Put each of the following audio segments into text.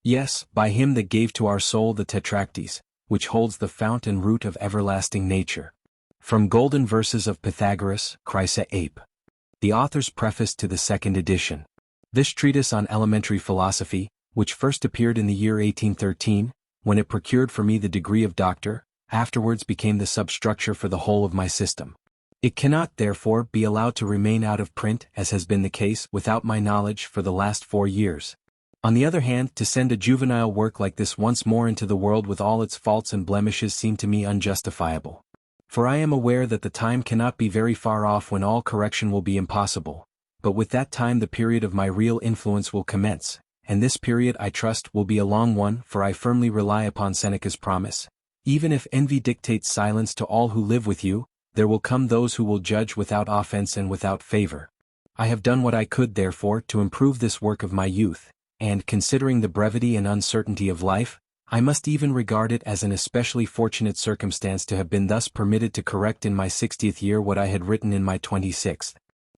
Yes, by him that gave to our soul the tetractys, which holds the fount and root of everlasting nature. From Golden Verses of Pythagoras, Chrysa Ape. The author's preface to the second edition. This treatise on elementary philosophy, which first appeared in the year 1813, when it procured for me the degree of doctor, afterwards became the substructure for the whole of my system. It cannot, therefore, be allowed to remain out of print, as has been the case, without my knowledge, for the last 4 years. On the other hand, to send a juvenile work like this once more into the world with all its faults and blemishes seemed to me unjustifiable. For I am aware that the time cannot be very far off when all correction will be impossible, but with that time the period of my real influence will commence, and this period, I trust, will be a long one, for I firmly rely upon Seneca's promise. Even if envy dictates silence to all who live with you, there will come those who will judge without offense and without favor. I have done what I could, therefore, to improve this work of my youth, and, considering the brevity and uncertainty of life, I must even regard it as an especially fortunate circumstance to have been thus permitted to correct in my 60th year what I had written in my 26th.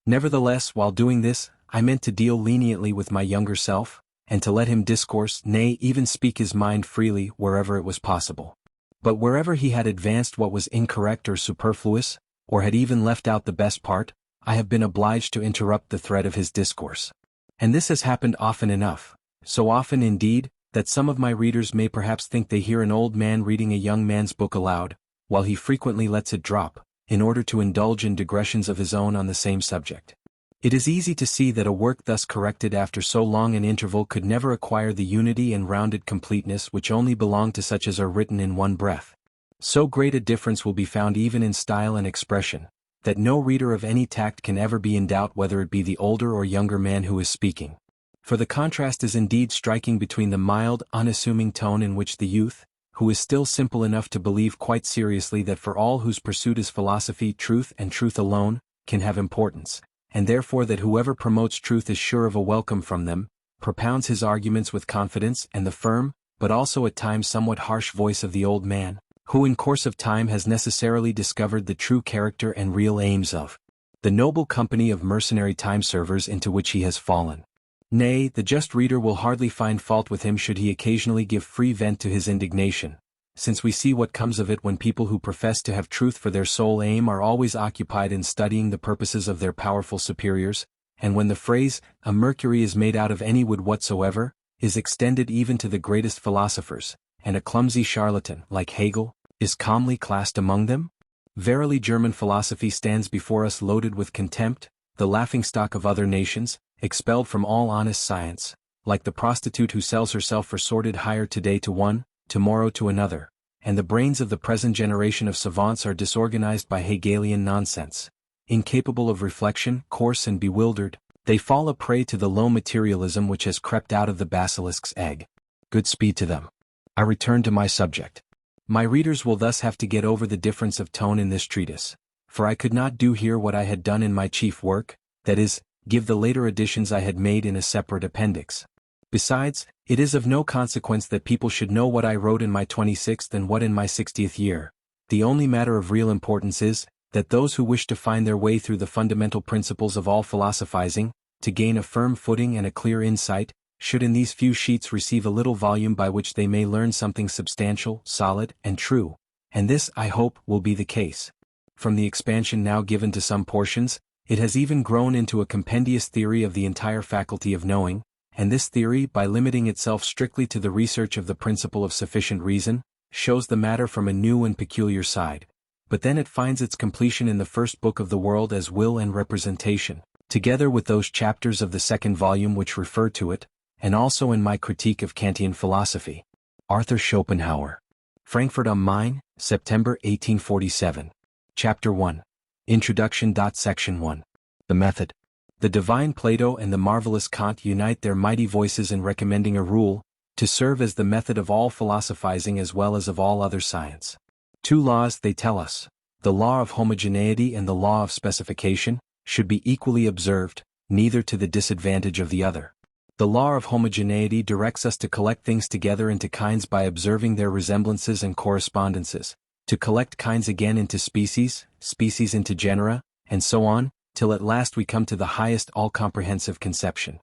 Nevertheless, while doing this, I meant to deal leniently with my younger self, and to let him discourse, nay, even speak his mind freely wherever it was possible. But wherever he had advanced what was incorrect or superfluous, or had even left out the best part, I have been obliged to interrupt the thread of his discourse. And this has happened often enough, so often indeed, that some of my readers may perhaps think they hear an old man reading a young man's book aloud, while he frequently lets it drop, in order to indulge in digressions of his own on the same subject. It is easy to see that a work thus corrected after so long an interval could never acquire the unity and rounded completeness which only belong to such as are written in one breath. So great a difference will be found even in style and expression, that no reader of any tact can ever be in doubt whether it be the older or younger man who is speaking. For the contrast is indeed striking between the mild, unassuming tone in which the youth, who is still simple enough to believe quite seriously that for all whose pursuit is philosophy, truth and truth alone, can have importance, and therefore that whoever promotes truth is sure of a welcome from them, propounds his arguments with confidence and the firm, but also at times somewhat harsh voice of the old man, who in course of time has necessarily discovered the true character and real aims of the noble company of mercenary time-servers into which he has fallen. Nay, the just reader will hardly find fault with him should he occasionally give free vent to his indignation, since we see what comes of it when people who profess to have truth for their sole aim are always occupied in studying the purposes of their powerful superiors, and when the phrase, "a Mercury is made out of any wood whatsoever," is extended even to the greatest philosophers, and a clumsy charlatan, like Hegel, is calmly classed among them? Verily German philosophy stands before us loaded with contempt, the laughingstock of other nations, expelled from all honest science, like the prostitute who sells herself for sordid hire today to one, tomorrow to another, and the brains of the present generation of savants are disorganized by Hegelian nonsense. Incapable of reflection, coarse and bewildered, they fall a prey to the low materialism which has crept out of the basilisk's egg. Good speed to them. I return to my subject. My readers will thus have to get over the difference of tone in this treatise, for I could not do here what I had done in my chief work, that is, give the later additions I had made in a separate appendix. Besides, it is of no consequence that people should know what I wrote in my 26th and what in my 60th year. The only matter of real importance is, that those who wish to find their way through the fundamental principles of all philosophizing, to gain a firm footing and a clear insight, should in these few sheets receive a little volume by which they may learn something substantial, solid, and true, and this, I hope, will be the case. From the expansion now given to some portions, it has even grown into a compendious theory of the entire faculty of knowing, and this theory, by limiting itself strictly to the research of the principle of sufficient reason, shows the matter from a new and peculiar side. But then it finds its completion in the first book of the world as will and representation, together with those chapters of the second volume which refer to it, and also in my critique of Kantian philosophy. Arthur Schopenhauer. Frankfurt am Main, September 1847. Chapter 1. Introduction. Section 1. The Method. The divine Plato and the marvelous Kant unite their mighty voices in recommending a rule, to serve as the method of all philosophizing as well as of all other science. 2 laws, they tell us, the law of homogeneity and the law of specification, should be equally observed, neither to the disadvantage of the other. The law of homogeneity directs us to collect things together into kinds by observing their resemblances and correspondences, to collect kinds again into species, species into genera, and so on, till at last we come to the highest all-comprehensive conception.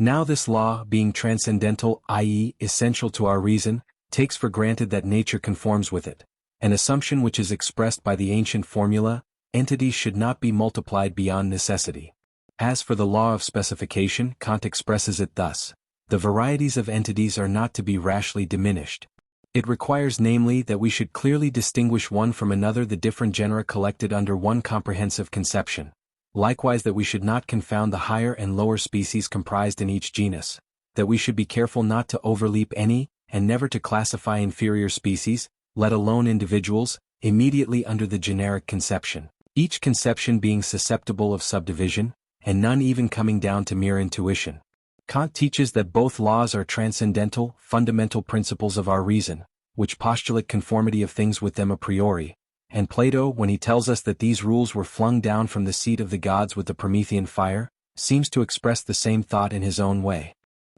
Now this law, being transcendental, i.e., essential to our reason, takes for granted that nature conforms with it, an assumption which is expressed by the ancient formula, entities should not be multiplied beyond necessity. As for the law of specification, Kant expresses it thus: the varieties of entities are not to be rashly diminished. It requires namely that we should clearly distinguish one from another, the different genera collected under one comprehensive conception. Likewise that we should not confound the higher and lower species comprised in each genus, that we should be careful not to overleap any, and never to classify inferior species, let alone individuals, immediately under the generic conception, each conception being susceptible of subdivision, and none even coming down to mere intuition. Kant teaches that both laws are transcendental, fundamental principles of our reason, which postulate conformity of things with them a priori, and Plato, when he tells us that these rules were flung down from the seat of the gods with the Promethean fire, seems to express the same thought in his own way.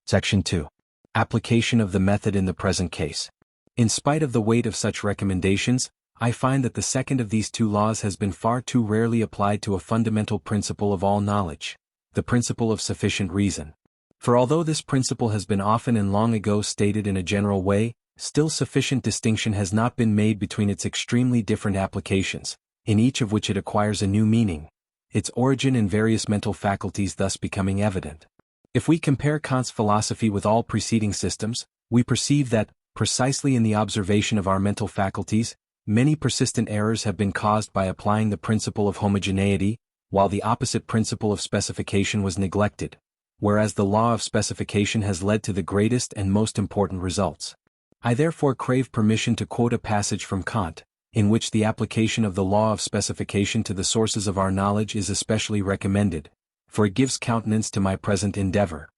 Section 2. Application of the method in the present case. In spite of the weight of such recommendations, I find that the second of these two laws has been far too rarely applied to a fundamental principle of all knowledge, the principle of sufficient reason. For although this principle has been often and long ago stated in a general way, still sufficient distinction has not been made between its extremely different applications, in each of which it acquires a new meaning, its origin in various mental faculties thus becoming evident. If we compare Kant's philosophy with all preceding systems, we perceive that, precisely in the observation of our mental faculties, many persistent errors have been caused by applying the principle of homogeneity, while the opposite principle of specification was neglected, whereas the law of specification has led to the greatest and most important results. I therefore crave permission to quote a passage from Kant, in which the application of the law of specification to the sources of our knowledge is especially recommended, for it gives countenance to my present endeavor.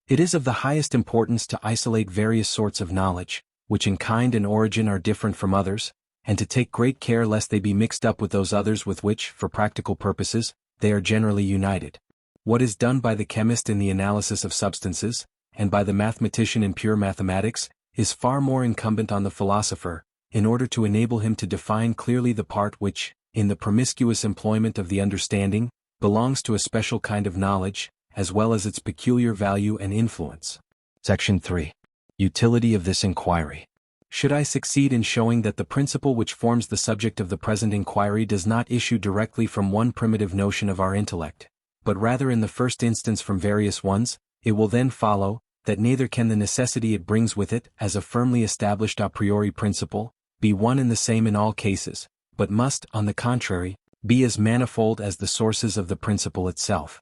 It is of the highest importance to isolate various sorts of knowledge, which in kind and origin are different from others, and to take great care lest they be mixed up with those others with which, for practical purposes, they are generally united. What is done by the chemist in the analysis of substances, and by the mathematician in pure mathematics, is far more incumbent on the philosopher, in order to enable him to define clearly the part which, in the promiscuous employment of the understanding, belongs to a special kind of knowledge, as well as its peculiar value and influence. Section 3. Utility of this inquiry. Should I succeed in showing that the principle which forms the subject of the present inquiry does not issue directly from one primitive notion of our intellect, but rather in the first instance from various ones, it will then follow, that neither can the necessity it brings with it, as a firmly established a priori principle, be one and the same in all cases, but must, on the contrary, be as manifold as the sources of the principle itself.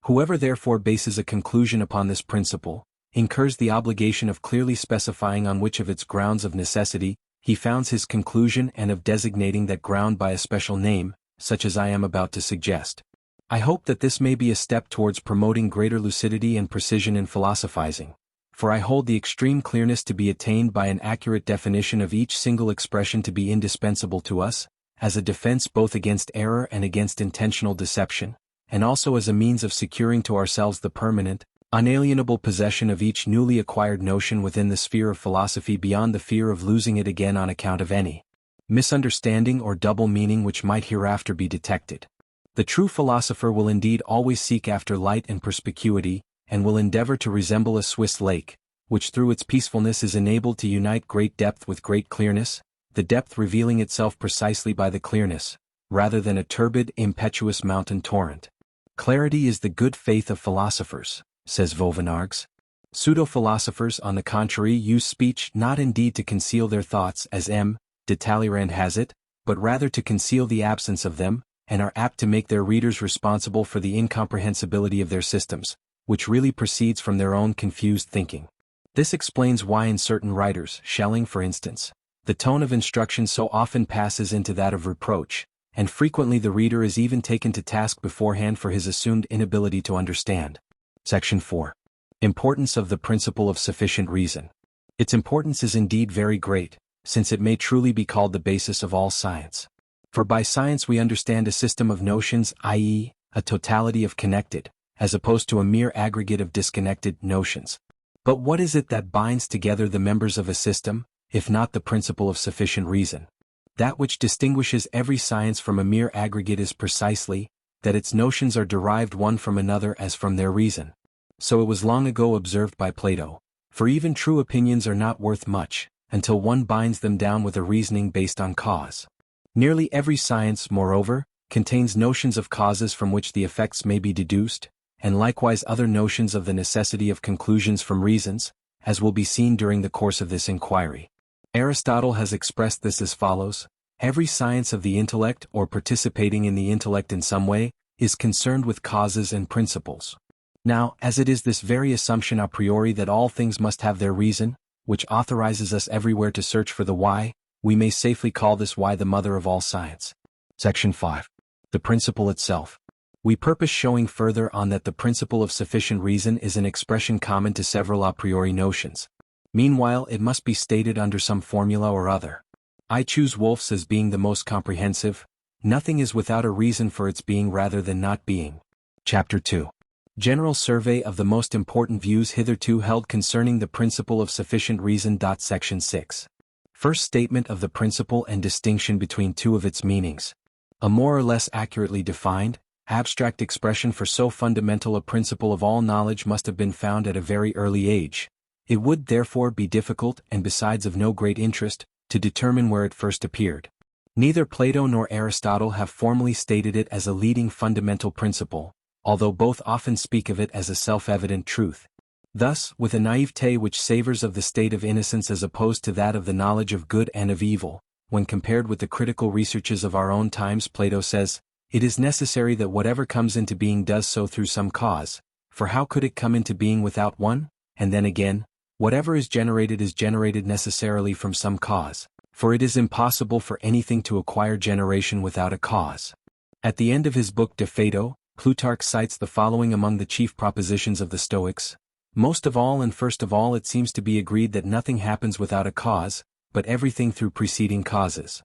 Whoever therefore bases a conclusion upon this principle, incurs the obligation of clearly specifying on which of its grounds of necessity he founds his conclusion and of designating that ground by a special name, such as I am about to suggest. I hope that this may be a step towards promoting greater lucidity and precision in philosophizing, for I hold the extreme clearness to be attained by an accurate definition of each single expression to be indispensable to us, as a defense both against error and against intentional deception, and also as a means of securing to ourselves the permanent, unalienable possession of each newly acquired notion within the sphere of philosophy beyond the fear of losing it again on account of any misunderstanding or double meaning which might hereafter be detected. The true philosopher will indeed always seek after light and perspicuity, and will endeavor to resemble a Swiss lake, which through its peacefulness is enabled to unite great depth with great clearness, the depth revealing itself precisely by the clearness, rather than a turbid, impetuous mountain torrent. Clarity is the good faith of philosophers, says Vauvenargues. Pseudo-philosophers, on the contrary, use speech not indeed to conceal their thoughts as M. de Talleyrand has it, but rather to conceal the absence of them, and are apt to make their readers responsible for the incomprehensibility of their systems, which really proceeds from their own confused thinking. This explains why in certain writers, Schelling for instance, the tone of instruction so often passes into that of reproach, and frequently the reader is even taken to task beforehand for his assumed inability to understand. Section 4. Importance of the principle of sufficient reason. Its importance is indeed very great, since it may truly be called the basis of all science. For by science we understand a system of notions, i.e., a totality of connected, as opposed to a mere aggregate of disconnected, notions. But what is it that binds together the members of a system, if not the principle of sufficient reason? That which distinguishes every science from a mere aggregate is precisely, that its notions are derived one from another as from their reason. So it was long ago observed by Plato, for even true opinions are not worth much, until one binds them down with a reasoning based on cause. Nearly every science, moreover, contains notions of causes from which the effects may be deduced, and likewise other notions of the necessity of conclusions from reasons, as will be seen during the course of this inquiry. Aristotle has expressed this as follows: every science of the intellect or participating in the intellect in some way, is concerned with causes and principles. Now, as it is this very assumption a priori that all things must have their reason, which authorizes us everywhere to search for the why, we may safely call this why the mother of all science. Section 5. The principle itself. We purpose showing further on that the principle of sufficient reason is an expression common to several a priori notions. Meanwhile, it must be stated under some formula or other. I choose Wolff's as being the most comprehensive. Nothing is without a reason for its being rather than not being. Chapter 2. General survey of the most important views hitherto held concerning the principle of sufficient reason. Section 6. First statement of the principle and distinction between two of its meanings. A more or less accurately defined, abstract expression for so fundamental a principle of all knowledge must have been found at a very early age. It would therefore be difficult, and besides of no great interest, to determine where it first appeared. Neither Plato nor Aristotle have formally stated it as a leading fundamental principle, although both often speak of it as a self-evident truth. Thus, with a naivete which savors of the state of innocence as opposed to that of the knowledge of good and of evil, when compared with the critical researches of our own times, Plato says, "It is necessary that whatever comes into being does so through some cause, for how could it come into being without one?" And then again, "Whatever is generated necessarily from some cause, for it is impossible for anything to acquire generation without a cause." At the end of his book De Fato, Plutarch cites the following among the chief propositions of the Stoics: "Most of all and first of all it seems to be agreed that nothing happens without a cause, but everything through preceding causes."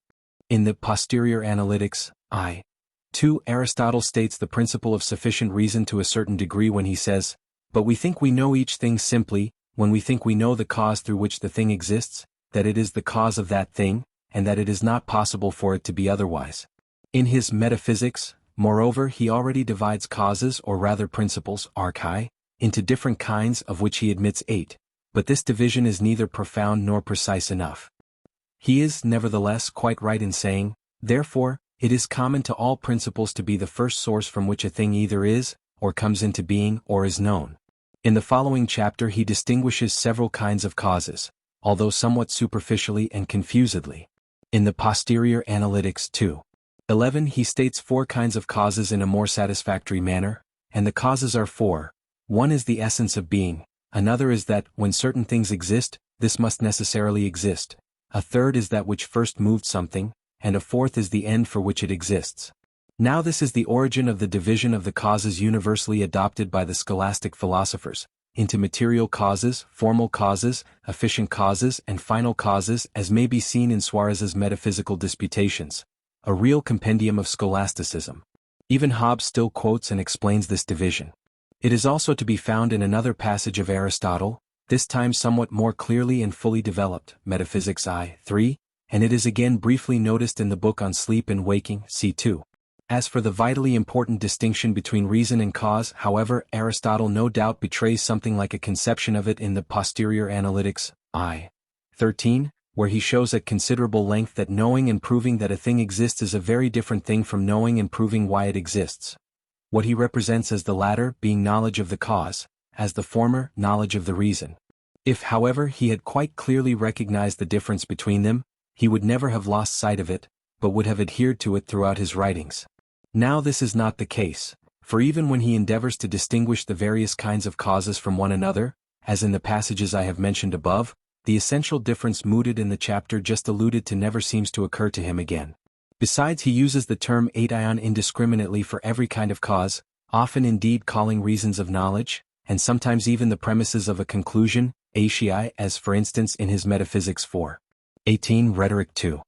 In the Posterior Analytics, I. 2, Aristotle states the principle of sufficient reason to a certain degree when he says, "But we think we know each thing simply, when we think we know the cause through which the thing exists, that it is the cause of that thing, and that it is not possible for it to be otherwise." In his Metaphysics, moreover, he already divides causes, or rather principles, archai, into different kinds, of which he admits 8, but this division is neither profound nor precise enough. He is, nevertheless, quite right in saying, therefore, it is common to all principles to be the first source from which a thing either is, or comes into being, or is known. In the following chapter he distinguishes several kinds of causes, although somewhat superficially and confusedly. In the Posterior Analytics 2:11 he states 4 kinds of causes in a more satisfactory manner, and the causes are 4. One is the essence of being, another is that, when certain things exist, this must necessarily exist, a third is that which first moved something, and a fourth is the end for which it exists. Now this is the origin of the division of the causes universally adopted by the scholastic philosophers, into material causes, formal causes, efficient causes, and final causes, as may be seen in Suarez's Metaphysical Disputations, a real compendium of scholasticism. Even Hobbes still quotes and explains this division. It is also to be found in another passage of Aristotle, this time somewhat more clearly and fully developed, Metaphysics I, 3, and it is again briefly noticed in the book on sleep and waking, c2. As for the vitally important distinction between reason and cause, however, Aristotle no doubt betrays something like a conception of it in the Posterior Analytics, I. 13, where he shows at considerable length that knowing and proving that a thing exists is a very different thing from knowing and proving why it exists. What he represents as the latter being knowledge of the cause, as the former knowledge of the reason. If, however, he had quite clearly recognized the difference between them, he would never have lost sight of it, but would have adhered to it throughout his writings. Now this is not the case, for even when he endeavors to distinguish the various kinds of causes from one another, as in the passages I have mentioned above, the essential difference mooted in the chapter just alluded to never seems to occur to him again. Besides, he uses the term aion indiscriminately for every kind of cause, often indeed calling reasons of knowledge, and sometimes even the premises of a conclusion, atii, as for instance in his Metaphysics 4:18 Rhetoric 2.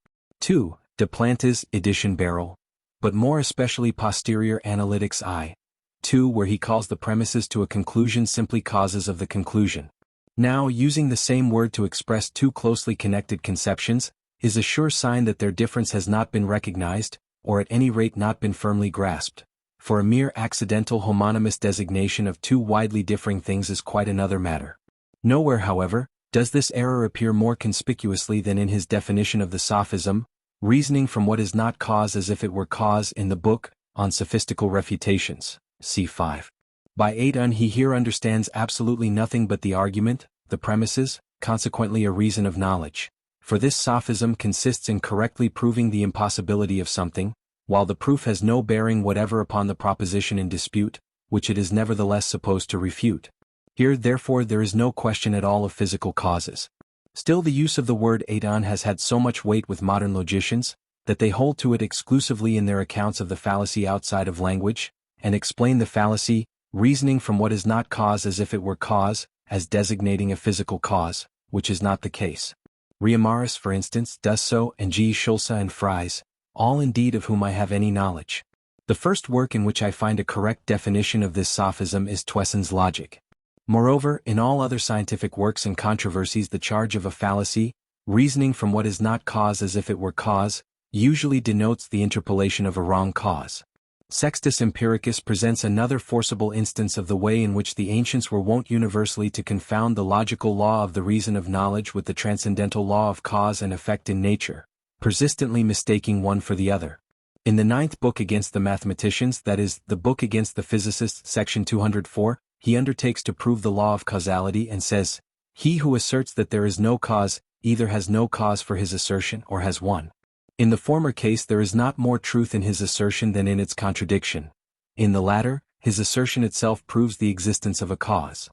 De Plantis, edition Barrel, but more especially Posterior Analytics I. 2, where he calls the premises to a conclusion simply causes of the conclusion. Now, using the same word to express two closely connected conceptions, is a sure sign that their difference has not been recognized, or at any rate not been firmly grasped. for a mere accidental homonymous designation of two widely differing things is quite another matter. Nowhere, however, does this error appear more conspicuously than in his definition of the sophism, reasoning from what is not cause as if it were cause, in the book On Sophistical Refutations, c. 5. By Adon he here understands absolutely nothing but the argument, the premises, consequently a reason of knowledge. For this sophism consists in correctly proving the impossibility of something, while the proof has no bearing whatever upon the proposition in dispute, which it is nevertheless supposed to refute. Here therefore there is no question at all of physical causes. Still the use of the word Adon has had so much weight with modern logicians, that they hold to it exclusively in their accounts of the fallacy outside of language, and explain the fallacy, reasoning from what is not cause as if it were cause, as designating a physical cause, which is not the case. Reimarus, for instance, does so, and G. Schulze and Fries, all indeed of whom I have any knowledge. The first work in which I find a correct definition of this sophism is Twesson's Logic. Moreover, in all other scientific works and controversies the charge of a fallacy, reasoning from what is not cause as if it were cause, usually denotes the interpolation of a wrong cause. Sextus Empiricus presents another forcible instance of the way in which the ancients were wont universally to confound the logical law of the reason of knowledge with the transcendental law of cause and effect in nature, persistently mistaking one for the other. In the ninth book against the mathematicians, that is, the book against the physicists, section 204, he undertakes to prove the law of causality and says, "He who asserts that there is no cause, either has no cause for his assertion or has one. In the former case there is not more truth in his assertion than in its contradiction. In the latter, his assertion itself proves the existence of a cause."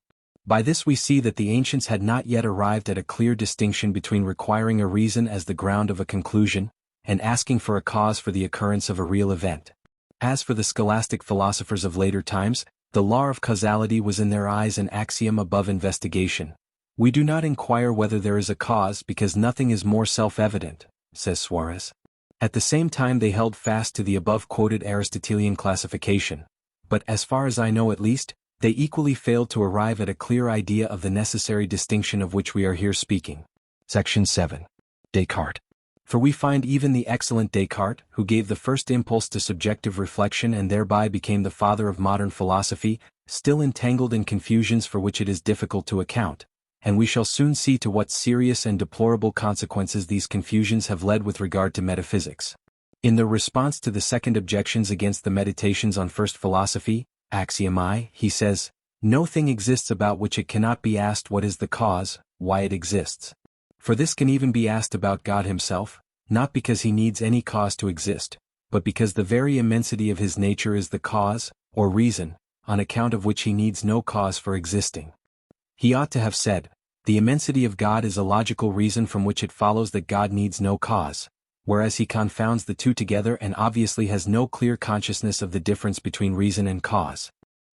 By this we see that the ancients had not yet arrived at a clear distinction between requiring a reason as the ground of a conclusion, and asking for a cause for the occurrence of a real event. As for the scholastic philosophers of later times, the law of causality was in their eyes an axiom above investigation. "We do not inquire whether there is a cause because nothing is more self-evident," says Suarez. At the same time they held fast to the above-quoted Aristotelian classification, but as far as I know at least, they equally failed to arrive at a clear idea of the necessary distinction of which we are here speaking. Section 7. Descartes. For we find even the excellent Descartes, who gave the first impulse to subjective reflection and thereby became the father of modern philosophy, still entangled in confusions for which it is difficult to account, and we shall soon see to what serious and deplorable consequences these confusions have led with regard to metaphysics. In the response to the second objections against the Meditations on First Philosophy, Axiom I, he says, "No thing exists about which it cannot be asked what is the cause, why it exists. For this can even be asked about God himself, not because he needs any cause to exist, but because the very immensity of his nature is the cause, or reason, on account of which he needs no cause for existing." He ought to have said, "The immensity of God is a logical reason from which it follows that God needs no cause," whereas he confounds the two together and obviously has no clear consciousness of the difference between reason and cause.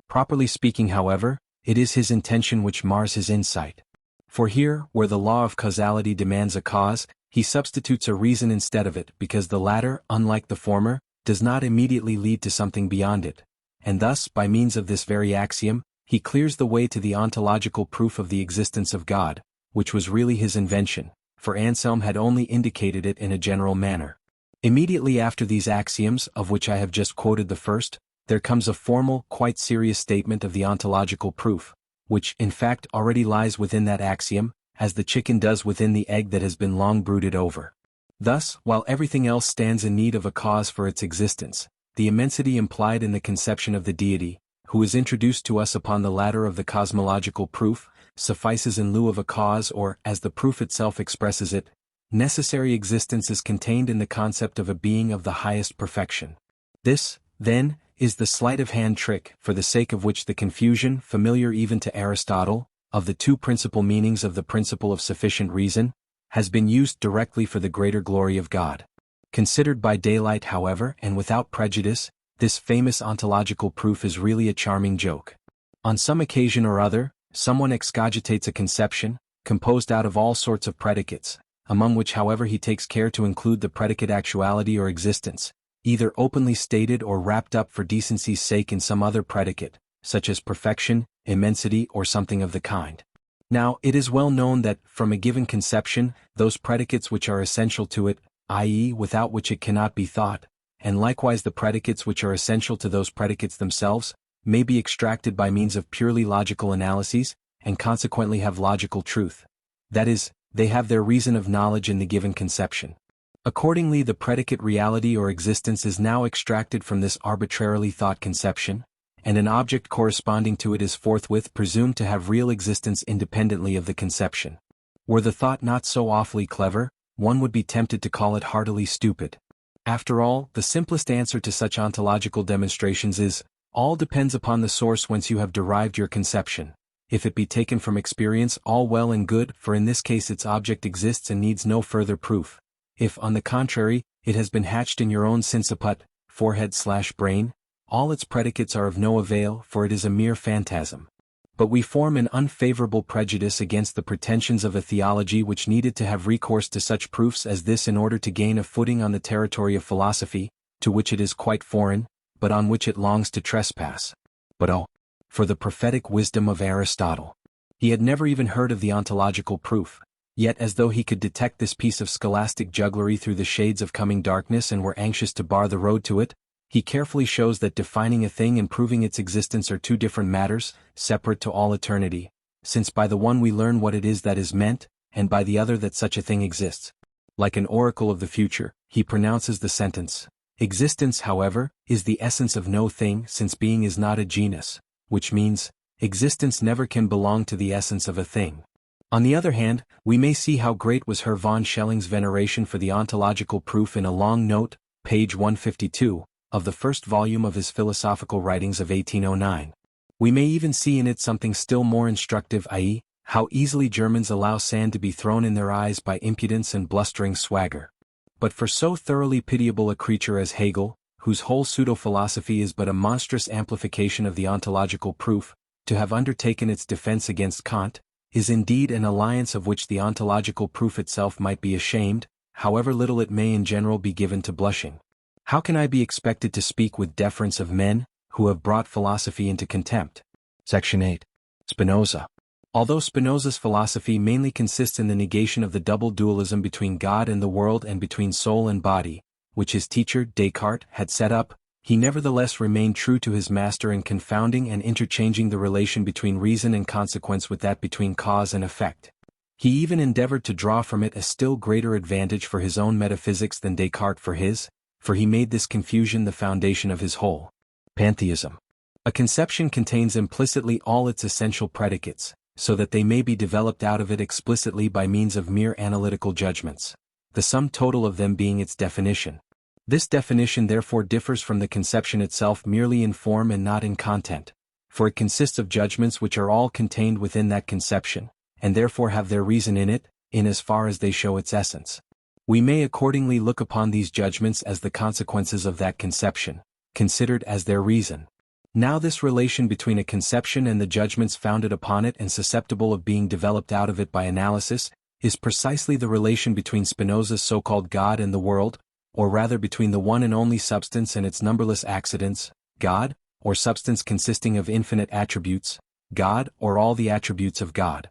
Properly speaking, however, it is his intention which mars his insight. For here, where the law of causality demands a cause, he substitutes a reason instead of it because the latter, unlike the former, does not immediately lead to something beyond it, and thus, by means of this very axiom, he clears the way to the ontological proof of the existence of God, which was really his invention, for Anselm had only indicated it in a general manner. Immediately after these axioms, of which I have just quoted the first, there comes a formal, quite serious statement of the ontological proof, which, in fact, already lies within that axiom, as the chicken does within the egg that has been long brooded over. Thus, while everything else stands in need of a cause for its existence, the immensity implied in the conception of the deity, who is introduced to us upon the ladder of the cosmological proof, suffices in lieu of a cause or, as the proof itself expresses it, necessary existence is contained in the concept of a being of the highest perfection. This, then, is the sleight-of-hand trick, for the sake of which the confusion, familiar even to Aristotle, of the two principal meanings of the principle of sufficient reason, has been used directly for the greater glory of God. Considered by daylight, however, and without prejudice, this famous ontological proof is really a charming joke. On some occasion or other, someone excogitates a conception, composed out of all sorts of predicates, among which however he takes care to include the predicate actuality or existence, either openly stated or wrapped up for decency's sake in some other predicate, such as perfection, immensity, or something of the kind. Now, it is well known that, from a given conception, those predicates which are essential to it, i.e., without which it cannot be thought, and likewise the predicates which are essential to those predicates themselves, may be extracted by means of purely logical analyses, and consequently have logical truth. That is, they have their reason of knowledge in the given conception. Accordingly, the predicate reality or existence is now extracted from this arbitrarily thought conception, and an object corresponding to it is forthwith presumed to have real existence independently of the conception. Were the thought not so awfully clever, one would be tempted to call it heartily stupid. After all, the simplest answer to such ontological demonstrations is, all depends upon the source whence you have derived your conception. If it be taken from experience, all well and good, for in this case its object exists and needs no further proof. If, on the contrary, it has been hatched in your own sinciput, forehead/brain, all its predicates are of no avail, for it is a mere phantasm. But we form an unfavorable prejudice against the pretensions of a theology which needed to have recourse to such proofs as this in order to gain a footing on the territory of philosophy, to which it is quite foreign, but on which it longs to trespass. But oh, for the prophetic wisdom of Aristotle! He had never even heard of the ontological proof, yet as though he could detect this piece of scholastic jugglery through the shades of coming darkness and were anxious to bar the road to it, he carefully shows that defining a thing and proving its existence are two different matters, separate to all eternity, since by the one we learn what it is that is meant, and by the other that such a thing exists. Like an oracle of the future, he pronounces the sentence, "Existence, however, is the essence of no thing, since being is not a genus," which means, existence never can belong to the essence of a thing. On the other hand, we may see how great was Herr von Schelling's veneration for the ontological proof in a long note, page 152, of the first volume of his philosophical writings of 1809. We may even see in it something still more instructive, i.e., how easily Germans allow sand to be thrown in their eyes by impudence and blustering swagger. But for so thoroughly pitiable a creature as Hegel, whose whole pseudo-philosophy is but a monstrous amplification of the ontological proof, to have undertaken its defense against Kant, is indeed an alliance of which the ontological proof itself might be ashamed, however little it may in general be given to blushing. How can I be expected to speak with deference of men, who have brought philosophy into contempt? Section 8. Spinoza. Although Spinoza's philosophy mainly consists in the negation of the double dualism between God and the world and between soul and body, which his teacher, Descartes, had set up, he nevertheless remained true to his master in confounding and interchanging the relation between reason and consequence with that between cause and effect. He even endeavored to draw from it a still greater advantage for his own metaphysics than Descartes for his, for he made this confusion the foundation of his whole pantheism. A conception contains implicitly all its essential predicates, so that they may be developed out of it explicitly by means of mere analytical judgments, the sum total of them being its definition. This definition therefore differs from the conception itself merely in form and not in content, for it consists of judgments which are all contained within that conception, and therefore have their reason in it, in as far as they show its essence. We may accordingly look upon these judgments as the consequences of that conception, considered as their reason. Now this relation between a conception and the judgments founded upon it and susceptible of being developed out of it by analysis, is precisely the relation between Spinoza's so-called God and the world, or rather between the one and only substance and its numberless accidents, God, or substance consisting of infinite attributes, God, or all the attributes of God.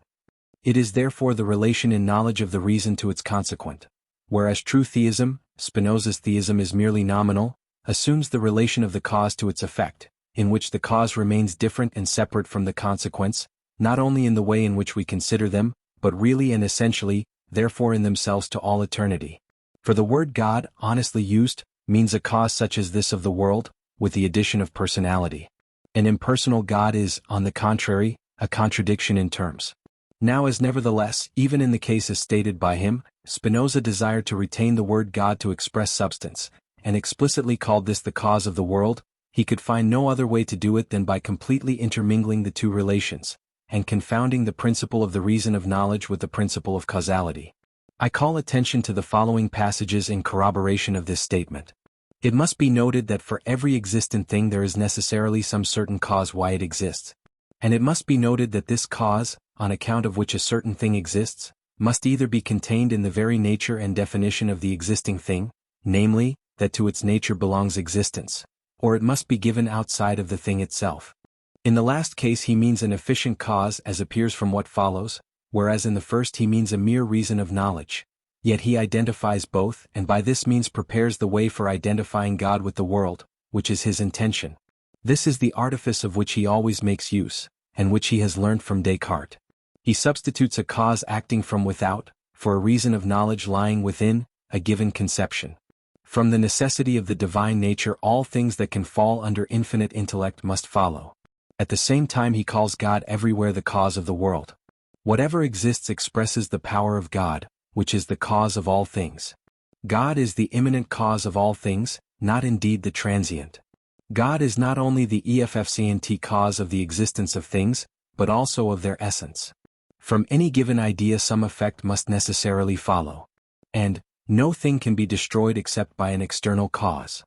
It is therefore the relation in knowledge of the reason to its consequent. Whereas true theism, Spinoza's theism is merely nominal, assumes the relation of the cause to its effect, in which the cause remains different and separate from the consequence, not only in the way in which we consider them, but really and essentially, therefore in themselves to all eternity. For the word God, honestly used, means a cause such as this of the world, with the addition of personality. An impersonal God is, on the contrary, a contradiction in terms. Now as nevertheless, even in the case as stated by him, Spinoza desired to retain the word God to express substance, and explicitly called this the cause of the world, he could find no other way to do it than by completely intermingling the two relations, and confounding the principle of the reason of knowledge with the principle of causality. I call attention to the following passages in corroboration of this statement. It must be noted that for every existent thing there is necessarily some certain cause why it exists. And it must be noted that this cause, on account of which a certain thing exists, must either be contained in the very nature and definition of the existing thing, namely, that to its nature belongs existence, or it must be given outside of the thing itself. In the last case he means an efficient cause as appears from what follows, whereas in the first he means a mere reason of knowledge. Yet he identifies both and by this means prepares the way for identifying God with the world, which is his intention. This is the artifice of which he always makes use, and which he has learnt from Descartes. He substitutes a cause acting from without, for a reason of knowledge lying within, a given conception. From the necessity of the divine nature all things that can fall under infinite intellect must follow. At the same time he calls God everywhere the cause of the world. Whatever exists expresses the power of God, which is the cause of all things. God is the immanent cause of all things, not indeed the transient. God is not only the efficient cause of the existence of things, but also of their essence. From any given idea some effect must necessarily follow. And no thing can be destroyed except by an external cause.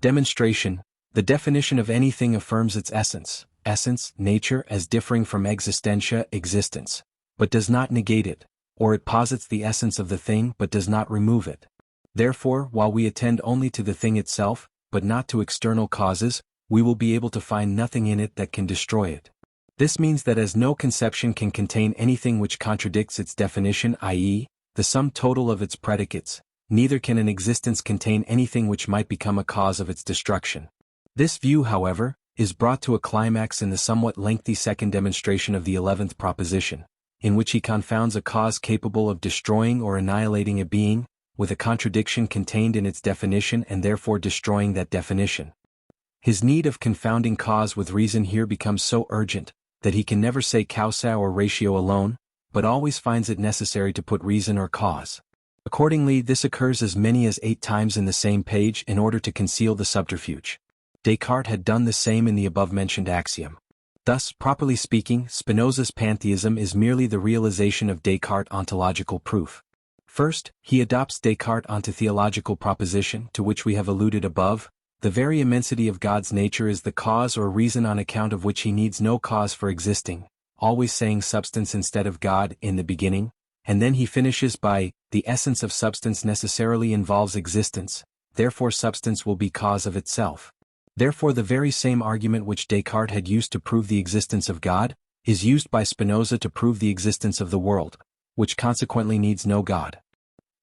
Demonstration. The definition of anything affirms its essence, nature as differing from existentia, existence, but does not negate it, or it posits the essence of the thing but does not remove it. Therefore, while we attend only to the thing itself, but not to external causes, we will be able to find nothing in it that can destroy it. This means that as no conception can contain anything which contradicts its definition, i.e., the sum total of its predicates, neither can an existence contain anything which might become a cause of its destruction. This view, however, is brought to a climax in the somewhat lengthy second demonstration of the 11th proposition, in which he confounds a cause capable of destroying or annihilating a being, with a contradiction contained in its definition and therefore destroying that definition. His need of confounding cause with reason here becomes so urgent, that he can never say causa or ratio alone, but always finds it necessary to put reason or cause. Accordingly, this occurs as many as 8 times in the same page in order to conceal the subterfuge. Descartes had done the same in the above-mentioned axiom. Thus, properly speaking, Spinoza's pantheism is merely the realization of Descartes' ontological proof. First, he adopts Descartes' ontotheological proposition to which we have alluded above. The very immensity of God's nature is the cause or reason on account of which he needs no cause for existing, always saying substance instead of God in the beginning, and then he finishes by, the essence of substance necessarily involves existence, therefore substance will be cause of itself. Therefore the very same argument which Descartes had used to prove the existence of God, is used by Spinoza to prove the existence of the world, which consequently needs no God.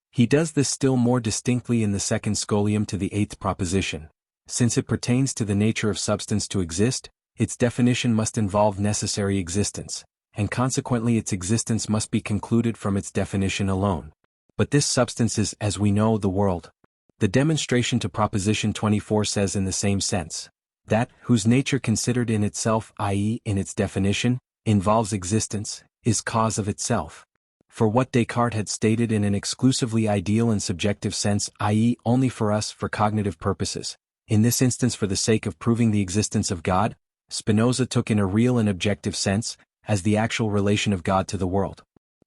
He does this still more distinctly in the second scholium to the 8th proposition. Since it pertains to the nature of substance to exist, its definition must involve necessary existence, and consequently its existence must be concluded from its definition alone. But this substance is, as we know, the world. The demonstration to proposition 24 says in the same sense, that, whose nature considered in itself, i.e., in its definition, involves existence, is cause of itself. For what Descartes had stated in an exclusively ideal and subjective sense, i.e., only for us for cognitive purposes, in this instance for the sake of proving the existence of God, Spinoza took in a real and objective sense, as the actual relation of God to the world.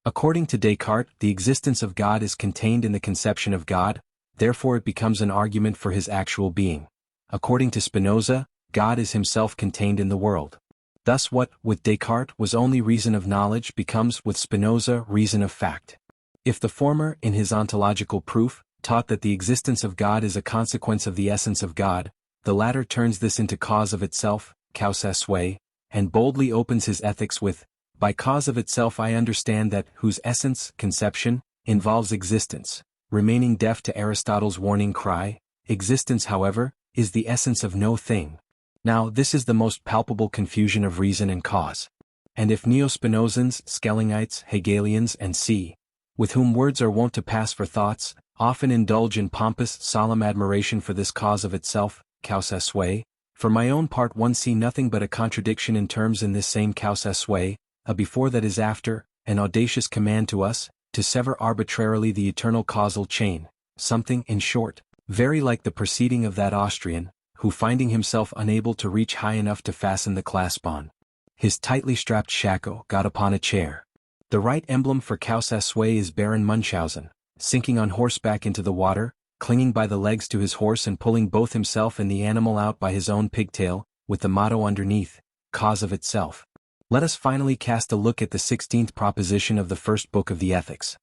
According to Descartes, the existence of God is contained in the conception of God, therefore it becomes an argument for his actual being. According to Spinoza, God is himself contained in the world. Thus what, with Descartes, was only reason of knowledge becomes, with Spinoza, reason of fact. If the former, in his ontological proof, taught that the existence of God is a consequence of the essence of God, the latter turns this into cause of itself, causa sui, and boldly opens his ethics with, by cause of itself I understand that, whose essence, conception, involves existence, remaining deaf to Aristotle's warning cry, existence however, is the essence of no thing. Now this is the most palpable confusion of reason and cause. And if Neo-Spinozans, Schellingites, Hegelians and c. with whom words are wont to pass for thoughts, often indulge in pompous, solemn admiration for this cause of itself, causa sui, for my own part one see nothing but a contradiction in terms in this same causa sui, a before that is after, an audacious command to us, to sever arbitrarily the eternal causal chain, something, in short, very like the proceeding of that Austrian, who finding himself unable to reach high enough to fasten the clasp on his tightly strapped shako, got upon a chair. The right emblem for causa sui is Baron Munchausen, sinking on horseback into the water, clinging by the legs to his horse and pulling both himself and the animal out by his own pigtail, with the motto underneath, cause of itself. Let us finally cast a look at the 16th proposition of the first book of the Ethics.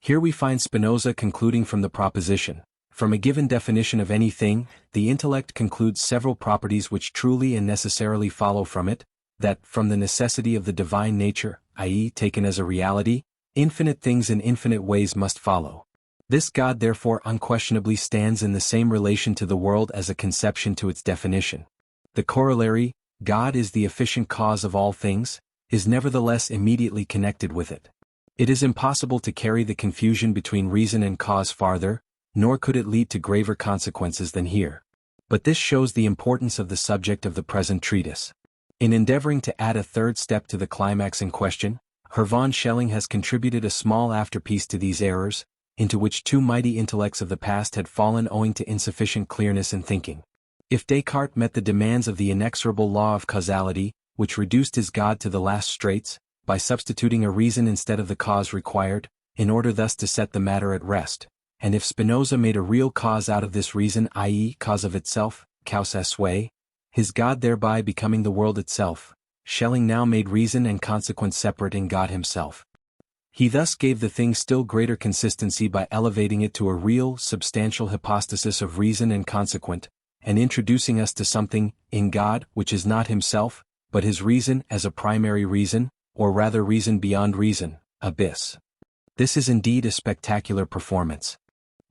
Here we find Spinoza concluding from the proposition, from a given definition of anything, the intellect concludes several properties which truly and necessarily follow from it, that, from the necessity of the divine nature, i.e., taken as a reality, infinite things in infinite ways must follow. This God therefore unquestionably stands in the same relation to the world as a conception to its definition. The corollary, God is the efficient cause of all things, is nevertheless immediately connected with it. It is impossible to carry the confusion between reason and cause farther, nor could it lead to graver consequences than here. But this shows the importance of the subject of the present treatise. In endeavoring to add a third step to the climax in question, Hermann Schelling has contributed a small afterpiece to these errors, into which two mighty intellects of the past had fallen owing to insufficient clearness in thinking. If Descartes met the demands of the inexorable law of causality, which reduced his God to the last straits, by substituting a reason instead of the cause required, in order thus to set the matter at rest, and if Spinoza made a real cause out of this reason, i.e., cause of itself, causa sui, his God thereby becoming the world itself, Schelling now made reason and consequence separate in God himself. He thus gave the thing still greater consistency by elevating it to a real, substantial hypostasis of reason and consequent, and introducing us to something, in God, which is not himself, but his reason as a primary reason, or rather reason beyond reason, abyss. This is indeed a spectacular performance.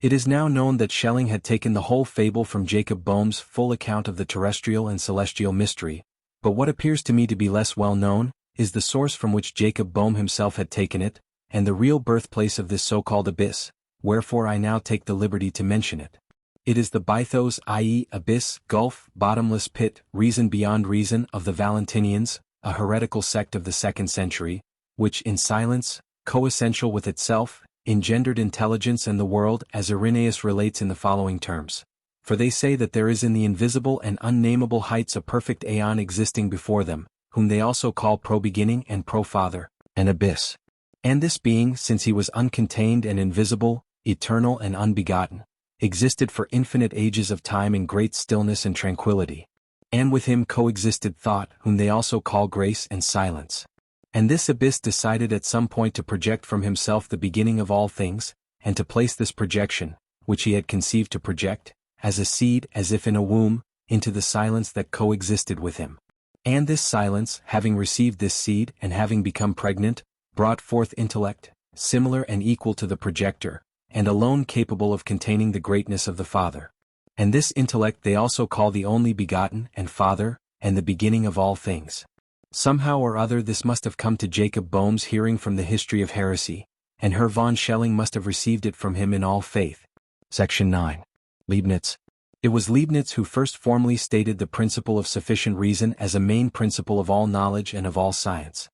It is now known that Schelling had taken the whole fable from Jacob Boehm's full account of the terrestrial and celestial mystery, but what appears to me to be less well known, is the source from which Jacob Boehm himself had taken it, and the real birthplace of this so-called abyss, wherefore I now take the liberty to mention it. It is the baithos, i.e., abyss, gulf, bottomless pit, reason beyond reason of the Valentinians, a heretical sect of the 2nd century, which in silence, coessential with itself, engendered intelligence and the world, as Irenaeus relates in the following terms. For they say that there is in the invisible and unnameable heights a perfect aeon existing before them, whom they also call pro-beginning and pro-father, an abyss. And this being, since he was uncontained and invisible, eternal and unbegotten, existed for infinite ages of time in great stillness and tranquility. And with him coexisted thought, whom they also call grace and silence. And this abyss decided at some point to project from himself the beginning of all things, and to place this projection, which he had conceived to project, as a seed, as if in a womb, into the silence that coexisted with him. And this silence, having received this seed and having become pregnant, brought forth intellect, similar and equal to the projector, and alone capable of containing the greatness of the Father. And this intellect they also call the only begotten and Father, and the beginning of all things. Somehow or other this must have come to Jacob Boehm's hearing from the history of heresy, and Hermann Schelling must have received it from him in all faith. Section 9. Leibniz. It was Leibniz who first formally stated the principle of sufficient reason as a main principle of all knowledge and of all science.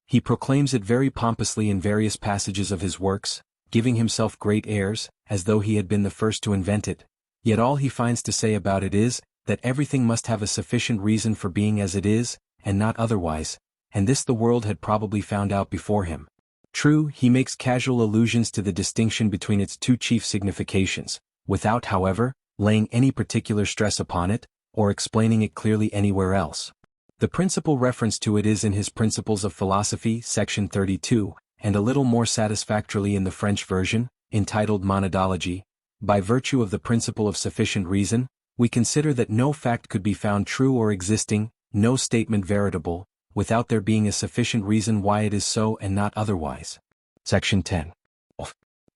He proclaims it very pompously in various passages of his works, giving himself great airs, as though he had been the first to invent it, yet all he finds to say about it is, that everything must have a sufficient reason for being as it is, and not otherwise, and this the world had probably found out before him. True, he makes casual allusions to the distinction between its two chief significations, without, however, laying any particular stress upon it, or explaining it clearly anywhere else. The principal reference to it is in his Principles of Philosophy, section 32, and a little more satisfactorily in the French version, entitled Monadology. By virtue of the principle of sufficient reason, we consider that no fact could be found true or existing, no statement veritable, without there being a sufficient reason why it is so and not otherwise. Section 10.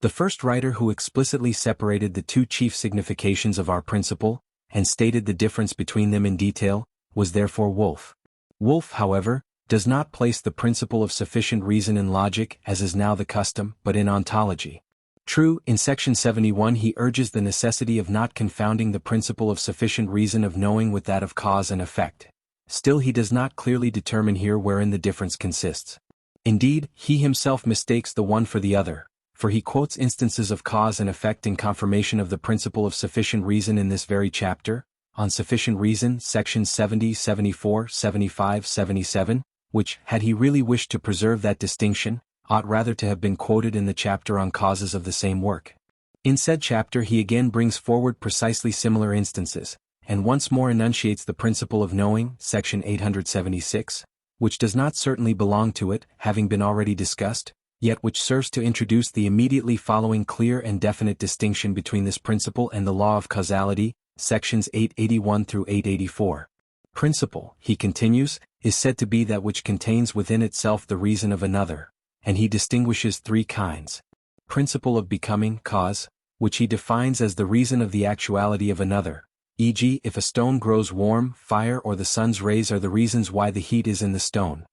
The first writer who explicitly separated the two chief significations of our principle, and stated the difference between them in detail, was therefore Wolff. Wolff, however, does not place the principle of sufficient reason in logic as is now the custom, but in ontology. True, in section 71 he urges the necessity of not confounding the principle of sufficient reason of knowing with that of cause and effect. Still he does not clearly determine here wherein the difference consists. Indeed, he himself mistakes the one for the other, for he quotes instances of cause and effect in confirmation of the principle of sufficient reason in this very chapter, on sufficient reason, sections 70, 74, 75, 77, which, had he really wished to preserve that distinction, ought rather to have been quoted in the chapter on causes of the same work. In said chapter he again brings forward precisely similar instances, and once more enunciates the principle of knowing, section 876, which does not certainly belong to it, having been already discussed, yet which serves to introduce the immediately following clear and definite distinction between this principle and the law of causality, sections 881 through 884. Principle, he continues, is said to be that which contains within itself the reason of another, and he distinguishes three kinds. principle of becoming, cause, which he defines as the reason of the actuality of another, e.g., if a stone grows warm, fire or the sun's rays are the reasons why the heat is in the stone.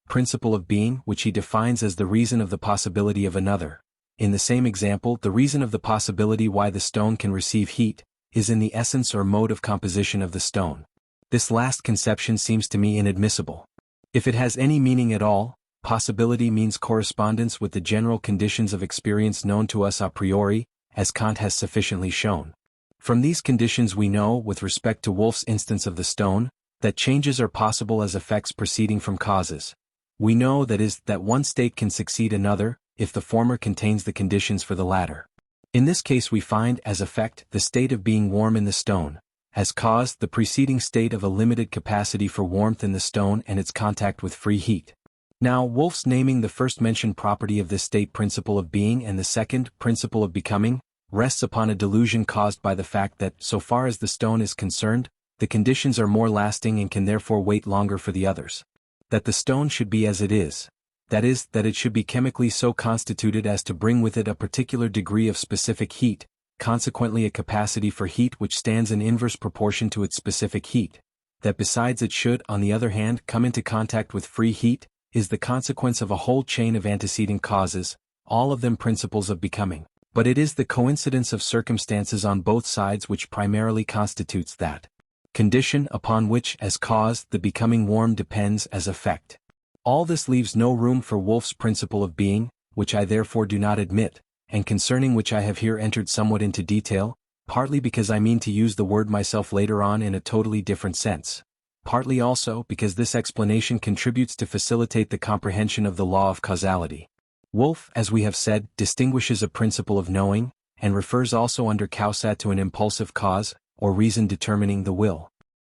Principle of being, which he defines as the reason of the possibility of another. In the same example, the reason of the possibility why the stone can receive heat is in the essence or mode of composition of the stone. This last conception seems to me inadmissible. If it has any meaning at all, possibility means correspondence with the general conditions of experience known to us a priori, as Kant has sufficiently shown. From these conditions we know, with respect to Wolff's instance of the stone, that changes are possible as effects proceeding from causes. We know, that is, that one state can succeed another, if the former contains the conditions for the latter. In this case we find, as effect, the state of being warm in the stone, as cause, the preceding state of a limited capacity for warmth in the stone and its contact with free heat. Now, Wolff's naming the first mentioned property of this state principle of being and the second, principle of becoming, rests upon a delusion caused by the fact that, so far as the stone is concerned, the conditions are more lasting and can therefore wait longer for the others. That the stone should be as it is, that it should be chemically so constituted as to bring with it a particular degree of specific heat, consequently a capacity for heat which stands in inverse proportion to its specific heat. That besides it should, on the other hand, come into contact with free heat, is the consequence of a whole chain of antecedent causes, all of them principles of becoming. But it is the coincidence of circumstances on both sides which primarily constitutes that condition upon which, as cause, the becoming warm depends as effect. All this leaves no room for Wolff's principle of being, which I therefore do not admit, and concerning which I have here entered somewhat into detail, partly because I mean to use the word myself later on in a totally different sense, partly also because this explanation contributes to facilitate the comprehension of the law of causality. Wolff, as we have said, distinguishes a principle of knowing, and refers also under causa to an impulsive cause, or reason determining the will.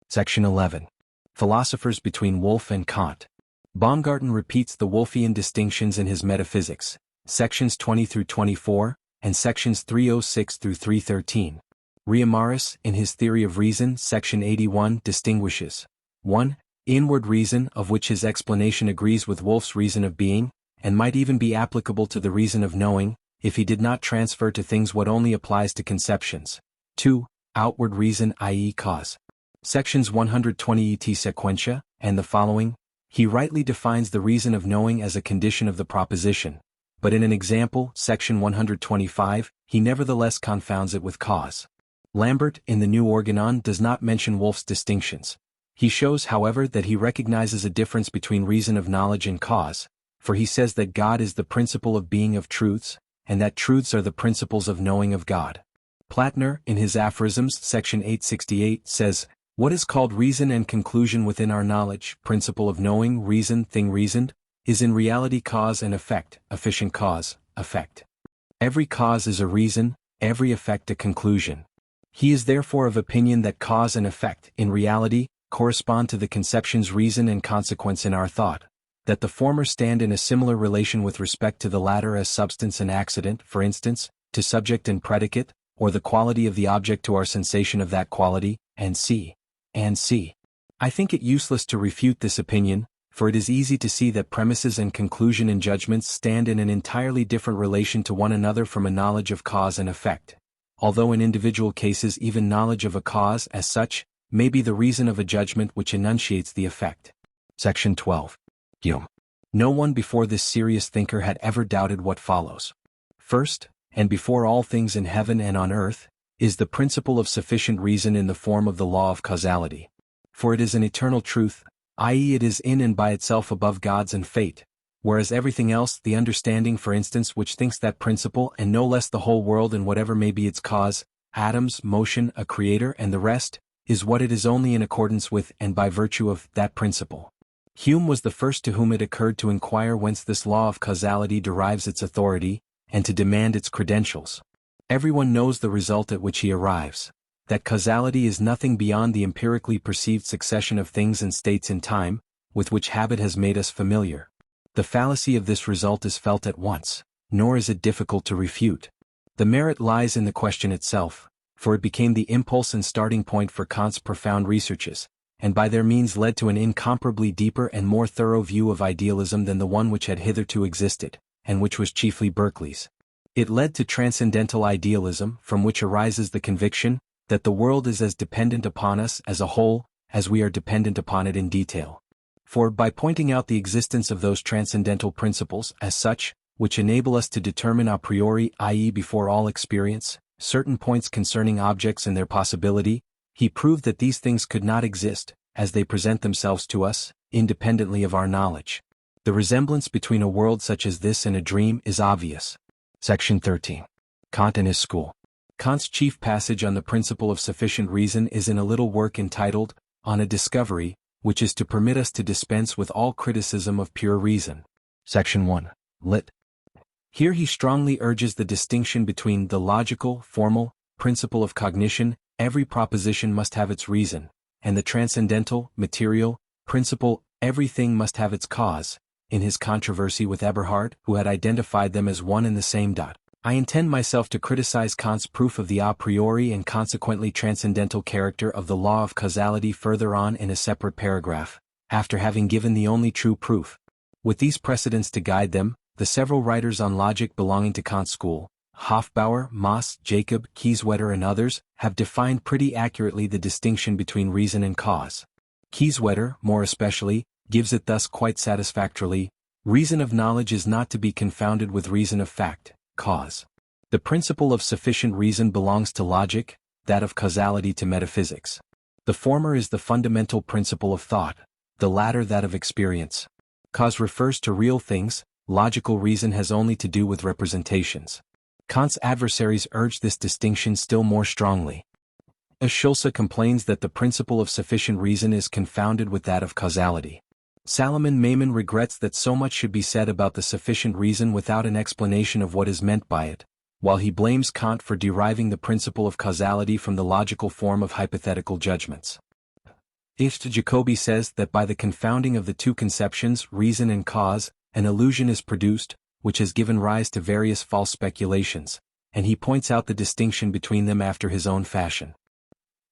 Section 11. Philosophers between Wolff and Kant. Baumgarten repeats the Wolffian distinctions in his Metaphysics, sections 20 through 24, and sections 306 through 313. Reimarus, in his Theory of Reason, section 81, distinguishes 1. Inward reason, of which his explanation agrees with Wolff's reason of being, and might even be applicable to the reason of knowing, if he did not transfer to things what only applies to conceptions. 2. Outward reason, i.e. cause. Sections 120 et sequentia, and the following. He rightly defines the reason of knowing as a condition of the proposition, but in an example, section 125, he nevertheless confounds it with cause. Lambert, in the New Organon, does not mention Wolff's distinctions. He shows, however, that he recognizes a difference between reason of knowledge and cause, for he says that God is the principle of being of truths, and that truths are the principles of knowing of God. Plattner, in his Aphorisms, section 868, says, "What is called reason and conclusion within our knowledge, principle of knowing, reason, thing reasoned, is in reality cause and effect, efficient cause, effect. Every cause is a reason, every effect a conclusion." He is therefore of opinion that cause and effect, in reality, correspond to the conceptions reason and consequence in our thought, that the former stand in a similar relation with respect to the latter as substance and accident, for instance, to subject and predicate, or the quality of the object to our sensation of that quality, and c. I think it useless to refute this opinion, for it is easy to see that premises and conclusion and judgments stand in an entirely different relation to one another from a knowledge of cause and effect, although in individual cases even knowledge of a cause, as such, may be the reason of a judgment which enunciates the effect. Section 12. Hume. No one before this serious thinker had ever doubted what follows. First, and before all things in heaven and on earth, is the principle of sufficient reason in the form of the law of causality. For it is an eternal truth, i.e. it is in and by itself above gods and fate, whereas everything else, the understanding for instance which thinks that principle and no less the whole world and whatever may be its cause, atoms, motion, a creator and the rest, is what it is only in accordance with and by virtue of that principle. Hume was the first to whom it occurred to inquire whence this law of causality derives its authority, and to demand its credentials. Everyone knows the result at which he arrives, that causality is nothing beyond the empirically perceived succession of things and states in time, with which habit has made us familiar. The fallacy of this result is felt at once, nor is it difficult to refute. The merit lies in the question itself, for it became the impulse and starting point for Kant's profound researches, and by their means led to an incomparably deeper and more thorough view of idealism than the one which had hitherto existed, and which was chiefly Berkeley's. It led to transcendental idealism, from which arises the conviction that the world is as dependent upon us as a whole as we are dependent upon it in detail. For by pointing out the existence of those transcendental principles as such, which enable us to determine a priori, i.e. before all experience, certain points concerning objects and their possibility, he proved that these things could not exist, as they present themselves to us, independently of our knowledge. The resemblance between a world such as this and a dream is obvious. Section 13. Kant and his school. Kant's chief passage on the principle of sufficient reason is in a little work entitled, On a Discovery, which is to permit us to dispense with all criticism of pure reason. Section 1. Lit. Here he strongly urges the distinction between the logical, formal, principle of cognition, every proposition must have its reason, and the transcendental, material, principle, everything must have its cause, in his controversy with Eberhard, who had identified them as one and the same. I intend myself to criticize Kant's proof of the a priori and consequently transcendental character of the law of causality further on in a separate paragraph, after having given the only true proof. With these precedents to guide them, the several writers on logic belonging to Kant's school, Hofbauer, Maas, Jacob, Kieswetter and others, have defined pretty accurately the distinction between reason and cause. Kieswetter, more especially, gives it thus quite satisfactorily: reason of knowledge is not to be confounded with reason of fact, cause. The principle of sufficient reason belongs to logic, that of causality to metaphysics. The former is the fundamental principle of thought, the latter that of experience. Cause refers to real things, logical reason has only to do with representations. Kant's adversaries urge this distinction still more strongly. Schulze complains that the principle of sufficient reason is confounded with that of causality. Salomon Maimon regrets that so much should be said about the sufficient reason without an explanation of what is meant by it, while he blames Kant for deriving the principle of causality from the logical form of hypothetical judgments. Jacobi says that by the confounding of the two conceptions, reason and cause, an illusion is produced, which has given rise to various false speculations, and he points out the distinction between them after his own fashion.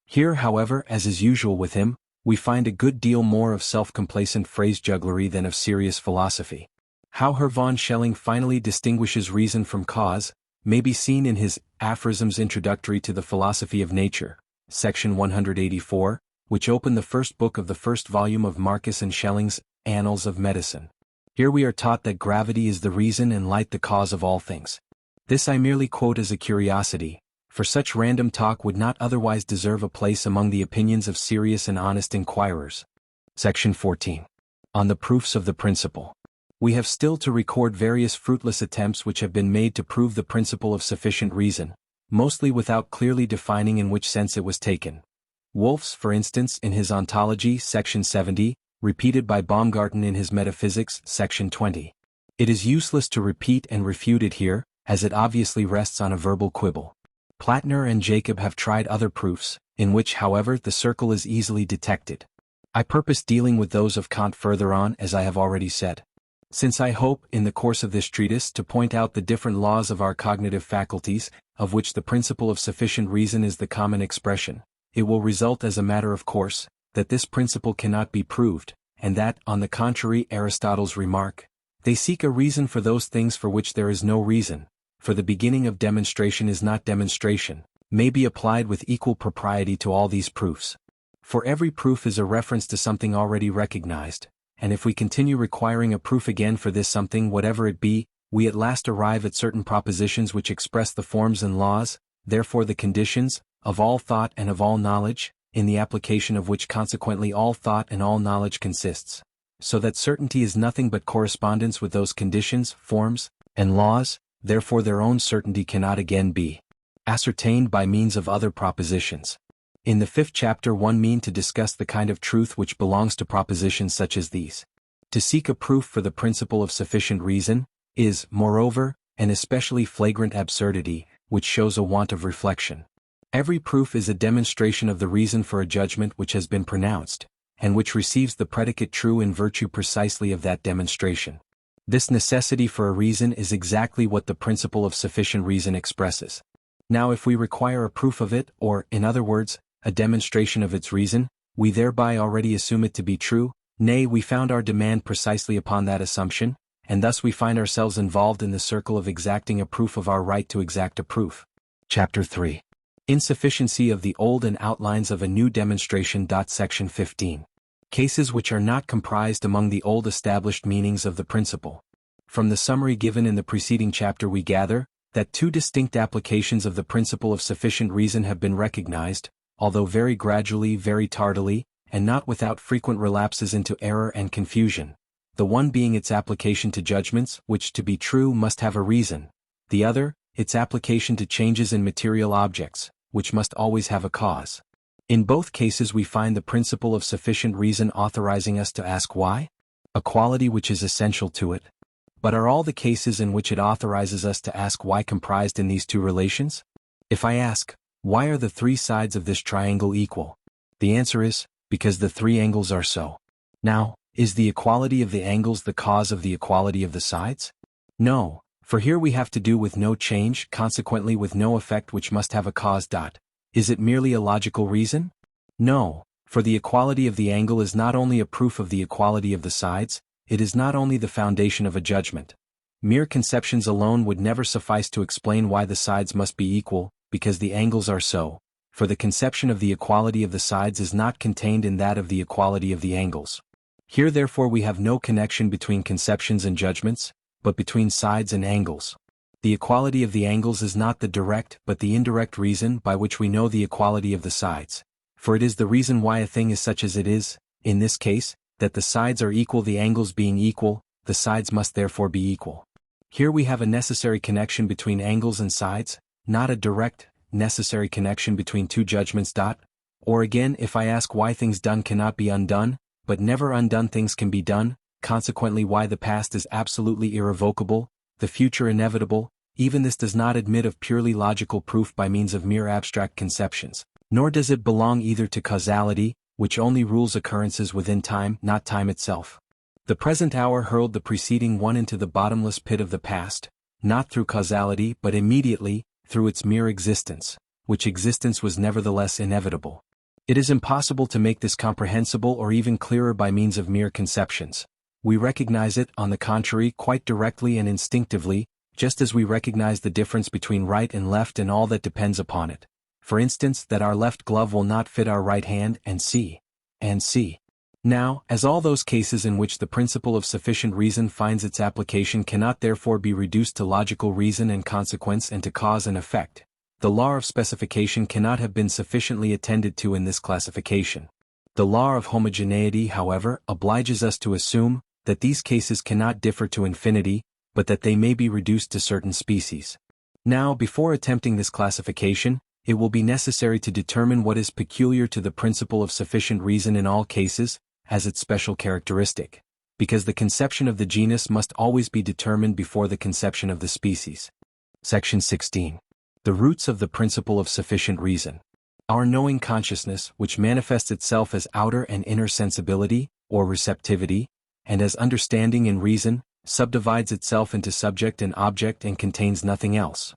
Here, however, as is usual with him, we find a good deal more of self-complacent phrase-jugglery than of serious philosophy. How Herr von Schelling finally distinguishes reason from cause may be seen in his Aphorisms Introductory to the Philosophy of Nature, section 184, which opened the first book of the first volume of Marcus and Schelling's Annals of Medicine. Here we are taught that gravity is the reason and light the cause of all things. This I merely quote as a curiosity, for such random talk would not otherwise deserve a place among the opinions of serious and honest inquirers. Section 14. On the proofs of the principle. We have still to record various fruitless attempts which have been made to prove the principle of sufficient reason, mostly without clearly defining in which sense it was taken. Wolff's, for instance, in his Ontology, section 70, repeated by Baumgarten in his Metaphysics, section 20. It is useless to repeat and refute it here, as it obviously rests on a verbal quibble. Plattner and Jacob have tried other proofs, in which, however, the circle is easily detected. I purpose dealing with those of Kant further on, as I have already said. Since I hope, in the course of this treatise, to point out the different laws of our cognitive faculties, of which the principle of sufficient reason is the common expression, it will result as a matter of course, that this principle cannot be proved, and that, on the contrary, Aristotle's remark, they seek a reason for those things for which there is no reason, for the beginning of demonstration is not demonstration, may be applied with equal propriety to all these proofs. For every proof is a reference to something already recognized, and if we continue requiring a proof again for this something whatever it be, we at last arrive at certain propositions which express the forms and laws, therefore the conditions, of all thought and of all knowledge, in the application of which consequently all thought and all knowledge consists. So that certainty is nothing but correspondence with those conditions, forms, and laws, therefore their own certainty cannot again be ascertained by means of other propositions. In the 5th chapter one mean to discuss the kind of truth which belongs to propositions such as these. To seek a proof for the principle of sufficient reason, is, moreover, an especially flagrant absurdity, which shows a want of reflection. Every proof is a demonstration of the reason for a judgment which has been pronounced, and which receives the predicate true in virtue precisely of that demonstration. This necessity for a reason is exactly what the principle of sufficient reason expresses. Now if we require a proof of it, or, in other words, a demonstration of its reason, we thereby already assume it to be true, nay, we found our demand precisely upon that assumption, and thus we find ourselves involved in the circle of exacting a proof of our right to exact a proof. Chapter 3. Insufficiency of the old and outlines of a new demonstration. Section 15. Cases which are not comprised among the old established meanings of the principle. From the summary given in the preceding chapter we gather that two distinct applications of the principle of sufficient reason have been recognized, although very gradually, very tardily, and not without frequent relapses into error and confusion, the one being its application to judgments, which to be true must have a reason, the other, its application to changes in material objects, which must always have a cause. In both cases we find the principle of sufficient reason authorizing us to ask why, a quality which is essential to it. But are all the cases in which it authorizes us to ask why comprised in these two relations? If I ask, why are the three sides of this triangle equal? The answer is, because the three angles are so. Now, is the equality of the angles the cause of the equality of the sides? No, for here we have to do with no change, consequently with no effect which must have a cause. Is it merely a logical reason? No, for the equality of the angle is not only a proof of the equality of the sides, it is not only the foundation of a judgment. Mere conceptions alone would never suffice to explain why the sides must be equal, because the angles are so, for the conception of the equality of the sides is not contained in that of the equality of the angles. Here therefore we have no connection between conceptions and judgments, but between sides and angles. The equality of the angles is not the direct but the indirect reason by which we know the equality of the sides, for it is the reason why a thing is such as it is, in this case, that the sides are equal. The angles being equal, the sides must therefore be equal. Here we have a necessary connection between angles and sides, not a direct, necessary connection between two judgments. Or again, if I ask why things done cannot be undone, but never undone things can be done, consequently why the past is absolutely irrevocable, the future inevitable, even this does not admit of purely logical proof by means of mere abstract conceptions, nor does it belong either to causality, which only rules occurrences within time, not time itself. The present hour hurled the preceding one into the bottomless pit of the past, not through causality but immediately, through its mere existence, which existence was nevertheless inevitable. It is impossible to make this comprehensible or even clearer by means of mere conceptions. We recognize it, on the contrary, quite directly and instinctively, just as we recognize the difference between right and left and all that depends upon it. For instance, that our left glove will not fit our right hand, and see. Now, as all those cases in which the principle of sufficient reason finds its application cannot therefore be reduced to logical reason and consequence and to cause and effect, the law of specification cannot have been sufficiently attended to in this classification. The law of homogeneity, however, obliges us to assume that these cases cannot differ to infinity, but that they may be reduced to certain species. Now, before attempting this classification, it will be necessary to determine what is peculiar to the principle of sufficient reason in all cases, as its special characteristic, because the conception of the genus must always be determined before the conception of the species. Section 16. The roots of the principle of sufficient reason. Our knowing consciousness, which manifests itself as outer and inner sensibility, or receptivity, and as understanding in reason, subdivides itself into subject and object and contains nothing else.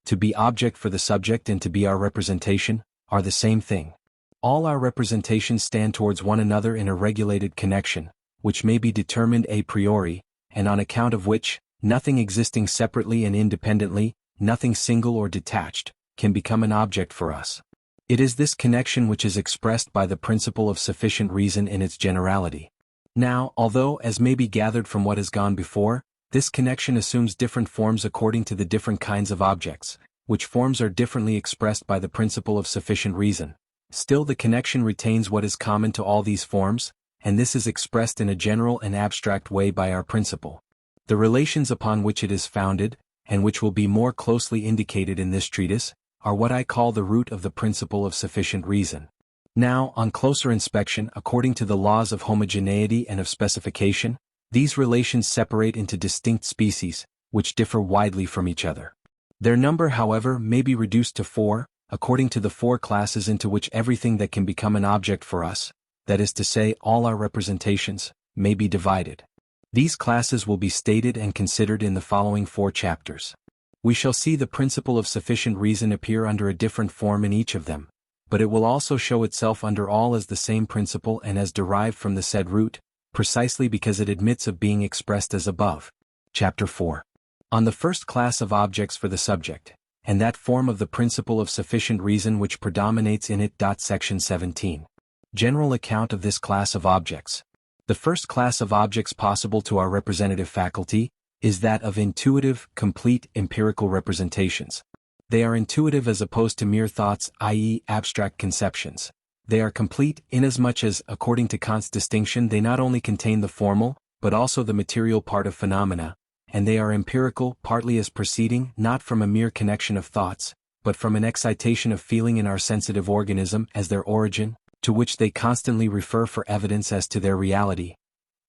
To be object for the subject and to be our representation, are the same thing. All our representations stand towards one another in a regulated connection, which may be determined a priori, and on account of which, nothing existing separately and independently, nothing single or detached, can become an object for us. It is this connection which is expressed by the principle of sufficient reason in its generality. Now, although, as may be gathered from what has gone before, this connection assumes different forms according to the different kinds of objects, which forms are differently expressed by the principle of sufficient reason, still the connection retains what is common to all these forms, and this is expressed in a general and abstract way by our principle. The relations upon which it is founded, and which will be more closely indicated in this treatise, are what I call the root of the principle of sufficient reason. Now, on closer inspection, according to the laws of homogeneity and of specification, these relations separate into distinct species, which differ widely from each other. Their number, however, may be reduced to 4, according to the 4 classes into which everything that can become an object for us, that is to say, all our representations, may be divided. These classes will be stated and considered in the following 4 chapters. We shall see the principle of sufficient reason appear under a different form in each of them, but it will also show itself under all as the same principle and as derived from the said root, precisely because it admits of being expressed as above. Chapter 4. On the first class of objects for the subject, and that form of the principle of sufficient reason which predominates in it. Section 17. General account of this class of objects. The first class of objects possible to our representative faculty is that of intuitive, complete, empirical representations. They are intuitive as opposed to mere thoughts, i.e., abstract conceptions. They are complete inasmuch as, according to Kant's distinction, they not only contain the formal, but also the material part of phenomena, and they are empirical partly as proceeding not from a mere connection of thoughts, but from an excitation of feeling in our sensitive organism as their origin, to which they constantly refer for evidence as to their reality,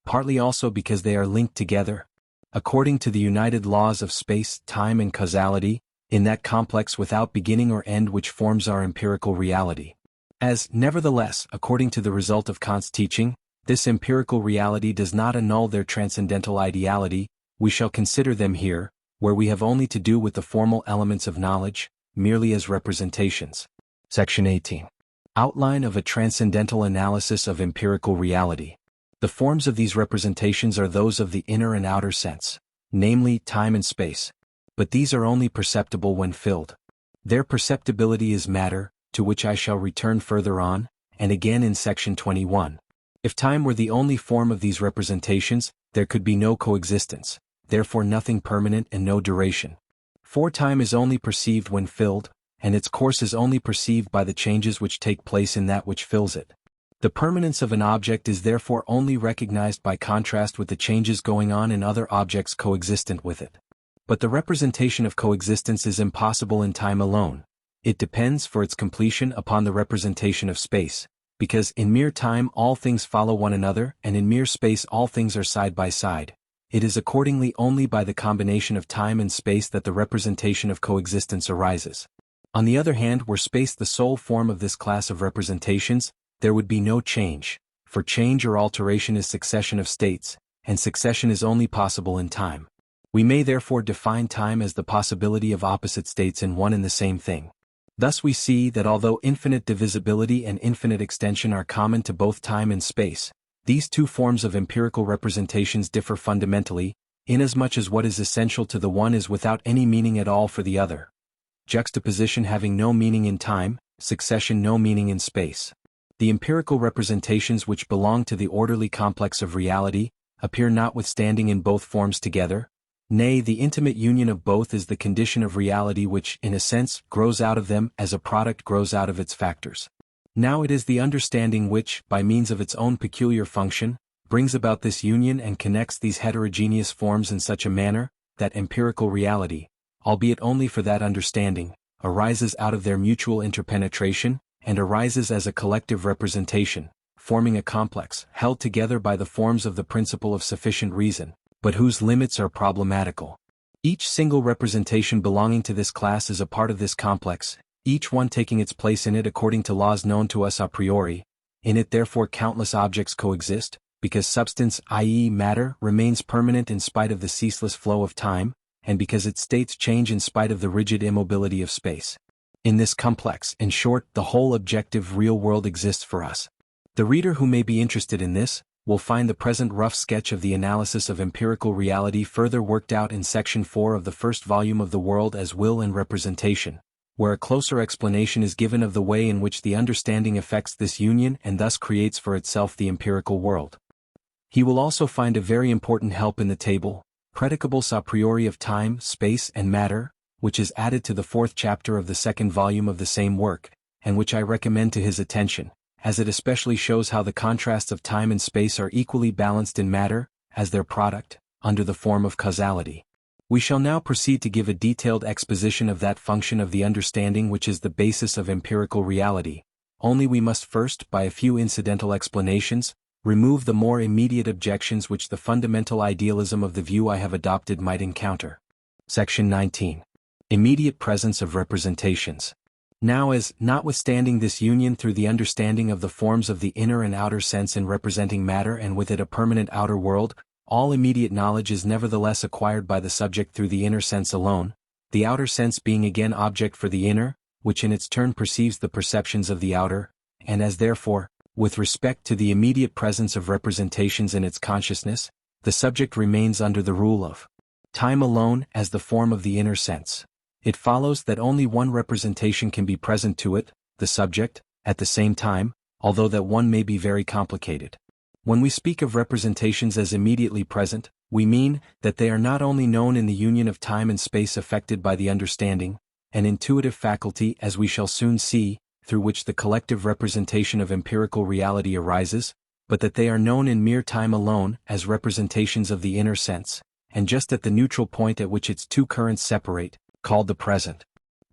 partly also because they are linked together, according to the united laws of space, time and causality, in that complex without beginning or end which forms our empirical reality. As, nevertheless, according to the result of Kant's teaching, this empirical reality does not annul their transcendental ideality, we shall consider them here, where we have only to do with the formal elements of knowledge, merely as representations. Section 18. Outline of a transcendental analysis of empirical reality. The forms of these representations are those of the inner and outer sense, namely time and space, but these are only perceptible when filled. Their perceptibility is matter, to which I shall return further on, and again in section 21. If time were the only form of these representations, there could be no coexistence, therefore nothing permanent and no duration. For time is only perceived when filled, and its course is only perceived by the changes which take place in that which fills it. The permanence of an object is therefore only recognized by contrast with the changes going on in other objects coexistent with it. But the representation of coexistence is impossible in time alone. It depends for its completion upon the representation of space, because in mere time all things follow one another and in mere space all things are side by side. It is accordingly only by the combination of time and space that the representation of coexistence arises. On the other hand, were space the sole form of this class of representations, there would be no change, for change or alteration is succession of states, and succession is only possible in time. We may therefore define time as the possibility of opposite states in one and the same thing. Thus we see that although infinite divisibility and infinite extension are common to both time and space, these two forms of empirical representations differ fundamentally, inasmuch as what is essential to the one is without any meaning at all for the other. Juxtaposition having no meaning in time, succession no meaning in space. The empirical representations which belong to the orderly complex of reality appear notwithstanding in both forms together. Nay, the intimate union of both is the condition of reality which, in a sense, grows out of them as a product grows out of its factors. Now it is the understanding which, by means of its own peculiar function, brings about this union and connects these heterogeneous forms in such a manner, that empirical reality, albeit only for that understanding, arises out of their mutual interpenetration, and arises as a collective representation, forming a complex, held together by the forms of the principle of sufficient reason, but whose limits are problematical. Each single representation belonging to this class is a part of this complex, each one taking its place in it according to laws known to us a priori. In it therefore countless objects coexist, because substance, i.e. matter, remains permanent in spite of the ceaseless flow of time, and because its states change in spite of the rigid immobility of space. In this complex, in short, the whole objective real world exists for us. The reader who may be interested in this, will find the present rough sketch of the analysis of empirical reality further worked out in section 4 of the first volume of The World as Will and Representation, where a closer explanation is given of the way in which the understanding affects this union and thus creates for itself the empirical world. He will also find a very important help in the table, Predicables a priori of time, space and matter, which is added to the 4th chapter of the 2nd volume of the same work, and which I recommend to his attention, as it especially shows how the contrasts of time and space are equally balanced in matter, as their product, under the form of causality. We shall now proceed to give a detailed exposition of that function of the understanding which is the basis of empirical reality, only we must first, by a few incidental explanations, remove the more immediate objections which the fundamental idealism of the view I have adopted might encounter. Section 19. Immediate presence of representations. Now as, notwithstanding this union through the understanding of the forms of the inner and outer sense in representing matter and with it a permanent outer world, all immediate knowledge is nevertheless acquired by the subject through the inner sense alone, the outer sense being again object for the inner, which in its turn perceives the perceptions of the outer, and as therefore, with respect to the immediate presence of representations in its consciousness, the subject remains under the rule of Time alone as the form of the inner sense. It follows that only one representation can be present to it, the subject, at the same time, although that one may be very complicated. When we speak of representations as immediately present, we mean that they are not only known in the union of time and space affected by the understanding, an intuitive faculty as we shall soon see, through which the collective representation of empirical reality arises, but that they are known in mere time alone as representations of the inner sense, and just at the neutral point at which its two currents separate, called the present.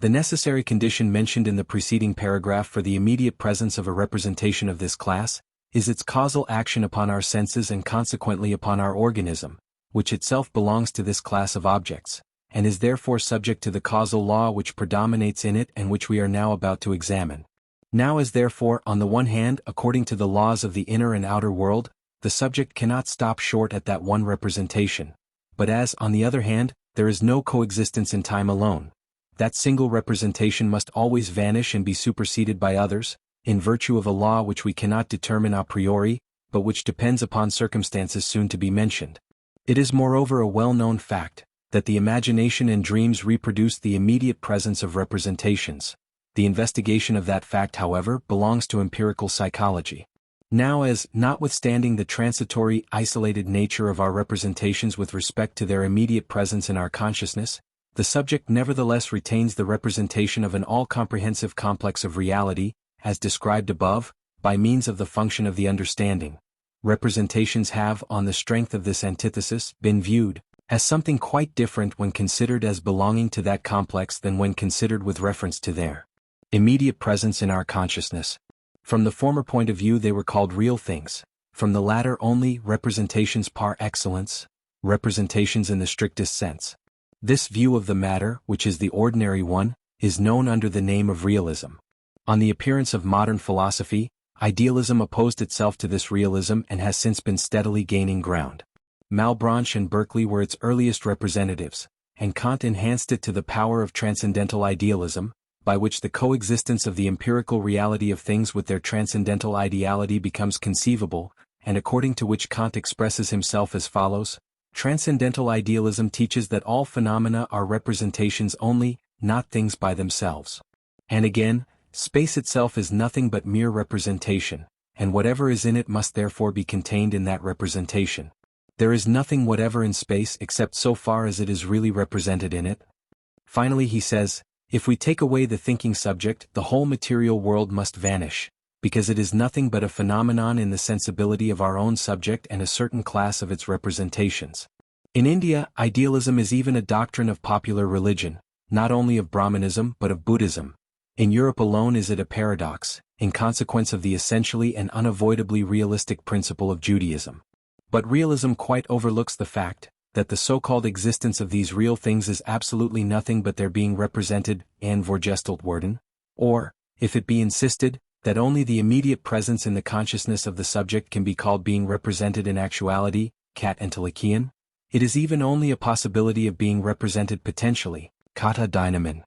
The necessary condition mentioned in the preceding paragraph for the immediate presence of a representation of this class is its causal action upon our senses and consequently upon our organism, which itself belongs to this class of objects, and is therefore subject to the causal law which predominates in it and which we are now about to examine. Now as therefore, on the one hand, according to the laws of the inner and outer world, the subject cannot stop short at that one representation, but as, on the other hand, there is no coexistence in time alone, that single representation must always vanish and be superseded by others, in virtue of a law which we cannot determine a priori, but which depends upon circumstances soon to be mentioned. It is moreover a well-known fact, that the imagination and dreams reproduce the immediate presence of representations. The investigation of that fact, however, belongs to empirical psychology. Now as, notwithstanding the transitory, isolated nature of our representations with respect to their immediate presence in our consciousness, the subject nevertheless retains the representation of an all-comprehensive complex of reality, as described above, by means of the function of the understanding. Representations have, on the strength of this antithesis, been viewed as something quite different when considered as belonging to that complex than when considered with reference to their immediate presence in our consciousness. From the former point of view they were called real things, from the latter only representations par excellence, representations in the strictest sense. This view of the matter, which is the ordinary one, is known under the name of realism. On the appearance of modern philosophy, idealism opposed itself to this realism and has since been steadily gaining ground. Malebranche and Berkeley were its earliest representatives, and Kant enhanced it to the power of transcendental idealism, by which the coexistence of the empirical reality of things with their transcendental ideality becomes conceivable, and according to which Kant expresses himself as follows: transcendental idealism teaches that all phenomena are representations only, not things by themselves. And again, space itself is nothing but mere representation, and whatever is in it must therefore be contained in that representation. There is nothing whatever in space except so far as it is really represented in it. Finally he says, if we take away the thinking subject, the whole material world must vanish, because it is nothing but a phenomenon in the sensibility of our own subject and a certain class of its representations. In India, idealism is even a doctrine of popular religion, not only of Brahmanism but of Buddhism. In Europe alone is it a paradox, in consequence of the essentially and unavoidably realistic principle of Judaism. But realism quite overlooks the fact that the so-called existence of these real things is absolutely nothing but their being represented and voorgesteld worden, or, if it be insisted, that only the immediate presence in the consciousness of the subject can be called being represented in actuality, kat entelekien. It is even only a possibility of being represented potentially, kata dynamin.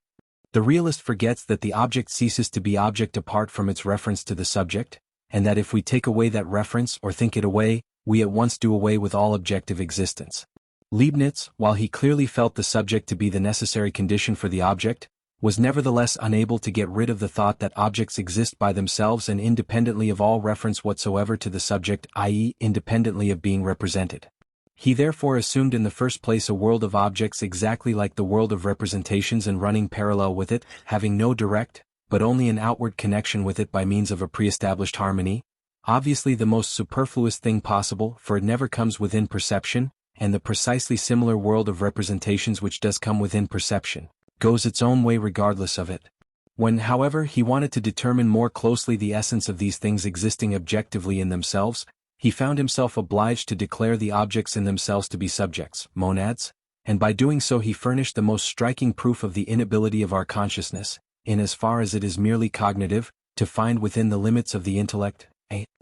The realist forgets that the object ceases to be object apart from its reference to the subject, and that if we take away that reference or think it away, we at once do away with all objective existence. Leibniz, while he clearly felt the subject to be the necessary condition for the object, was nevertheless unable to get rid of the thought that objects exist by themselves and independently of all reference whatsoever to the subject, i.e., independently of being represented. He therefore assumed in the first place a world of objects exactly like the world of representations and running parallel with it, having no direct, but only an outward connection with it by means of a pre-established harmony, obviously the most superfluous thing possible, for it never comes within perception, and the precisely similar world of representations which does come within perception, goes its own way regardless of it. When, however, he wanted to determine more closely the essence of these things existing objectively in themselves, he found himself obliged to declare the objects in themselves to be subjects, monads, and by doing so he furnished the most striking proof of the inability of our consciousness, in as far as it is merely cognitive, to find within the limits of the intellect,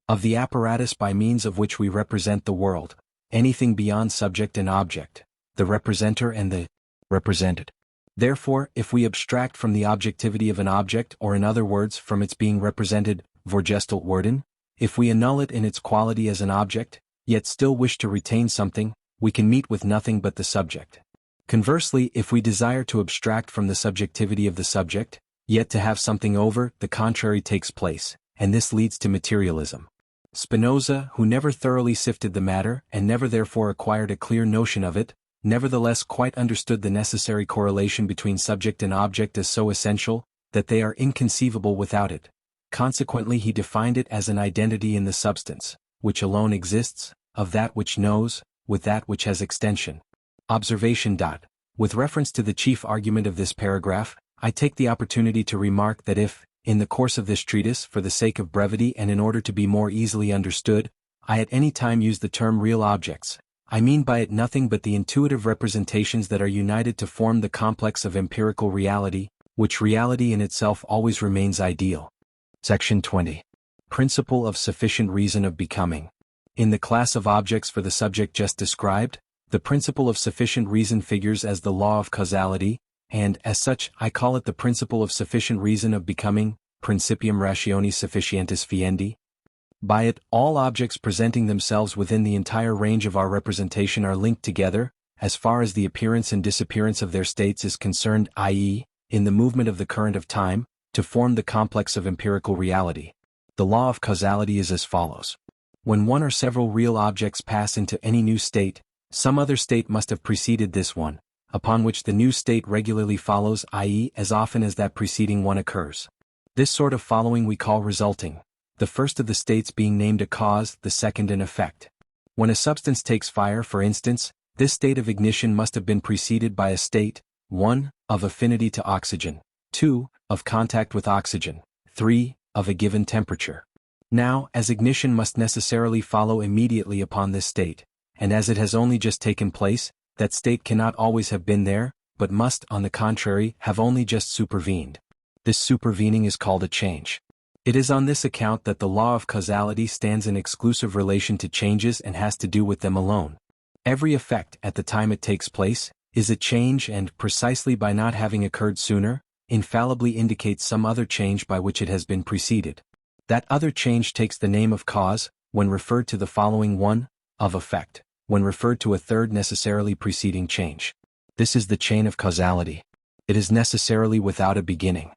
of the apparatus by means of which we represent the world, anything beyond subject and object, the representer and the represented. Therefore, if we abstract from the objectivity of an object, or in other words, from its being represented, voorgesteld worden, if we annul it in its quality as an object, yet still wish to retain something, we can meet with nothing but the subject. Conversely, if we desire to abstract from the subjectivity of the subject, yet to have something over, the contrary takes place, and this leads to materialism. Spinoza, who never thoroughly sifted the matter and never therefore acquired a clear notion of it, nevertheless quite understood the necessary correlation between subject and object as so essential that they are inconceivable without it. Consequently, he defined it as an identity in the substance, which alone exists, of that which knows, with that which has extension. Observation. With reference to the chief argument of this paragraph, I take the opportunity to remark that if, in the course of this treatise, for the sake of brevity and in order to be more easily understood, I at any time use the term real objects, I mean by it nothing but the intuitive representations that are united to form the complex of empirical reality, which reality in itself always remains ideal. Section 20. Principle of sufficient reason of becoming. In the class of objects for the subject just described, the principle of sufficient reason figures as the law of causality, and, as such, I call it the principle of sufficient reason of becoming, principium rationis sufficientis fiendi. By it, all objects presenting themselves within the entire range of our representation are linked together, as far as the appearance and disappearance of their states is concerned, i.e., in the movement of the current of time, to form the complex of empirical reality. The law of causality is as follows. When one or several real objects pass into any new state, some other state must have preceded this one, upon which the new state regularly follows, i.e., as often as that preceding one occurs. This sort of following we call resulting, the first of the states being named a cause, the second an effect. When a substance takes fire, for instance, this state of ignition must have been preceded by a state, 1. Of affinity to oxygen, 2. Of contact with oxygen, 3. Of a given temperature. Now, as ignition must necessarily follow immediately upon this state, and as it has only just taken place, that state cannot always have been there, but must, on the contrary, have only just supervened. This supervening is called a change. It is on this account that the law of causality stands in exclusive relation to changes and has to do with them alone. Every effect, at the time it takes place, is a change and, precisely by not having occurred sooner, infallibly indicates some other change by which it has been preceded. That other change takes the name of cause, when referred to the following one, of effect, when referred to a third necessarily preceding change. This is the chain of causality. It is necessarily without a beginning.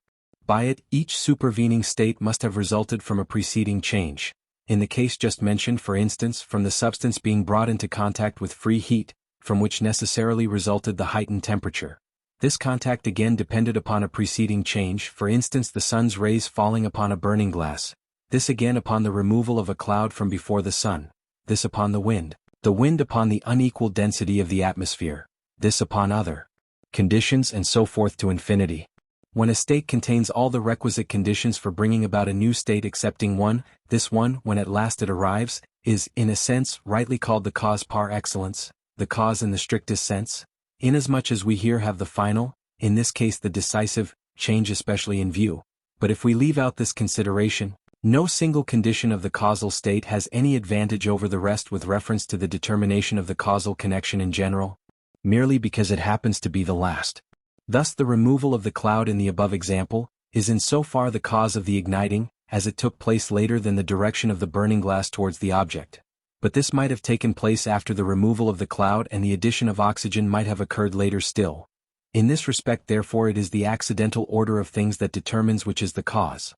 By it, each supervening state must have resulted from a preceding change. In the case just mentioned, for instance, from the substance being brought into contact with free heat, from which necessarily resulted the heightened temperature. This contact again depended upon a preceding change, for instance the sun's rays falling upon a burning glass. This again upon the removal of a cloud from before the sun. This upon the wind upon the unequal density of the atmosphere. This upon other conditions, and so forth to infinity. When a state contains all the requisite conditions for bringing about a new state excepting one, this one, when at last it arrives, is, in a sense, rightly called the cause par excellence, the cause in the strictest sense, inasmuch as we here have the final, in this case the decisive, change especially in view. But if we leave out this consideration, no single condition of the causal state has any advantage over the rest with reference to the determination of the causal connection in general, merely because it happens to be the last. Thus the removal of the cloud in the above example is in so far the cause of the igniting, as it took place later than the direction of the burning glass towards the object. But this might have taken place after the removal of the cloud, and the addition of oxygen might have occurred later still. In this respect therefore it is the accidental order of things that determines which is the cause.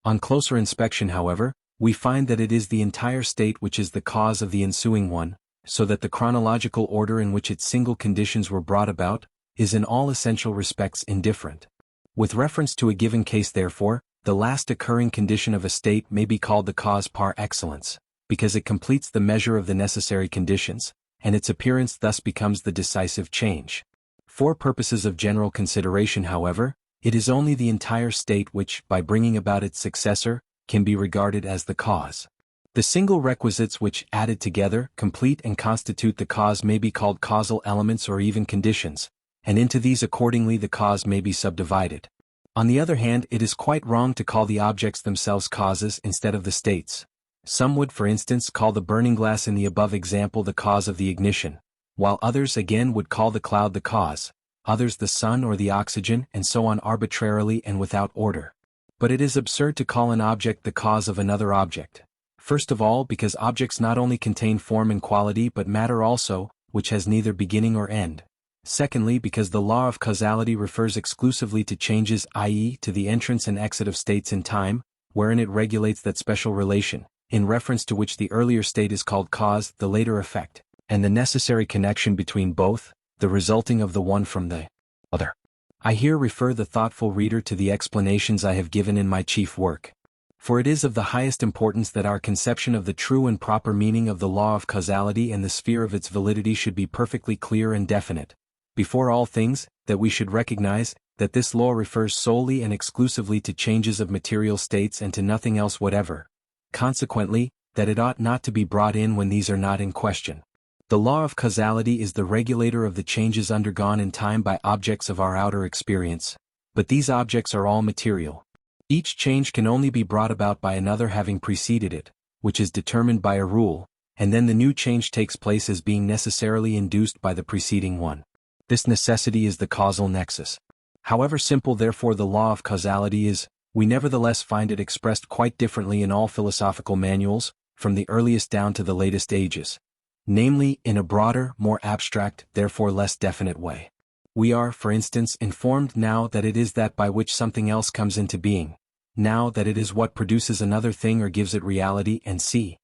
On closer inspection, however, we find that it is the entire state which is the cause of the ensuing one, so that the chronological order in which its single conditions were brought about is in all essential respects indifferent. With reference to a given case therefore, the last occurring condition of a state may be called the cause par excellence, because it completes the measure of the necessary conditions, and its appearance thus becomes the decisive change. For purposes of general consideration, however, it is only the entire state which, by bringing about its successor, can be regarded as the cause. The single requisites which, added together, complete and constitute the cause may be called causal elements or even conditions, and into these accordingly the cause may be subdivided. On the other hand, it is quite wrong to call the objects themselves causes instead of the states. Some would, for instance, call the burning glass in the above example the cause of the ignition, while others again would call the cloud the cause, others the sun or the oxygen, and so on arbitrarily and without order. But it is absurd to call an object the cause of another object. First of all, because objects not only contain form and quality but matter also, which has neither beginning or end. Secondly, because the law of causality refers exclusively to changes, i.e., to the entrance and exit of states in time, wherein it regulates that special relation, in reference to which the earlier state is called cause, the later effect, and the necessary connection between both, the resulting of the one from the other. I here refer the thoughtful reader to the explanations I have given in my chief work. For it is of the highest importance that our conception of the true and proper meaning of the law of causality and the sphere of its validity should be perfectly clear and definite. Before all things, that we should recognize that this law refers solely and exclusively to changes of material states and to nothing else whatever. Consequently, that it ought not to be brought in when these are not in question. The law of causality is the regulator of the changes undergone in time by objects of our outer experience, but these objects are all material. Each change can only be brought about by another having preceded it, which is determined by a rule, and then the new change takes place as being necessarily induced by the preceding one. This necessity is the causal nexus. However simple therefore the law of causality is, we nevertheless find it expressed quite differently in all philosophical manuals, from the earliest down to the latest ages. Namely, in a broader, more abstract, therefore less definite way. We are, for instance, informed now that it is that by which something else comes into being, now that it is what produces another thing or gives it reality, and C.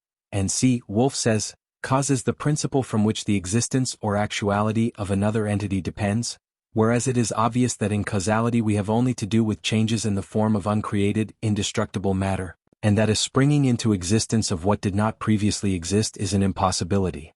Wolf says, cause is the principle from which the existence or actuality of another entity depends, whereas it is obvious that in causality we have only to do with changes in the form of uncreated, indestructible matter, and that a springing into existence of what did not previously exist is an impossibility.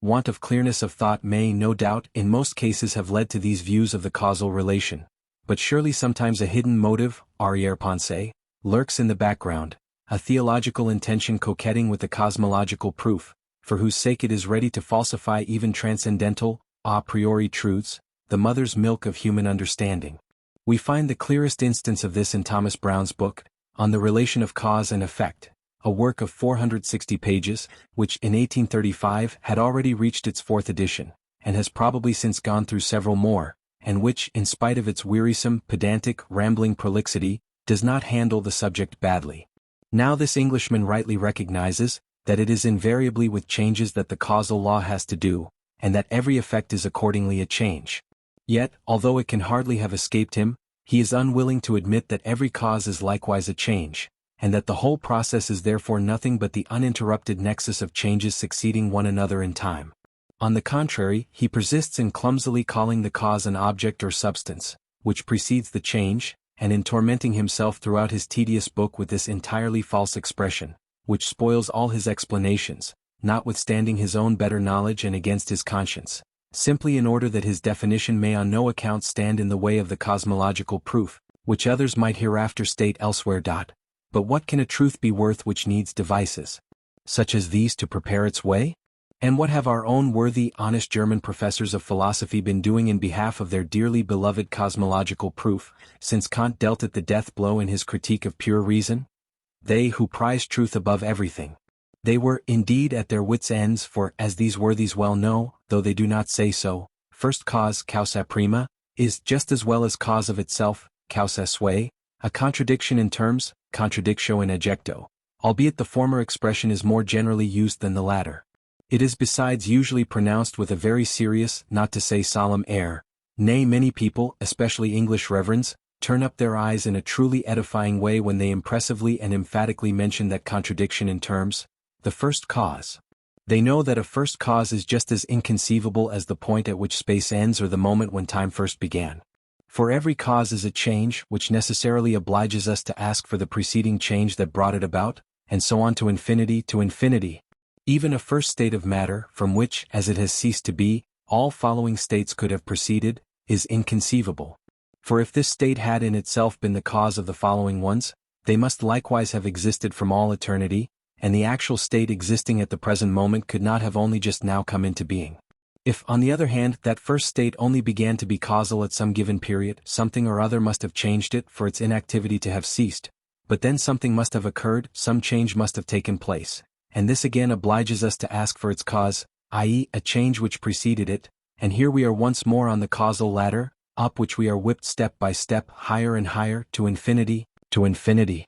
Want of clearness of thought may, no doubt, in most cases have led to these views of the causal relation, but surely sometimes a hidden motive, arrière-pensée, lurks in the background, a theological intention coquetting with the cosmological proof, for whose sake it is ready to falsify even transcendental, a priori truths, the mother's milk of human understanding. We find the clearest instance of this in Thomas Brown's book, On the Relation of Cause and Effect, a work of 460 pages, which in 1835 had already reached its fourth edition, and has probably since gone through several more, and which, in spite of its wearisome, pedantic, rambling prolixity, does not handle the subject badly. Now this Englishman rightly recognizes that it is invariably with changes that the causal law has to do, and that every effect is accordingly a change. Yet, although it can hardly have escaped him, he is unwilling to admit that every cause is likewise a change, and that the whole process is therefore nothing but the uninterrupted nexus of changes succeeding one another in time. On the contrary, he persists in clumsily calling the cause an object or substance, which precedes the change, and in tormenting himself throughout his tedious book with this entirely false expression, which spoils all his explanations, notwithstanding his own better knowledge and against his conscience, simply in order that his definition may on no account stand in the way of the cosmological proof, which others might hereafter state elsewhere. But what can a truth be worth which needs devices such as these to prepare its way? And what have our own worthy, honest German professors of philosophy been doing in behalf of their dearly beloved cosmological proof, since Kant dealt it the death blow in his critique of pure reason? They who prize truth above everything. They were, indeed, at their wits' ends, for, as these worthies well know, though they do not say so, first cause, causa prima, is, just as well as cause of itself, causa sui, a contradiction in terms, contradictio in ejecto, albeit the former expression is more generally used than the latter. It is besides usually pronounced with a very serious, not to say solemn air. Nay, many people, especially English reverends, turn up their eyes in a truly edifying way when they impressively and emphatically mention that contradiction in terms, the first cause. They know that a first cause is just as inconceivable as the point at which space ends or the moment when time first began. For every cause is a change which necessarily obliges us to ask for the preceding change that brought it about, and so on to infinity to infinity. Even a first state of matter, from which, as it has ceased to be, all following states could have proceeded, is inconceivable. For if this state had in itself been the cause of the following ones, they must likewise have existed from all eternity, and the actual state existing at the present moment could not have only just now come into being. If, on the other hand, that first state only began to be causal at some given period, something or other must have changed it for its inactivity to have ceased, but then something must have occurred, some change must have taken place, and this again obliges us to ask for its cause, i.e., a change which preceded it, and here we are once more on the causal ladder, up which we are whipped step by step, higher and higher, to infinity, to infinity.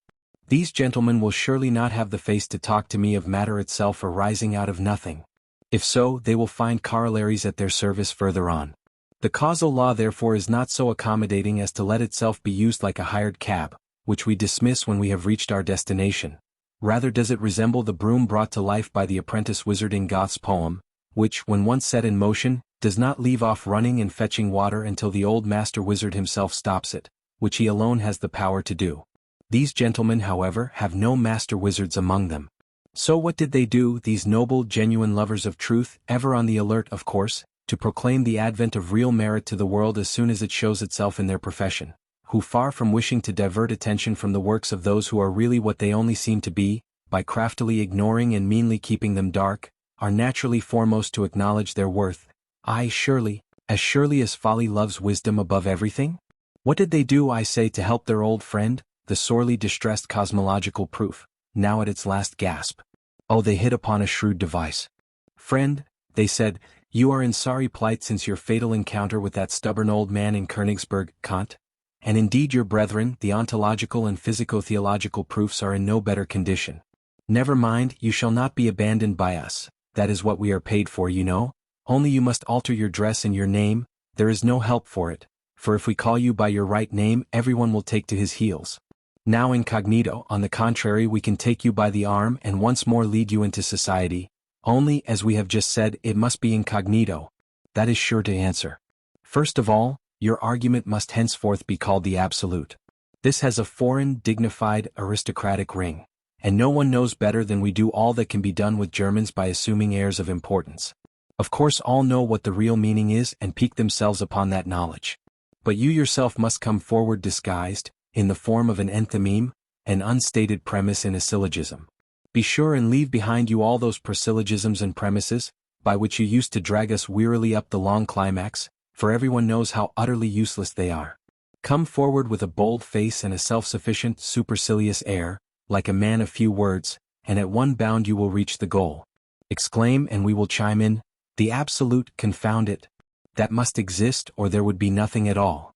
These gentlemen will surely not have the face to talk to me of matter itself arising out of nothing. If so, they will find corollaries at their service further on. The causal law therefore is not so accommodating as to let itself be used like a hired cab, which we dismiss when we have reached our destination. Rather does it resemble the broom brought to life by the apprentice wizard in Goethe's poem, which, when once set in motion, does not leave off running and fetching water until the old master wizard himself stops it, which he alone has the power to do. These gentlemen, however, have no master wizards among them. So what did they do, these noble, genuine lovers of truth, ever on the alert, of course, to proclaim the advent of real merit to the world as soon as it shows itself in their profession, who, far from wishing to divert attention from the works of those who are really what they only seem to be, by craftily ignoring and meanly keeping them dark, are naturally foremost to acknowledge their worth, aye, surely as folly loves wisdom above everything? What did they do, I say, to help their old friend, the sorely distressed cosmological proof, now at its last gasp? Oh, they hit upon a shrewd device. Friend, they said, you are in sorry plight since your fatal encounter with that stubborn old man in Königsberg, Kant. And indeed your brethren, the ontological and physico-theological proofs are in no better condition. Never mind, you shall not be abandoned by us, that is what we are paid for, you know. Only you must alter your dress and your name, there is no help for it, for if we call you by your right name everyone will take to his heels. Now incognito, on the contrary, we can take you by the arm and once more lead you into society, only, as we have just said, it must be incognito. That is sure to answer. First of all, your argument must henceforth be called the absolute. This has a foreign, dignified, aristocratic ring, and no one knows better than we do all that can be done with Germans by assuming airs of importance. Of course all know what the real meaning is and pique themselves upon that knowledge. But you yourself must come forward disguised, in the form of an enthymeme, an unstated premise in a syllogism. Be sure and leave behind you all those prosyllogisms and premises, by which you used to drag us wearily up the long climax, for everyone knows how utterly useless they are. Come forward with a bold face and a self-sufficient, supercilious air, like a man of few words, and at one bound you will reach the goal. Exclaim and we will chime in, the absolute, confound it. That must exist or there would be nothing at all.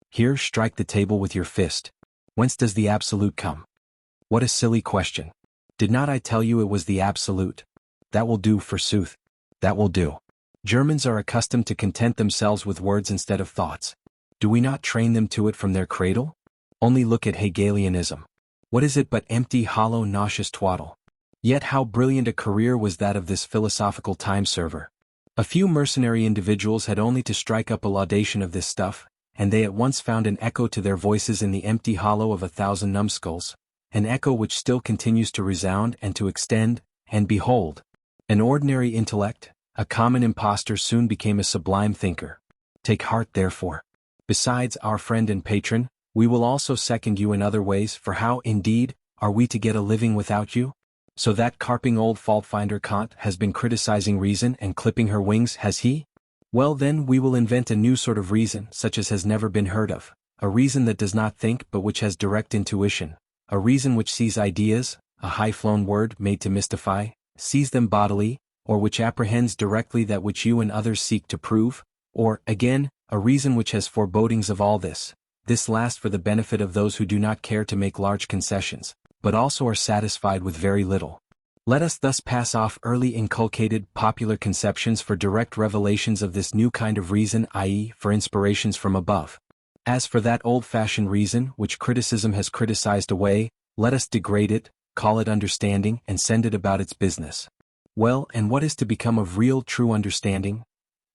Here, strike the table with your fist. Whence does the absolute come? What a silly question. Did not I tell you it was the absolute? That will do, forsooth. That will do. Germans are accustomed to content themselves with words instead of thoughts. Do we not train them to it from their cradle? Only look at Hegelianism. What is it but empty, hollow, nauseous twaddle? Yet how brilliant a career was that of this philosophical time-server. A few mercenary individuals had only to strike up a laudation of this stuff, and they at once found an echo to their voices in the empty hollow of 1,000 numbskulls, an echo which still continues to resound and to extend, and behold, an ordinary intellect, a common impostor soon became a sublime thinker. Take heart therefore. Besides, our friend and patron, we will also second you in other ways, for how, indeed, are we to get a living without you? So that carping old fault-finder Kant has been criticizing reason and clipping her wings, has he? Well then, we will invent a new sort of reason, such as has never been heard of, a reason that does not think but which has direct intuition, a reason which sees ideas, a high-flown word made to mystify, sees them bodily, or which apprehends directly that which you and others seek to prove, or, again, a reason which has forebodings of all this last for the benefit of those who do not care to make large concessions, but also are satisfied with very little. Let us thus pass off early inculcated popular conceptions for direct revelations of this new kind of reason, i.e., for inspirations from above. As for that old-fashioned reason which criticism has criticized away, let us degrade it, call it understanding, and send it about its business. Well, and what is to become of real true understanding?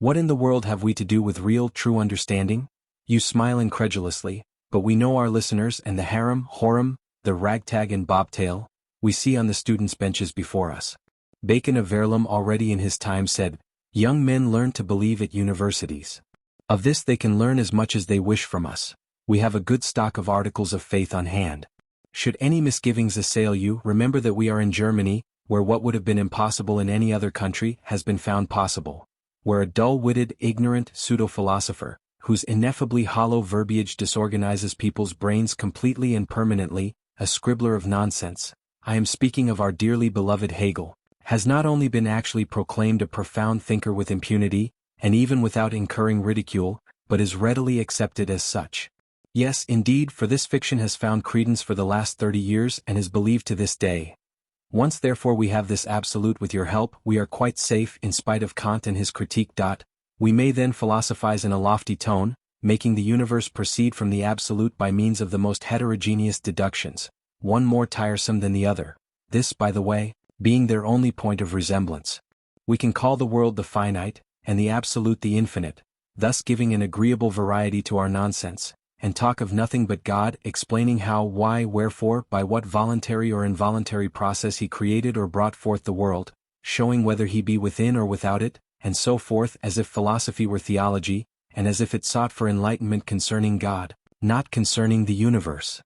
What in the world have we to do with real true understanding? You smile incredulously, but we know our listeners and the harem, horum, the ragtag and bobtail, we see on the students' benches before us. Bacon of Verulam already in his time said, young men learn to believe at universities. Of this they can learn as much as they wish from us. We have a good stock of articles of faith on hand. Should any misgivings assail you, remember that we are in Germany, where what would have been impossible in any other country has been found possible. Where a dull-witted, ignorant pseudo-philosopher, whose ineffably hollow verbiage disorganizes people's brains completely and permanently, a scribbler of nonsense, I am speaking of our dearly beloved Hegel, has not only been actually proclaimed a profound thinker with impunity, and even without incurring ridicule, but is readily accepted as such. Yes, indeed, for this fiction has found credence for the last 30 years and is believed to this day. Once therefore we have this absolute with your help, we are quite safe in spite of Kant and his critique. We may then philosophize in a lofty tone, making the universe proceed from the absolute by means of the most heterogeneous deductions, one more tiresome than the other, this, by the way, being their only point of resemblance. We can call the world the finite, and the absolute the infinite, thus giving an agreeable variety to our nonsense, and talk of nothing but God, explaining how, why, wherefore, by what voluntary or involuntary process he created or brought forth the world, showing whether he be within or without it, and so forth, as if philosophy were theology, and as if it sought for enlightenment concerning God, not concerning the universe.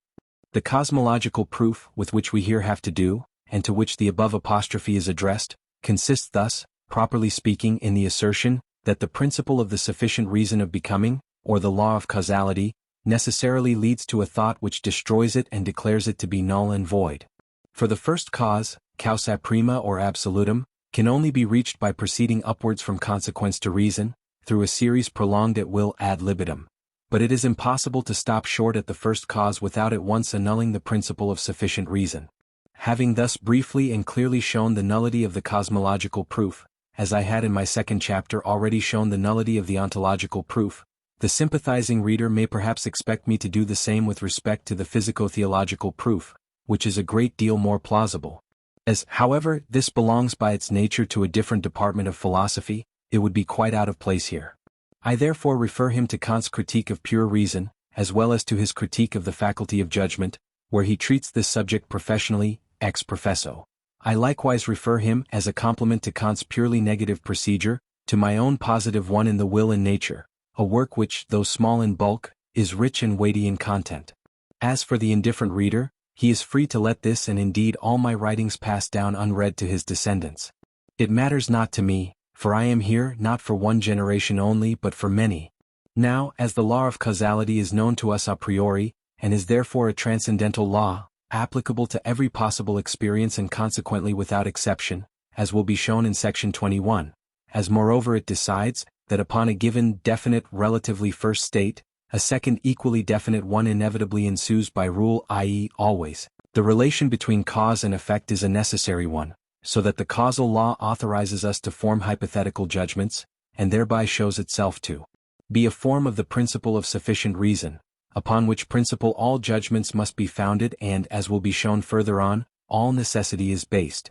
The cosmological proof with which we here have to do, and to which the above apostrophe is addressed, consists thus, properly speaking, in the assertion that the principle of the sufficient reason of becoming, or the law of causality, necessarily leads to a thought which destroys it and declares it to be null and void. For the first cause, causa prima or absolutum, can only be reached by proceeding upwards from consequence to reason, through a series prolonged at will ad libitum. But it is impossible to stop short at the first cause without at once annulling the principle of sufficient reason. Having thus briefly and clearly shown the nullity of the cosmological proof, as I had in my second chapter already shown the nullity of the ontological proof, the sympathizing reader may perhaps expect me to do the same with respect to the physico-theological proof, which is a great deal more plausible. As, however, this belongs by its nature to a different department of philosophy, it would be quite out of place here. I therefore refer him to Kant's critique of pure reason, as well as to his critique of the faculty of judgment, where he treats this subject professionally, ex professo. I likewise refer him, as a complement to Kant's purely negative procedure, to my own positive one in the will and nature, a work which, though small in bulk, is rich and weighty in content. As for the indifferent reader, he is free to let this and indeed all my writings pass down unread to his descendants. It matters not to me, for I am here not for one generation only but for many. Now, as the law of causality is known to us a priori, and is therefore a transcendental law, applicable to every possible experience and consequently without exception, as will be shown in section 21, as moreover it decides, that upon a given definite relatively first state, a second equally definite one inevitably ensues by rule, i.e., always, the relation between cause and effect is a necessary one, so that the causal law authorizes us to form hypothetical judgments, and thereby shows itself to be a form of the principle of sufficient reason, upon which principle all judgments must be founded and, as will be shown further on, all necessity is based.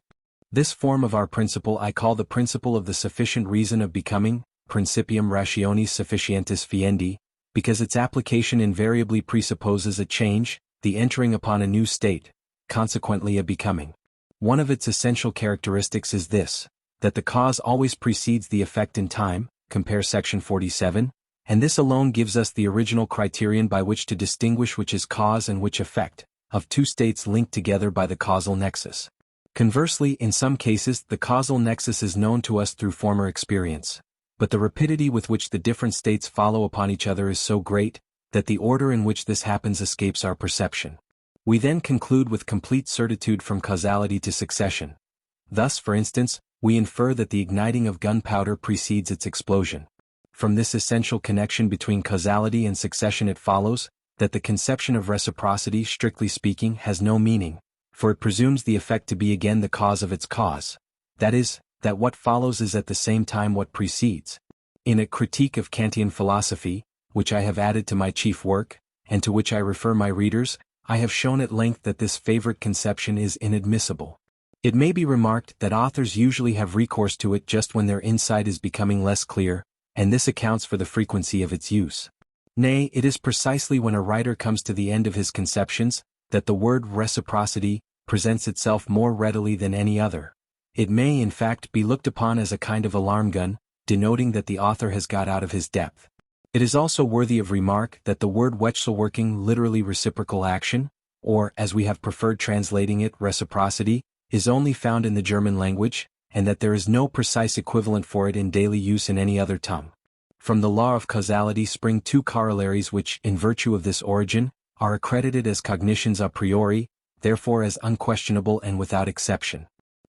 This form of our principle I call the principle of the sufficient reason of becoming, principium rationis sufficientis fiendi, because its application invariably presupposes a change, the entering upon a new state, consequently a becoming. One of its essential characteristics is this, that the cause always precedes the effect in time, compare section 47, and this alone gives us the original criterion by which to distinguish which is cause and which effect, of two states linked together by the causal nexus. Conversely, in some cases the causal nexus is known to us through former experience, but the rapidity with which the different states follow upon each other is so great, that the order in which this happens escapes our perception. We then conclude with complete certitude from causality to succession. Thus, for instance, we infer that the igniting of gunpowder precedes its explosion. From this essential connection between causality and succession it follows, that the conception of reciprocity, strictly speaking, has no meaning, for it presumes the effect to be again the cause of its cause. That is, that what follows is at the same time what precedes. In a critique of Kantian philosophy, which I have added to my chief work, and to which I refer my readers, I have shown at length that this favorite conception is inadmissible. It may be remarked that authors usually have recourse to it just when their insight is becoming less clear, and this accounts for the frequency of its use. Nay, it is precisely when a writer comes to the end of his conceptions, that the word reciprocity presents itself more readily than any other. It may, in fact, be looked upon as a kind of alarm gun, denoting that the author has got out of his depth. It is also worthy of remark that the word wechselwirkung, literally reciprocal action, or, as we have preferred translating it, reciprocity, is only found in the German language, and that there is no precise equivalent for it in daily use in any other tongue. From the law of causality spring two corollaries which, in virtue of this origin, are accredited as cognitions a priori, therefore as unquestionable and without exception.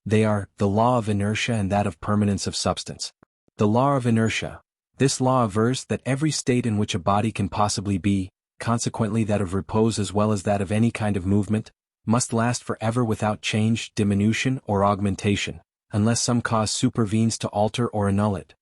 They are, the law of inertia and that of permanence of substance. The law of inertia. This law avers that every state in which a body can possibly be, consequently that of repose as well as that of any kind of movement, must last forever without change, diminution, or augmentation, unless some cause supervenes to alter or annul it.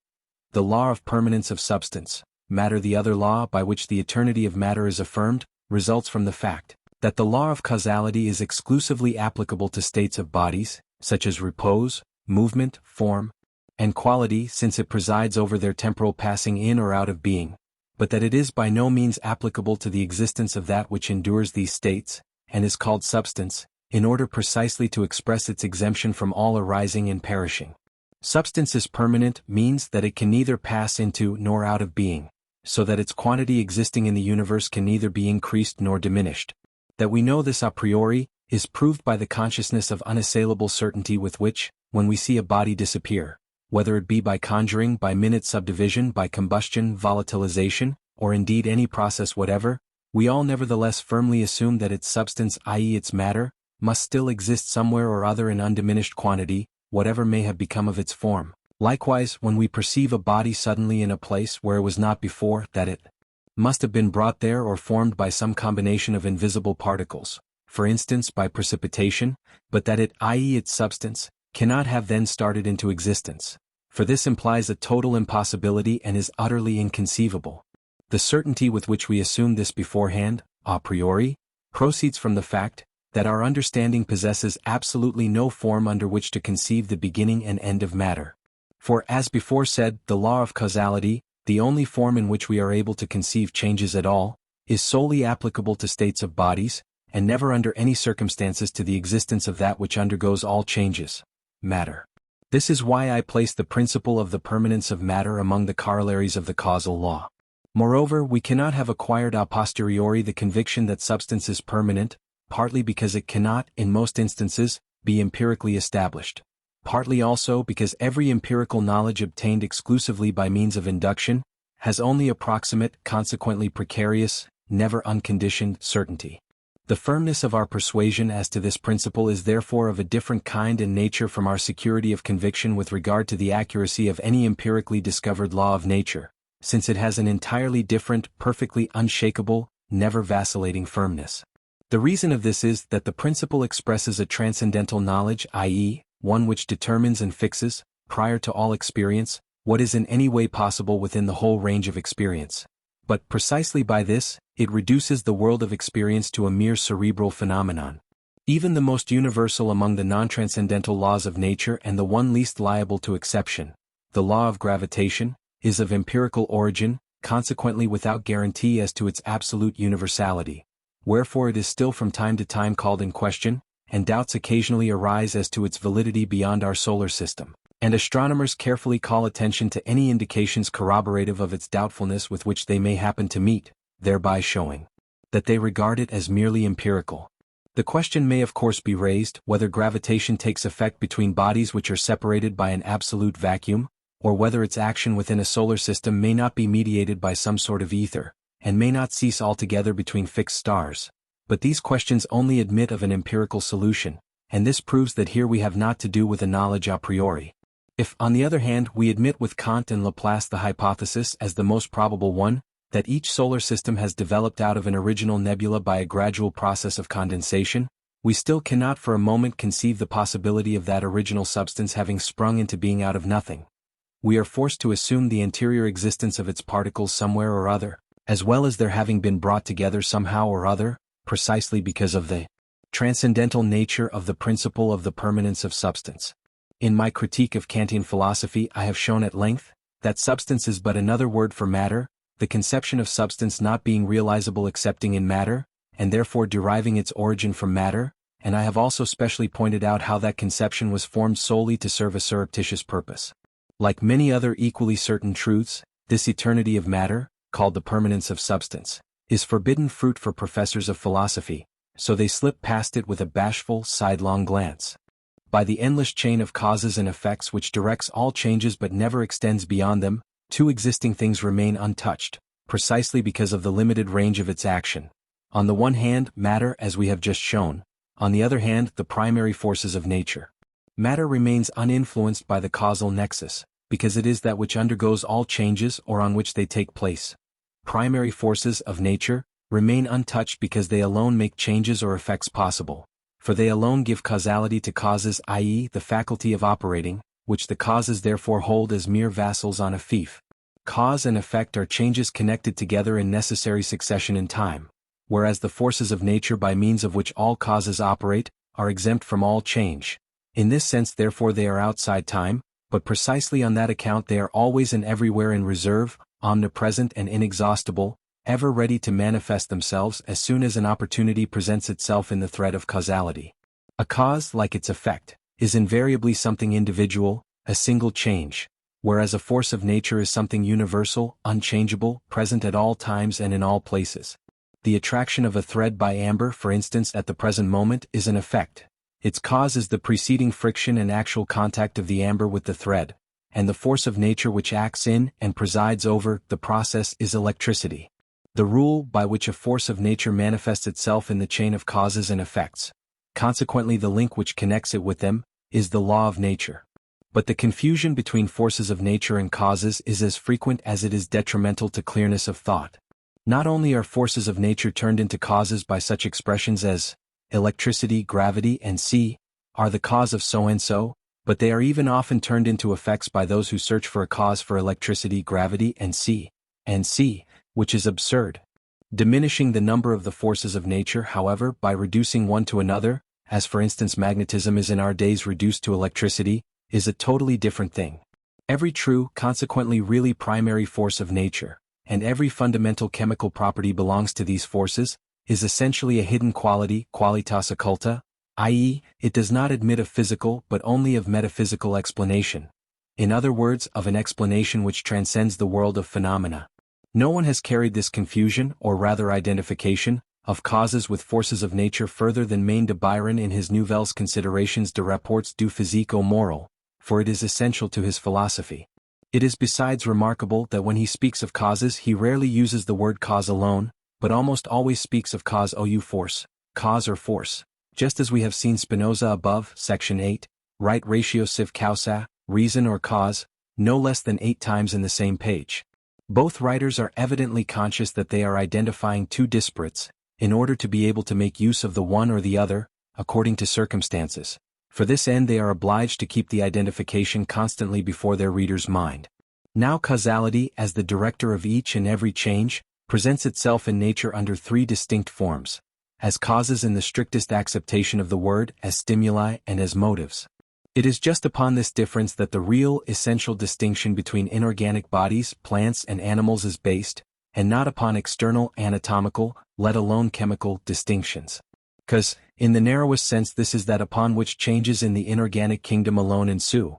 the law of permanence of substance, matter. The other law by which the eternity of matter is affirmed, results from the fact that the law of causality is exclusively applicable to states of bodies, such as repose, movement, form, and quality, since it presides over their temporal passing in or out of being, but that it is by no means applicable to the existence of that which endures these states, and is called substance, in order precisely to express its exemption from all arising and perishing. Substance is permanent means that it can neither pass into nor out of being, so that its quantity existing in the universe can neither be increased nor diminished. That we know this a priori is proved by the consciousness of unassailable certainty with which, when we see a body disappear, whether it be by conjuring, by minute subdivision, by combustion, volatilization, or indeed any process whatever, we all nevertheless firmly assume that its substance, i.e. its matter, must still exist somewhere or other in undiminished quantity, whatever may have become of its form. Likewise, when we perceive a body suddenly in a place where it was not before, that it must have been brought there or formed by some combination of invisible particles, for instance by precipitation, but that it, i.e. its substance, cannot have then started into existence, for this implies a total impossibility and is utterly inconceivable. The certainty with which we assume this beforehand, a priori, proceeds from the fact that our understanding possesses absolutely no form under which to conceive the beginning and end of matter. For, as before said, the law of causality, the only form in which we are able to conceive changes at all, is solely applicable to states of bodies, and never under any circumstances to the existence of that which undergoes all changes, matter. This is why I place the principle of the permanence of matter among the corollaries of the causal law. Moreover, we cannot have acquired a posteriori the conviction that substance is permanent, partly because it cannot, in most instances, be empirically established. Partly also because every empirical knowledge obtained exclusively by means of induction has only approximate, consequently precarious, never unconditioned, certainty. The firmness of our persuasion as to this principle is therefore of a different kind and nature from our security of conviction with regard to the accuracy of any empirically discovered law of nature, since it has an entirely different, perfectly unshakable, never vacillating firmness. The reason of this is that the principle expresses a transcendental knowledge, i.e., one which determines and fixes, prior to all experience, what is in any way possible within the whole range of experience. But precisely by this, it reduces the world of experience to a mere cerebral phenomenon. Even the most universal among the non-transcendental laws of nature and the one least liable to exception, the law of gravitation, is of empirical origin, consequently without guarantee as to its absolute universality. Wherefore it is still from time to time called in question, and doubts occasionally arise as to its validity beyond our solar system, and astronomers carefully call attention to any indications corroborative of its doubtfulness with which they may happen to meet, thereby showing that they regard it as merely empirical. The question may of course be raised whether gravitation takes effect between bodies which are separated by an absolute vacuum, or whether its action within a solar system may not be mediated by some sort of ether, and may not cease altogether between fixed stars. But these questions only admit of an empirical solution, and this proves that here we have not to do with a knowledge a priori. If, on the other hand, we admit with Kant and Laplace the hypothesis as the most probable one, that each solar system has developed out of an original nebula by a gradual process of condensation, we still cannot for a moment conceive the possibility of that original substance having sprung into being out of nothing. We are forced to assume the interior existence of its particles somewhere or other, as well as their having been brought together somehow or other, precisely because of the transcendental nature of the principle of the permanence of substance. In my critique of Kantian philosophy I have shown at length that substance is but another word for matter, the conception of substance not being realizable excepting in matter, and therefore deriving its origin from matter, and I have also specially pointed out how that conception was formed solely to serve a surreptitious purpose. Like many other equally certain truths, this eternity of matter, called the permanence of substance, is forbidden fruit for professors of philosophy, so they slip past it with a bashful, sidelong glance. By the endless chain of causes and effects which directs all changes but never extends beyond them, two existing things remain untouched, precisely because of the limited range of its action. On the one hand, matter, as we have just shown; on the other hand, the primary forces of nature. Matter remains uninfluenced by the causal nexus, because it is that which undergoes all changes or on which they take place. Primary forces of nature remain untouched because they alone make changes or effects possible, for they alone give causality to causes, i.e., the faculty of operating, which the causes therefore hold as mere vassals on a fief. Cause and effect are changes connected together in necessary succession in time, whereas the forces of nature by means of which all causes operate, are exempt from all change. In this sense therefore they are outside time, but precisely on that account they are always and everywhere in reserve, omnipresent and inexhaustible, ever ready to manifest themselves as soon as an opportunity presents itself in the thread of causality. A cause, like its effect, is invariably something individual, a single change, whereas a force of nature is something universal, unchangeable, present at all times and in all places. The attraction of a thread by amber, for instance, at the present moment, is an effect. Its cause is the preceding friction and actual contact of the amber with the thread, and the force of nature which acts in and presides over the process is electricity. The rule by which a force of nature manifests itself in the chain of causes and effects, consequently the link which connects it with them, is the law of nature. But the confusion between forces of nature and causes is as frequent as it is detrimental to clearness of thought. Not only are forces of nature turned into causes by such expressions as electricity, gravity, and C are the cause of so and so, but they are even often turned into effects by those who search for a cause for electricity, gravity, and C, which is absurd. Diminishing the number of the forces of nature, however, by reducing one to another, as for instance magnetism is in our days reduced to electricity, is a totally different thing. Every true, consequently really primary force of nature, and every fundamental chemical property belongs to these forces, is essentially a hidden quality, qualitas occulta, i.e., it does not admit of physical but only of metaphysical explanation. In other words, of an explanation which transcends the world of phenomena. No one has carried this confusion, or rather identification, of causes with forces of nature further than Maine de Byron in his Nouvelles Considérations de Rapports du Physique au Moral, for it is essential to his philosophy. It is besides remarkable that when he speaks of causes he rarely uses the word cause alone, but almost always speaks of cause ou force, cause or force, just as we have seen Spinoza above, section 8, right ratio civ causa, reason or cause, no less than 8 times in the same page. Both writers are evidently conscious that they are identifying two disparates, in order to be able to make use of the one or the other, according to circumstances. For this end they are obliged to keep the identification constantly before their reader's mind. Now causality, as the director of each and every change, presents itself in nature under 3 distinct forms, as causes in the strictest acceptation of the word, as stimuli, and as motives. It is just upon this difference that the real, essential distinction between inorganic bodies, plants and animals is based, and not upon external, anatomical, let alone chemical, distinctions. Because, in the narrowest sense this is that upon which changes in the inorganic kingdom alone ensue.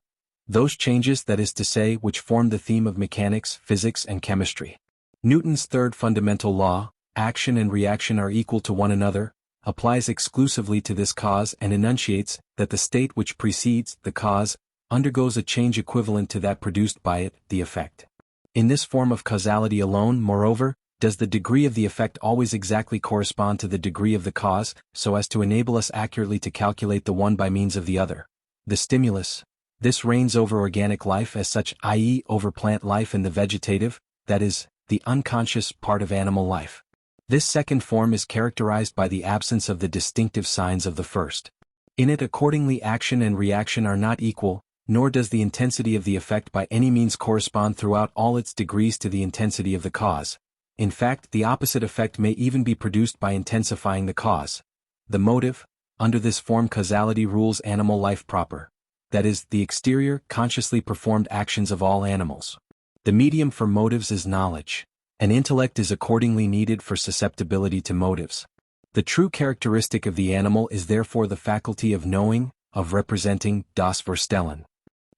Those changes, that is to say, which form the theme of mechanics, physics and chemistry. Newton's third fundamental law, action and reaction are equal to one another, applies exclusively to this cause and enunciates that the state which precedes the cause undergoes a change equivalent to that produced by it, the effect. In this form of causality alone, moreover, does the degree of the effect always exactly correspond to the degree of the cause, so as to enable us accurately to calculate the one by means of the other. The stimulus. This reigns over organic life as such, i.e., over plant life and the vegetative, that is, the unconscious part of animal life. This second form is characterized by the absence of the distinctive signs of the first. In it accordingly action and reaction are not equal, nor does the intensity of the effect by any means correspond throughout all its degrees to the intensity of the cause. In fact, the opposite effect may even be produced by intensifying the cause. The motive, under this form causality rules animal life proper. That is, the exterior, consciously performed actions of all animals. The medium for motives is knowledge. An intellect is accordingly needed for susceptibility to motives. The true characteristic of the animal is therefore the faculty of knowing, of representing, das Verstellen.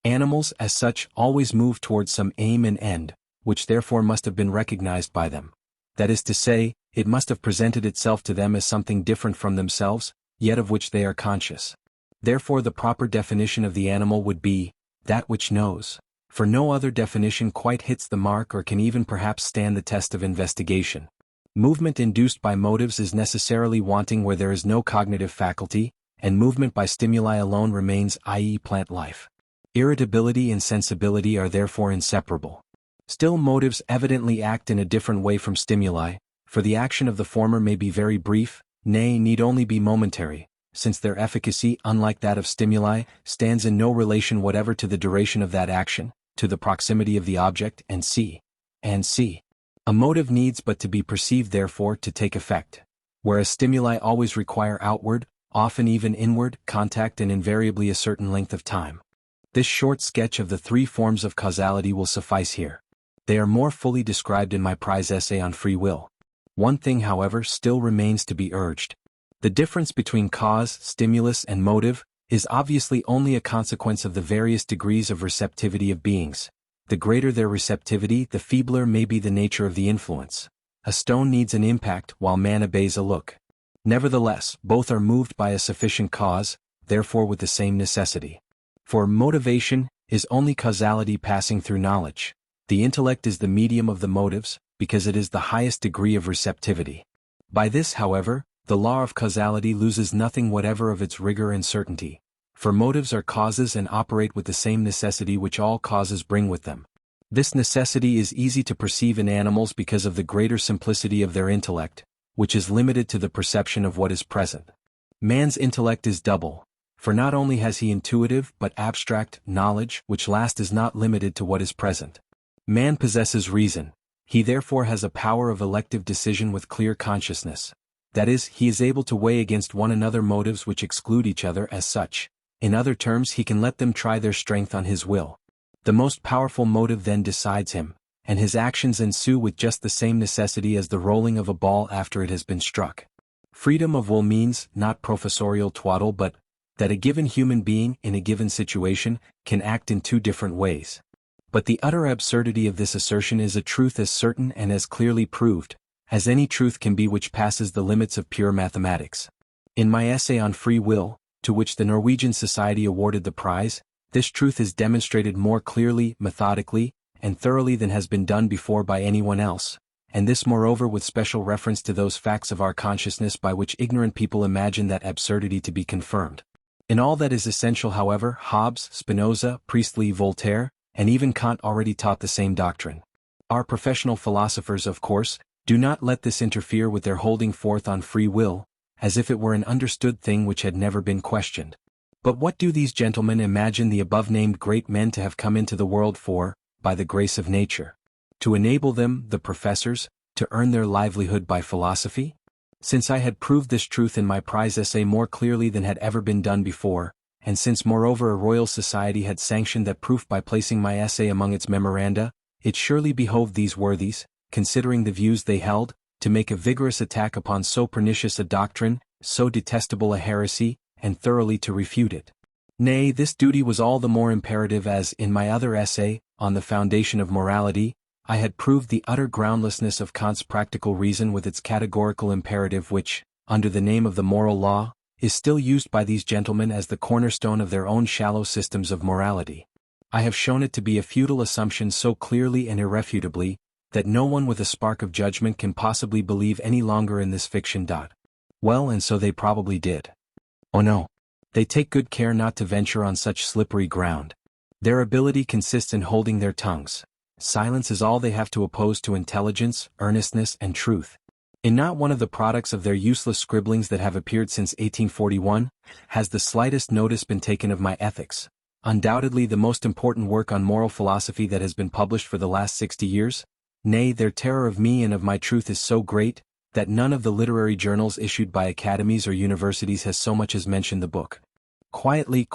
Animals, as such, always move towards some aim and end, which therefore must have been recognized by them. That is to say, it must have presented itself to them as something different from themselves, yet of which they are conscious. Therefore the proper definition of the animal would be, that which knows, for no other definition quite hits the mark or can even perhaps stand the test of investigation. Movement induced by motives is necessarily wanting where there is no cognitive faculty, and movement by stimuli alone remains, i.e. plant life. Irritability and sensibility are therefore inseparable. Still motives evidently act in a different way from stimuli, for the action of the former may be very brief, nay, need only be momentary, since their efficacy, unlike that of stimuli, stands in no relation whatever to the duration of that action, to the proximity of the object, and c. A motive needs but to be perceived therefore to take effect, whereas stimuli always require outward, often even inward, contact and invariably a certain length of time. This short sketch of the three forms of causality will suffice here. They are more fully described in my prize essay on free will. One thing, however, still remains to be urged. The difference between cause, stimulus, and motive is obviously only a consequence of the various degrees of receptivity of beings. The greater their receptivity, the feebler may be the nature of the influence. A stone needs an impact while man obeys a look. Nevertheless, both are moved by a sufficient cause, therefore with the same necessity. For motivation is only causality passing through knowledge. The intellect is the medium of the motives, because it is the highest degree of receptivity. By this, however, the law of causality loses nothing whatever of its rigor and certainty. For motives are causes and operate with the same necessity which all causes bring with them. This necessity is easy to perceive in animals because of the greater simplicity of their intellect, which is limited to the perception of what is present. Man's intellect is double, for not only has he intuitive but abstract knowledge, which last is not limited to what is present. Man possesses reason. He therefore has a power of elective decision with clear consciousness. That is, he is able to weigh against one another motives which exclude each other as such. In other terms, he can let them try their strength on his will. The most powerful motive then decides him, and his actions ensue with just the same necessity as the rolling of a ball after it has been struck. Freedom of will means, not professorial twaddle, but that a given human being, in a given situation, can act in two different ways. But the utter absurdity of this assertion is a truth as certain and as clearly proved, as any truth can be which passes the limits of pure mathematics. In my essay on free will, to which the Norwegian Society awarded the prize, this truth is demonstrated more clearly, methodically, and thoroughly than has been done before by anyone else, and this moreover with special reference to those facts of our consciousness by which ignorant people imagine that absurdity to be confirmed. In all that is essential, however, Hobbes, Spinoza, Priestley, Voltaire, and even Kant already taught the same doctrine. Our professional philosophers, of course, do not let this interfere with their holding forth on free will, as if it were an understood thing which had never been questioned. But what do these gentlemen imagine the above-named great men to have come into the world for, by the grace of nature? To enable them, the professors, to earn their livelihood by philosophy? Since I had proved this truth in my prize essay more clearly than had ever been done before, and since moreover a Royal Society had sanctioned that proof by placing my essay among its memoranda, it surely behoved these worthies, considering the views they held, to make a vigorous attack upon so pernicious a doctrine, so detestable a heresy, and thoroughly to refute it. Nay, this duty was all the more imperative as, in my other essay, on the foundation of morality, I had proved the utter groundlessness of Kant's practical reason with its categorical imperative which, under the name of the moral law, is still used by these gentlemen as the cornerstone of their own shallow systems of morality. I have shown it to be a futile assumption so clearly and irrefutably, that no one with a spark of judgment can possibly believe any longer in this fiction. Well, and so they probably did. Oh no. They take good care not to venture on such slippery ground. Their ability consists in holding their tongues. Silence is all they have to oppose to intelligence, earnestness, and truth. In not one of the products of their useless scribblings that have appeared since 1841, has the slightest notice been taken of my ethics. Undoubtedly the most important work on moral philosophy that has been published for the last 60 years. Nay, their terror of me and of my truth is so great, that none of the literary journals issued by academies or universities has so much as mentioned the book. Quietly,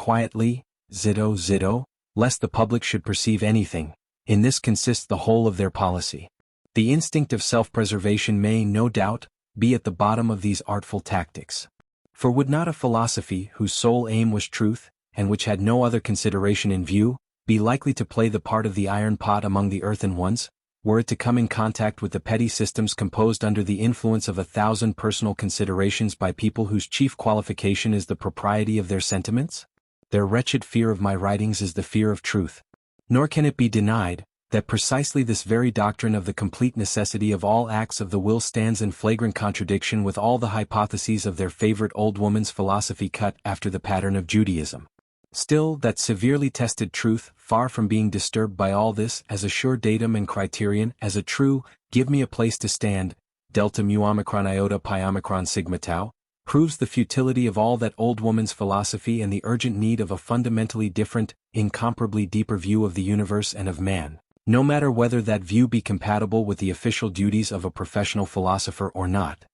zitto, lest the public should perceive anything. In this consists the whole of their policy. The instinct of self-preservation may, no doubt, be at the bottom of these artful tactics. For would not a philosophy, whose sole aim was truth, and which had no other consideration in view, be likely to play the part of the iron pot among the earthen ones, were it to come in contact with the petty systems composed under the influence of 1,000 personal considerations by people whose chief qualification is the propriety of their sentiments? Their wretched fear of my writings is the fear of truth. Nor can it be denied, that precisely this very doctrine of the complete necessity of all acts of the will stands in flagrant contradiction with all the hypotheses of their favorite old woman's philosophy cut after the pattern of Judaism. Still, that severely tested truth, far from being disturbed by all this as a sure datum and criterion, as a true, give me a place to stand, delta mu omicron iota pi omicron sigma tau, proves the futility of all that old woman's philosophy and the urgent need of a fundamentally different, incomparably deeper view of the universe and of man, no matter whether that view be compatible with the official duties of a professional philosopher or not.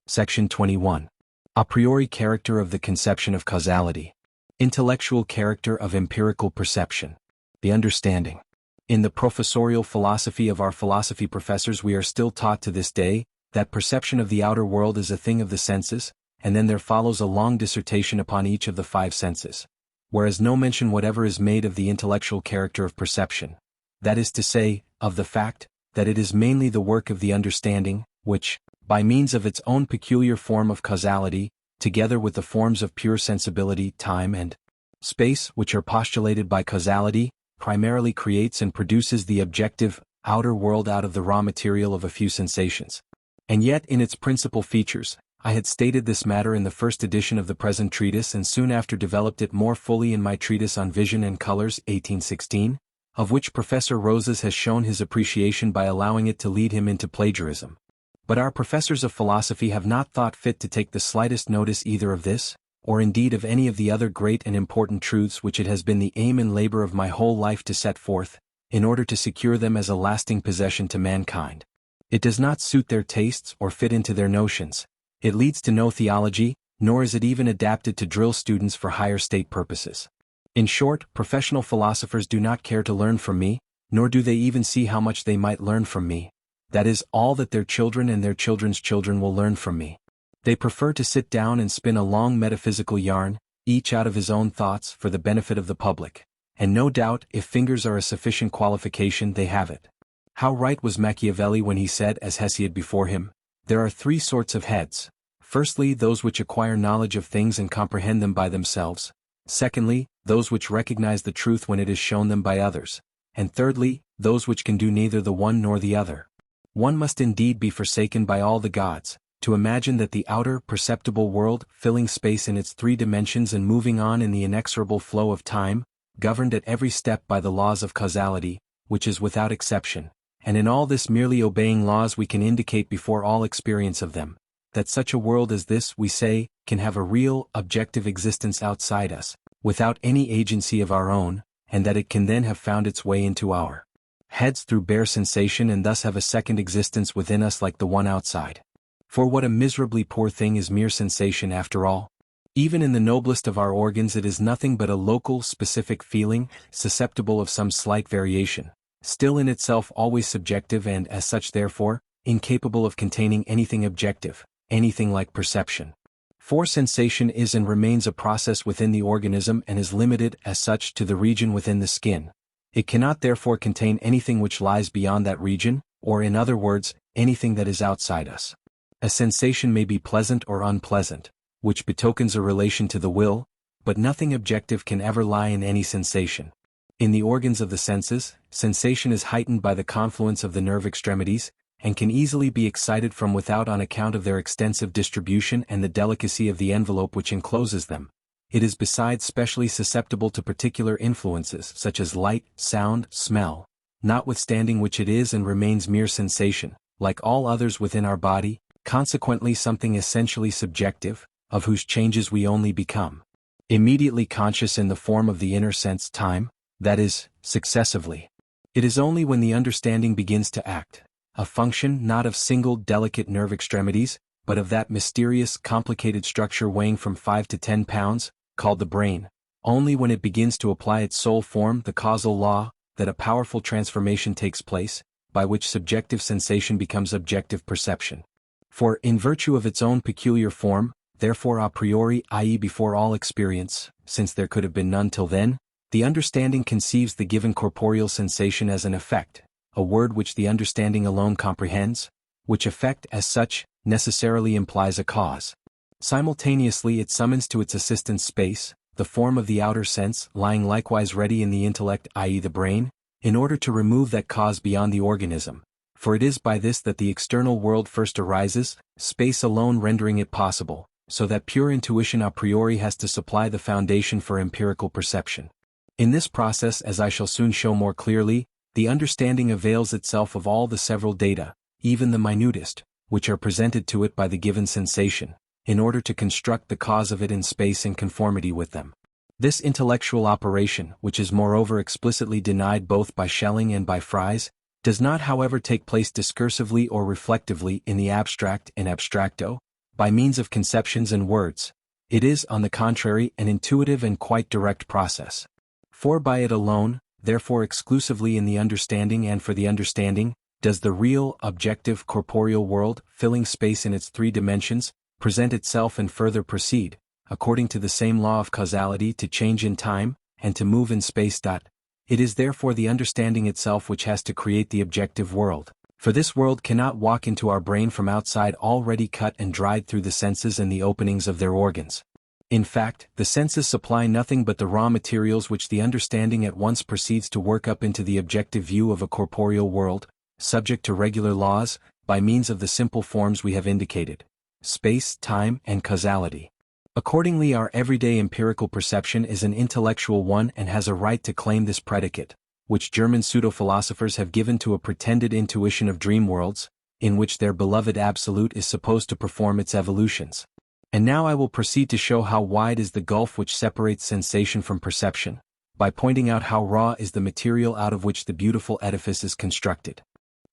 Section 21. A priori character of the conception of causality. Intellectual character of empirical perception. The understanding. In the professorial philosophy of our philosophy professors, we are still taught to this day that perception of the outer world is a thing of the senses, and then there follows a long dissertation upon each of the 5 senses, whereas no mention whatever is made of the intellectual character of perception, that is to say, of the fact that it is mainly the work of the understanding, which, by means of its own peculiar form of causality, together with the forms of pure sensibility, time and space, which are postulated by causality, primarily creates and produces the objective, outer world out of the raw material of a few sensations. And yet in its principal features, I had stated this matter in the first edition of the present treatise and soon after developed it more fully in my treatise on Vision and Colors 1816, of which Professor Rosas has shown his appreciation by allowing it to lead him into plagiarism. But our professors of philosophy have not thought fit to take the slightest notice either of this, or indeed of any of the other great and important truths which it has been the aim and labor of my whole life to set forth, in order to secure them as a lasting possession to mankind. It does not suit their tastes or fit into their notions. It leads to no theology, nor is it even adapted to drill students for higher state purposes. In short, professional philosophers do not care to learn from me, nor do they even see how much they might learn from me. That is all that their children and their children's children will learn from me. They prefer to sit down and spin a long metaphysical yarn, each out of his own thoughts for the benefit of the public. And no doubt, if fingers are a sufficient qualification, they have it. How right was Machiavelli when he said, as Hesiod before him, "There are 3 sorts of heads. Firstly, those which acquire knowledge of things and comprehend them by themselves. Secondly, those which recognize the truth when it is shown them by others. And thirdly, those which can do neither the one nor the other." One must indeed be forsaken by all the gods, to imagine that the outer, perceptible world, filling space in its 3 dimensions and moving on in the inexorable flow of time, governed at every step by the laws of causality, which is without exception, and in all this merely obeying laws we can indicate before all experience of them, that such a world as this, we say, can have a real, objective existence outside us, without any agency of our own, and that it can then have found its way into our heads through bare sensation and thus have a second existence within us like the one outside. For what a miserably poor thing is mere sensation after all. Even in the noblest of our organs it is nothing but a local, specific feeling, susceptible of some slight variation, still in itself always subjective and, as such therefore, incapable of containing anything objective, anything like perception. For sensation is and remains a process within the organism and is limited, as such, to the region within the skin. It cannot therefore contain anything which lies beyond that region, or in other words, anything that is outside us. A sensation may be pleasant or unpleasant, which betokens a relation to the will, but nothing objective can ever lie in any sensation. In the organs of the senses, sensation is heightened by the confluence of the nerve extremities, and can easily be excited from without on account of their extensive distribution and the delicacy of the envelope which encloses them. It is besides specially susceptible to particular influences such as light, sound, smell, notwithstanding which it is and remains mere sensation, like all others within our body, consequently something essentially subjective, of whose changes we only become immediately conscious in the form of the inner sense time, that is, successively. It is only when the understanding begins to act, a function not of single delicate nerve extremities, but of that mysterious, complicated structure weighing from 5 to 10 pounds, called the brain, only when it begins to apply its sole form, the causal law, that a powerful transformation takes place, by which subjective sensation becomes objective perception. For, in virtue of its own peculiar form, therefore a priori, i.e. before all experience, since there could have been none till then, the understanding conceives the given corporeal sensation as an effect, a word which the understanding alone comprehends, which effect, as such, necessarily implies a cause. Simultaneously it summons to its assistance space, the form of the outer sense, lying likewise ready in the intellect, i.e. the brain, in order to remove that cause beyond the organism. For it is by this that the external world first arises, space alone rendering it possible, so that pure intuition a priori has to supply the foundation for empirical perception. In this process, as I shall soon show more clearly, the understanding avails itself of all the several data, even the minutest, which are presented to it by the given sensation, in order to construct the cause of it in space in conformity with them. This intellectual operation, which is moreover explicitly denied both by Schelling and by Fries, does not however take place discursively or reflectively in the abstract in abstracto, by means of conceptions and words. It is, on the contrary, an intuitive and quite direct process. For by it alone, therefore exclusively in the understanding and for the understanding, does the real, objective, corporeal world, filling space in its three dimensions, present itself and further proceed, according to the same law of causality, to change in time, and to move in space. It is therefore the understanding itself which has to create the objective world, for this world cannot walk into our brain from outside already cut and dried through the senses and the openings of their organs. In fact, the senses supply nothing but the raw materials which the understanding at once proceeds to work up into the objective view of a corporeal world, subject to regular laws, by means of the simple forms we have indicated: space, time, and causality. Accordingly, our everyday empirical perception is an intellectual one and has a right to claim this predicate, which German pseudo-philosophers have given to a pretended intuition of dream worlds, in which their beloved absolute is supposed to perform its evolutions. And now I will proceed to show how wide is the gulf which separates sensation from perception, by pointing out how raw is the material out of which the beautiful edifice is constructed.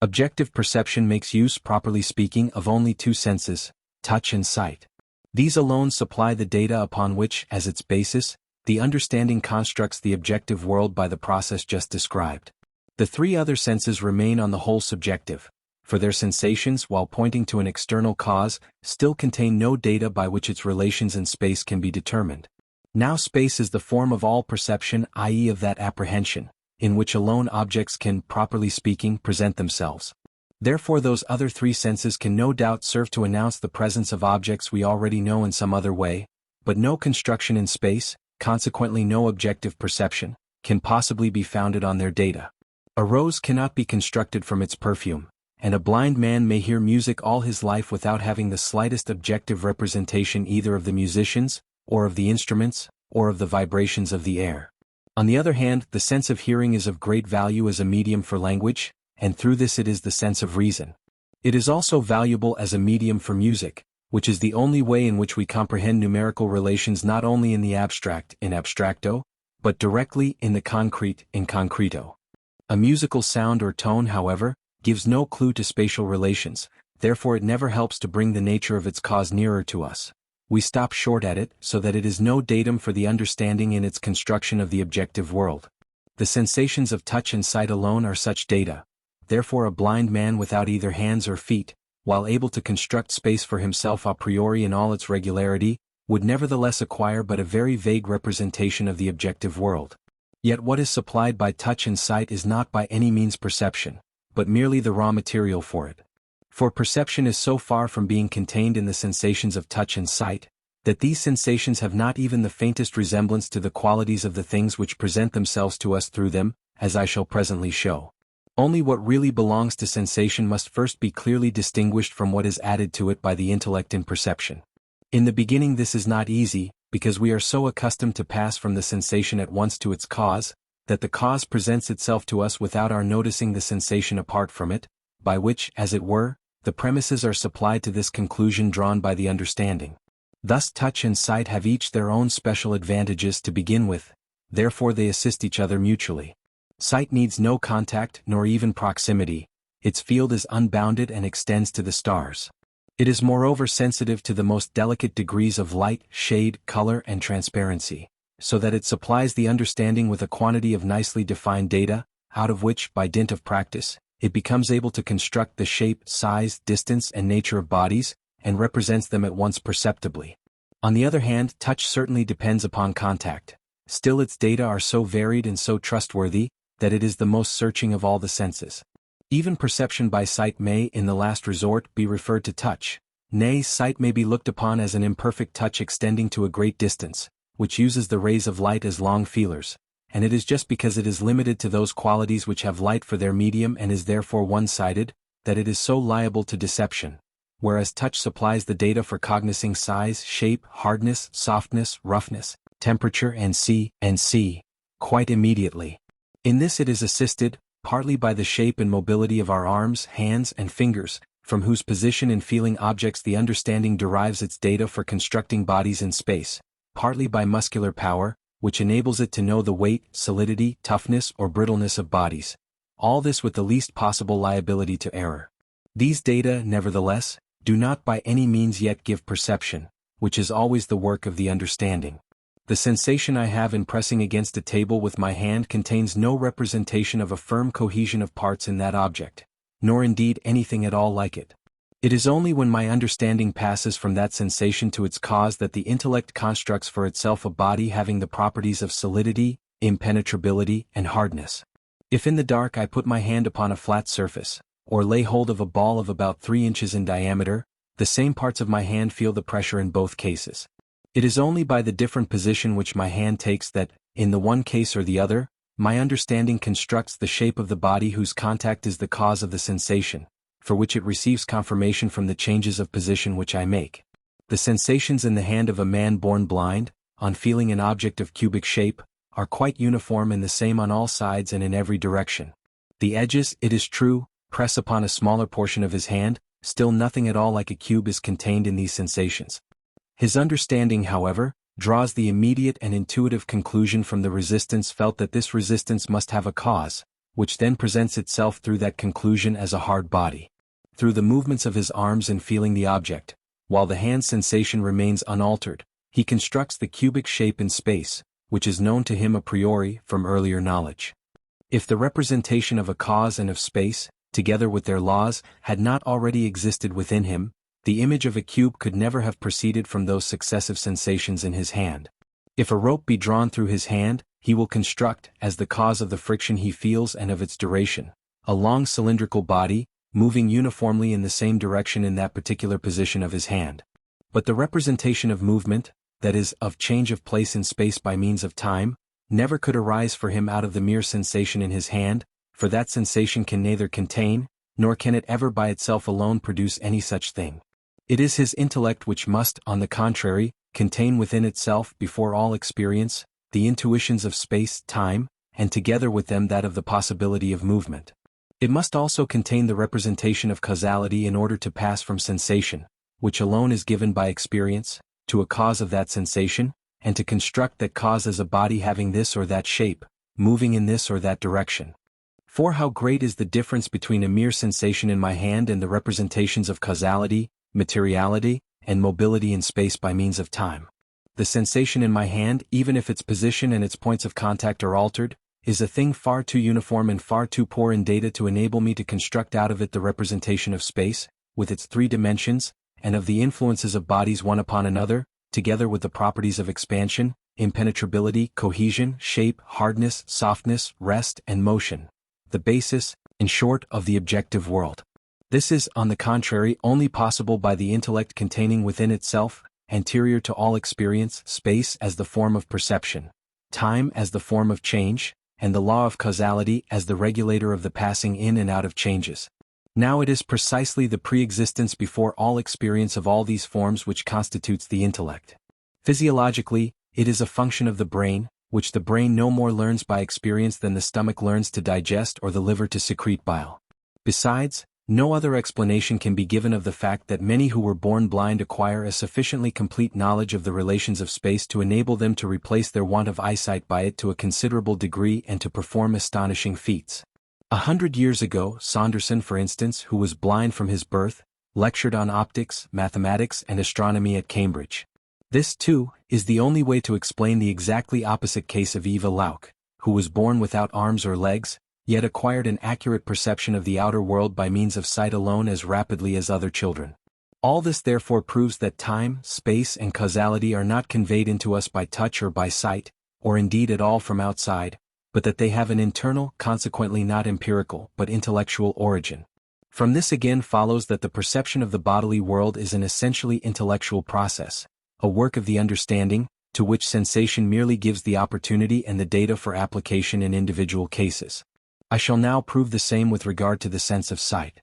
Objective perception makes use, properly speaking, of only two senses, touch and sight. These alone supply the data upon which, as its basis, the understanding constructs the objective world by the process just described. The three other senses remain on the whole subjective, for their sensations, while pointing to an external cause, still contain no data by which its relations in space can be determined. Now space is the form of all perception, i.e. of that apprehension, in which alone objects can, properly speaking, present themselves. Therefore those other three senses can no doubt serve to announce the presence of objects we already know in some other way, but no construction in space, consequently no objective perception, can possibly be founded on their data. A rose cannot be constructed from its perfume, and a blind man may hear music all his life without having the slightest objective representation either of the musicians, or of the instruments, or of the vibrations of the air. On the other hand, the sense of hearing is of great value as a medium for language, and through this it is the sense of reason. It is also valuable as a medium for music, which is the only way in which we comprehend numerical relations not only in the abstract, in abstracto, but directly in the concrete, in concreto. A musical sound or tone, however, gives no clue to spatial relations, therefore it never helps to bring the nature of its cause nearer to us. We stop short at it, so that it is no datum for the understanding in its construction of the objective world. The sensations of touch and sight alone are such data. Therefore a blind man without either hands or feet, while able to construct space for himself a priori in all its regularity, would nevertheless acquire but a very vague representation of the objective world. Yet what is supplied by touch and sight is not by any means perception, but merely the raw material for it. For perception is so far from being contained in the sensations of touch and sight, that these sensations have not even the faintest resemblance to the qualities of the things which present themselves to us through them, as I shall presently show. Only what really belongs to sensation must first be clearly distinguished from what is added to it by the intellect in perception. In the beginning this is not easy, because we are so accustomed to pass from the sensation at once to its cause, that the cause presents itself to us without our noticing the sensation apart from it, by which, as it were, the premises are supplied to this conclusion drawn by the understanding. Thus touch and sight have each their own special advantages to begin with, therefore they assist each other mutually. Sight needs no contact nor even proximity, its field is unbounded and extends to the stars. It is moreover sensitive to the most delicate degrees of light, shade, color, and transparency, so that it supplies the understanding with a quantity of nicely defined data, out of which, by dint of practice, it becomes able to construct the shape, size, distance, and nature of bodies, and represents them at once perceptibly. On the other hand, touch certainly depends upon contact. Still its data are so varied and so trustworthy, that it is the most searching of all the senses. Even perception by sight may, in the last resort, be referred to touch. Nay, sight may be looked upon as an imperfect touch extending to a great distance, which uses the rays of light as long feelers, and it is just because it is limited to those qualities which have light for their medium and is therefore one-sided, that it is so liable to deception, whereas touch supplies the data for cognizing size, shape, hardness, softness, roughness, temperature and see, quite immediately. In this it is assisted, partly by the shape and mobility of our arms, hands, and fingers, from whose position in feeling objects the understanding derives its data for constructing bodies in space, partly by muscular power, which enables it to know the weight, solidity, toughness, or brittleness of bodies. All this with the least possible liability to error. These data, nevertheless, do not by any means yet give perception, which is always the work of the understanding. The sensation I have in pressing against a table with my hand contains no representation of a firm cohesion of parts in that object, nor indeed anything at all like it. It is only when my understanding passes from that sensation to its cause that the intellect constructs for itself a body having the properties of solidity, impenetrability, and hardness. If in the dark I put my hand upon a flat surface, or lay hold of a ball of about 3 inches in diameter, the same parts of my hand feel the pressure in both cases. It is only by the different position which my hand takes that, in the one case or the other, my understanding constructs the shape of the body whose contact is the cause of the sensation, for which it receives confirmation from the changes of position which I make. The sensations in the hand of a man born blind, on feeling an object of cubic shape, are quite uniform and the same on all sides and in every direction. The edges, it is true, press upon a smaller portion of his hand, still nothing at all like a cube is contained in these sensations. His understanding, however, draws the immediate and intuitive conclusion from the resistance felt that this resistance must have a cause, which then presents itself through that conclusion as a hard body. Through the movements of his arms in feeling the object, while the hand sensation remains unaltered, he constructs the cubic shape in space, which is known to him a priori from earlier knowledge. If the representation of a cause and of space, together with their laws, had not already existed within him, the image of a cube could never have proceeded from those successive sensations in his hand. If a rope be drawn through his hand, he will construct, as the cause of the friction he feels and of its duration, a long cylindrical body, moving uniformly in the same direction in that particular position of his hand. But the representation of movement, that is, of change of place in space by means of time, never could arise for him out of the mere sensation in his hand, for that sensation can neither contain, nor can it ever by itself alone produce any such thing. It is his intellect which must, on the contrary, contain within itself, before all experience, the intuitions of space, time, and together with them that of the possibility of movement. It must also contain the representation of causality in order to pass from sensation, which alone is given by experience, to a cause of that sensation, and to construct that cause as a body having this or that shape, moving in this or that direction. For how great is the difference between a mere sensation in my hand and the representations of causality, materiality, and mobility in space by means of time. The sensation in my hand, even if its position and its points of contact are altered, is a thing far too uniform and far too poor in data to enable me to construct out of it the representation of space, with its 3 dimensions, and of the influences of bodies one upon another, together with the properties of expansion, impenetrability, cohesion, shape, hardness, softness, rest, and motion, the basis, in short, of the objective world. This is, on the contrary, only possible by the intellect containing within itself, anterior to all experience, space as the form of perception, time as the form of change, and the law of causality as the regulator of the passing in and out of changes. Now it is precisely the pre-existence before all experience of all these forms which constitutes the intellect. Physiologically, it is a function of the brain, which the brain no more learns by experience than the stomach learns to digest or the liver to secrete bile. Besides, no other explanation can be given of the fact that many who were born blind acquire a sufficiently complete knowledge of the relations of space to enable them to replace their want of eyesight by it to a considerable degree and to perform astonishing feats. 100 years ago, Saunderson, for instance, who was blind from his birth, lectured on optics, mathematics, and astronomy at Cambridge. This, too, is the only way to explain the exactly opposite case of Eva Lauck, who was born without arms or legs, yet acquired an accurate perception of the outer world by means of sight alone as rapidly as other children. All this therefore proves that time, space, and causality are not conveyed into us by touch or by sight, or indeed at all from outside, but that they have an internal, consequently not empirical, but intellectual origin. From this again follows that the perception of the bodily world is an essentially intellectual process, a work of the understanding, to which sensation merely gives the opportunity and the data for application in individual cases. I shall now prove the same with regard to the sense of sight.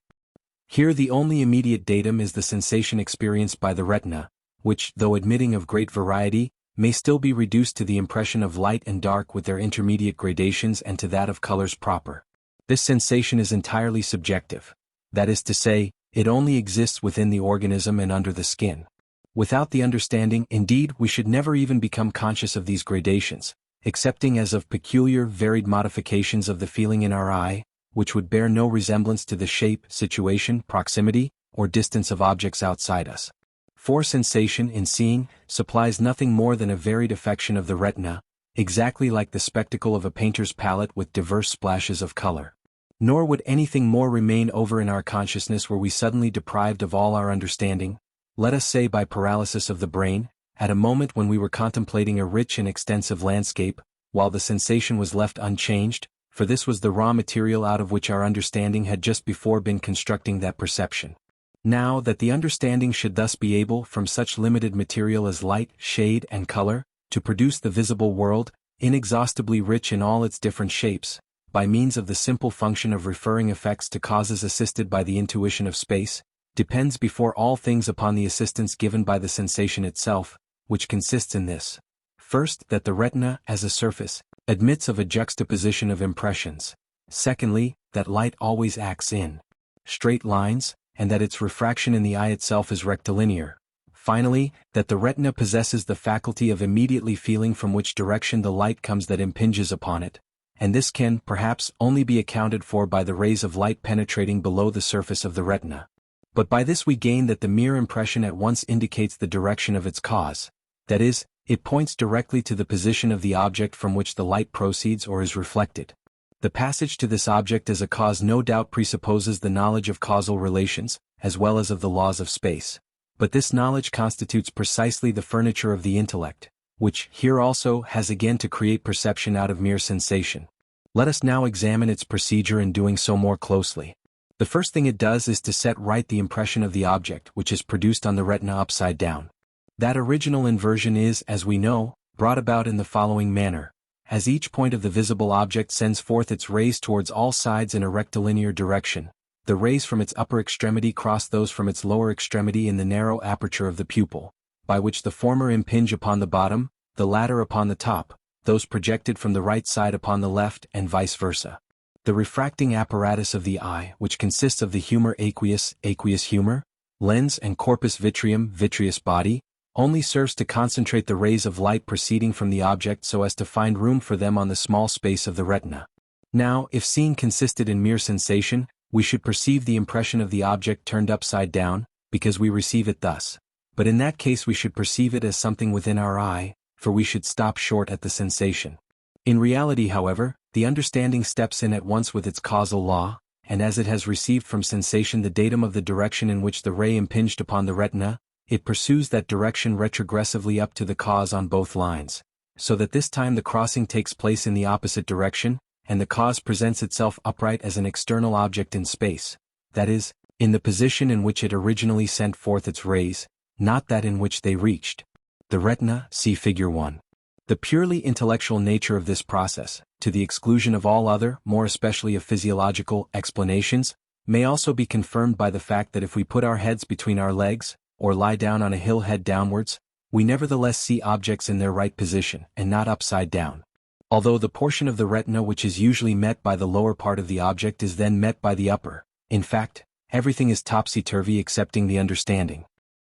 Here the only immediate datum is the sensation experienced by the retina, which, though admitting of great variety, may still be reduced to the impression of light and dark with their intermediate gradations and to that of colors proper. This sensation is entirely subjective. That is to say, It only exists within the organism and under the skin. Without the understanding, indeed, we should never even become conscious of these gradations, excepting as of peculiar, varied modifications of the feeling in our eye, which would bear no resemblance to the shape, situation, proximity, or distance of objects outside us. For sensation, in seeing, supplies nothing more than a varied affection of the retina, exactly like the spectacle of a painter's palette with diverse splashes of color. Nor would anything more remain over in our consciousness were we suddenly deprived of all our understanding, let us say by paralysis of the brain, at a moment when we were contemplating a rich and extensive landscape, while the sensation was left unchanged, for this was the raw material out of which our understanding had just before been constructing that perception. Now that the understanding should thus be able, from such limited material as light, shade, and color, to produce the visible world, inexhaustibly rich in all its different shapes, by means of the simple function of referring effects to causes assisted by the intuition of space, depends before all things upon the assistance given by the sensation itself, which consists in this. First, that the retina, as a surface, admits of a juxtaposition of impressions. Secondly, that light always acts in straight lines, and that its refraction in the eye itself is rectilinear. Finally, that the retina possesses the faculty of immediately feeling from which direction the light comes that impinges upon it, and this can, perhaps, only be accounted for by the rays of light penetrating below the surface of the retina. But by this we gain that the mere impression at once indicates the direction of its cause, that is, it points directly to the position of the object from which the light proceeds or is reflected. The passage to this object as a cause no doubt presupposes the knowledge of causal relations, as well as of the laws of space. But this knowledge constitutes precisely the furniture of the intellect, which here also has again to create perception out of mere sensation. Let us now examine its procedure in doing so more closely. The first thing it does is to set right the impression of the object which is produced on the retina upside down. That original inversion is, as we know, brought about in the following manner. As each point of the visible object sends forth its rays towards all sides in a rectilinear direction, the rays from its upper extremity cross those from its lower extremity in the narrow aperture of the pupil, by which the former impinge upon the bottom, the latter upon the top, those projected from the right side upon the left, and vice versa. The refracting apparatus of the eye, which consists of the humor aqueous, aqueous humor, lens and corpus vitreum, vitreous body, only serves to concentrate the rays of light proceeding from the object so as to find room for them on the small space of the retina. Now, if seeing consisted in mere sensation, we should perceive the impression of the object turned upside down, because we receive it thus. But in that case we should perceive it as something within our eye, for we should stop short at the sensation. In reality, however, the understanding steps in at once with its causal law, and as it has received from sensation the datum of the direction in which the ray impinged upon the retina, it pursues that direction retrogressively up to the cause on both lines, so that this time the crossing takes place in the opposite direction, and the cause presents itself upright as an external object in space, that is, in the position in which it originally sent forth its rays, not that in which they reached the retina. See Figure 1. The purely intellectual nature of this process, to the exclusion of all other, more especially of physiological, explanations, may also be confirmed by the fact that if we put our heads between our legs, or lie down on a hill head downwards, we nevertheless see objects in their right position, and not upside down. Although the portion of the retina which is usually met by the lower part of the object is then met by the upper, in fact, everything is topsy-turvy excepting the understanding.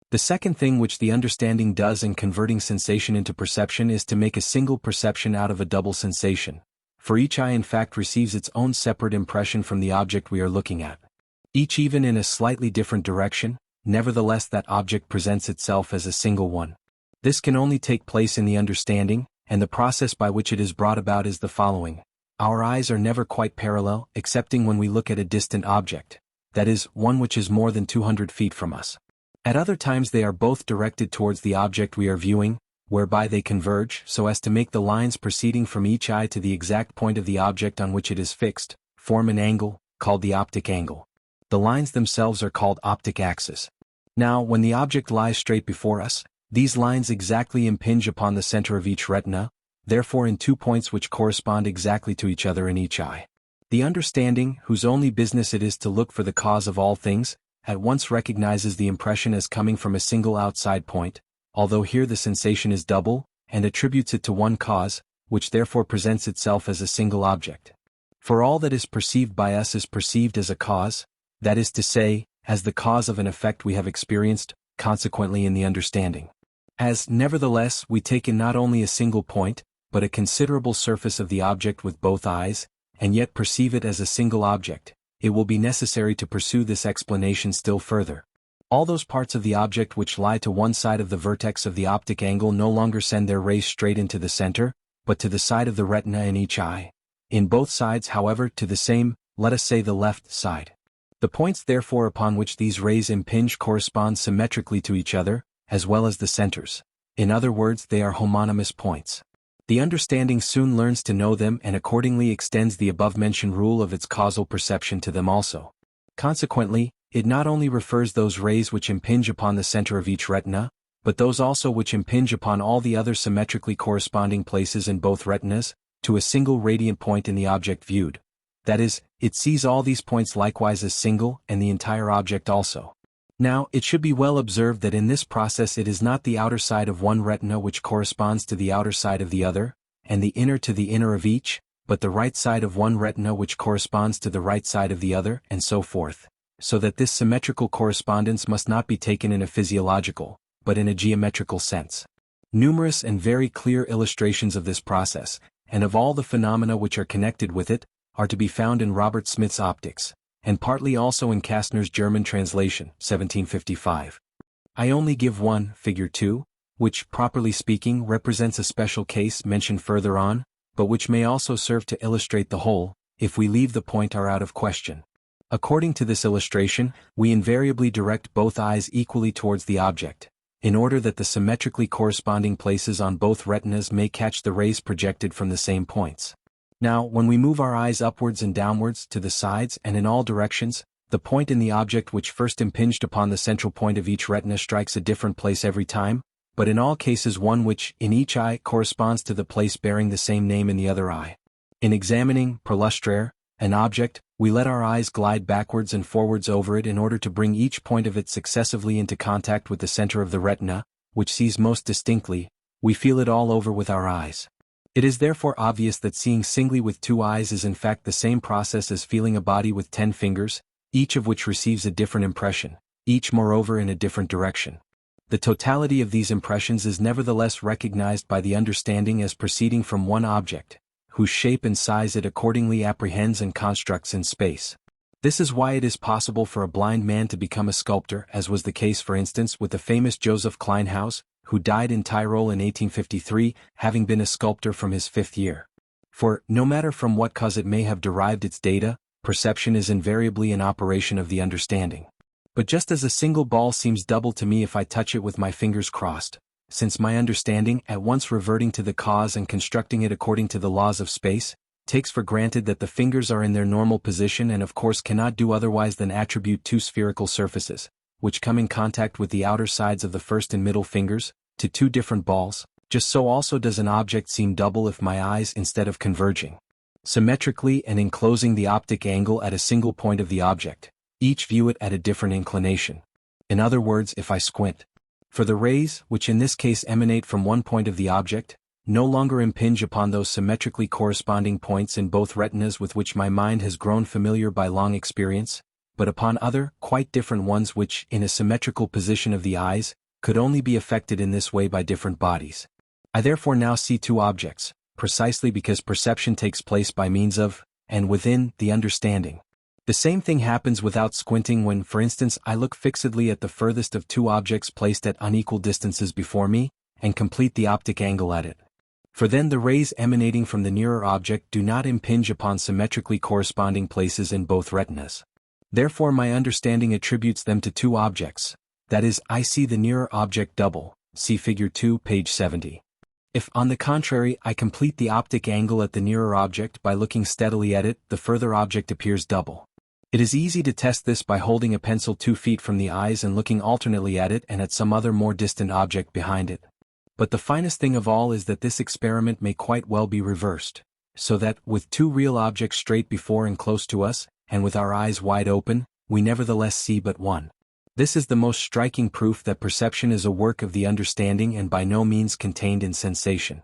The second thing which the understanding does in converting sensation into perception is to make a single perception out of a double sensation, for each eye in fact receives its own separate impression from the object we are looking at. Each even in a slightly different direction, nevertheless that object presents itself as a single one. This can only take place in the understanding, and the process by which it is brought about is the following. Our eyes are never quite parallel, excepting when we look at a distant object, that is, one which is more than 200 feet from us. At other times they are both directed towards the object we are viewing, whereby they converge so as to make the lines proceeding from each eye to the exact point of the object on which it is fixed, form an angle, called the optic angle. The lines themselves are called optic axes. Now, when the object lies straight before us, these lines exactly impinge upon the center of each retina, therefore in 2 points which correspond exactly to each other in each eye. The understanding, whose only business it is to look for the cause of all things, at once recognizes the impression as coming from a single outside point, although here the sensation is double, and attributes it to one cause, which therefore presents itself as a single object. For all that is perceived by us is perceived as a cause, that is to say, as the cause of an effect we have experienced, consequently in the understanding. As, nevertheless, we take in not only a single point, but a considerable surface of the object with both eyes, and yet perceive it as a single object, it will be necessary to pursue this explanation still further. All those parts of the object which lie to one side of the vertex of the optic angle no longer send their rays straight into the center, but to the side of the retina in each eye. In both sides, however, to the same, let us say the left side. The points therefore upon which these rays impinge correspond symmetrically to each other, as well as the centers. In other words, they are homonymous points. The understanding soon learns to know them and accordingly extends the above-mentioned rule of its causal perception to them also. Consequently, it not only refers those rays which impinge upon the center of each retina, but those also which impinge upon all the other symmetrically corresponding places in both retinas, to a single radiant point in the object viewed. That is, it sees all these points likewise as single and the entire object also. Now, it should be well observed that in this process it is not the outer side of one retina which corresponds to the outer side of the other, and the inner to the inner of each, but the right side of one retina which corresponds to the right side of the other, and so forth. So that this symmetrical correspondence must not be taken in a physiological, but in a geometrical sense. Numerous and very clear illustrations of this process, and of all the phenomena which are connected with it, are to be found in Robert Smith's Optics, and partly also in Kastner's German translation, 1755. I only give one, Figure 2, which, properly speaking, represents a special case mentioned further on, but which may also serve to illustrate the whole, if we leave the point are out of question. According to this illustration, we invariably direct both eyes equally towards the object, in order that the symmetrically corresponding places on both retinas may catch the rays projected from the same points. Now, when we move our eyes upwards and downwards to the sides and in all directions, the point in the object which first impinged upon the central point of each retina strikes a different place every time, but in all cases one which, in each eye, corresponds to the place bearing the same name in the other eye. In examining, per lustrare, an object, we let our eyes glide backwards and forwards over it in order to bring each point of it successively into contact with the center of the retina, which sees most distinctly. We feel it all over with our eyes. It is therefore obvious that seeing singly with 2 eyes is in fact the same process as feeling a body with 10 fingers, each of which receives a different impression, each moreover in a different direction. The totality of these impressions is nevertheless recognized by the understanding as proceeding from one object, whose shape and size it accordingly apprehends and constructs in space. This is why it is possible for a blind man to become a sculptor, as was the case for instance with the famous Joseph Kleinhaus, who died in Tyrol in 1853, having been a sculptor from his 5th year. For, no matter from what cause it may have derived its data, perception is invariably an operation of the understanding. But just as a single ball seems double to me if I touch it with my fingers crossed, since my understanding, at once reverting to the cause and constructing it according to the laws of space, takes for granted that the fingers are in their normal position and of course cannot do otherwise than attribute 2 spherical surfaces, which come in contact with the outer sides of the first and middle fingers, to 2 different balls, just so also does an object seem double if my eyes, instead of converging symmetrically and enclosing the optic angle at a single point of the object, each view it at a different inclination. In other words, if I squint. For the rays, which in this case emanate from one point of the object, no longer impinge upon those symmetrically corresponding points in both retinas with which my mind has grown familiar by long experience, but upon other, quite different ones which, in a symmetrical position of the eyes, could only be affected in this way by different bodies. I therefore now see 2 objects, precisely because perception takes place by means of, and within, the understanding. The same thing happens without squinting when, for instance, I look fixedly at the furthest of 2 objects placed at unequal distances before me, and complete the optic angle at it. For then the rays emanating from the nearer object do not impinge upon symmetrically corresponding places in both retinas. Therefore my understanding attributes them to 2 objects, that is, I see the nearer object double, see Figure 2, page 70. If, on the contrary, I complete the optic angle at the nearer object by looking steadily at it, the further object appears double. It is easy to test this by holding a pencil 2 feet from the eyes and looking alternately at it and at some other more distant object behind it. But the finest thing of all is that this experiment may quite well be reversed, so that, with 2 real objects straight before and close to us, and with our eyes wide open, we nevertheless see but one. This is the most striking proof that perception is a work of the understanding and by no means contained in sensation.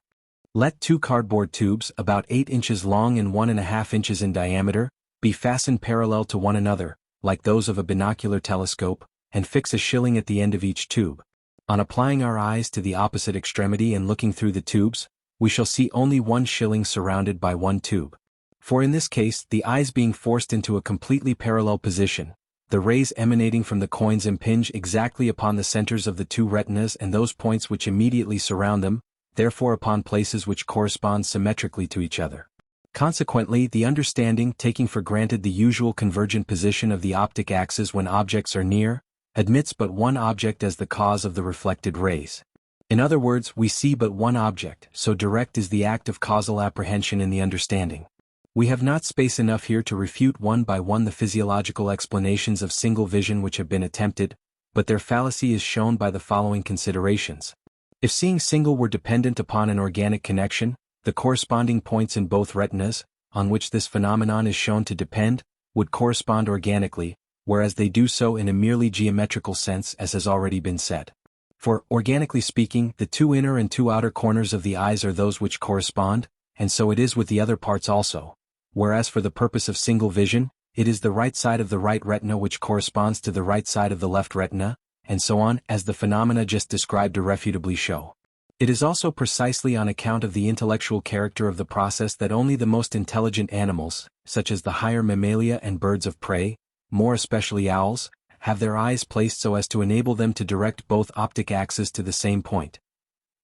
Let 2 cardboard tubes, about 8 inches long and 1½ inches in diameter, be fastened parallel to one another, like those of a binocular telescope, and fix a shilling at the end of each tube. On applying our eyes to the opposite extremity and looking through the tubes, we shall see only 1 shilling surrounded by 1 tube. For in this case, the eyes being forced into a completely parallel position, the rays emanating from the coins impinge exactly upon the centers of the 2 retinas and those points which immediately surround them, therefore upon places which correspond symmetrically to each other. Consequently, the understanding, taking for granted the usual convergent position of the optic axis when objects are near, admits but one object as the cause of the reflected rays. In other words, we see but one object, so direct is the act of causal apprehension in the understanding. We have not space enough here to refute one by one the physiological explanations of single vision which have been attempted, but their fallacy is shown by the following considerations. If seeing single were dependent upon an organic connection, the corresponding points in both retinas, on which this phenomenon is shown to depend, would correspond organically, whereas they do so in a merely geometrical sense as has already been said. For, organically speaking, the 2 inner and 2 outer corners of the eyes are those which correspond, and so it is with the other parts also, whereas for the purpose of single vision, it is the right side of the right retina which corresponds to the right side of the left retina, and so on, as the phenomena just described irrefutably show. It is also precisely on account of the intellectual character of the process that only the most intelligent animals, such as the higher mammalia and birds of prey, more especially owls, have their eyes placed so as to enable them to direct both optic axes to the same point.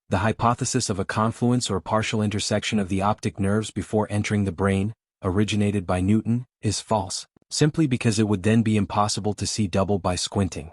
The hypothesis of a confluence or partial intersection of the optic nerves before entering the brain, originated by Newton, is false, simply because it would then be impossible to see double by squinting.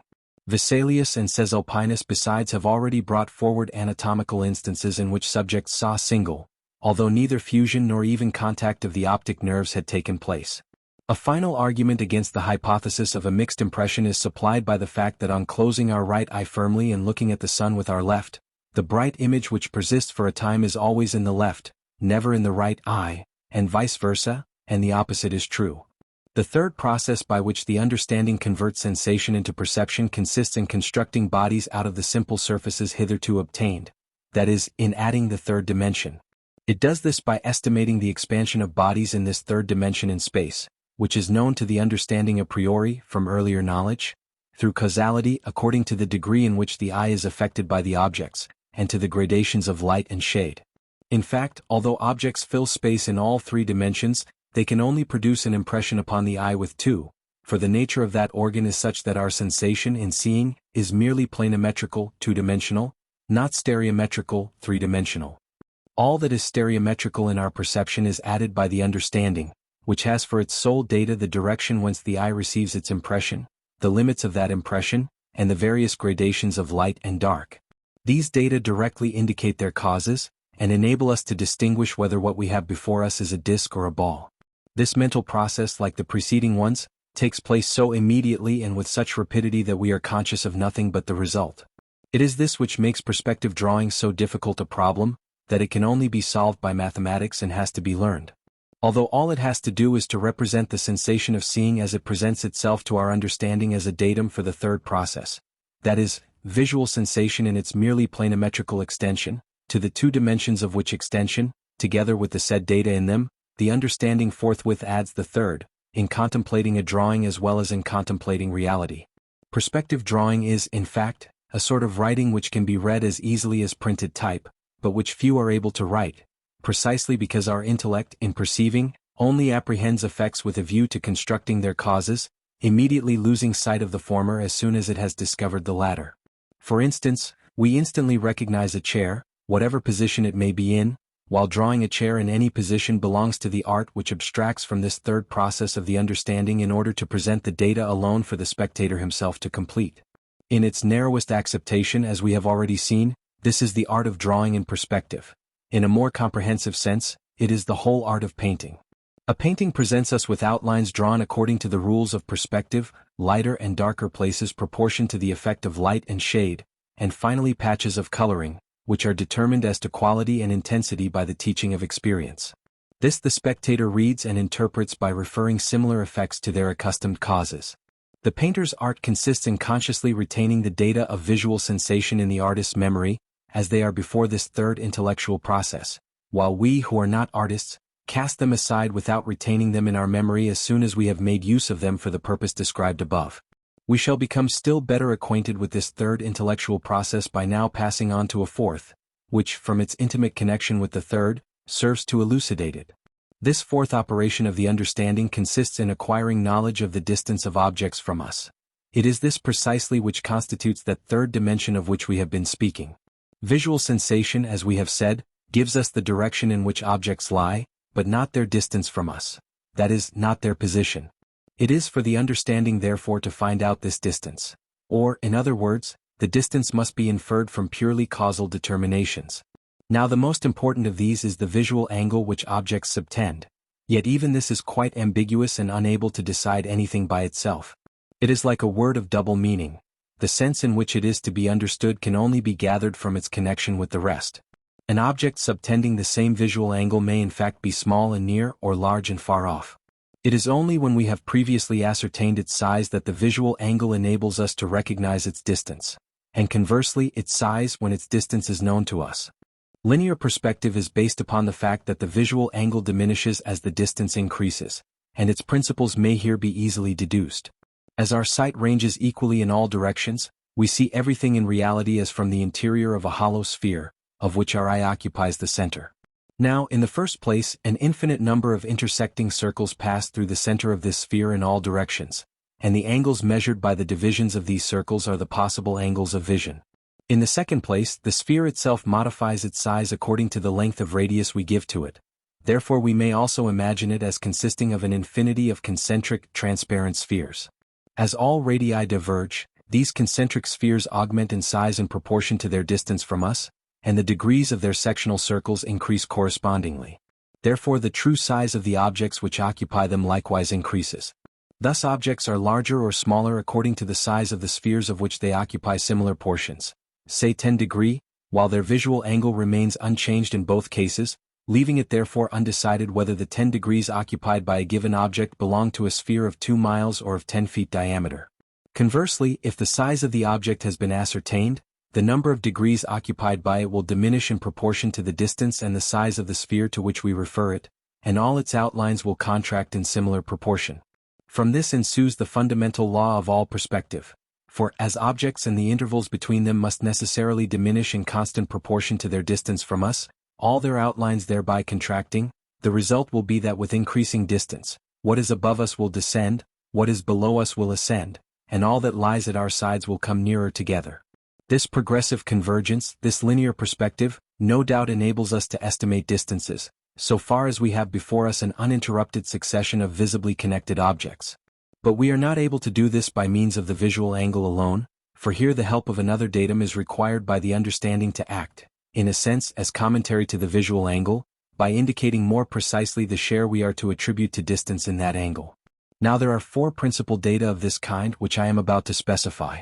Vesalius and Caesalpinus besides have already brought forward anatomical instances in which subjects saw single, although neither fusion nor even contact of the optic nerves had taken place. A final argument against the hypothesis of a mixed impression is supplied by the fact that on closing our right eye firmly and looking at the sun with our left, the bright image which persists for a time is always in the left, never in the right eye, and vice versa, and the opposite is true. The third process by which the understanding converts sensation into perception consists in constructing bodies out of the simple surfaces hitherto obtained, that is, in adding the third dimension. It does this by estimating the expansion of bodies in this third dimension in space, which is known to the understanding a priori from earlier knowledge, through causality according to the degree in which the eye is affected by the objects, and to the gradations of light and shade. In fact, although objects fill space in all 3 dimensions, they can only produce an impression upon the eye with 2, for the nature of that organ is such that our sensation in seeing is merely planimetrical, 2-dimensional, not stereometrical, 3-dimensional. All that is stereometrical in our perception is added by the understanding, which has for its sole data the direction whence the eye receives its impression, the limits of that impression, and the various gradations of light and dark. These data directly indicate their causes, and enable us to distinguish whether what we have before us is a disc or a ball. This mental process, like the preceding ones, takes place so immediately and with such rapidity that we are conscious of nothing but the result. It is this which makes perspective drawing so difficult a problem, that it can only be solved by mathematics and has to be learned. Although all it has to do is to represent the sensation of seeing as it presents itself to our understanding as a datum for the third process, that is, visual sensation in its merely planimetrical extension, to the 2 dimensions of which extension, together with the said data in them, the understanding forthwith adds the third, in contemplating a drawing as well as in contemplating reality. Perspective drawing is, in fact, a sort of writing which can be read as easily as printed type, but which few are able to write, precisely because our intellect, in perceiving, only apprehends effects with a view to constructing their causes, immediately losing sight of the former as soon as it has discovered the latter. For instance, we instantly recognize a chair, whatever position it may be in, while drawing a chair in any position belongs to the art which abstracts from this third process of the understanding in order to present the data alone for the spectator himself to complete. In its narrowest acceptation, as we have already seen, this is the art of drawing in perspective. In a more comprehensive sense, it is the whole art of painting. A painting presents us with outlines drawn according to the rules of perspective, lighter and darker places proportioned to the effect of light and shade, and finally patches of coloring, which are determined as to quality and intensity by the teaching of experience. This the spectator reads and interprets by referring similar effects to their accustomed causes. The painter's art consists in consciously retaining the data of visual sensation in the artist's memory, as they are before this third intellectual process, while we who are not artists, cast them aside without retaining them in our memory as soon as we have made use of them for the purpose described above. We shall become still better acquainted with this third intellectual process by now passing on to a fourth, which, from its intimate connection with the third, serves to elucidate it. This fourth operation of the understanding consists in acquiring knowledge of the distance of objects from us. It is this precisely which constitutes that third dimension of which we have been speaking. Visual sensation, as we have said, gives us the direction in which objects lie, but not their distance from us, that is, not their position. It is for the understanding therefore to find out this distance. Or, in other words, the distance must be inferred from purely causal determinations. Now the most important of these is the visual angle which objects subtend, yet even this is quite ambiguous and unable to decide anything by itself. It is like a word of double meaning. The sense in which it is to be understood can only be gathered from its connection with the rest. An object subtending the same visual angle may in fact be small and near or large and far off. It is only when we have previously ascertained its size that the visual angle enables us to recognize its distance, and conversely its size when its distance is known to us. Linear perspective is based upon the fact that the visual angle diminishes as the distance increases, and its principles may here be easily deduced. As our sight ranges equally in all directions, we see everything in reality as from the interior of a hollow sphere, of which our eye occupies the center. Now, in the first place, an infinite number of intersecting circles pass through the center of this sphere in all directions, and the angles measured by the divisions of these circles are the possible angles of vision. In the second place, the sphere itself modifies its size according to the length of radius we give to it. Therefore we may also imagine it as consisting of an infinity of concentric, transparent spheres. As all radii diverge, these concentric spheres augment in size in proportion to their distance from us, and the degrees of their sectional circles increase correspondingly. Therefore the true size of the objects which occupy them likewise increases. Thus objects are larger or smaller according to the size of the spheres of which they occupy similar portions, say 10 degree, while their visual angle remains unchanged in both cases, leaving it therefore undecided whether the 10 degrees occupied by a given object belong to a sphere of 2 miles or of 10 feet diameter. Conversely, if the size of the object has been ascertained, the number of degrees occupied by it will diminish in proportion to the distance and the size of the sphere to which we refer it, and all its outlines will contract in similar proportion. From this ensues the fundamental law of all perspective, for as objects and the intervals between them must necessarily diminish in constant proportion to their distance from us, all their outlines thereby contracting, the result will be that with increasing distance, what is above us will descend, what is below us will ascend, and all that lies at our sides will come nearer together. This progressive convergence, this linear perspective, no doubt enables us to estimate distances, so far as we have before us an uninterrupted succession of visibly connected objects. But we are not able to do this by means of the visual angle alone, for here the help of another datum is required by the understanding to act, in a sense as commentary to the visual angle, by indicating more precisely the share we are to attribute to distance in that angle. Now there are 4 principal data of this kind which I am about to specify.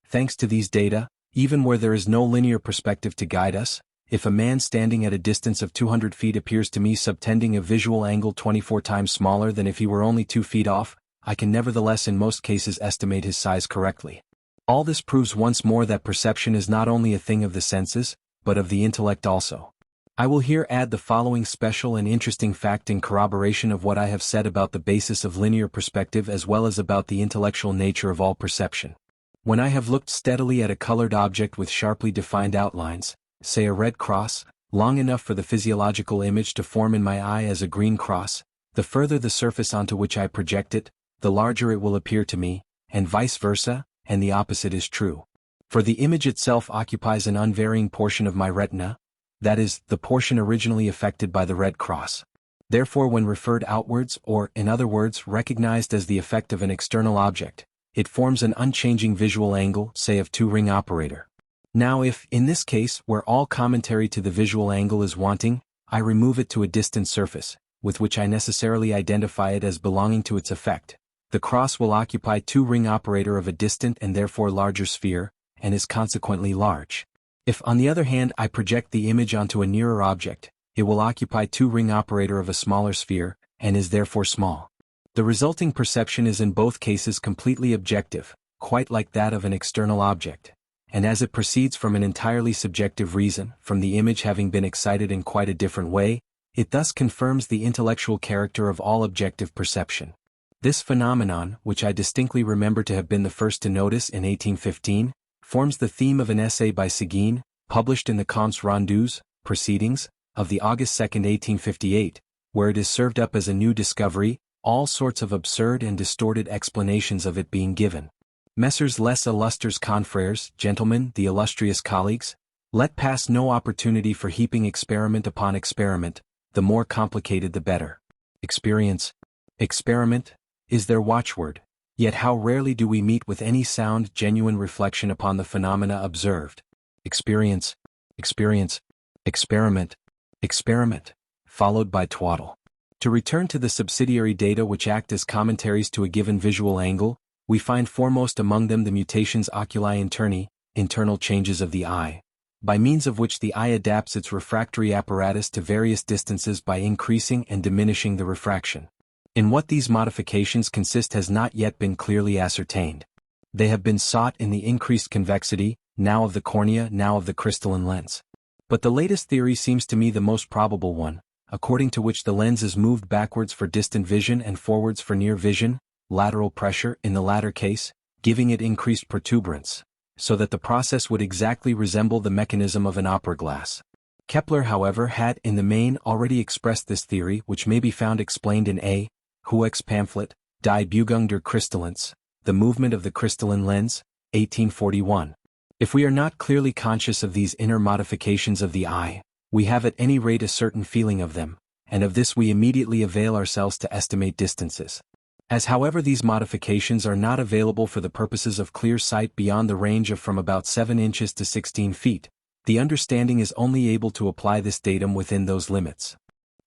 Thanks to these data, even where there is no linear perspective to guide us, if a man standing at a distance of 200 feet appears to me subtending a visual angle 24 times smaller than if he were only 2 feet off, I can nevertheless in most cases estimate his size correctly. All this proves once more that perception is not only a thing of the senses, but of the intellect also. I will here add the following special and interesting fact in corroboration of what I have said about the basis of linear perspective as well as about the intellectual nature of all perception. When I have looked steadily at a colored object with sharply defined outlines, say a red cross, long enough for the physiological image to form in my eye as a green cross, the further the surface onto which I project it, the larger it will appear to me, and vice versa, and the opposite is true. For the image itself occupies an unvarying portion of my retina, that is, the portion originally affected by the red cross. Therefore when referred outwards or, in other words, recognized as the effect of an external object, it forms an unchanging visual angle, say of 2 ring operator. Now if, in this case, where all commentary to the visual angle is wanting, I remove it to a distant surface, with which I necessarily identify it as belonging to its effect, the cross will occupy 2 ring operator of a distant and therefore larger sphere, and is consequently large. If on the other hand I project the image onto a nearer object, it will occupy 2 ring operator of a smaller sphere, and is therefore small. The resulting perception is in both cases completely objective, quite like that of an external object, and as it proceeds from an entirely subjective reason, from the image having been excited in quite a different way, It thus confirms the intellectual character of all objective perception. This phenomenon, which I distinctly remember to have been the first to notice in 1815, forms the theme of an essay by Seguin, published in the Comptes Rendus, Proceedings, of the August 2, 1858, where it is served up as a new discovery, all sorts of absurd and distorted explanations of it being given. Messrs. Les illustres confrères, gentlemen, the illustrious colleagues, let pass no opportunity for heaping experiment upon experiment, the more complicated the better. Experience, experiment, is their watchword, yet how rarely do we meet with any sound, genuine reflection upon the phenomena observed. Experience, experience, experiment, experiment, followed by twaddle. To return to the subsidiary data which act as commentaries to a given visual angle, we find foremost among them the mutations oculi interni, internal changes of the eye, by means of which the eye adapts its refractory apparatus to various distances by increasing and diminishing the refraction. In what these modifications consist has not yet been clearly ascertained. They have been sought in the increased convexity, now of the cornea, now of the crystalline lens. But the latest theory seems to me the most probable one, according to which the lens is moved backwards for distant vision and forwards for near vision, lateral pressure in the latter case, giving it increased protuberance, so that the process would exactly resemble the mechanism of an opera glass. Kepler, however, had in the main already expressed this theory, which may be found explained in A. Hueck's pamphlet, Die Bewegung der Kristallens, The Movement of the Crystalline Lens, 1841. If we are not clearly conscious of these inner modifications of the eye, we have at any rate a certain feeling of them, and of this we immediately avail ourselves to estimate distances. As however these modifications are not available for the purposes of clear sight beyond the range of from about 7 inches to 16 feet, the understanding is only able to apply this datum within those limits.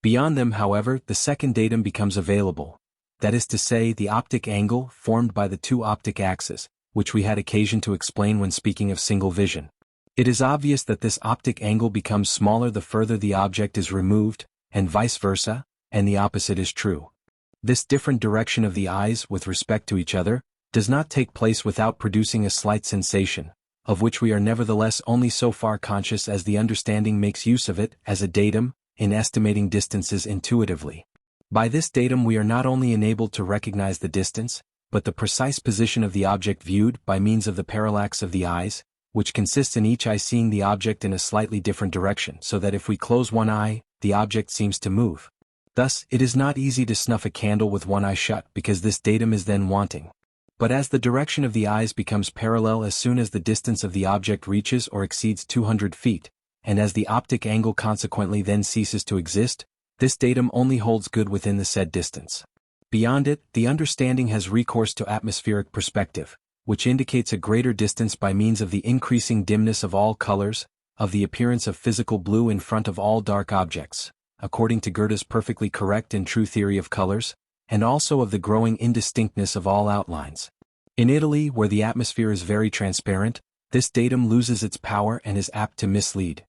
Beyond them, however, the second datum becomes available, that is to say, the optic angle formed by the two optic axes, which we had occasion to explain when speaking of single vision. It is obvious that this optic angle becomes smaller the further the object is removed, and vice versa, and the opposite is true. This different direction of the eyes with respect to each other does not take place without producing a slight sensation, of which we are nevertheless only so far conscious as the understanding makes use of it as a datum, in estimating distances intuitively. By this datum we are not only enabled to recognize the distance, but the precise position of the object viewed by means of the parallax of the eyes, which consists in each eye seeing the object in a slightly different direction, so that if we close one eye, the object seems to move. Thus, it is not easy to snuff a candle with one eye shut because this datum is then wanting. But as the direction of the eyes becomes parallel as soon as the distance of the object reaches or exceeds 200 feet, and as the optic angle consequently then ceases to exist, this datum only holds good within the said distance. Beyond it, the understanding has recourse to atmospheric perspective, which indicates a greater distance by means of the increasing dimness of all colors, of the appearance of physical blue in front of all dark objects, according to Goethe's perfectly correct and true theory of colors, and also of the growing indistinctness of all outlines. In Italy, where the atmosphere is very transparent, this datum loses its power and is apt to mislead.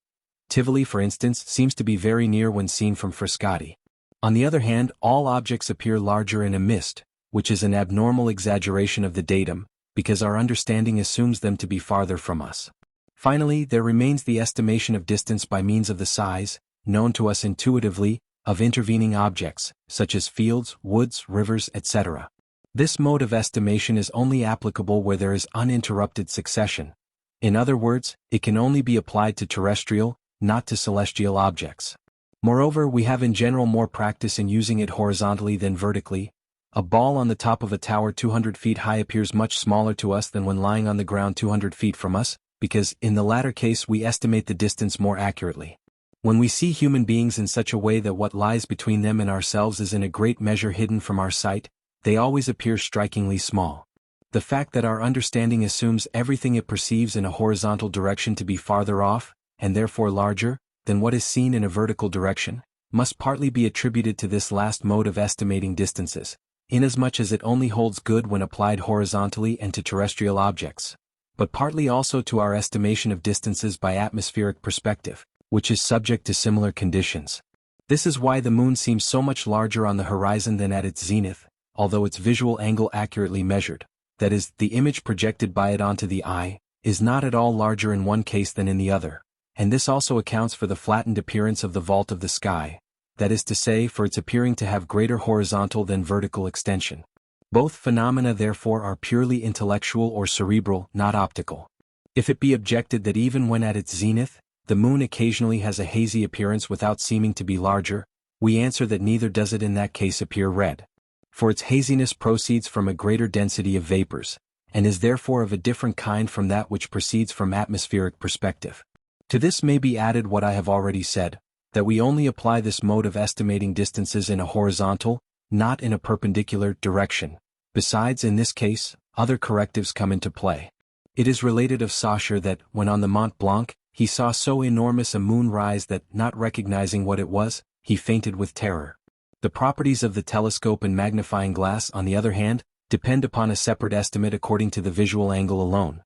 Tivoli, for instance, seems to be very near when seen from Frascati. On the other hand, all objects appear larger in a mist, which is an abnormal exaggeration of the datum, because our understanding assumes them to be farther from us. Finally, there remains the estimation of distance by means of the size, known to us intuitively, of intervening objects, such as fields, woods, rivers, etc. This mode of estimation is only applicable where there is uninterrupted succession. In other words, it can only be applied to terrestrial, not to celestial objects. Moreover, we have in general more practice in using it horizontally than vertically. A ball on the top of a tower 200 feet high appears much smaller to us than when lying on the ground 200 feet from us, because in the latter case we estimate the distance more accurately. When we see human beings in such a way that what lies between them and ourselves is in a great measure hidden from our sight, they always appear strikingly small. The fact that our understanding assumes everything it perceives in a horizontal direction to be farther off, and therefore larger, than what is seen in a vertical direction, must partly be attributed to this last mode of estimating distances, inasmuch as it only holds good when applied horizontally and to terrestrial objects, but partly also to our estimation of distances by atmospheric perspective, which is subject to similar conditions. This is why the moon seems so much larger on the horizon than at its zenith, although its visual angle accurately measured, that is, the image projected by it onto the eye, is not at all larger in one case than in the other, and this also accounts for the flattened appearance of the vault of the sky, that is to say for its appearing to have greater horizontal than vertical extension. Both phenomena therefore are purely intellectual or cerebral, not optical. If it be objected that even when at its zenith, the moon occasionally has a hazy appearance without seeming to be larger, we answer that neither does it in that case appear red. For its haziness proceeds from a greater density of vapors, and is therefore of a different kind from that which proceeds from atmospheric perspective. To this may be added what I have already said, that we only apply this mode of estimating distances in a horizontal, not in a perpendicular, direction. Besides, in this case, other correctives come into play. It is related of Saussure that, when on the Mont Blanc, he saw so enormous a moon rise that, not recognizing what it was, he fainted with terror. The properties of the telescope and magnifying glass, on the other hand, depend upon a separate estimate according to the visual angle alone.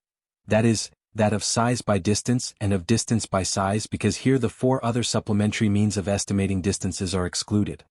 That is, that of size by distance and of distance by size, because here the four other supplementary means of estimating distances are excluded.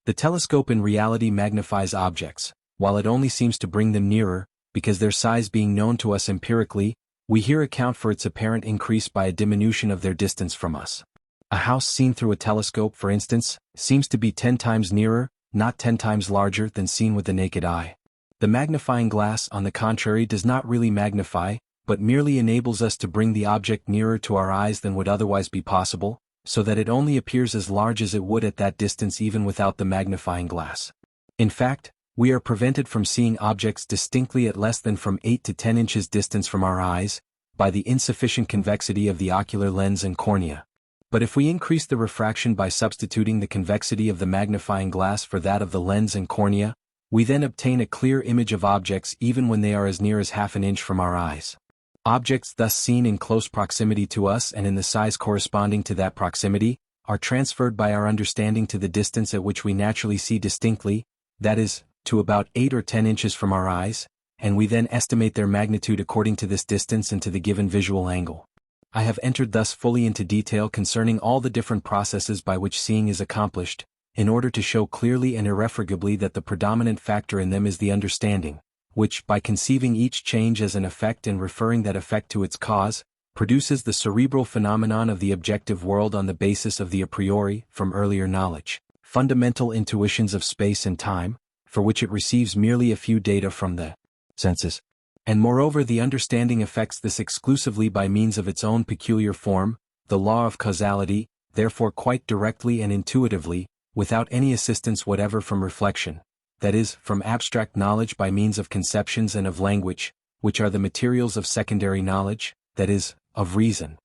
The telescope in reality magnifies objects, while it only seems to bring them nearer, because their size being known to us empirically, we here account for its apparent increase by a diminution of their distance from us. A house seen through a telescope, for instance, seems to be 10 times nearer, not 10 times larger than seen with the naked eye. The magnifying glass, on the contrary, does not really magnify, but merely enables us to bring the object nearer to our eyes than would otherwise be possible, so that it only appears as large as it would at that distance even without the magnifying glass. In fact, we are prevented from seeing objects distinctly at less than from 8 to 10 inches distance from our eyes, by the insufficient convexity of the ocular lens and cornea. But if we increase the refraction by substituting the convexity of the magnifying glass for that of the lens and cornea, we then obtain a clear image of objects even when they are as near as half an inch from our eyes. Objects thus seen in close proximity to us and in the size corresponding to that proximity, are transferred by our understanding to the distance at which we naturally see distinctly, that is, to about 8 or 10 inches from our eyes, and we then estimate their magnitude according to this distance and to the given visual angle. I have entered thus fully into detail concerning all the different processes by which seeing is accomplished, in order to show clearly and irrefragably that the predominant factor in them is the understanding, which, by conceiving each change as an effect and referring that effect to its cause, produces the cerebral phenomenon of the objective world on the basis of the a priori, from earlier knowledge, fundamental intuitions of space and time, for which it receives merely a few data from the senses. And moreover, the understanding affects this exclusively by means of its own peculiar form, the law of causality, therefore quite directly and intuitively, without any assistance whatever from reflection, that is, from abstract knowledge by means of conceptions and of language, which are the materials of secondary knowledge, that is, of reason.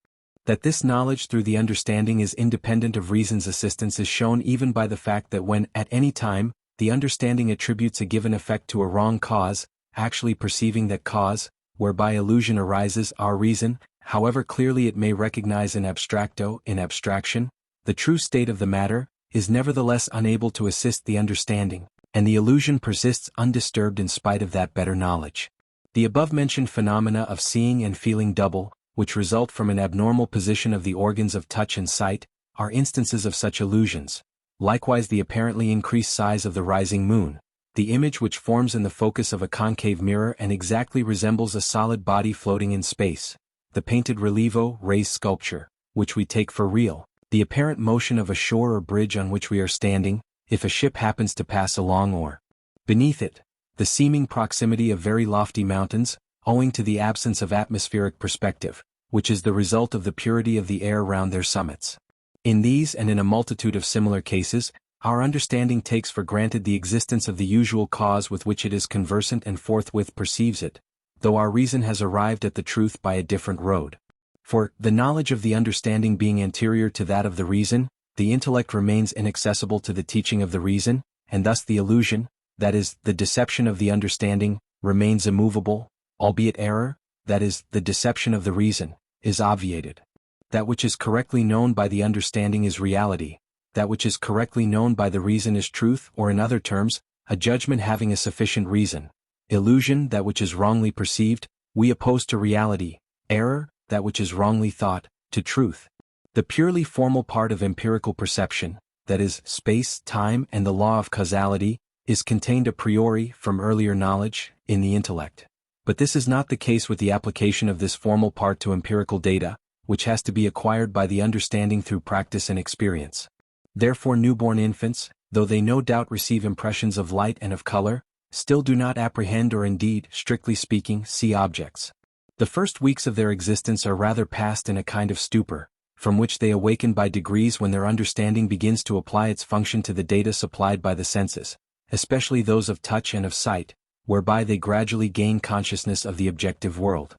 That this knowledge through the understanding is independent of reason's assistance is shown even by the fact that when, at any time, the understanding attributes a given effect to a wrong cause, actually perceiving that cause, whereby illusion arises, our reason, however clearly it may recognize in abstraction, the true state of the matter, is nevertheless unable to assist the understanding, and the illusion persists undisturbed in spite of that better knowledge. The above-mentioned phenomena of seeing and feeling double, which result from an abnormal position of the organs of touch and sight, are instances of such illusions. Likewise the apparently increased size of the rising moon, the image which forms in the focus of a concave mirror and exactly resembles a solid body floating in space, the painted relievo raised sculpture, which we take for real, the apparent motion of a shore or bridge on which we are standing, if a ship happens to pass along or beneath it, the seeming proximity of very lofty mountains, owing to the absence of atmospheric perspective, which is the result of the purity of the air round their summits. In these and in a multitude of similar cases, our understanding takes for granted the existence of the usual cause with which it is conversant and forthwith perceives it, though our reason has arrived at the truth by a different road. For, the knowledge of the understanding being anterior to that of the reason, the intellect remains inaccessible to the teaching of the reason, and thus the illusion, that is, the deception of the understanding, remains immovable, albeit error, that is, the deception of the reason, is obviated. That which is correctly known by the understanding is reality, that which is correctly known by the reason is truth, or in other terms, a judgment having a sufficient reason. Illusion, that which is wrongly perceived, we oppose to reality. Error, that which is wrongly thought, to truth. The purely formal part of empirical perception, that is, space, time, and the law of causality, is contained a priori, from earlier knowledge, in the intellect. But this is not the case with the application of this formal part to empirical data, which has to be acquired by the understanding through practice and experience. Therefore newborn infants, though they no doubt receive impressions of light and of color, still do not apprehend or indeed, strictly speaking, see objects. The first weeks of their existence are rather passed in a kind of stupor, from which they awaken by degrees when their understanding begins to apply its function to the data supplied by the senses, especially those of touch and of sight, whereby they gradually gain consciousness of the objective world.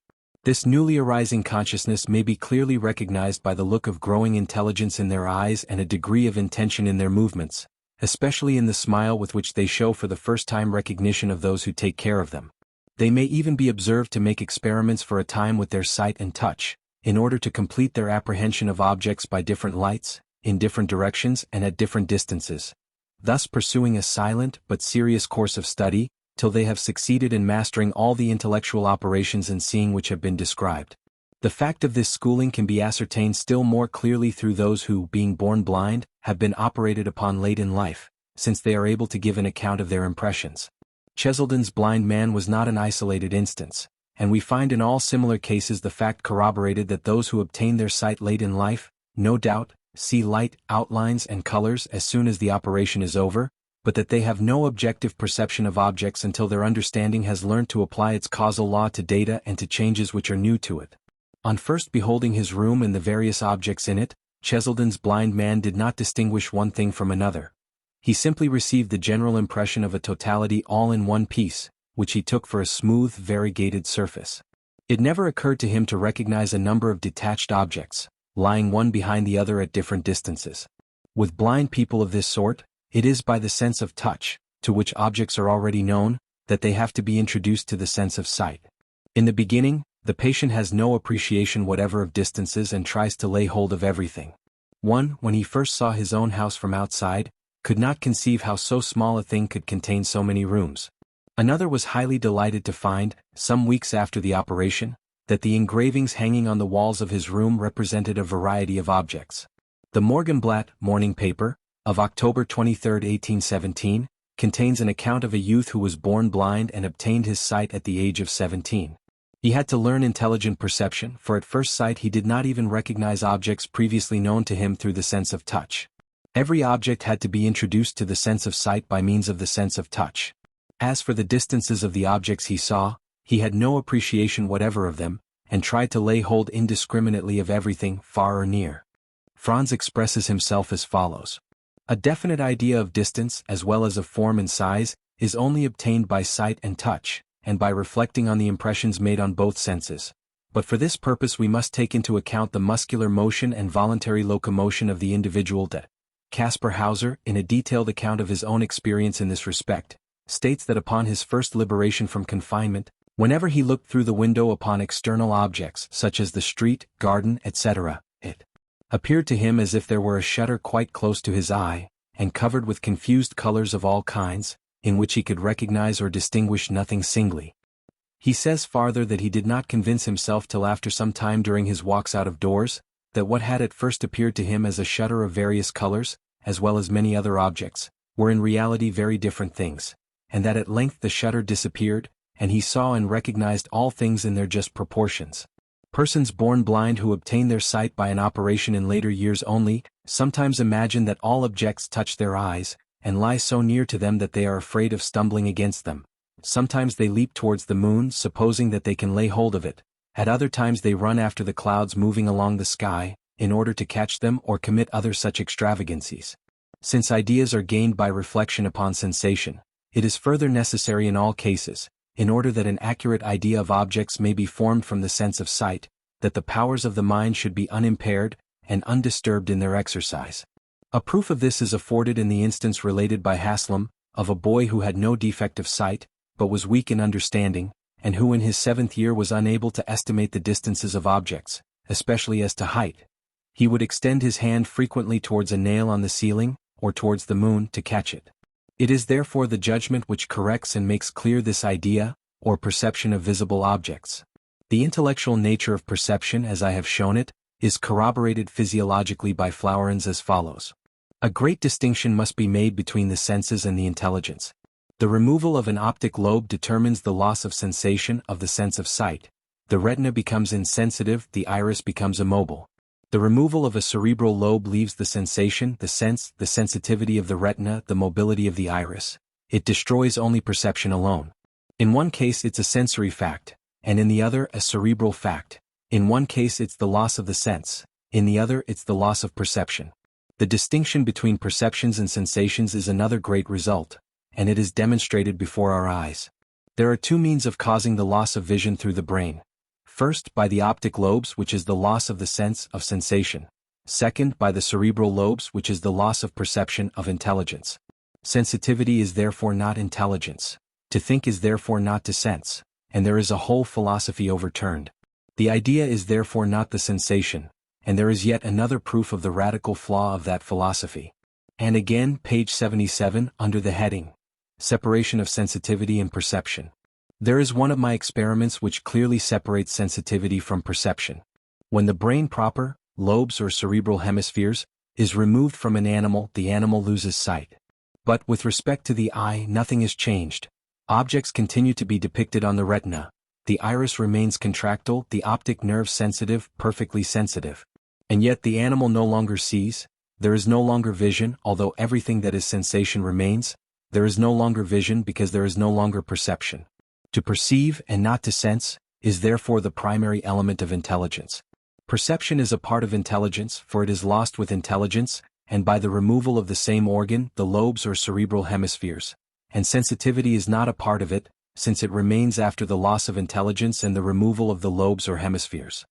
This newly arising consciousness may be clearly recognized by the look of growing intelligence in their eyes and a degree of intention in their movements, especially in the smile with which they show for the first time recognition of those who take care of them. They may even be observed to make experiments for a time with their sight and touch, in order to complete their apprehension of objects by different lights, in different directions and at different distances, thus pursuing a silent but serious course of study, till they have succeeded in mastering all the intellectual operations in seeing which have been described. The fact of this schooling can be ascertained still more clearly through those who, being born blind, have been operated upon late in life, since they are able to give an account of their impressions. Cheselden's blind man was not an isolated instance, and we find in all similar cases the fact corroborated that those who obtain their sight late in life, no doubt, see light, outlines and colors as soon as the operation is over, but that they have no objective perception of objects until their understanding has learnt to apply its causal law to data and to changes which are new to it. On first beholding his room and the various objects in it, Cheselden's blind man did not distinguish one thing from another. He simply received the general impression of a totality all in one piece, which he took for a smooth, variegated surface. It never occurred to him to recognize a number of detached objects, lying one behind the other at different distances. With blind people of this sort, it is by the sense of touch, to which objects are already known, that they have to be introduced to the sense of sight. In the beginning, the patient has no appreciation whatever of distances and tries to lay hold of everything. One, when he first saw his own house from outside, could not conceive how so small a thing could contain so many rooms. Another was highly delighted to find, some weeks after the operation, that the engravings hanging on the walls of his room represented a variety of objects. The Morgenblatt morning paper, of October 23, 1817, contains an account of a youth who was born blind and obtained his sight at the age of 17. He had to learn intelligent perception, for at first sight he did not even recognize objects previously known to him through the sense of touch. Every object had to be introduced to the sense of sight by means of the sense of touch. As for the distances of the objects he saw, he had no appreciation whatever of them, and tried to lay hold indiscriminately of everything, far or near. Franz expresses himself as follows. A definite idea of distance as well as of form and size is only obtained by sight and touch, and by reflecting on the impressions made on both senses. But for this purpose we must take into account the muscular motion and voluntary locomotion of the individual. Caspar Hauser, in a detailed account of his own experience in this respect, states that upon his first liberation from confinement, whenever he looked through the window upon external objects such as the street, garden, etc., it appeared to him as if there were a shutter quite close to his eye, and covered with confused colors of all kinds, in which he could recognize or distinguish nothing singly. He says farther that he did not convince himself till after some time during his walks out of doors, that what had at first appeared to him as a shutter of various colors, as well as many other objects, were in reality very different things, and that at length the shutter disappeared, and he saw and recognized all things in their just proportions. Persons born blind who obtain their sight by an operation in later years only, sometimes imagine that all objects touch their eyes, and lie so near to them that they are afraid of stumbling against them. Sometimes they leap towards the moon, supposing that they can lay hold of it. At other times they run after the clouds moving along the sky, in order to catch them or commit other such extravagancies. Since ideas are gained by reflection upon sensation, it is further necessary in all cases, in order that an accurate idea of objects may be formed from the sense of sight, that the powers of the mind should be unimpaired and undisturbed in their exercise. A proof of this is afforded in the instance related by Haslam, of a boy who had no defect of sight, but was weak in understanding, and who in his 7th year was unable to estimate the distances of objects, especially as to height. He would extend his hand frequently towards a nail on the ceiling, or towards the moon, to catch it. It is therefore the judgment which corrects and makes clear this idea, or perception of visible objects. The intellectual nature of perception, as I have shown it, is corroborated physiologically by Flourens as follows. A great distinction must be made between the senses and the intelligence. The removal of an optic lobe determines the loss of sensation of the sense of sight. The retina becomes insensitive, the iris becomes immobile. The removal of a cerebral lobe leaves the sensation, the sense, the sensitivity of the retina, the mobility of the iris. It destroys only perception alone. In one case it's a sensory fact, and in the other a cerebral fact. In one case it's the loss of the sense, in the other it's the loss of perception. The distinction between perceptions and sensations is another great result, and it is demonstrated before our eyes. There are two means of causing the loss of vision through the brain. First, by the optic lobes, which is the loss of the sense of sensation. Second, by the cerebral lobes, which is the loss of perception of intelligence. Sensitivity is therefore not intelligence. To think is therefore not to sense, and there is a whole philosophy overturned. The idea is therefore not the sensation, and there is yet another proof of the radical flaw of that philosophy. And again, page 77, under the heading, Separation of Sensitivity and Perception. There is one of my experiments which clearly separates sensitivity from perception. When the brain proper, lobes or cerebral hemispheres, is removed from an animal, the animal loses sight. But with respect to the eye, nothing is changed. Objects continue to be depicted on the retina. The iris remains contractile, the optic nerve sensitive, perfectly sensitive. And yet the animal no longer sees. There is no longer vision, although everything that is sensation remains. There is no longer vision because there is no longer perception. To perceive, and not to sense, is therefore the primary element of intelligence. Perception is a part of intelligence, for it is lost with intelligence, and by the removal of the same organ, the lobes or cerebral hemispheres. And sensitivity is not a part of it, since it remains after the loss of intelligence and the removal of the lobes or hemispheres.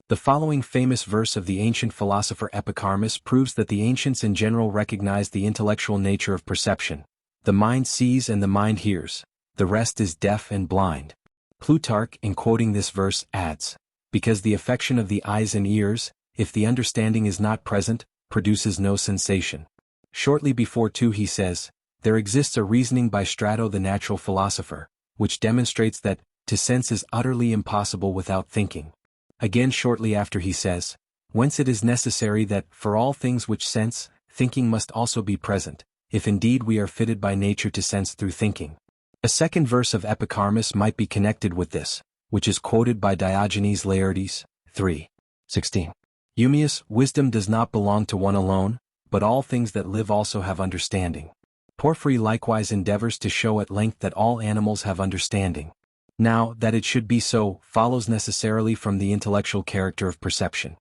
The following famous verse of the ancient philosopher Epicharmus proves that the ancients in general recognized the intellectual nature of perception. The mind sees and the mind hears. The rest is deaf and blind. Plutarch, in quoting this verse, adds, because the affection of the eyes and ears, if the understanding is not present, produces no sensation. Shortly before too he says, there exists a reasoning by Strato the natural philosopher, which demonstrates that, to sense is utterly impossible without thinking. Again shortly after he says, whence it is necessary that, for all things which sense, thinking must also be present, if indeed we are fitted by nature to sense through thinking. A second verse of Epicharmus might be connected with this, which is quoted by Diogenes Laertes, 3:16. Eumius, wisdom does not belong to one alone, but all things that live also have understanding. Porphyry likewise endeavors to show at length that all animals have understanding. Now, that it should be so, follows necessarily from the intellectual character of perception.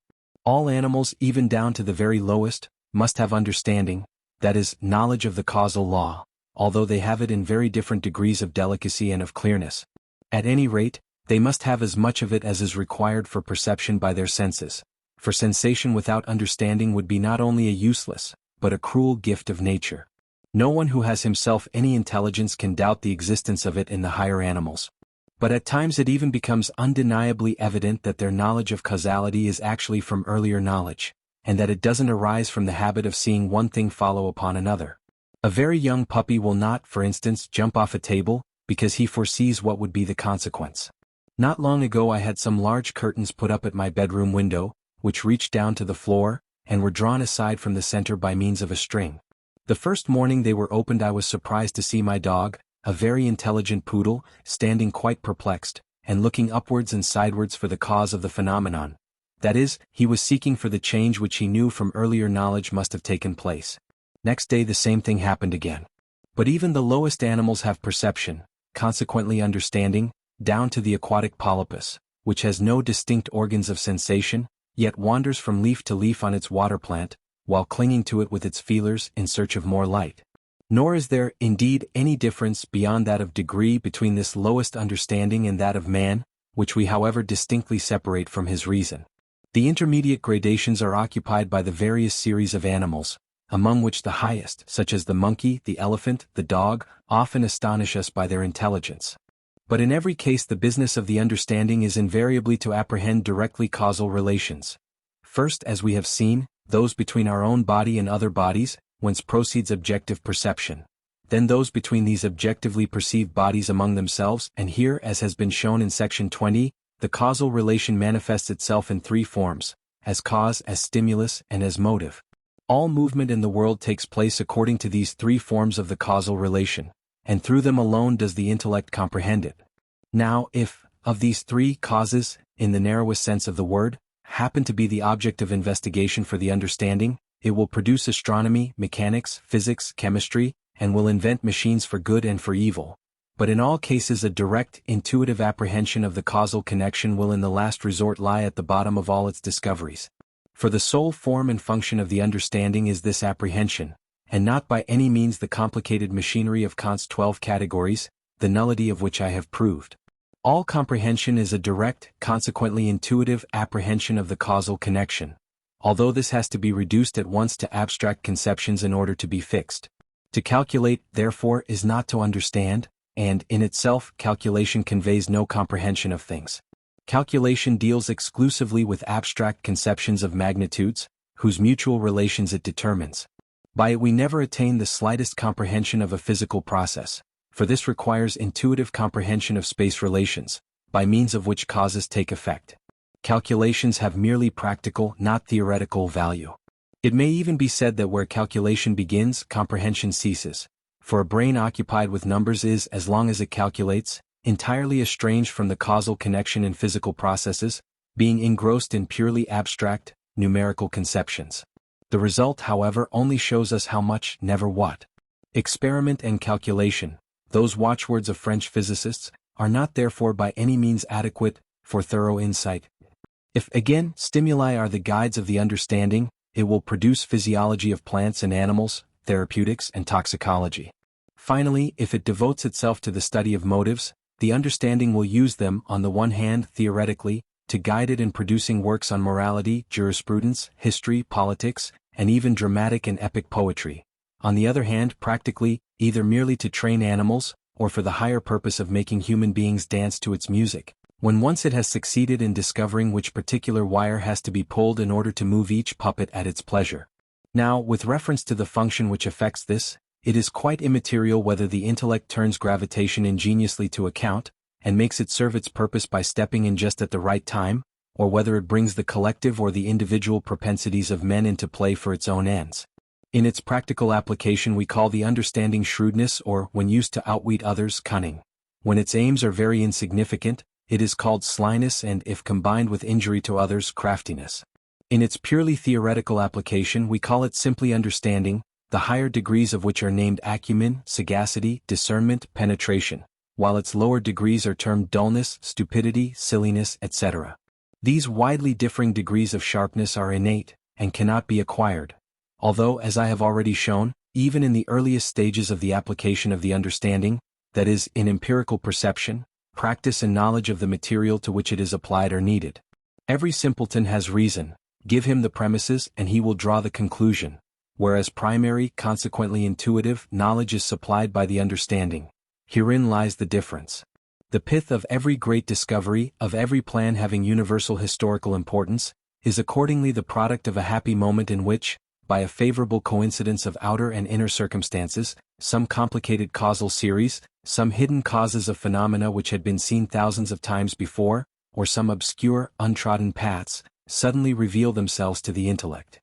All animals, even down to the very lowest, must have understanding, that is, knowledge of the causal law, although they have it in very different degrees of delicacy and of clearness. At any rate, they must have as much of it as is required for perception by their senses, for sensation without understanding would be not only a useless, but a cruel gift of nature. No one who has himself any intelligence can doubt the existence of it in the higher animals. But at times it even becomes undeniably evident that their knowledge of causality is actually from earlier knowledge, and that it doesn't arise from the habit of seeing one thing follow upon another. A very young puppy will not, for instance, jump off a table, because he foresees what would be the consequence. Not long ago I had some large curtains put up at my bedroom window, which reached down to the floor, and were drawn aside from the center by means of a string. The first morning they were opened I was surprised to see my dog, a very intelligent poodle, standing quite perplexed, and looking upwards and sidewards for the cause of the phenomenon. That is, he was seeking for the change which he knew from earlier knowledge must have taken place. Next day the same thing happened again. But even the lowest animals have perception, consequently understanding, down to the aquatic polypus, which has no distinct organs of sensation, yet wanders from leaf to leaf on its water plant, while clinging to it with its feelers in search of more light. Nor is there, indeed, any difference beyond that of degree between this lowest understanding and that of man, which we however distinctly separate from his reason. The intermediate gradations are occupied by the various series of animals, among which the highest, such as the monkey, the elephant, the dog, often astonish us by their intelligence. But in every case the business of the understanding is invariably to apprehend directly causal relations. First, as we have seen, those between our own body and other bodies, whence proceeds objective perception. Then those between these objectively perceived bodies among themselves, and here, as has been shown in section 20, the causal relation manifests itself in three forms, as cause, as stimulus, and as motive. All movement in the world takes place according to these three forms of the causal relation, and through them alone does the intellect comprehend it. Now, if, of these three causes, in the narrowest sense of the word, happen to be the object of investigation for the understanding, it will produce astronomy, mechanics, physics, chemistry, and will invent machines for good and for evil. But in all cases a direct, intuitive apprehension of the causal connection will in the last resort lie at the bottom of all its discoveries. For the sole form and function of the understanding is this apprehension, and not by any means the complicated machinery of Kant's 12 categories, the nullity of which I have proved. All comprehension is a direct, consequently intuitive apprehension of the causal connection, although this has to be reduced at once to abstract conceptions in order to be fixed. To calculate, therefore, is not to understand, and, in itself, calculation conveys no comprehension of things. Calculation deals exclusively with abstract conceptions of magnitudes, whose mutual relations it determines. By it we never attain the slightest comprehension of a physical process, for this requires intuitive comprehension of space relations, by means of which causes take effect. Calculations have merely practical, not theoretical value. It may even be said that where calculation begins, comprehension ceases, for a brain occupied with numbers is, as long as it calculates, entirely estranged from the causal connection in physical processes, being engrossed in purely abstract, numerical conceptions. The result, however, only shows us how much, never what. Experiment and calculation, those watchwords of French physicists, are not therefore by any means adequate for thorough insight. If, again, stimuli are the guides of the understanding, it will produce physiology of plants and animals, therapeutics and toxicology. Finally, if it devotes itself to the study of motives, the understanding will use them, on the one hand, theoretically, to guide it in producing works on morality, jurisprudence, history, politics, and even dramatic and epic poetry. On the other hand, practically, either merely to train animals, or for the higher purpose of making human beings dance to its music. When once it has succeeded in discovering which particular wire has to be pulled in order to move each puppet at its pleasure. Now, with reference to the function which affects this, it is quite immaterial whether the intellect turns gravitation ingeniously to account, and makes it serve its purpose by stepping in just at the right time, or whether it brings the collective or the individual propensities of men into play for its own ends. In its practical application we call the understanding shrewdness or, when used to outwit others, cunning. When its aims are very insignificant, it is called slyness and, if combined with injury to others, craftiness. In its purely theoretical application we call it simply understanding, the higher degrees of which are named acumen, sagacity, discernment, penetration, while its lower degrees are termed dullness, stupidity, silliness, etc. These widely differing degrees of sharpness are innate, and cannot be acquired, although, as I have already shown, even in the earliest stages of the application of the understanding, that is, in empirical perception, practice and knowledge of the material to which it is applied are needed. Every simpleton has reason, give him the premises and he will draw the conclusion, whereas primary, consequently intuitive, knowledge is supplied by the understanding. Herein lies the difference. The pith of every great discovery, of every plan having universal historical importance, is accordingly the product of a happy moment in which, by a favorable coincidence of outer and inner circumstances, some complicated causal series, some hidden causes of phenomena which had been seen thousands of times before, or some obscure, untrodden paths, suddenly reveal themselves to the intellect.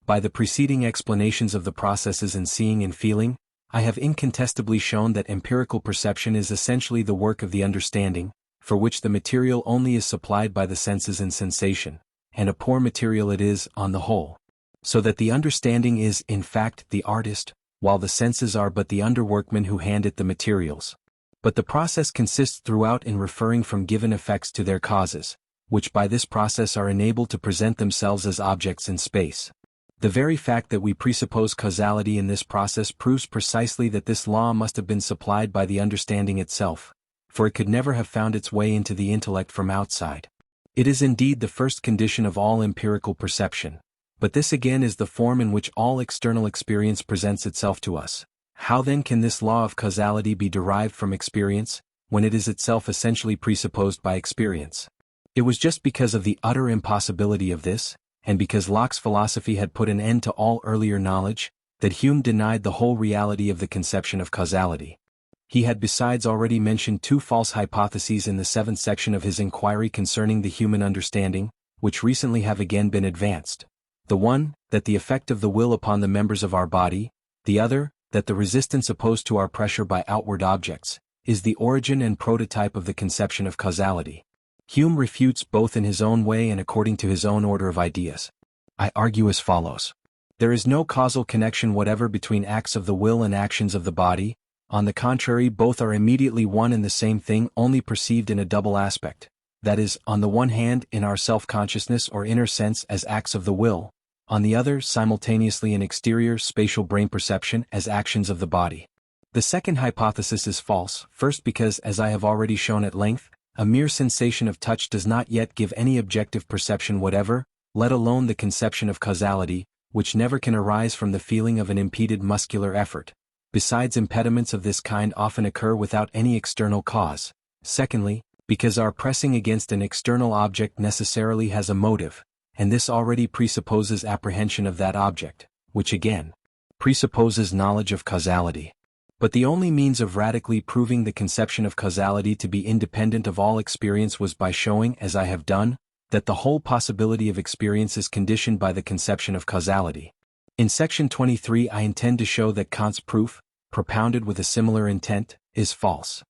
By the preceding explanations of the processes in seeing and feeling, I have incontestably shown that empirical perception is essentially the work of the understanding, for which the material only is supplied by the senses in sensation, and a poor material it is, on the whole. So that the understanding is, in fact, the artist, while the senses are but the underworkmen who hand it the materials. But the process consists throughout in referring from given effects to their causes, which by this process are enabled to present themselves as objects in space. The very fact that we presuppose causality in this process proves precisely that this law must have been supplied by the understanding itself, for it could never have found its way into the intellect from outside. It is indeed the first condition of all empirical perception. But this again is the form in which all external experience presents itself to us. How then can this law of causality be derived from experience, when it is itself essentially presupposed by experience? It was just because of the utter impossibility of this, and because Locke's philosophy had put an end to all earlier knowledge, that Hume denied the whole reality of the conception of causality. He had besides already mentioned two false hypotheses in the 7th section of his inquiry concerning the human understanding, which recently have again been advanced. The one, that the effect of the will upon the members of our body, the other, that the resistance opposed to our pressure by outward objects, is the origin and prototype of the conception of causality. Hume refutes both in his own way and according to his own order of ideas. I argue as follows. There is no causal connection whatever between acts of the will and actions of the body. On the contrary, both are immediately one and the same thing, only perceived in a double aspect. That is, on the one hand, in our self-consciousness or inner sense as acts of the will, on the other, simultaneously in exterior spatial brain perception as actions of the body. The second hypothesis is false, first because, as I have already shown at length, a mere sensation of touch does not yet give any objective perception whatever, let alone the conception of causality, which never can arise from the feeling of an impeded muscular effort. Besides, impediments of this kind often occur without any external cause. Secondly, because our pressing against an external object necessarily has a motive, and this already presupposes apprehension of that object, which again presupposes knowledge of causality. But the only means of radically proving the conception of causality to be independent of all experience was by showing, as I have done, that the whole possibility of experience is conditioned by the conception of causality. In section 23 I intend to show that Kant's proof, propounded with a similar intent, is false.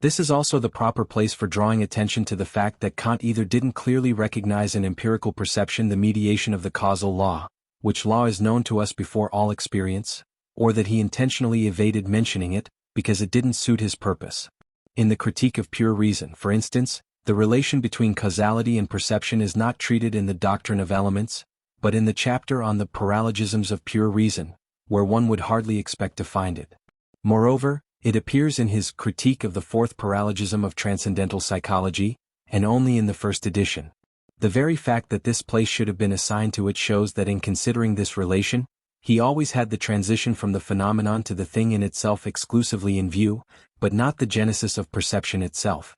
This is also the proper place for drawing attention to the fact that Kant either didn't clearly recognize in empirical perception the mediation of the causal law, which law is known to us before all experience, or that he intentionally evaded mentioning it, because it didn't suit his purpose. In the Critique of Pure Reason, for instance, the relation between causality and perception is not treated in the Doctrine of Elements, but in the chapter on the paralogisms of pure reason, where one would hardly expect to find it. Moreover, it appears in his Critique of the Fourth Paralogism of Transcendental Psychology, and only in the first edition. The very fact that this place should have been assigned to it shows that in considering this relation, he always had the transition from the phenomenon to the thing in itself exclusively in view, but not the genesis of perception itself.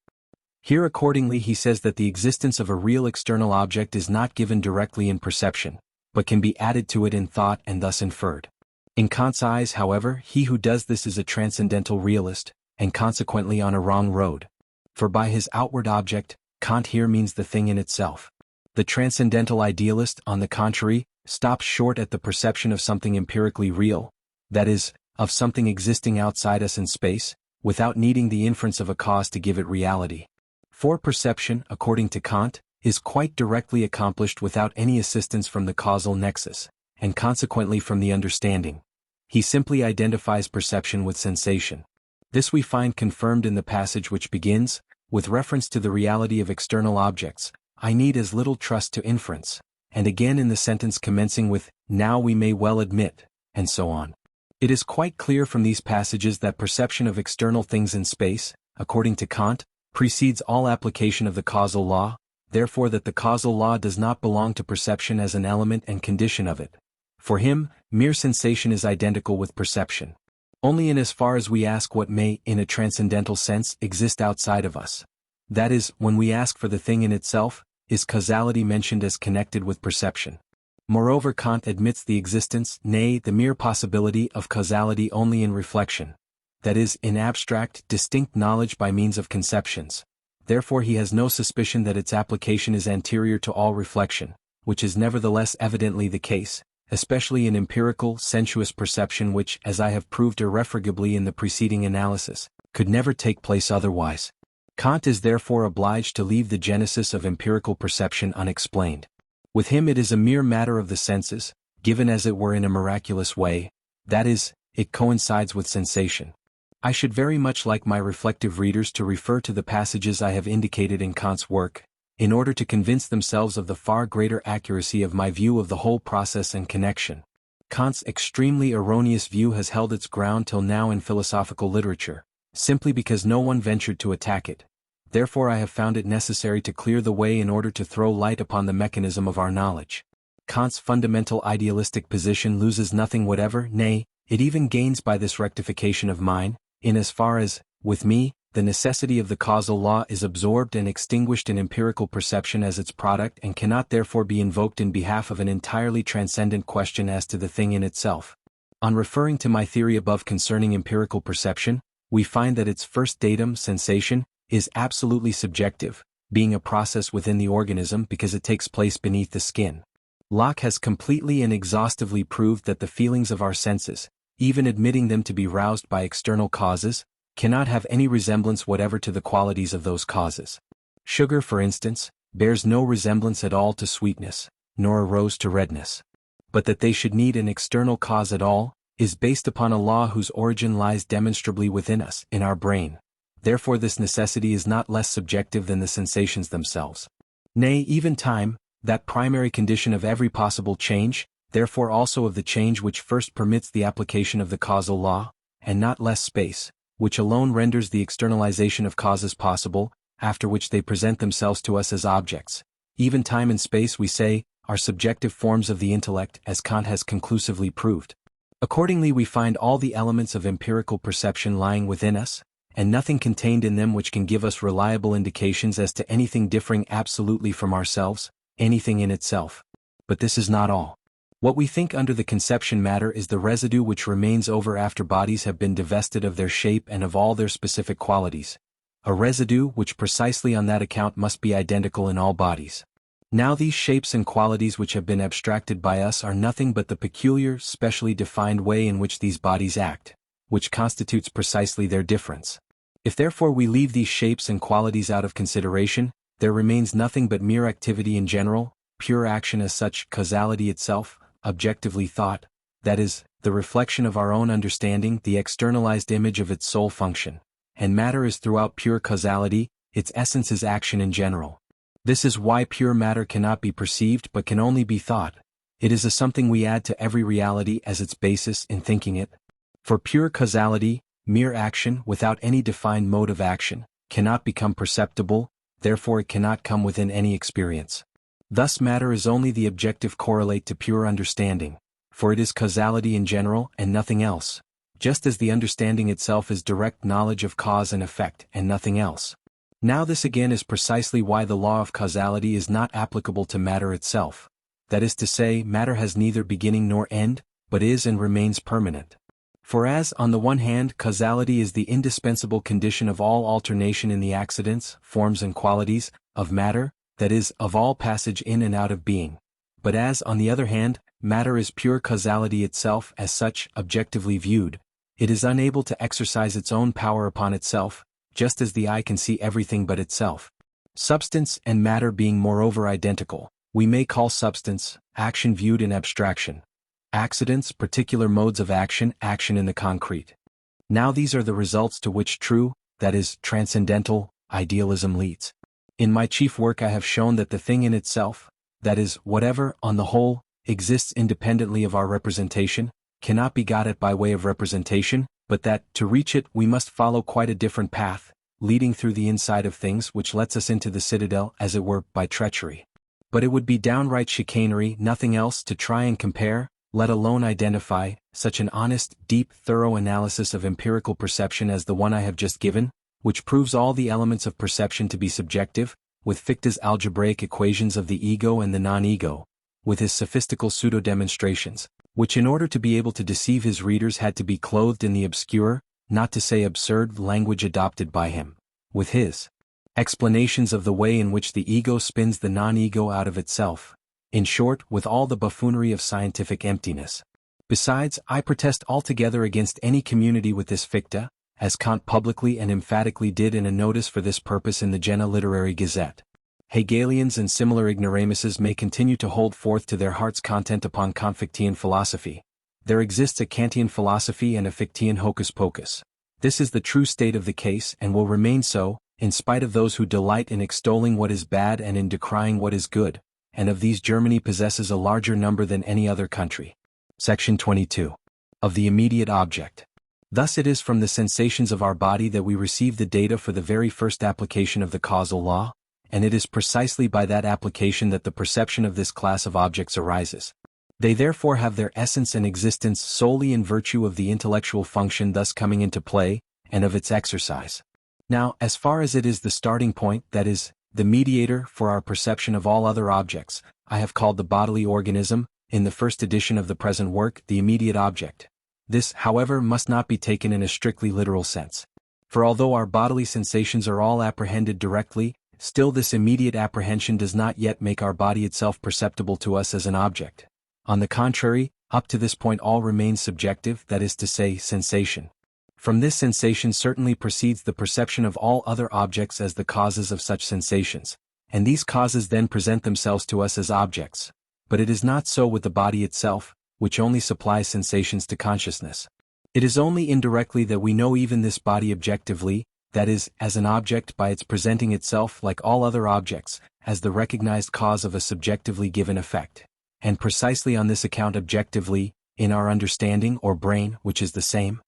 Here accordingly he says that the existence of a real external object is not given directly in perception, but can be added to it in thought and thus inferred. In Kant's eyes, however, he who does this is a transcendental realist, and consequently on a wrong road. For by his outward object, Kant here means the thing in itself. The transcendental idealist, on the contrary, stops short at the perception of something empirically real, that is, of something existing outside us in space, without needing the inference of a cause to give it reality. For perception, according to Kant, is quite directly accomplished without any assistance from the causal nexus, and consequently from the understanding. He simply identifies perception with sensation. This we find confirmed in the passage which begins, with reference to the reality of external objects, I need as little trust to inference, and again in the sentence commencing with, now we may well admit, and so on. It is quite clear from these passages that perception of external things in space, according to Kant, precedes all application of the causal law, therefore that the causal law does not belong to perception as an element and condition of it. For him, mere sensation is identical with perception. Only in as far as we ask what may, in a transcendental sense, exist outside of us. That is, when we ask for the thing in itself, is causality mentioned as connected with perception. Moreover, Kant admits the existence, nay, the mere possibility of causality only in reflection. That is, in abstract, distinct knowledge by means of conceptions. Therefore he has no suspicion that its application is anterior to all reflection, which is nevertheless evidently the case, especially in empirical, sensuous perception which, as I have proved irrefragably in the preceding analysis, could never take place otherwise. Kant is therefore obliged to leave the genesis of empirical perception unexplained. With him it is a mere matter of the senses, given as it were in a miraculous way, that is, it coincides with sensation. I should very much like my reflective readers to refer to the passages I have indicated in Kant's work, in order to convince themselves of the far greater accuracy of my view of the whole process and connection. Kant's extremely erroneous view has held its ground till now in philosophical literature, simply because no one ventured to attack it. Therefore I have found it necessary to clear the way in order to throw light upon the mechanism of our knowledge. Kant's fundamental idealistic position loses nothing whatever, nay, it even gains by this rectification of mine, in as far as, with me, the necessity of the causal law is absorbed and extinguished in empirical perception as its product and cannot therefore be invoked in behalf of an entirely transcendent question as to the thing in itself. On referring to my theory above concerning empirical perception, we find that its first datum, sensation, is absolutely subjective, being a process within the organism because it takes place beneath the skin. Locke has completely and exhaustively proved that the feelings of our senses, even admitting them to be roused by external causes, cannot have any resemblance whatever to the qualities of those causes. Sugar, for instance, bears no resemblance at all to sweetness, nor a rose to redness. But that they should need an external cause at all, is based upon a law whose origin lies demonstrably within us, in our brain. Therefore this necessity is not less subjective than the sensations themselves. Nay, even time, that primary condition of every possible change, therefore also of the change which first permits the application of the causal law, and not less space, which alone renders the externalization of causes possible, after which they present themselves to us as objects. Even time and space, we say, are subjective forms of the intellect, as Kant has conclusively proved. Accordingly we find all the elements of empirical perception lying within us, and nothing contained in them which can give us reliable indications as to anything differing absolutely from ourselves, anything in itself. But this is not all. What we think under the conception matter is the residue which remains over after bodies have been divested of their shape and of all their specific qualities. A residue which precisely on that account must be identical in all bodies. Now these shapes and qualities which have been abstracted by us are nothing but the peculiar, specially defined way in which these bodies act, which constitutes precisely their difference. If therefore we leave these shapes and qualities out of consideration, there remains nothing but mere activity in general, pure action as such, causality itself, objectively thought, that is, the reflection of our own understanding, the externalized image of its sole function. And matter is throughout pure causality, its essence is action in general. This is why pure matter cannot be perceived but can only be thought. It is a something we add to every reality as its basis in thinking it. For pure causality, mere action without any defined mode of action, cannot become perceptible, therefore it cannot come within any experience. Thus matter is only the objective correlate to pure understanding, for it is causality in general and nothing else, just as the understanding itself is direct knowledge of cause and effect and nothing else. Now this again is precisely why the law of causality is not applicable to matter itself. That is to say, matter has neither beginning nor end, but is and remains permanent. For as, on the one hand, causality is the indispensable condition of all alternation in the accidents, forms and qualities, of matter, that is, of all passage in and out of being. But as, on the other hand, matter is pure causality itself as such, objectively viewed, it is unable to exercise its own power upon itself, just as the eye can see everything but itself. Substance and matter being moreover identical, we may call substance, action viewed in abstraction. Accidents, particular modes of action, action in the concrete. Now these are the results to which true, that is, transcendental, idealism leads. In my chief work I have shown that the thing in itself, that is, whatever, on the whole, exists independently of our representation, cannot be got at by way of representation, but that, to reach it, we must follow quite a different path, leading through the inside of things which lets us into the citadel, as it were, by treachery. But it would be downright chicanery, nothing else, to try and compare, let alone identify, such an honest, deep, thorough analysis of empirical perception as the one I have just given, which proves all the elements of perception to be subjective, with Fichte's algebraic equations of the ego and the non-ego, with his sophistical pseudo-demonstrations, which in order to be able to deceive his readers had to be clothed in the obscure, not to say absurd, language adopted by him, with his explanations of the way in which the ego spins the non-ego out of itself, in short, with all the buffoonery of scientific emptiness. Besides, I protest altogether against any community with this Fichte, as Kant publicly and emphatically did in a notice for this purpose in the Jena Literary Gazette. Hegelians and similar ignoramuses may continue to hold forth to their heart's content upon Kant-Fichtean philosophy. There exists a Kantian philosophy and a Fichtean hocus-pocus. This is the true state of the case and will remain so, in spite of those who delight in extolling what is bad and in decrying what is good, and of these Germany possesses a larger number than any other country. Section 22. Of the immediate object. Thus it is from the sensations of our body that we receive the data for the very first application of the causal law, and it is precisely by that application that the perception of this class of objects arises. They therefore have their essence and existence solely in virtue of the intellectual function thus coming into play, and of its exercise. Now, as far as it is the starting point, that is, the mediator for our perception of all other objects, I have called the bodily organism, in the first edition of the present work, the immediate object. This, however, must not be taken in a strictly literal sense. For although our bodily sensations are all apprehended directly, still this immediate apprehension does not yet make our body itself perceptible to us as an object. On the contrary, up to this point all remains subjective, that is to say, sensation. From this sensation certainly proceeds the perception of all other objects as the causes of such sensations, and these causes then present themselves to us as objects. But it is not so with the body itself, which only supplies sensations to consciousness. It is only indirectly that we know even this body objectively, that is, as an object by its presenting itself like all other objects, as the recognized cause of a subjectively given effect. And precisely on this account objectively, in our understanding or brain, which is the same.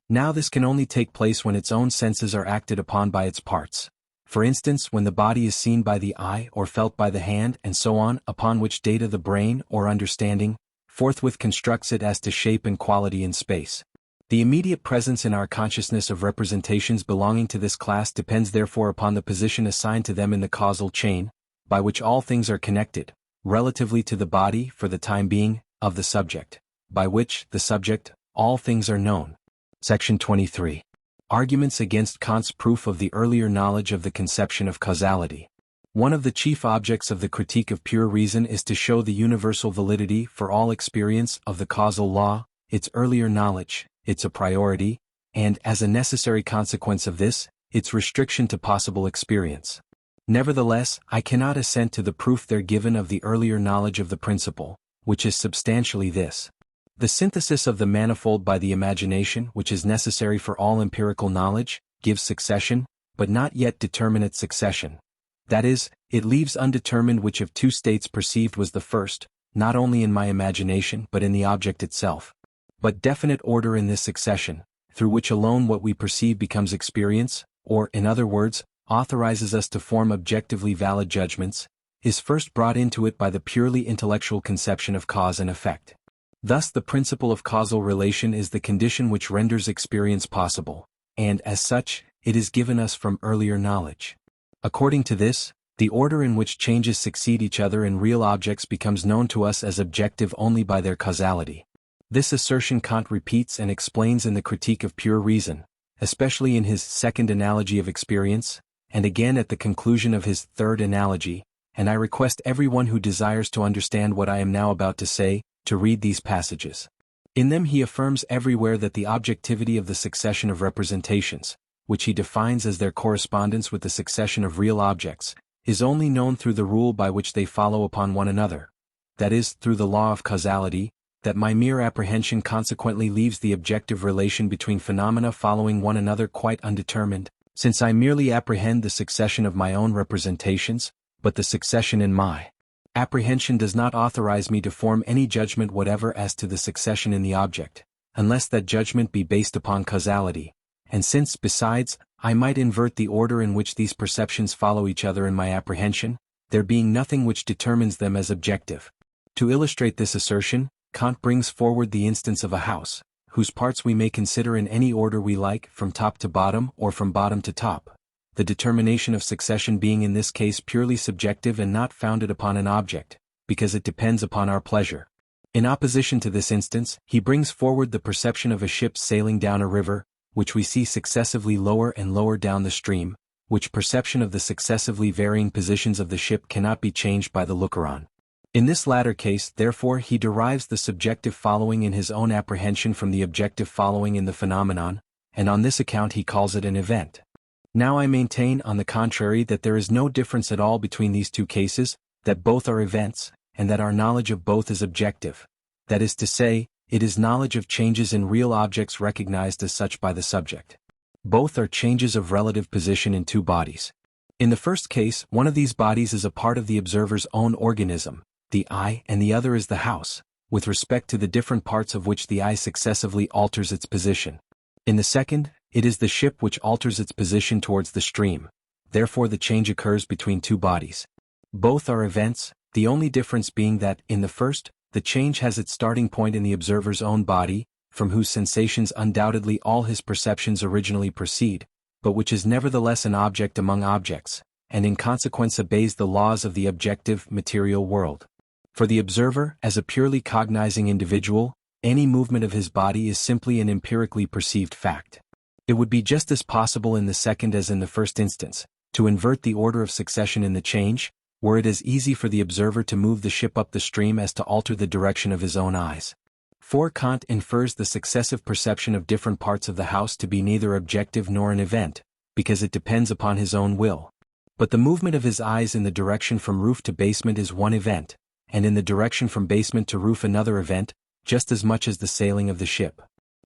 Now this can only take place when its own senses are acted upon by its parts. For instance, when the body is seen by the eye or felt by the hand and so on, upon which data the brain or understanding forthwith constructs it as to shape and quality in space. The immediate presence in our consciousness of representations belonging to this class depends therefore upon the position assigned to them in the causal chain, by which all things are connected, relatively to the body for the time being, of the subject, by which, the subject, all things are known. Section 23. Arguments against Kant's proof of the earlier knowledge of the conception of causality. One of the chief objects of the critique of pure reason is to show the universal validity for all experience of the causal law, its earlier knowledge, its a priority, and, as a necessary consequence of this, its restriction to possible experience. Nevertheless, I cannot assent to the proof there given of the earlier knowledge of the principle, which is substantially this. The synthesis of the manifold by the imagination, which is necessary for all empirical knowledge, gives succession, but not yet determinate succession. That is, it leaves undetermined which of two states perceived was the first, not only in my imagination but in the object itself. But definite order in this succession, through which alone what we perceive becomes experience, or, in other words, authorizes us to form objectively valid judgments, is first brought into it by the purely intellectual conception of cause and effect. Thus the principle of causal relation is the condition which renders experience possible, and as such, it is given us from earlier knowledge. According to this, the order in which changes succeed each other in real objects becomes known to us as objective only by their causality. This assertion Kant repeats and explains in the Critique of Pure Reason, especially in his second analogy of experience, and again at the conclusion of his third analogy, and I request everyone who desires to understand what I am now about to say, to read these passages. In them he affirms everywhere that the objectivity of the succession of representations, which he defines as their correspondence with the succession of real objects, is only known through the rule by which they follow upon one another, that is, through the law of causality, that my mere apprehension consequently leaves the objective relation between phenomena following one another quite undetermined, since I merely apprehend the succession of my own representations, but the succession in my apprehension does not authorize me to form any judgment whatever as to the succession in the object, unless that judgment be based upon causality, and since, besides, I might invert the order in which these perceptions follow each other in my apprehension, there being nothing which determines them as objective. To illustrate this assertion, Kant brings forward the instance of a house, whose parts we may consider in any order we like, from top to bottom or from bottom to top, the determination of succession being in this case purely subjective and not founded upon an object, because it depends upon our pleasure. In opposition to this instance, he brings forward the perception of a ship sailing down a river, which we see successively lower and lower down the stream, which perception of the successively varying positions of the ship cannot be changed by the looker-on. In this latter case, therefore, he derives the subjective following in his own apprehension from the objective following in the phenomenon, and on this account he calls it an event. Now I maintain, on the contrary, that there is no difference at all between these two cases, that both are events, and that our knowledge of both is objective. That is to say, it is knowledge of changes in real objects recognized as such by the subject. Both are changes of relative position in two bodies. In the first case, one of these bodies is a part of the observer's own organism, the eye, and the other is the house, with respect to the different parts of which the eye successively alters its position. In the second, it is the ship which alters its position towards the stream, therefore the change occurs between two bodies. Both are events, the only difference being that, in the first, the change has its starting point in the observer's own body, from whose sensations undoubtedly all his perceptions originally proceed, but which is nevertheless an object among objects, and in consequence obeys the laws of the objective, material world. For the observer, as a purely cognizing individual, any movement of his body is simply an empirically perceived fact. It would be just as possible in the second as in the first instance, to invert the order of succession in the change, were it as easy for the observer to move the ship up the stream as to alter the direction of his own eyes. For Kant infers the successive perception of different parts of the house to be neither objective nor an event, because it depends upon his own will. But the movement of his eyes in the direction from roof to basement is one event, and in the direction from basement to roof another event, just as much as the sailing of the ship.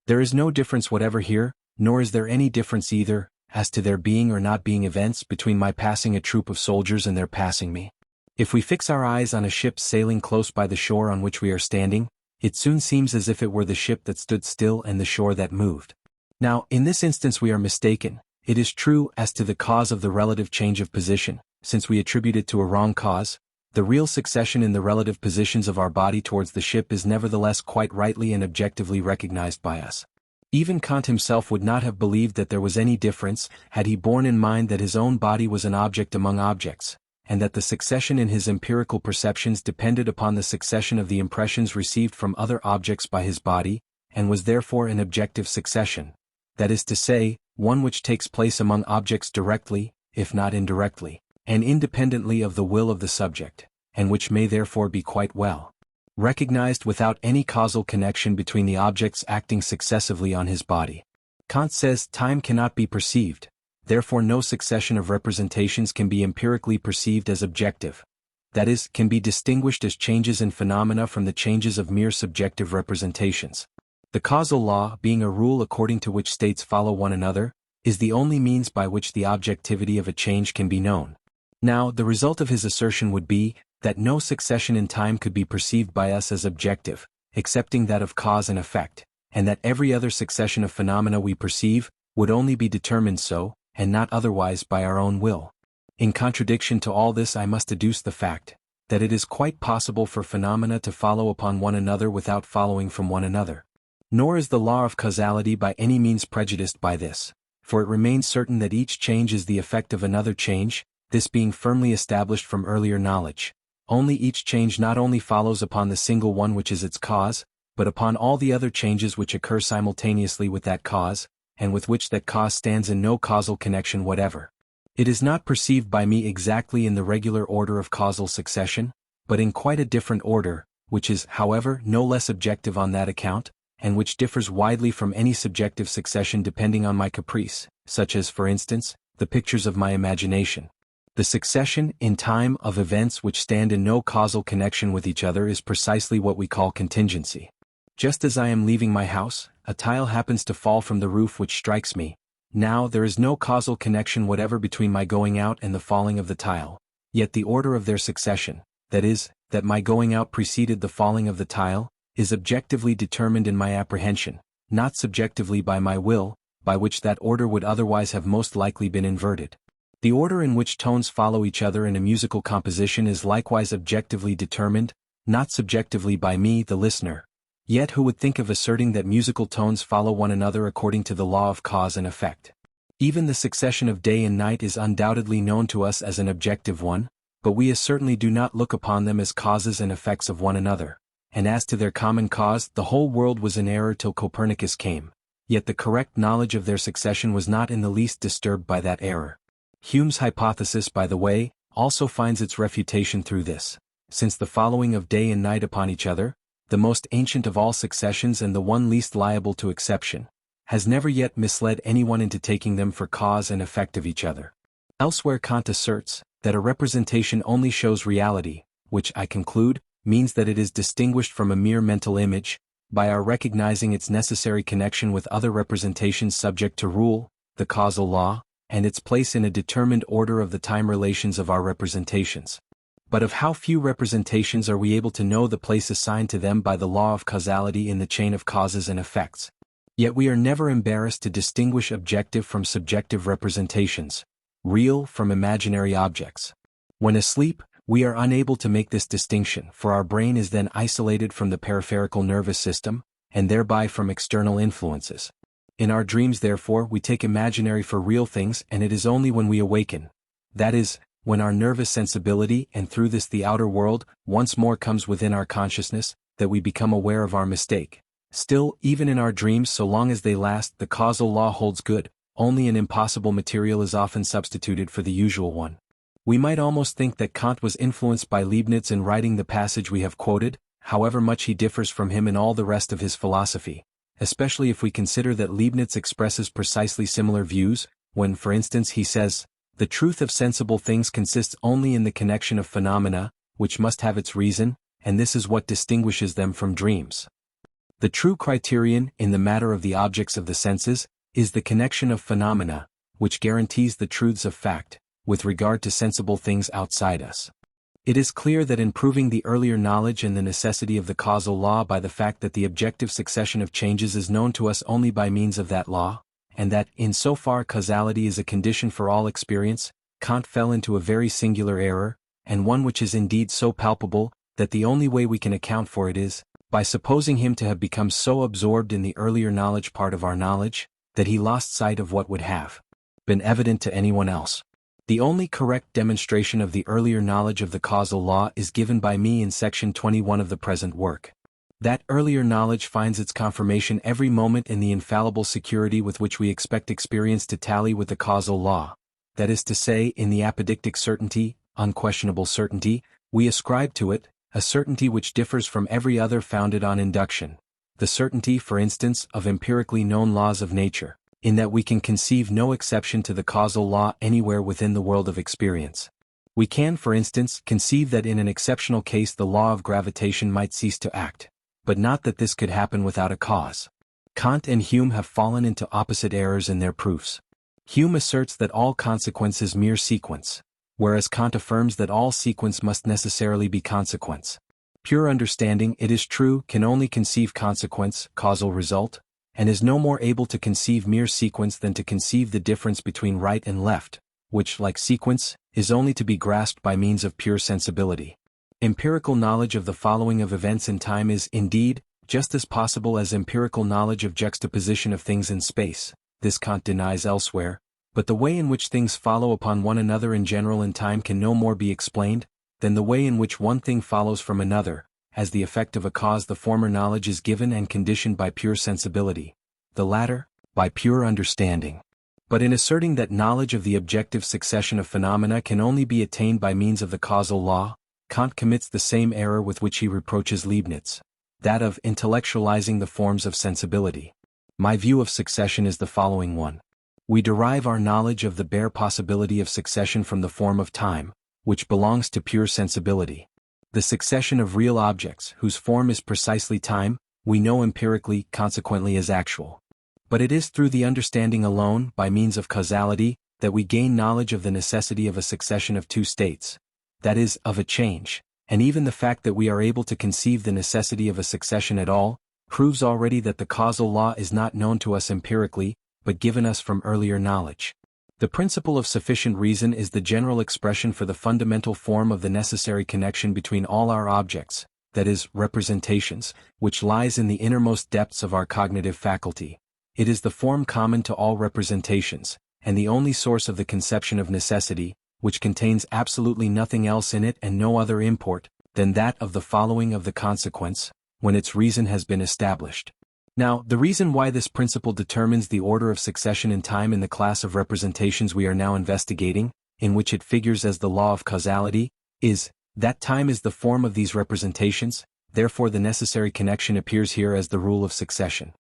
There is no difference whatever here, nor is there any difference either, as to there being or not being events between my passing a troop of soldiers and their passing me. If we fix our eyes on a ship sailing close by the shore on which we are standing, it soon seems as if it were the ship that stood still and the shore that moved. Now, in this instance we are mistaken. It is true as to the cause of the relative change of position, since we attribute it to a wrong cause. The real succession in the relative positions of our body towards the ship is nevertheless quite rightly and objectively recognized by us. Even Kant himself would not have believed that there was any difference, had he borne in mind that his own body was an object among objects, and that the succession in his empirical perceptions depended upon the succession of the impressions received from other objects by his body, and was therefore an objective succession, that is to say, one which takes place among objects directly, if not indirectly, and independently of the will of the subject, and which may therefore be quite well recognized without any causal connection between the objects acting successively on his body. Kant says time cannot be perceived, therefore no succession of representations can be empirically perceived as objective, that is, can be distinguished as changes in phenomena from the changes of mere subjective representations. The causal law, being a rule according to which states follow one another, is the only means by which the objectivity of a change can be known. Now, the result of his assertion would be that no succession in time could be perceived by us as objective, excepting that of cause and effect, and that every other succession of phenomena we perceive would only be determined so, and not otherwise by our own will. In contradiction to all this I must adduce the fact that it is quite possible for phenomena to follow upon one another without following from one another. Nor is the law of causality by any means prejudiced by this, for it remains certain that each change is the effect of another change, this being firmly established from earlier knowledge. Only each change not only follows upon the single one which is its cause, but upon all the other changes which occur simultaneously with that cause, and with which that cause stands in no causal connection whatever. It is not perceived by me exactly in the regular order of causal succession, but in quite a different order, which is, however, no less objective on that account, and which differs widely from any subjective succession depending on my caprice, such as, for instance, the pictures of my imagination. The succession, in time, of events which stand in no causal connection with each other is precisely what we call contingency. Just as I am leaving my house, a tile happens to fall from the roof which strikes me. Now there is no causal connection whatever between my going out and the falling of the tile, yet the order of their succession, that is, that my going out preceded the falling of the tile, is objectively determined in my apprehension, not subjectively by my will, by which that order would otherwise have most likely been inverted. The order in which tones follow each other in a musical composition is likewise objectively determined, not subjectively by me, the listener. Yet who would think of asserting that musical tones follow one another according to the law of cause and effect? Even the succession of day and night is undoubtedly known to us as an objective one, but we as certainly do not look upon them as causes and effects of one another. And as to their common cause, the whole world was in error till Copernicus came. Yet the correct knowledge of their succession was not in the least disturbed by that error. Hume's hypothesis, by the way, also finds its refutation through this, since the following of day and night upon each other, the most ancient of all successions and the one least liable to exception, has never yet misled anyone into taking them for cause and effect of each other. Elsewhere Kant asserts that a representation only shows reality, which, I conclude, means that it is distinguished from a mere mental image, by our recognizing its necessary connection with other representations subject to rule, the causal law, and its place in a determined order of the time relations of our representations. But of how few representations are we able to know the place assigned to them by the law of causality in the chain of causes and effects? Yet we are never embarrassed to distinguish objective from subjective representations, real from imaginary objects. When asleep, we are unable to make this distinction, for our brain is then isolated from the peripheral nervous system, and thereby from external influences. In our dreams, therefore, we take imaginary for real things, and it is only when we awaken, that is, when our nervous sensibility, and through this the outer world, once more comes within our consciousness, that we become aware of our mistake. Still, even in our dreams, so long as they last, the causal law holds good, only an impossible material is often substituted for the usual one. We might almost think that Kant was influenced by Leibniz in writing the passage we have quoted. however much he differs from him in all the rest of his philosophy, especially if we consider that Leibniz expresses precisely similar views, when, for instance, he says, "The truth of sensible things consists only in the connection of phenomena, which must have its reason, and this is what distinguishes them from dreams. The true criterion, in the matter of the objects of the senses, is the connection of phenomena, which guarantees the truths of fact, with regard to sensible things outside us." It is clear that in proving the earlier knowledge and the necessity of the causal law by the fact that the objective succession of changes is known to us only by means of that law, and that, in so far causality is a condition for all experience, Kant fell into a very singular error, and one which is indeed so palpable, that the only way we can account for it is, by supposing him to have become so absorbed in the earlier knowledge part of our knowledge, that he lost sight of what would have been evident to anyone else. The only correct demonstration of the earlier knowledge of the causal law is given by me in section 21 of the present work. That earlier knowledge finds its confirmation every moment in the infallible security with which we expect experience to tally with the causal law, that is to say, in the apodictic certainty, unquestionable certainty, we ascribe to it, a certainty which differs from every other founded on induction, the certainty, for instance, of empirically known laws of nature, in that we can conceive no exception to the causal law anywhere within the world of experience. We can, for instance, conceive that in an exceptional case the law of gravitation might cease to act, but not that this could happen without a cause. Kant and Hume have fallen into opposite errors in their proofs. Hume asserts that all consequence is mere sequence, whereas Kant affirms that all sequence must necessarily be consequence. Pure understanding, it is true, can only conceive consequence, causal result, and is no more able to conceive mere sequence than to conceive the difference between right and left, which, like sequence, is only to be grasped by means of pure sensibility. Empirical knowledge of the following of events in time is, indeed, just as possible as empirical knowledge of juxtaposition of things in space. This Kant denies elsewhere, but the way in which things follow upon one another in general in time can no more be explained than the way in which one thing follows from another. As the effect of a cause, the former knowledge is given and conditioned by pure sensibility, the latter, by pure understanding. But in asserting that knowledge of the objective succession of phenomena can only be attained by means of the causal law, Kant commits the same error with which he reproaches Leibniz, that of intellectualizing the forms of sensibility. My view of succession is the following one. We derive our knowledge of the bare possibility of succession from the form of time, which belongs to pure sensibility. The succession of real objects, whose form is precisely time, we know empirically, consequently as actual. But it is through the understanding alone, by means of causality, that we gain knowledge of the necessity of a succession of two states, that is, of a change, and even the fact that we are able to conceive the necessity of a succession at all, proves already that the causal law is not known to us empirically, but given us from earlier knowledge. The principle of sufficient reason is the general expression for the fundamental form of the necessary connection between all our objects, that is, representations, which lies in the innermost depths of our cognitive faculty. It is the form common to all representations, and the only source of the conception of necessity, which contains absolutely nothing else in it and no other import than that of the following of the consequence, when its reason has been established. Now, the reason why this principle determines the order of succession in time in the class of representations we are now investigating, in which it figures as the law of causality, is that time is the form of these representations, therefore the necessary connection appears here as the rule of succession.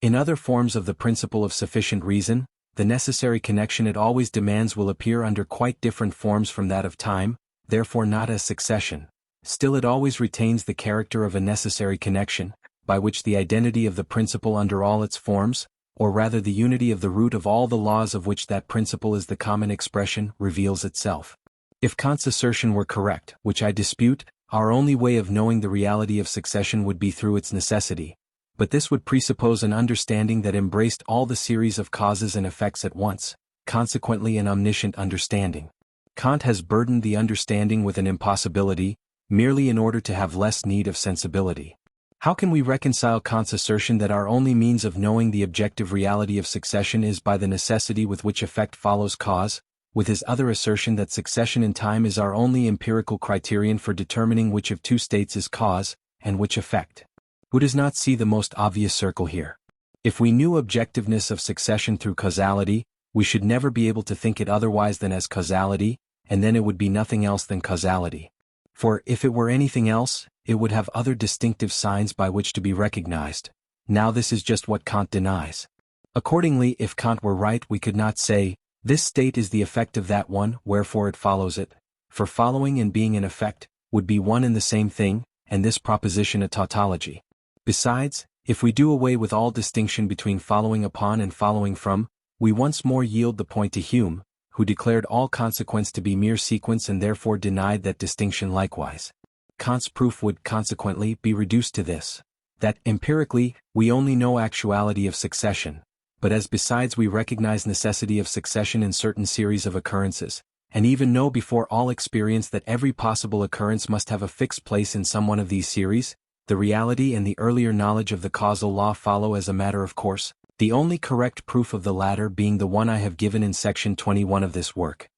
In other forms of the principle of sufficient reason, the necessary connection it always demands will appear under quite different forms from that of time, therefore not as succession. Still it always retains the character of a necessary connection, by which the identity of the principle under all its forms, or rather the unity of the root of all the laws of which that principle is the common expression, reveals itself. If Kant's assertion were correct, which I dispute, our only way of knowing the reality of succession would be through its necessity, but this would presuppose an understanding that embraced all the series of causes and effects at once, consequently an omniscient understanding. Kant has burdened the understanding with an impossibility, merely in order to have less need of sensibility. How can we reconcile Kant's assertion that our only means of knowing the objective reality of succession is by the necessity with which effect follows cause, with his other assertion that succession in time is our only empirical criterion for determining which of two states is cause, and which effect? Who does not see the most obvious circle here? If we knew objectiveness of succession through causality, we should never be able to think it otherwise than as causality, and then it would be nothing else than causality. For, if it were anything else, it would have other distinctive signs by which to be recognized. Now this is just what Kant denies. Accordingly, if Kant were right, we could not say, this state is the effect of that one, wherefore it follows it. For following and being an effect would be one and the same thing, and this proposition a tautology. Besides, if we do away with all distinction between following upon and following from, we once more yield the point to Hume, who declared all consequence to be mere sequence and therefore denied that distinction likewise. Kant's proof would, consequently, be reduced to this: that, empirically, we only know actuality of succession, but as besides we recognize necessity of succession in certain series of occurrences, and even know before all experience that every possible occurrence must have a fixed place in some one of these series, the reality and the earlier knowledge of the causal law follow as a matter of course, the only correct proof of the latter being the one I have given in section 21 of this work.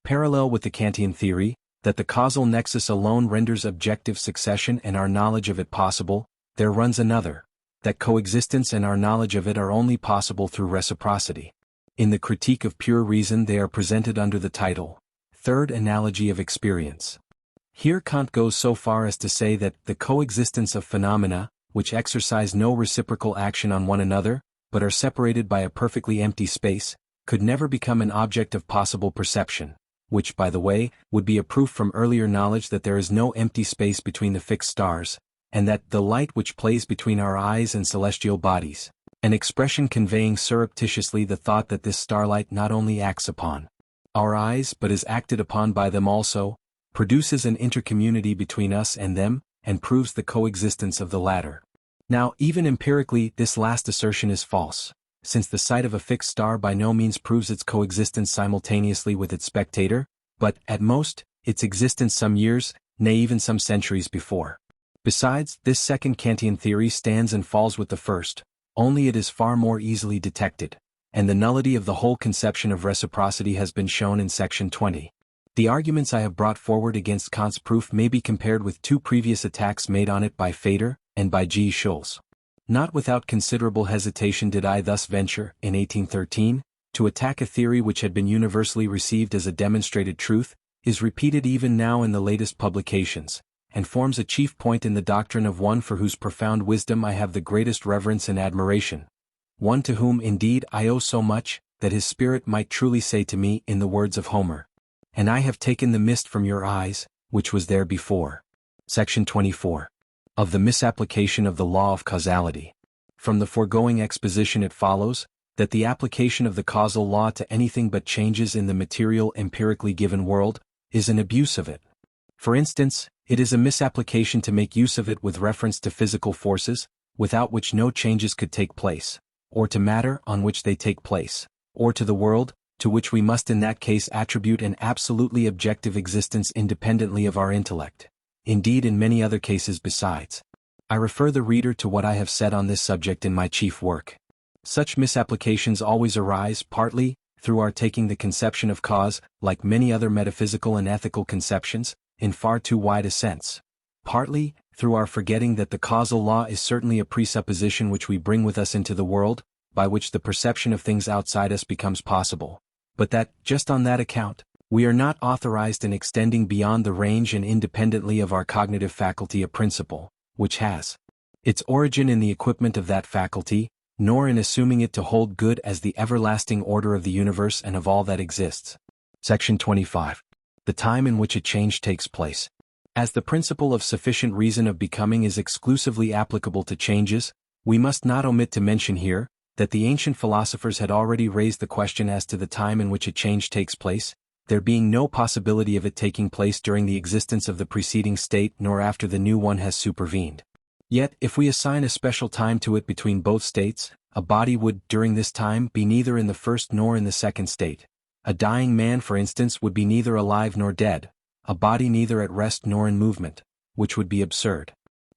Parallel with the Kantian theory, that the causal nexus alone renders objective succession and our knowledge of it possible, there runs another, that coexistence and our knowledge of it are only possible through reciprocity. In the Critique of Pure Reason they are presented under the title, Third Analogy of Experience. Here Kant goes so far as to say that the coexistence of phenomena, which exercise no reciprocal action on one another, but are separated by a perfectly empty space, could never become an object of possible perception, which, by the way, would be a proof from earlier knowledge that there is no empty space between the fixed stars, and that the light which plays between our eyes and celestial bodies, an expression conveying surreptitiously the thought that this starlight not only acts upon our eyes but is acted upon by them also, produces an intercommunity between us and them, and proves the coexistence of the latter. Now, even empirically, this last assertion is false, since the sight of a fixed star by no means proves its coexistence simultaneously with its spectator, but, at most, its existence some years, nay even some centuries before. Besides, this second Kantian theory stands and falls with the first, only it is far more easily detected, and the nullity of the whole conception of reciprocity has been shown in section 20. The arguments I have brought forward against Kant's proof may be compared with two previous attacks made on it by Feder and by G. Schulz. Not without considerable hesitation did I thus venture, in 1813, to attack a theory which had been universally received as a demonstrated truth, is repeated even now in the latest publications, and forms a chief point in the doctrine of one for whose profound wisdom I have the greatest reverence and admiration, one to whom indeed I owe so much, that his spirit might truly say to me in the words of Homer, "And I have taken the mist from your eyes, which was there before." Section 24. Of the misapplication of the law of causality. From the foregoing exposition it follows, that the application of the causal law to anything but changes in the material empirically given world, is an abuse of it. For instance, it is a misapplication to make use of it with reference to physical forces, without which no changes could take place, or to matter on which they take place, or to the world, to which we must in that case attribute an absolutely objective existence independently of our intellect. Indeed, in many other cases besides. I refer the reader to what I have said on this subject in my chief work. Such misapplications always arise, partly, through our taking the conception of cause, like many other metaphysical and ethical conceptions, in far too wide a sense. Partly, through our forgetting that the causal law is certainly a presupposition which we bring with us into the world, by which the perception of things outside us becomes possible, but that, just on that account, we are not authorized in extending beyond the range and independently of our cognitive faculty a principle, which has its origin in the equipment of that faculty, nor in assuming it to hold good as the everlasting order of the universe and of all that exists. Section 25. The time in which a change takes place. As the principle of sufficient reason of becoming is exclusively applicable to changes, we must not omit to mention here, that the ancient philosophers had already raised the question as to the time in which a change takes place, there being no possibility of it taking place during the existence of the preceding state nor after the new one has supervened. Yet, if we assign a special time to it between both states, a body would, during this time, be neither in the first nor in the second state. A dying man, for instance, would be neither alive nor dead, a body neither at rest nor in movement, which would be absurd.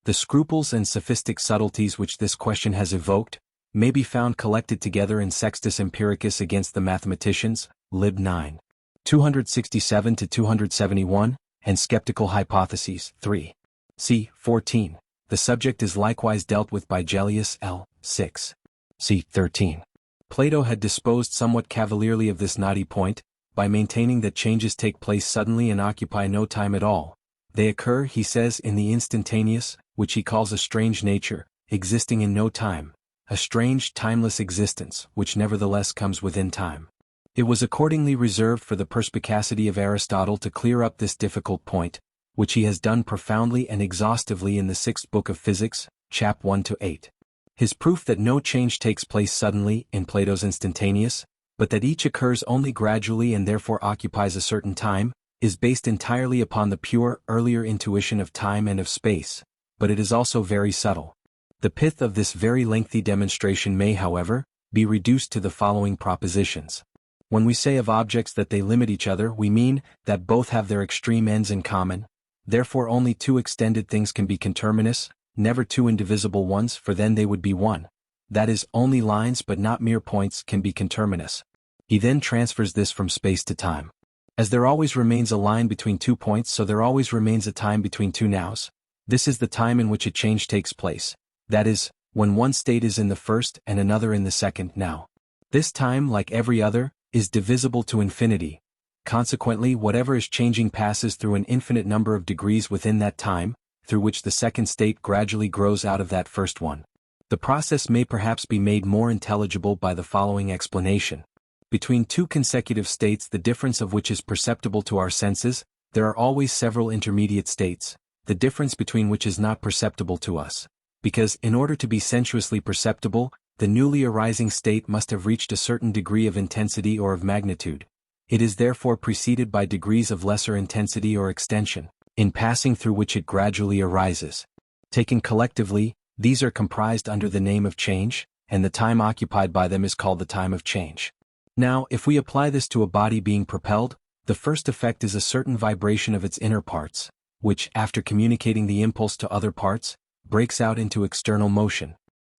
The scruples and sophistic subtleties which this question has evoked, may be found collected together in Sextus Empiricus against the Mathematicians, Lib 9. 267-271, and Skeptical Hypotheses, 3. C. 14. The subject is likewise dealt with by Gellius L. 6. C. 13. Plato had disposed somewhat cavalierly of this knotty point, by maintaining that changes take place suddenly and occupy no time at all, They occur, he says, in the instantaneous, which he calls a strange nature, existing in no time, a strange, timeless existence, which nevertheless comes within time. It was accordingly reserved for the perspicacity of Aristotle to clear up this difficult point, which he has done profoundly and exhaustively in the 6th book of Physics, chap 1-8. His proof that no change takes place suddenly, in Plato's instantaneous, but that each occurs only gradually and therefore occupies a certain time, is based entirely upon the pure, earlier intuition of time and of space, but it is also very subtle. The pith of this very lengthy demonstration may, however, be reduced to the following propositions. When we say of objects that they limit each other, we mean that both have their extreme ends in common, therefore only two extended things can be conterminous, never two indivisible ones, for then they would be one. That is, only lines but not mere points can be conterminous. He then transfers this from space to time. As there always remains a line between 2 points, so there always remains a time between 2 nows. This is the time in which a change takes place. That is, when one state is in the first and another in the second now. This time, like every other, is divisible to infinity. Consequently, whatever is changing passes through an infinite number of degrees within that time, through which the second state gradually grows out of that first one. The process may perhaps be made more intelligible by the following explanation. Between two consecutive states, the difference of which is perceptible to our senses, there are always several intermediate states, the difference between which is not perceptible to us. Because, in order to be sensuously perceptible, the newly arising state must have reached a certain degree of intensity or of magnitude. It is therefore preceded by degrees of lesser intensity or extension, in passing through which it gradually arises. Taken collectively, these are comprised under the name of change, and the time occupied by them is called the time of change. Now, if we apply this to a body being propelled, the first effect is a certain vibration of its inner parts, which, after communicating the impulse to other parts, breaks out into external motion.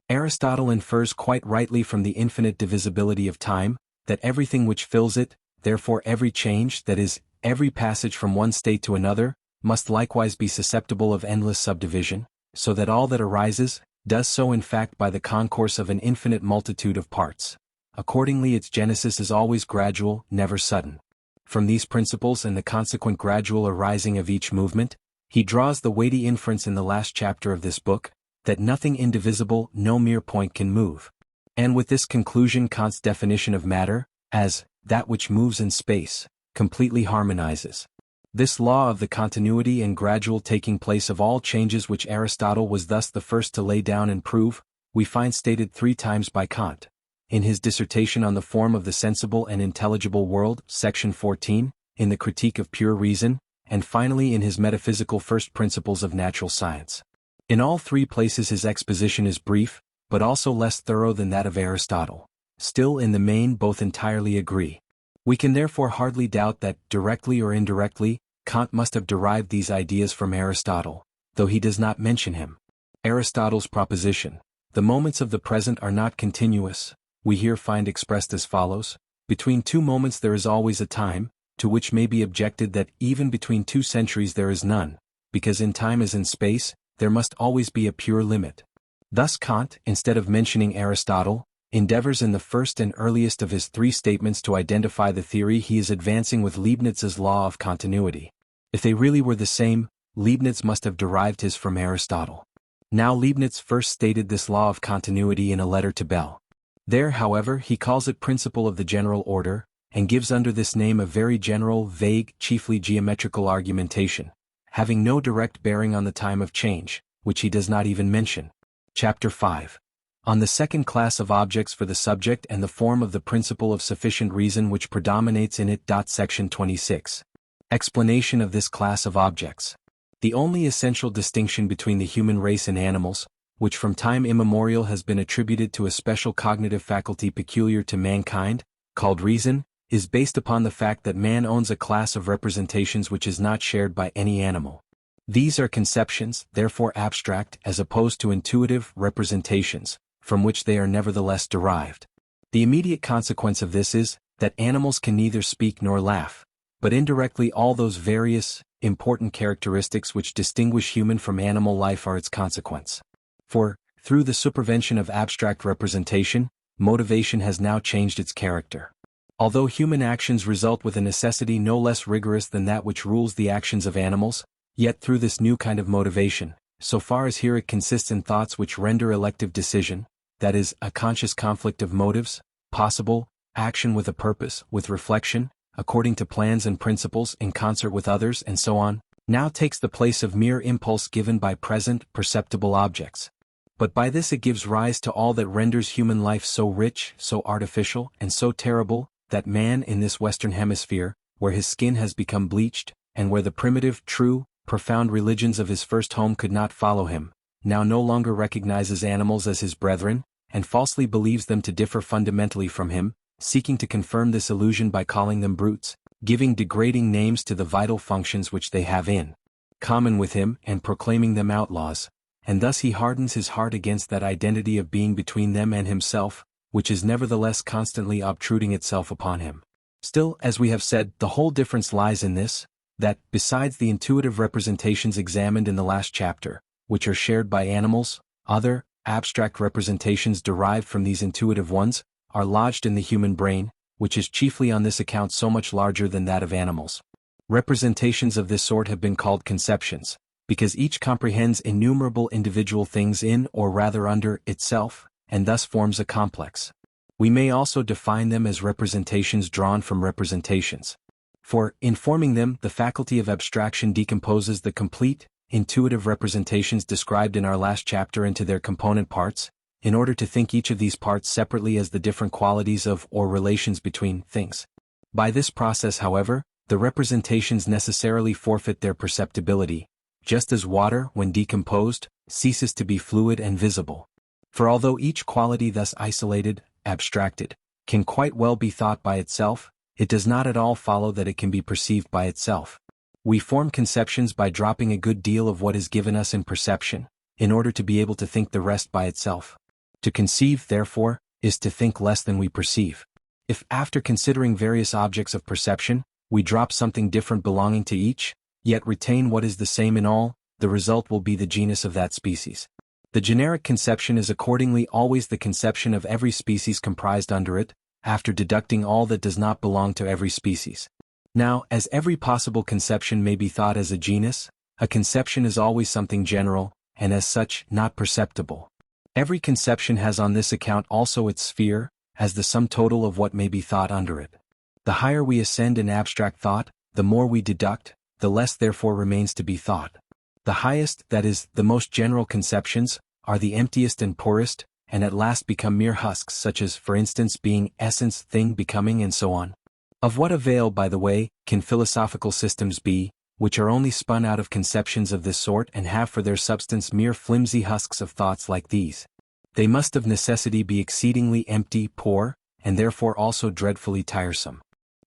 Aristotle infers quite rightly from the infinite divisibility of time, that everything which fills it, therefore every change, that is, every passage from one state to another, must likewise be susceptible of endless subdivision, so that all that arises, does so in fact by the concourse of an infinite multitude of parts. Accordingly, its genesis is always gradual, never sudden. From these principles and the consequent gradual arising of each movement, he draws the weighty inference in the last chapter of this book, that nothing indivisible, no mere point can move. And with this conclusion, Kant's definition of matter, as that which moves in space, completely harmonizes. This law of the continuity and gradual taking place of all changes, which Aristotle was thus the first to lay down and prove, we find stated 3 times by Kant. In his dissertation on the form of the sensible and intelligible world, section 14, in the Critique of Pure Reason, and finally in his metaphysical first principles of natural science. In all 3 places his exposition is brief, but also less thorough than that of Aristotle. Still, in the main, both entirely agree. We can therefore hardly doubt that, directly or indirectly, Kant must have derived these ideas from Aristotle, though he does not mention him. Aristotle's proposition, the moments of the present are not continuous, we here find expressed as follows: between 2 moments there is always a time, to which may be objected that even between 2 centuries there is none, because in time as in space, there must always be a pure limit. Thus Kant, instead of mentioning Aristotle, endeavors in the first and earliest of his 3 statements to identify the theory he is advancing with Leibniz's law of continuity. If they really were the same, Leibniz must have derived his from Aristotle. Now Leibniz first stated this law of continuity in a letter to Bell. There, however, he calls it principle of the general order, and gives under this name a very general, vague, chiefly geometrical argumentation, having no direct bearing on the time of change, which he does not even mention. Chapter 5. On the second class of objects for the subject and the form of the principle of sufficient reason which predominates in it. Section 26. Explanation of this class of objects. The only essential distinction between the human race and animals, which from time immemorial has been attributed to a special cognitive faculty peculiar to mankind, called reason, is based upon the fact that man owns a class of representations which is not shared by any animal. These are conceptions, therefore abstract, as opposed to intuitive representations, from which they are nevertheless derived. The immediate consequence of this is, that animals can neither speak nor laugh, but indirectly all those various, important characteristics which distinguish human from animal life are its consequence. For, through the supervention of abstract representation, motivation has now changed its character. Although human actions result with a necessity no less rigorous than that which rules the actions of animals, Yet through this new kind of motivation, so far as here it consists in thoughts which render elective decision, that is, a conscious conflict of motives, possible, action with a purpose, with reflection, according to plans and principles in concert with others and so on, now takes the place of mere impulse given by present, perceptible objects. But by this it gives rise to all that renders human life so rich, so artificial, and so terrible, that man in this Western Hemisphere, where his skin has become bleached, and where the primitive, true, profound religions of his first home could not follow him, now no longer recognizes animals as his brethren, and falsely believes them to differ fundamentally from him, seeking to confirm this illusion by calling them brutes, giving degrading names to the vital functions which they have in common with him, and proclaiming them outlaws, and thus he hardens his heart against that identity of being between them and himself, which is nevertheless constantly obtruding itself upon him. Still, as we have said, the whole difference lies in this, that, besides the intuitive representations examined in the last chapter, which are shared by animals, other, abstract representations derived from these intuitive ones, are lodged in the human brain, which is chiefly on this account so much larger than that of animals. Representations of this sort have been called conceptions, because each comprehends innumerable individual things in or rather under itself, and thus forms a complex. We may also define them as representations drawn from representations. For, in forming them, the faculty of abstraction decomposes the complete, intuitive representations described in our last chapter into their component parts, in order to think each of these parts separately as the different qualities of or relations between things. By this process, however, the representations necessarily forfeit their perceptibility, just as water, when decomposed, ceases to be fluid and visible. For although each quality thus isolated, abstracted, can quite well be thought by itself, it does not at all follow that it can be perceived by itself. We form conceptions by dropping a good deal of what is given us in perception, in order to be able to think the rest by itself. To conceive, therefore, is to think less than we perceive. If after considering various objects of perception, we drop something different belonging to each, yet retain what is the same in all, the result will be the genus of that species. The generic conception is accordingly always the conception of every species comprised under it, after deducting all that does not belong to every species. Now, as every possible conception may be thought as a genus, a conception is always something general, and as such, not perceptible. Every conception has on this account also its sphere, as the sum total of what may be thought under it. The higher we ascend in abstract thought, the more we deduct, the less therefore remains to be thought. The highest, that is, the most general conceptions, are the emptiest and poorest, and at last become mere husks, such as, for instance, being, essence, thing, becoming, and so on. Of what avail, by the way, can philosophical systems be, which are only spun out of conceptions of this sort and have for their substance mere flimsy husks of thoughts like these? They must of necessity be exceedingly empty, poor, and therefore also dreadfully tiresome.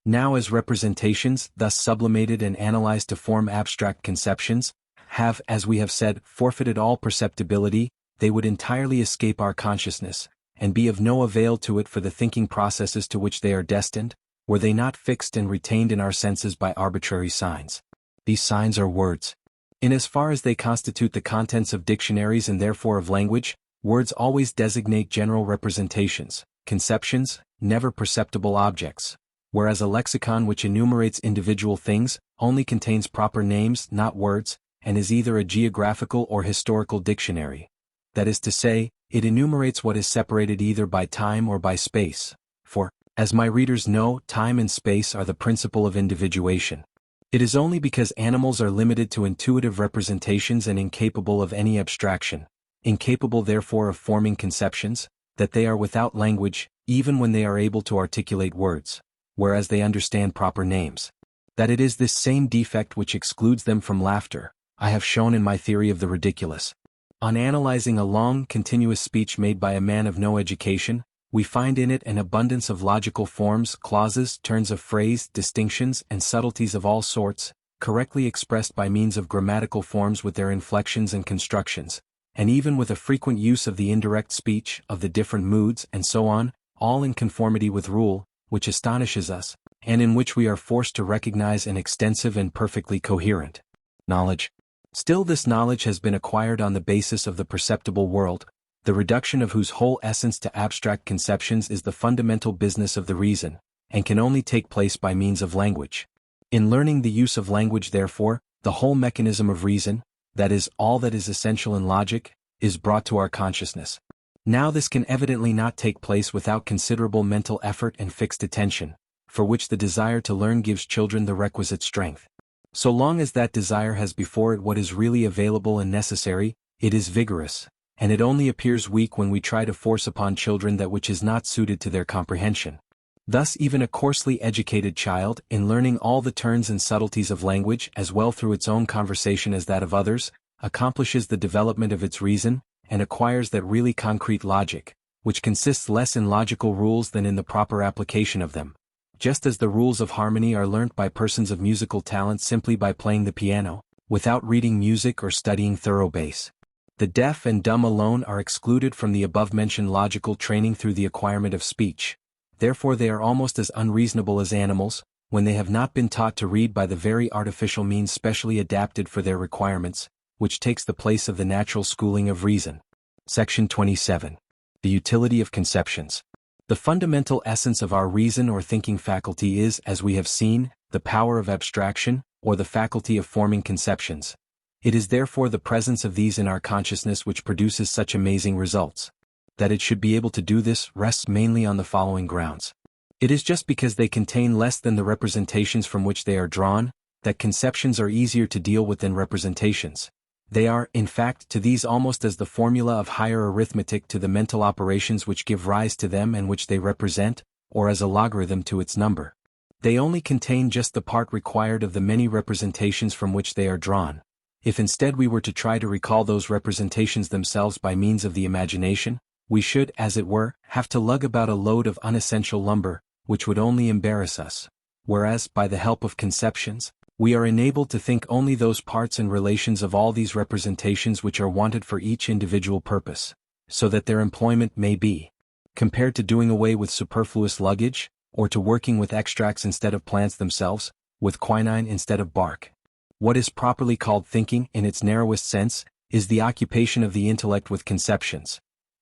Now as representations, thus sublimated and analyzed to form abstract conceptions, have, as we have said, forfeited all perceptibility, they would entirely escape our consciousness, and be of no avail to it for the thinking processes to which they are destined, were they not fixed and retained in our senses by arbitrary signs. These signs are words. In as far as they constitute the contents of dictionaries and therefore of language, words always designate general representations, conceptions, never perceptible objects, whereas a lexicon which enumerates individual things only contains proper names, not words, and is either a geographical or historical dictionary. That is to say, it enumerates what is separated either by time or by space, for, as my readers know, time and space are the principle of individuation. It is only because animals are limited to intuitive representations and incapable of any abstraction, incapable therefore of forming conceptions, that they are without language, even when they are able to articulate words, whereas they understand proper names. That it is this same defect which excludes them from laughter, I have shown in my theory of the ridiculous. On analyzing a long, continuous speech made by a man of no education, we find in it an abundance of logical forms, clauses, turns of phrase, distinctions, and subtleties of all sorts, correctly expressed by means of grammatical forms with their inflections and constructions, and even with a frequent use of the indirect speech, of the different moods, and so on, all in conformity with rule, which astonishes us, and in which we are forced to recognize an extensive and perfectly coherent knowledge. Still, this knowledge has been acquired on the basis of the perceptible world, the reduction of whose whole essence to abstract conceptions is the fundamental business of the reason, and can only take place by means of language. In learning the use of language, therefore, the whole mechanism of reason, that is, all that is essential in logic, is brought to our consciousness. Now this can evidently not take place without considerable mental effort and fixed attention, for which the desire to learn gives children the requisite strength. So long as that desire has before it what is really available and necessary, it is vigorous, and it only appears weak when we try to force upon children that which is not suited to their comprehension. Thus even a coarsely educated child, in learning all the turns and subtleties of language as well through its own conversation as that of others, accomplishes the development of its reason, and acquires that really concrete logic, which consists less in logical rules than in the proper application of them. Just as the rules of harmony are learnt by persons of musical talent simply by playing the piano, without reading music or studying thorough bass. The deaf and dumb alone are excluded from the above-mentioned logical training through the acquirement of speech. Therefore they are almost as unreasonable as animals, when they have not been taught to read by the very artificial means specially adapted for their requirements, which takes the place of the natural schooling of reason. Section 27. The utility of conceptions. The fundamental essence of our reason or thinking faculty is, as we have seen, the power of abstraction, or the faculty of forming conceptions. It is therefore the presence of these in our consciousness which produces such amazing results. That it should be able to do this rests mainly on the following grounds. It is just because they contain less than the representations from which they are drawn, that conceptions are easier to deal with than representations. They are, in fact, to these almost as the formula of higher arithmetic to the mental operations which give rise to them and which they represent, or as a logarithm to its number. They only contain just the part required of the many representations from which they are drawn. If instead we were to try to recall those representations themselves by means of the imagination, we should, as it were, have to lug about a load of unessential lumber, which would only embarrass us. Whereas, by the help of conceptions, we are enabled to think only those parts and relations of all these representations which are wanted for each individual purpose, so that their employment may be compared to doing away with superfluous luggage, or to working with extracts instead of plants themselves, with quinine instead of bark. What is properly called thinking, in its narrowest sense, is the occupation of the intellect with conceptions.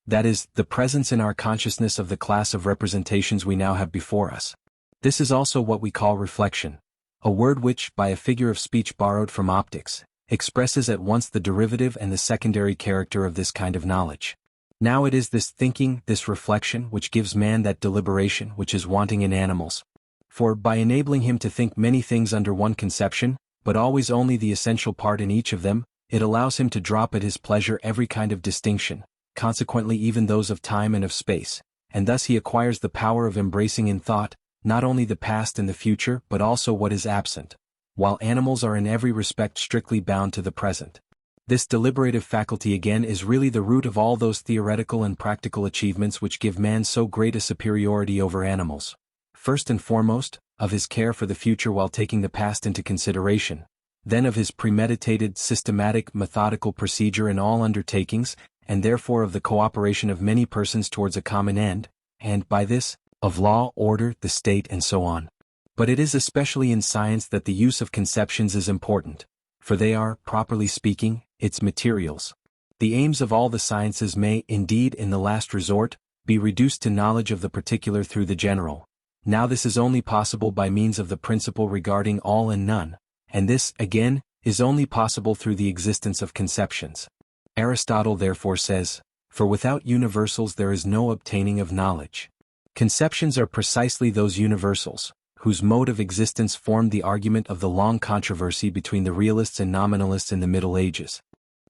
That is, the presence in our consciousness of the class of representations we now have before us. This is also what we call reflection, a word which, by a figure of speech borrowed from optics, expresses at once the derivative and the secondary character of this kind of knowledge. Now it is this thinking, this reflection, which gives man that deliberation which is wanting in animals. For, by enabling him to think many things under one conception, but always only the essential part in each of them, it allows him to drop at his pleasure every kind of distinction, consequently even those of time and of space, and thus he acquires the power of embracing in thought, not only the past and the future but also what is absent, while animals are in every respect strictly bound to the present. This deliberative faculty again is really the root of all those theoretical and practical achievements which give man so great a superiority over animals. First and foremost, of his care for the future while taking the past into consideration, then of his premeditated, systematic, methodical procedure in all undertakings, and therefore of the cooperation of many persons towards a common end, and, by this, of law, order, the state and so on. But it is especially in science that the use of conceptions is important, for they are, properly speaking, its materials. The aims of all the sciences may, indeed, in the last resort, be reduced to knowledge of the particular through the general. Now this is only possible by means of the principle regarding all and none, and this, again, is only possible through the existence of conceptions. Aristotle therefore says, "For without universals there is no obtaining of knowledge." Conceptions are precisely those universals, whose mode of existence formed the argument of the long controversy between the realists and nominalists in the Middle Ages.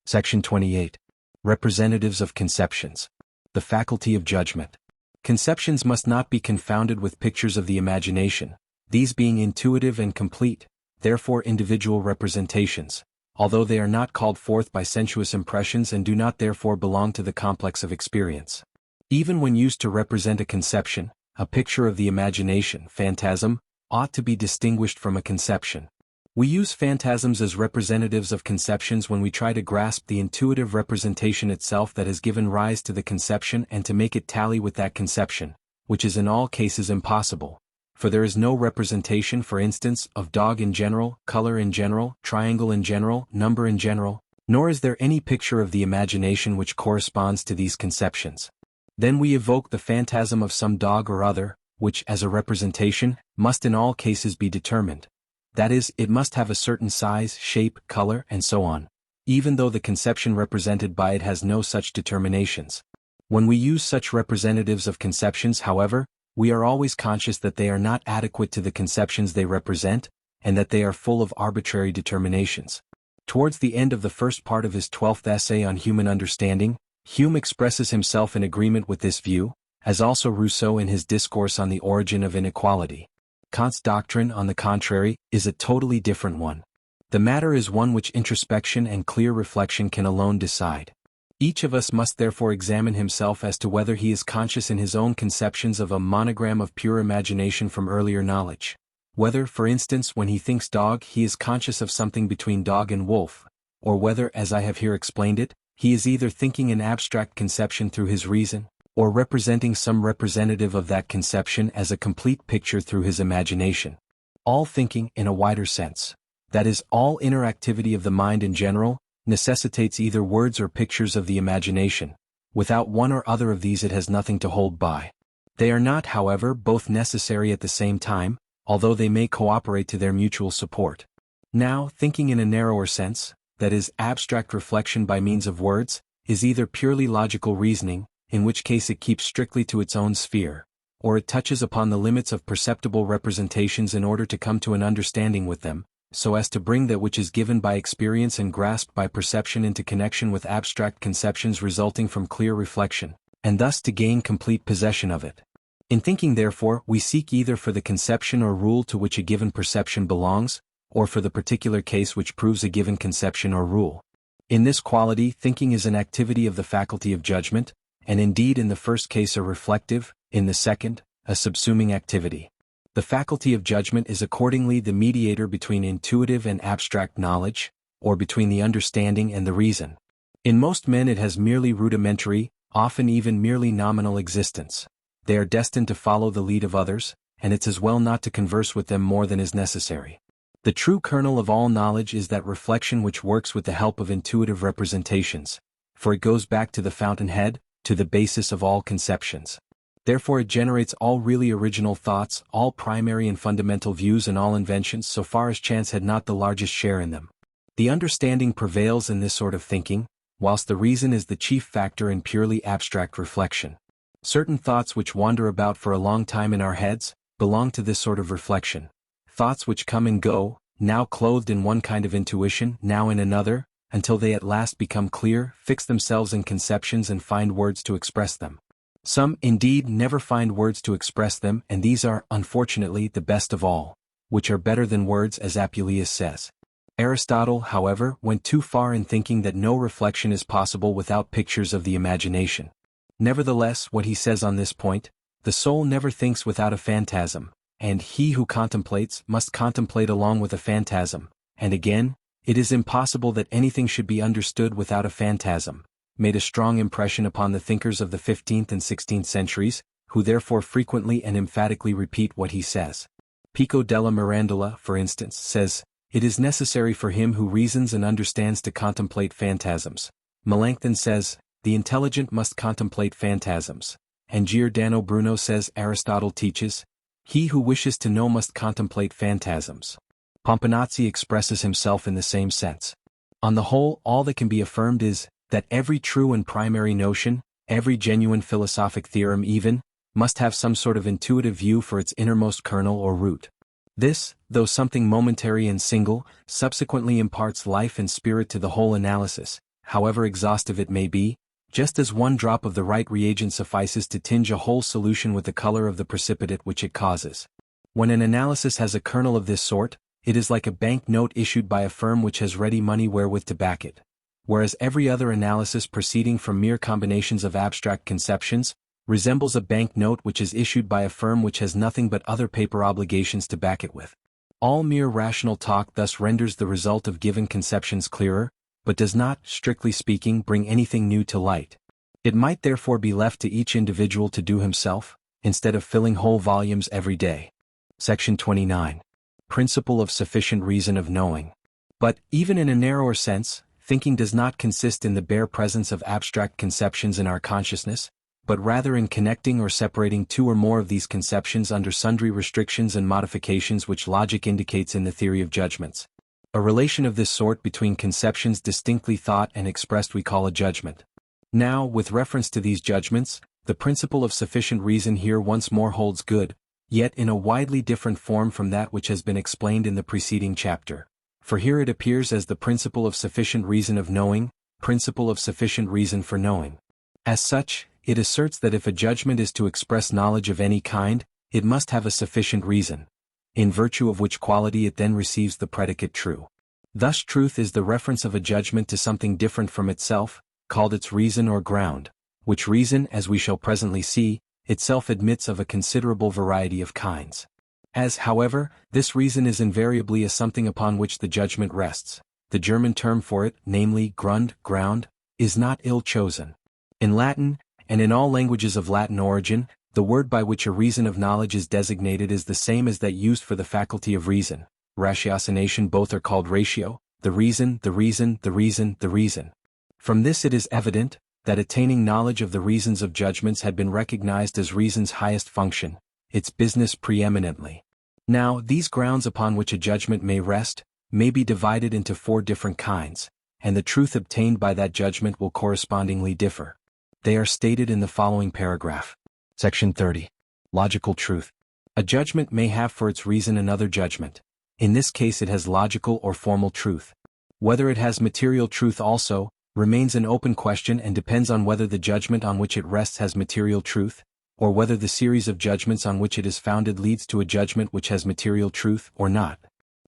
Section 28. Representatives of conceptions. The faculty of judgment. Conceptions must not be confounded with pictures of the imagination, these being intuitive and complete, therefore individual representations, although they are not called forth by sensuous impressions and do not therefore belong to the complex of experience. Even when used to represent a conception, a picture of the imagination, phantasm, ought to be distinguished from a conception. We use phantasms as representatives of conceptions when we try to grasp the intuitive representation itself that has given rise to the conception and to make it tally with that conception, which is in all cases impossible. For there is no representation, for instance, of dog in general, color in general, triangle in general, number in general, nor is there any picture of the imagination which corresponds to these conceptions. Then we evoke the phantasm of some dog or other, which, as a representation, must in all cases be determined. That is, it must have a certain size, shape, color, and so on, even though the conception represented by it has no such determinations. When we use such representatives of conceptions, however, we are always conscious that they are not adequate to the conceptions they represent, and that they are full of arbitrary determinations. Towards the end of the first part of his 12th essay on human understanding, Hume expresses himself in agreement with this view, as also Rousseau in his discourse on the origin of inequality. Kant's doctrine, on the contrary, is a totally different one. The matter is one which introspection and clear reflection can alone decide. Each of us must therefore examine himself as to whether he is conscious in his own conceptions of a monogram of pure imagination from earlier knowledge. Whether, for instance, when he thinks dog, he is conscious of something between dog and wolf, or whether, as I have here explained it, he is either thinking an abstract conception through his reason, or representing some representative of that conception as a complete picture through his imagination. All thinking, in a wider sense, that is, all inner activity of the mind in general, necessitates either words or pictures of the imagination. Without one or other of these it has nothing to hold by. They are not, however, both necessary at the same time, although they may cooperate to their mutual support. Now, thinking in a narrower sense, that is, abstract reflection by means of words, is either purely logical reasoning, in which case it keeps strictly to its own sphere, or it touches upon the limits of perceptible representations in order to come to an understanding with them, so as to bring that which is given by experience and grasped by perception into connection with abstract conceptions resulting from clear reflection, and thus to gain complete possession of it. In thinking, therefore, we seek either for the conception or rule to which a given perception belongs, or for the particular case which proves a given conception or rule. In this quality, thinking is an activity of the faculty of judgment, and indeed in the first case a reflective, in the second, a subsuming activity. The faculty of judgment is accordingly the mediator between intuitive and abstract knowledge, or between the understanding and the reason. In most men it has merely rudimentary, often even merely nominal existence. They are destined to follow the lead of others, and it's as well not to converse with them more than is necessary. The true kernel of all knowledge is that reflection which works with the help of intuitive representations, for it goes back to the fountainhead, to the basis of all conceptions. Therefore it generates all really original thoughts, all primary and fundamental views and all inventions so far as chance had not the largest share in them. The understanding prevails in this sort of thinking, whilst the reason is the chief factor in purely abstract reflection. Certain thoughts which wander about for a long time in our heads, belong to this sort of reflection. Thoughts which come and go, now clothed in one kind of intuition, now in another, until they at last become clear, fix themselves in conceptions and find words to express them. Some, indeed, never find words to express them, and these are, unfortunately, the best of all, which are better than words, as Apuleius says. Aristotle, however, went too far in thinking that no reflection is possible without pictures of the imagination. Nevertheless, what he says on this point, the soul never thinks without a phantasm, and he who contemplates must contemplate along with a phantasm, and again, it is impossible that anything should be understood without a phantasm, made a strong impression upon the thinkers of the 15th and 16th centuries, who therefore frequently and emphatically repeat what he says. Pico della Mirandola, for instance, says, "It is necessary for him who reasons and understands to contemplate phantasms." Melanchthon says, "The intelligent must contemplate phantasms." And Giordano Bruno says, "Aristotle teaches, he who wishes to know must contemplate phantasms." Pomponazzi expresses himself in the same sense. On the whole, all that can be affirmed is, that every true and primary notion, every genuine philosophic theorem even, must have some sort of intuitive view for its innermost kernel or root. This, though something momentary and single, subsequently imparts life and spirit to the whole analysis, however exhaustive it may be, just as one drop of the right reagent suffices to tinge a whole solution with the color of the precipitate which it causes. When an analysis has a kernel of this sort, it is like a bank note issued by a firm which has ready money wherewith to back it. Whereas every other analysis proceeding from mere combinations of abstract conceptions, resembles a bank note which is issued by a firm which has nothing but other paper obligations to back it with. All mere rational talk thus renders the result of given conceptions clearer, but does not, strictly speaking, bring anything new to light. It might therefore be left to each individual to do himself, instead of filling whole volumes every day. Section 29. Principle of sufficient reason of knowing. But, even in a narrower sense, thinking does not consist in the bare presence of abstract conceptions in our consciousness, but rather in connecting or separating two or more of these conceptions under sundry restrictions and modifications which logic indicates in the theory of judgments. A relation of this sort between conceptions distinctly thought and expressed we call a judgment. Now, with reference to these judgments, the principle of sufficient reason here once more holds good, yet in a widely different form from that which has been explained in the preceding chapter. For here it appears as the principle of sufficient reason of knowing, principle of sufficient reason for knowing. As such, it asserts that if a judgment is to express knowledge of any kind, it must have a sufficient reason, in virtue of which quality it then receives the predicate true. Thus truth is the reference of a judgment to something different from itself, called its reason or ground, which reason, as we shall presently see, itself admits of a considerable variety of kinds. As, however, this reason is invariably a something upon which the judgment rests, the German term for it, namely Grund, ground, is not ill chosen. In Latin, and in all languages of Latin origin, the word by which a reason of knowledge is designated is the same as that used for the faculty of reason. Ratiocination, both are called ratio, the reason, the reason, the reason, the reason. From this it is evident that attaining knowledge of the reasons of judgments had been recognized as reason's highest function, its business preeminently. Now, these grounds upon which a judgment may rest, may be divided into four different kinds, and the truth obtained by that judgment will correspondingly differ. They are stated in the following paragraph. Section 30. Logical truth. A judgment may have for its reason another judgment. In this case it has logical or formal truth. Whether it has material truth also, remains an open question and depends on whether the judgment on which it rests has material truth, or whether the series of judgments on which it is founded leads to a judgment which has material truth or not.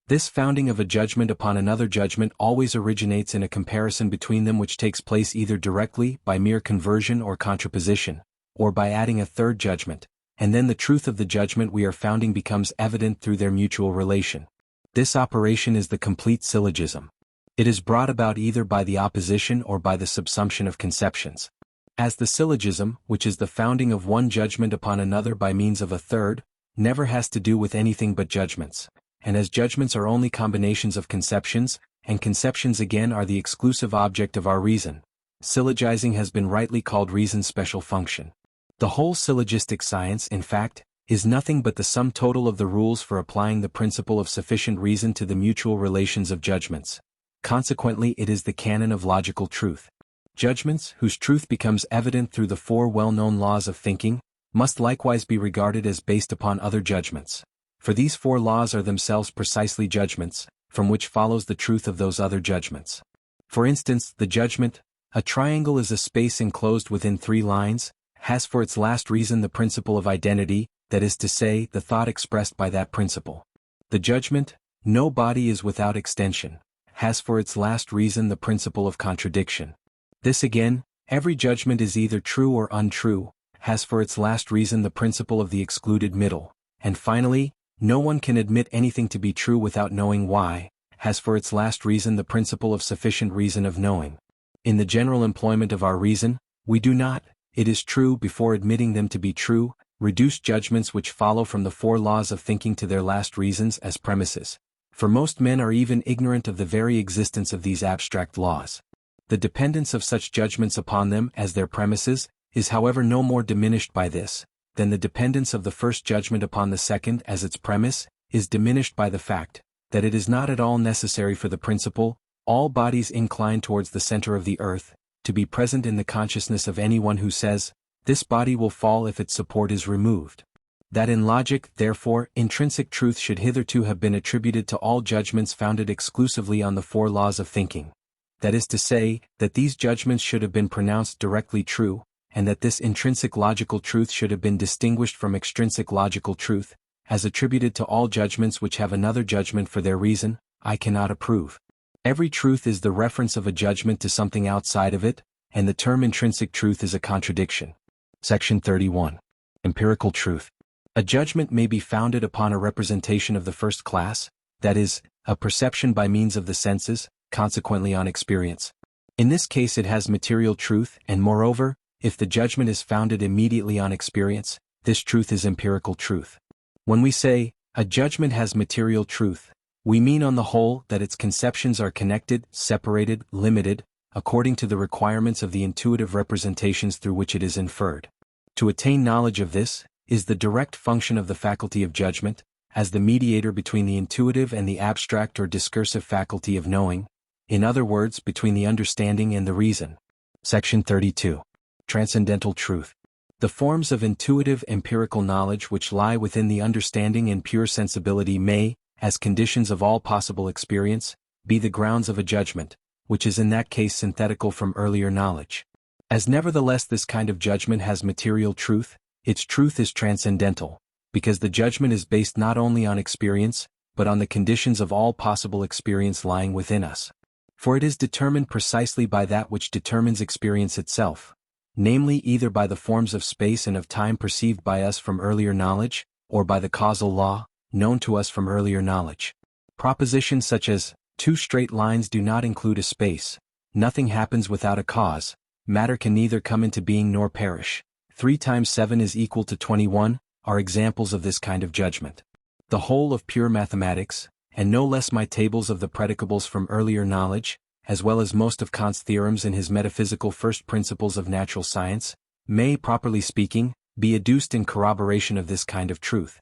This founding of a judgment upon another judgment always originates in a comparison between them which takes place either directly by mere conversion or contraposition, or by adding a third judgment, and then the truth of the judgment we are founding becomes evident through their mutual relation. This operation is the complete syllogism. It is brought about either by the opposition or by the subsumption of conceptions. As the syllogism, which is the founding of one judgment upon another by means of a third, never has to do with anything but judgments, and as judgments are only combinations of conceptions, and conceptions again are the exclusive object of our reason, syllogizing has been rightly called reason's special function. The whole syllogistic science, in fact, is nothing but the sum total of the rules for applying the principle of sufficient reason to the mutual relations of judgments. Consequently, it is the canon of logical truth. Judgments, whose truth becomes evident through the four well-known laws of thinking, must likewise be regarded as based upon other judgments. For these four laws are themselves precisely judgments, from which follows the truth of those other judgments. For instance, the judgment, a triangle is a space enclosed within three lines, has for its last reason the principle of identity, that is to say, the thought expressed by that principle. The judgment, no body is without extension, has for its last reason the principle of contradiction. This again, every judgment is either true or untrue, has for its last reason the principle of the excluded middle. And finally, no one can admit anything to be true without knowing why, has for its last reason the principle of sufficient reason of knowing. In the general employment of our reason, we do not, it is true before admitting them to be true, reduce judgments which follow from the four laws of thinking to their last reasons as premises, for most men are even ignorant of the very existence of these abstract laws. The dependence of such judgments upon them as their premises is however no more diminished by this, than the dependence of the first judgment upon the second as its premise, is diminished by the fact, that it is not at all necessary for the principle, all bodies incline towards the center of the earth, to be present in the consciousness of anyone who says, this body will fall if its support is removed. That in logic, therefore, intrinsic truth should hitherto have been attributed to all judgments founded exclusively on the four laws of thinking. That is to say, that these judgments should have been pronounced directly true, and that this intrinsic logical truth should have been distinguished from extrinsic logical truth, as attributed to all judgments which have another judgment for their reason, I cannot approve. Every truth is the reference of a judgment to something outside of it, and the term intrinsic truth is a contradiction. Section 31. Empirical truth. A judgment may be founded upon a representation of the first class, that is, a perception by means of the senses, consequently on experience. In this case it has material truth, and moreover, if the judgment is founded immediately on experience, this truth is empirical truth. When we say, a judgment has material truth, we mean on the whole that its conceptions are connected, separated, limited, according to the requirements of the intuitive representations through which it is inferred. To attain knowledge of this, is the direct function of the faculty of judgment, as the mediator between the intuitive and the abstract or discursive faculty of knowing, in other words between the understanding and the reason. Section 32. Transcendental truth. The forms of intuitive empirical knowledge which lie within the understanding and pure sensibility may, as conditions of all possible experience, be the grounds of a judgment, which is in that case synthetical from earlier knowledge. As nevertheless this kind of judgment has material truth, its truth is transcendental, because the judgment is based not only on experience, but on the conditions of all possible experience lying within us. For it is determined precisely by that which determines experience itself, namely either by the forms of space and of time perceived by us from earlier knowledge, or by the causal law, known to us from earlier knowledge. Propositions such as, two straight lines do not include a space, nothing happens without a cause, matter can neither come into being nor perish, 3 times 7 is equal to 21, are examples of this kind of judgment. The whole of pure mathematics, and no less my tables of the predicables from earlier knowledge, as well as most of Kant's theorems in his metaphysical first principles of natural science, may, properly speaking, be adduced in corroboration of this kind of truth.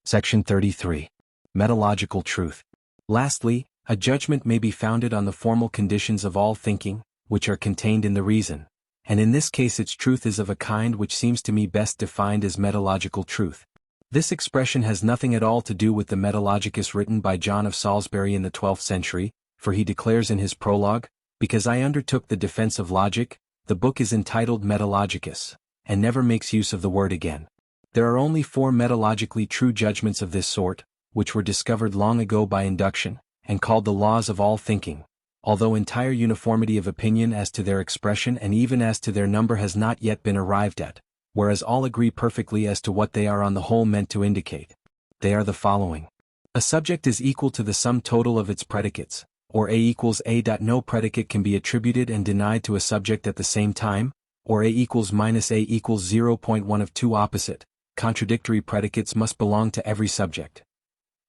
Section 33. Metalogical truth. Lastly, a judgment may be founded on the formal conditions of all thinking, which are contained in the reason, and in this case its truth is of a kind which seems to me best defined as metalogical truth. This expression has nothing at all to do with the Metalogicus written by John of Salisbury in the 12th century, for he declares in his prologue, because I undertook the defense of logic, the book is entitled Metalogicus, and never makes use of the word again. There are only 4 metallogically true judgments of this sort, which were discovered long ago by induction, and called the laws of all thinking, although entire uniformity of opinion as to their expression and even as to their number has not yet been arrived at, whereas all agree perfectly as to what they are on the whole meant to indicate. They are the following. A subject is equal to the sum total of its predicates, or A equals A. No predicate can be attributed and denied to a subject at the same time, or A equals minus A equals 0.1 of 2 opposite, contradictory predicates must belong to every subject.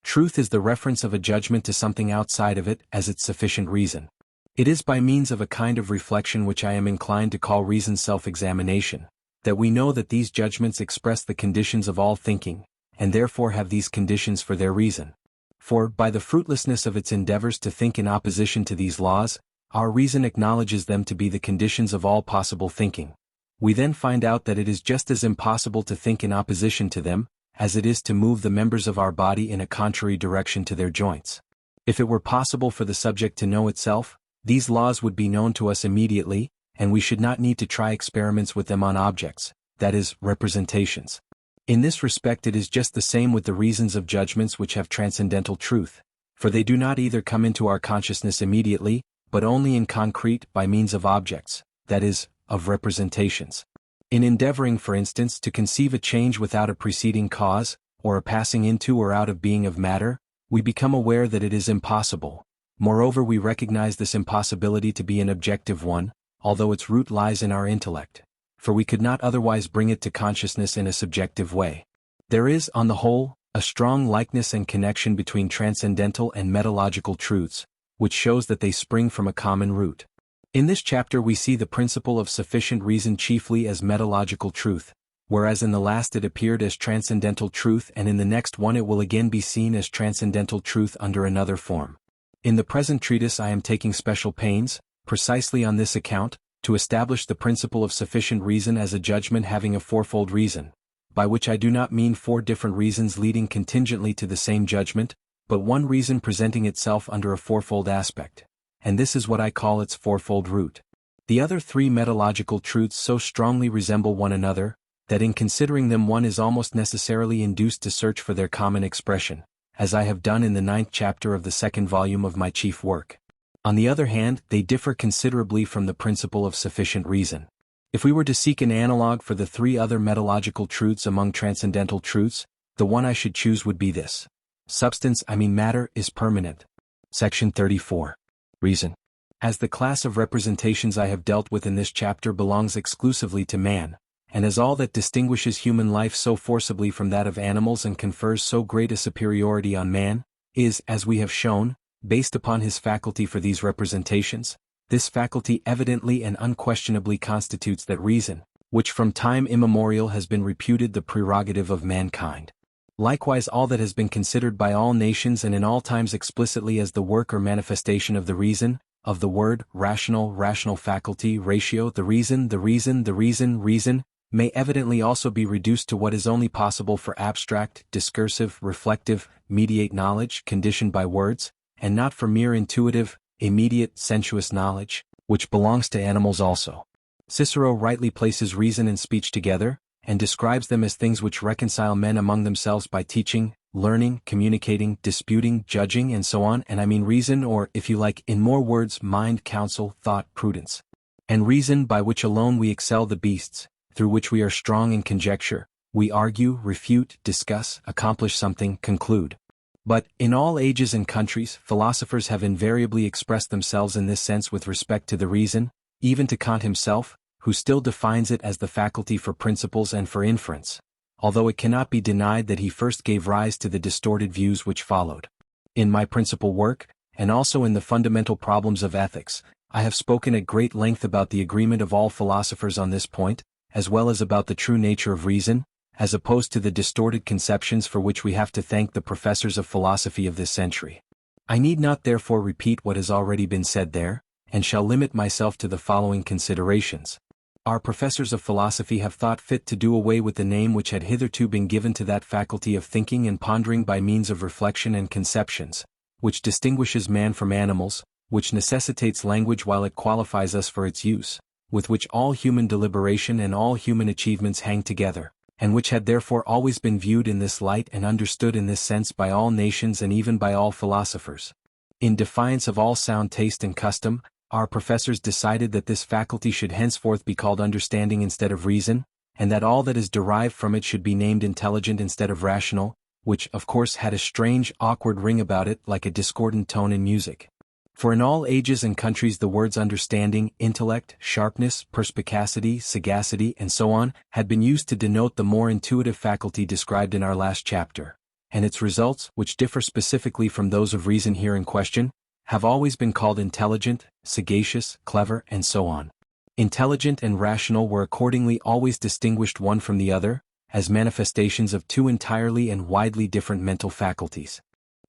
Truth is the reference of a judgment to something outside of it as its sufficient reason. It is by means of a kind of reflection which I am inclined to call reason's self-examination, that we know that these judgments express the conditions of all thinking, and therefore have these conditions for their reason. For, by the fruitlessness of its endeavors to think in opposition to these laws, our reason acknowledges them to be the conditions of all possible thinking. We then find out that it is just as impossible to think in opposition to them, as it is to move the members of our body in a contrary direction to their joints. If it were possible for the subject to know itself, these laws would be known to us immediately, and we should not need to try experiments with them on objects, that is, representations. In this respect it is just the same with the reasons of judgments which have transcendental truth, for they do not either come into our consciousness immediately, but only in concrete by means of objects, that is, of representations. In endeavoring, for instance, to conceive a change without a preceding cause, or a passing into or out of being of matter, we become aware that it is impossible. Moreover, we recognize this impossibility to be an objective one, although its root lies in our intellect, for we could not otherwise bring it to consciousness in a subjective way. There is, on the whole, a strong likeness and connection between transcendental and metalogical truths, which shows that they spring from a common root. In this chapter we see the principle of sufficient reason chiefly as metalogical truth, whereas in the last it appeared as transcendental truth, and in the next one it will again be seen as transcendental truth under another form. In the present treatise I am taking special pains, precisely on this account, to establish the principle of sufficient reason as a judgment having a fourfold reason, by which I do not mean 4 different reasons leading contingently to the same judgment, but one reason presenting itself under a fourfold aspect, and this is what I call its fourfold root. The other 3 metalogical truths so strongly resemble one another, that in considering them one is almost necessarily induced to search for their common expression, as I have done in the 9th chapter of the 2nd volume of my chief work. On the other hand, they differ considerably from the principle of sufficient reason. If we were to seek an analogue for the 3 other metalogical truths among transcendental truths, the one I should choose would be this. Substance, I mean matter, is permanent. Section 34. Reason. As the class of representations I have dealt with in this chapter belongs exclusively to man, and as all that distinguishes human life so forcibly from that of animals and confers so great a superiority on man, is, as we have shown, based upon his faculty for these representations, this faculty evidently and unquestionably constitutes that reason, which from time immemorial has been reputed the prerogative of mankind. Likewise all that has been considered by all nations and in all times explicitly as the work or manifestation of the reason, of the word, rational faculty, ratio, the reason, may evidently also be reduced to what is only possible for abstract, discursive, reflective, mediate knowledge, conditioned by words, and not for mere intuitive, immediate, sensuous knowledge, which belongs to animals also. Cicero rightly places reason and speech together, and describes them as things which reconcile men among themselves by teaching, learning, communicating, disputing, judging, and so on, and I mean reason, or, if you like, in more words, mind, counsel, thought, prudence. And reason by which alone we excel the beasts, through which we are strong in conjecture, we argue, refute, discuss, accomplish something, conclude. But, in all ages and countries, philosophers have invariably expressed themselves in this sense with respect to the reason, even to Kant himself, who still defines it as the faculty for principles and for inference, although it cannot be denied that he first gave rise to the distorted views which followed. In my principal work, and also in the fundamental problems of ethics, I have spoken at great length about the agreement of all philosophers on this point, as well as about the true nature of reason, as opposed to the distorted conceptions for which we have to thank the professors of philosophy of this century. I need not therefore repeat what has already been said there, and shall limit myself to the following considerations. Our professors of philosophy have thought fit to do away with the name which had hitherto been given to that faculty of thinking and pondering by means of reflection and conceptions, which distinguishes man from animals, which necessitates language while it qualifies us for its use, with which all human deliberation and all human achievements hang together, and which had therefore always been viewed in this light and understood in this sense by all nations and even by all philosophers. In defiance of all sound taste and custom, our professors decided that this faculty should henceforth be called understanding instead of reason, and that all that is derived from it should be named intelligent instead of rational, which of course had a strange, awkward ring about it like a discordant tone in music. For in all ages and countries the words understanding, intellect, sharpness, perspicacity, sagacity, and so on, had been used to denote the more intuitive faculty described in our last chapter, and its results, which differ specifically from those of reason here in question, have always been called intelligent, sagacious, clever, and so on. Intelligent and rational were accordingly always distinguished one from the other, as manifestations of two entirely and widely different mental faculties.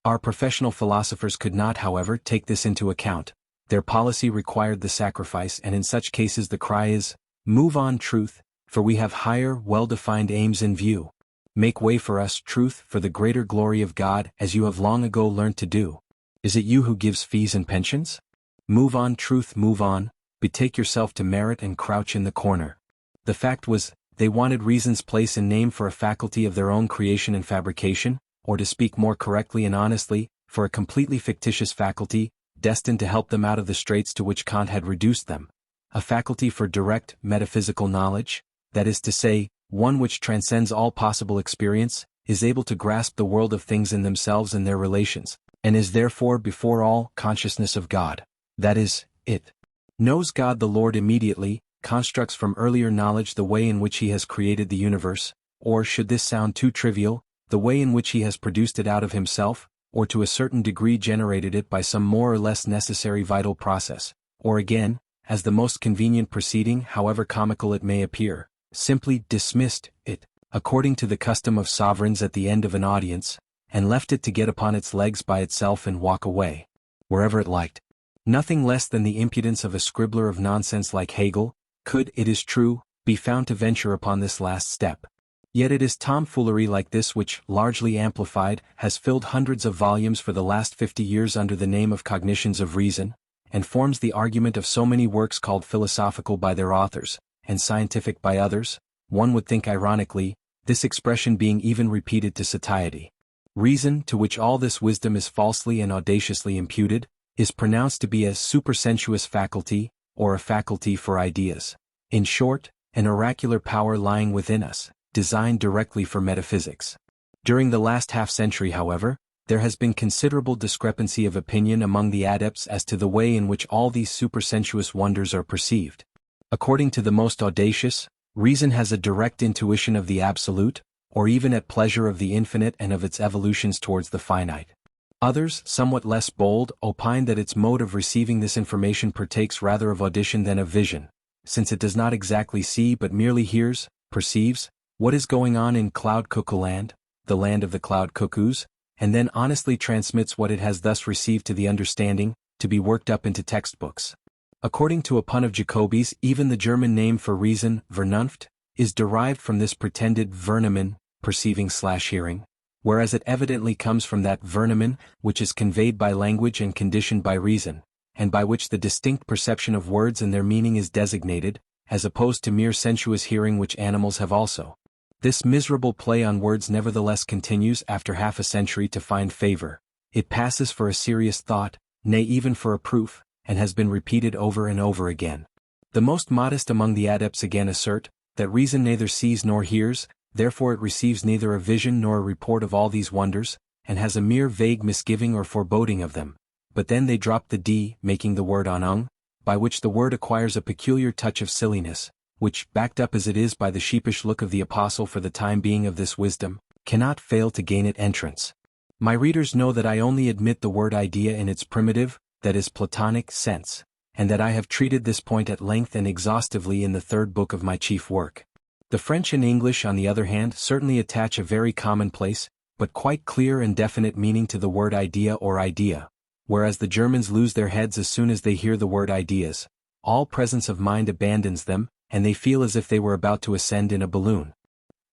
Our professional philosophers could not, however, take this into account. Their policy required the sacrifice, and in such cases the cry is, "Move on, truth, for we have higher, well-defined aims in view. Make way for us, truth, for the greater glory of God, as you have long ago learnt to do. Is it you who gives fees and pensions? Move on, truth, move on, betake yourself to merit and crouch in the corner." The fact was, they wanted reason's place and name for a faculty of their own creation and fabrication, or to speak more correctly and honestly, for a completely fictitious faculty, destined to help them out of the straits to which Kant had reduced them. A faculty for direct, metaphysical knowledge, that is to say, one which transcends all possible experience, is able to grasp the world of things in themselves and their relations, and is therefore before all consciousness of God. That is, it knows God the Lord immediately, constructs from earlier knowledge the way in which he has created the universe, or should this sound too trivial, the way in which he has produced it out of himself, or to a certain degree generated it by some more or less necessary vital process, or again, as the most convenient proceeding, however comical it may appear, simply dismissed it, according to the custom of sovereigns at the end of an audience, and left it to get upon its legs by itself and walk away, wherever it liked. Nothing less than the impudence of a scribbler of nonsense like Hegel could, it is true, be found to venture upon this last step. Yet it is tomfoolery like this which, largely amplified, has filled hundreds of volumes for the last 50 years under the name of Cognitions of Reason, and forms the argument of so many works called philosophical by their authors, and scientific by others, one would think ironically, this expression being even repeated to satiety. Reason, to which all this wisdom is falsely and audaciously imputed, is pronounced to be a supersensuous faculty, or a faculty for ideas. In short, an oracular power lying within us, designed directly for metaphysics. During the last half-century, however, there has been considerable discrepancy of opinion among the adepts as to the way in which all these supersensuous wonders are perceived. According to the most audacious, reason has a direct intuition of the absolute, or even at pleasure of the infinite and of its evolutions towards the finite. Others, somewhat less bold, opine that its mode of receiving this information partakes rather of audition than of vision, since it does not exactly see but merely hears, perceives, what is going on in Cloud Cuckoo Land, the land of the cloud cuckoos, and then honestly transmits what it has thus received to the understanding, to be worked up into textbooks. According to a pun of Jacobi's, even the German name for reason, Vernunft, is derived from this pretended Vernehmen, perceiving/hearing, whereas it evidently comes from that Vernehmen, which is conveyed by language and conditioned by reason, and by which the distinct perception of words and their meaning is designated, as opposed to mere sensuous hearing which animals have also. This miserable play on words nevertheless continues after half a century to find favor. It passes for a serious thought, nay even for a proof, and has been repeated over and over again. The most modest among the adepts again assert, that reason neither sees nor hears, therefore it receives neither a vision nor a report of all these wonders, and has a mere vague misgiving or foreboding of them. But then they drop the d, making the word onung, by which the word acquires a peculiar touch of silliness, which, backed up as it is by the sheepish look of the apostle for the time being of this wisdom, cannot fail to gain it entrance. My readers know that I only admit the word idea in its primitive, that is Platonic, sense, and that I have treated this point at length and exhaustively in the third book of my chief work. The French and English, on the other hand, certainly attach a very commonplace, but quite clear and definite meaning to the word idea or idea, whereas the Germans lose their heads as soon as they hear the word ideas. All presence of mind abandons them, and they feel as if they were about to ascend in a balloon.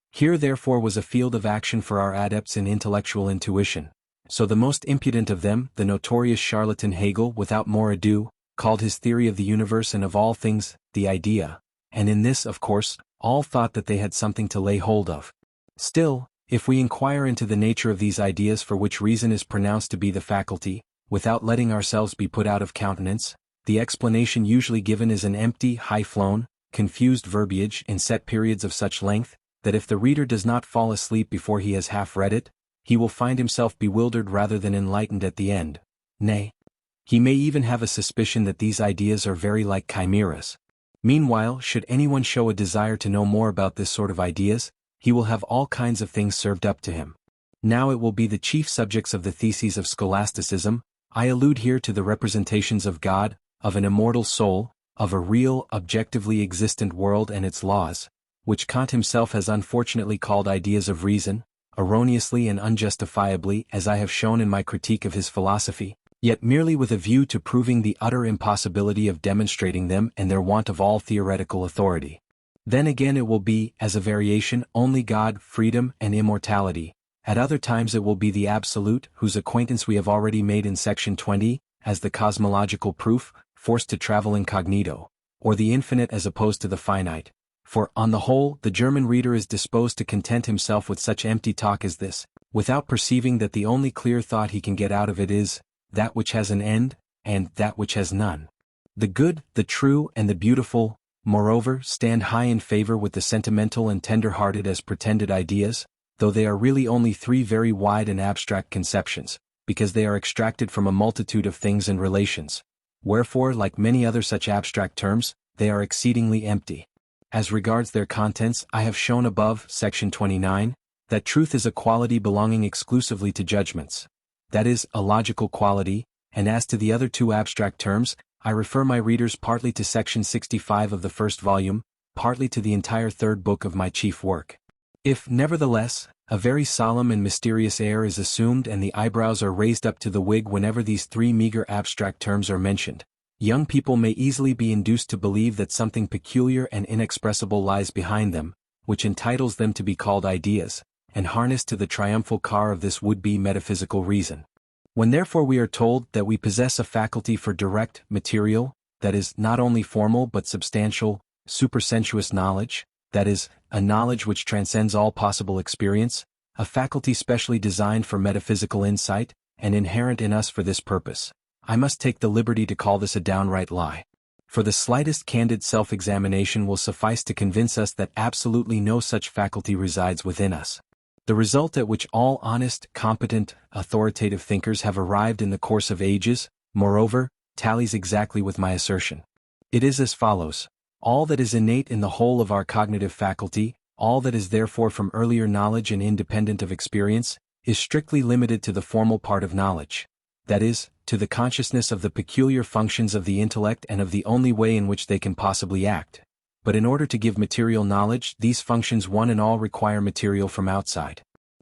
Here therefore was a field of action for our adepts in intellectual intuition. So the most impudent of them, the notorious charlatan Hegel, without more ado, called his theory of the universe and of all things, the idea, and in this, of course, all thought that they had something to lay hold of. Still, if we inquire into the nature of these ideas for which reason is pronounced to be the faculty, without letting ourselves be put out of countenance, the explanation usually given is an empty, high-flown, confused verbiage in set periods of such length, that if the reader does not fall asleep before he has half read it, he will find himself bewildered rather than enlightened at the end. Nay, he may even have a suspicion that these ideas are very like chimeras. Meanwhile, should anyone show a desire to know more about this sort of ideas, he will have all kinds of things served up to him. Now it will be the chief subjects of the theses of scholasticism. I allude here to the representations of God, of an immortal soul, of a real, objectively existent world and its laws, which Kant himself has unfortunately called ideas of reason, erroneously and unjustifiably, as I have shown in my critique of his philosophy, yet merely with a view to proving the utter impossibility of demonstrating them and their want of all theoretical authority. Then again it will be, as a variation, only God, freedom, and immortality. At other times it will be the Absolute, whose acquaintance we have already made in section 20, as the cosmological proof, forced to travel incognito, or the infinite as opposed to the finite. For, on the whole, the German reader is disposed to content himself with such empty talk as this, without perceiving that the only clear thought he can get out of it is, that which has an end, and that which has none. The good, the true, and the beautiful, moreover, stand high in favor with the sentimental and tender-hearted as pretended ideas, though they are really only three very wide and abstract conceptions, because they are extracted from a multitude of things and relations. Wherefore, like many other such abstract terms, they are exceedingly empty. As regards their contents, I have shown above, section 29, that truth is a quality belonging exclusively to judgments. That is, a logical quality, and as to the other two abstract terms, I refer my readers partly to section 65 of the first volume, partly to the entire third book of my chief work. If, nevertheless, a very solemn and mysterious air is assumed and the eyebrows are raised up to the wig whenever these three meager abstract terms are mentioned, young people may easily be induced to believe that something peculiar and inexpressible lies behind them, which entitles them to be called ideas, and harnessed to the triumphal car of this would-be metaphysical reason. When therefore we are told that we possess a faculty for direct, material, that is, not only formal but substantial, supersensuous knowledge, that is, a knowledge which transcends all possible experience, a faculty specially designed for metaphysical insight, and inherent in us for this purpose, I must take the liberty to call this a downright lie. For the slightest candid self-examination will suffice to convince us that absolutely no such faculty resides within us. The result at which all honest, competent, authoritative thinkers have arrived in the course of ages, moreover, tallies exactly with my assertion. It is as follows. All that is innate in the whole of our cognitive faculty, all that is therefore from earlier knowledge and independent of experience, is strictly limited to the formal part of knowledge. That is, to the consciousness of the peculiar functions of the intellect and of the only way in which they can possibly act, but in order to give material knowledge, these functions one and all require material from outside.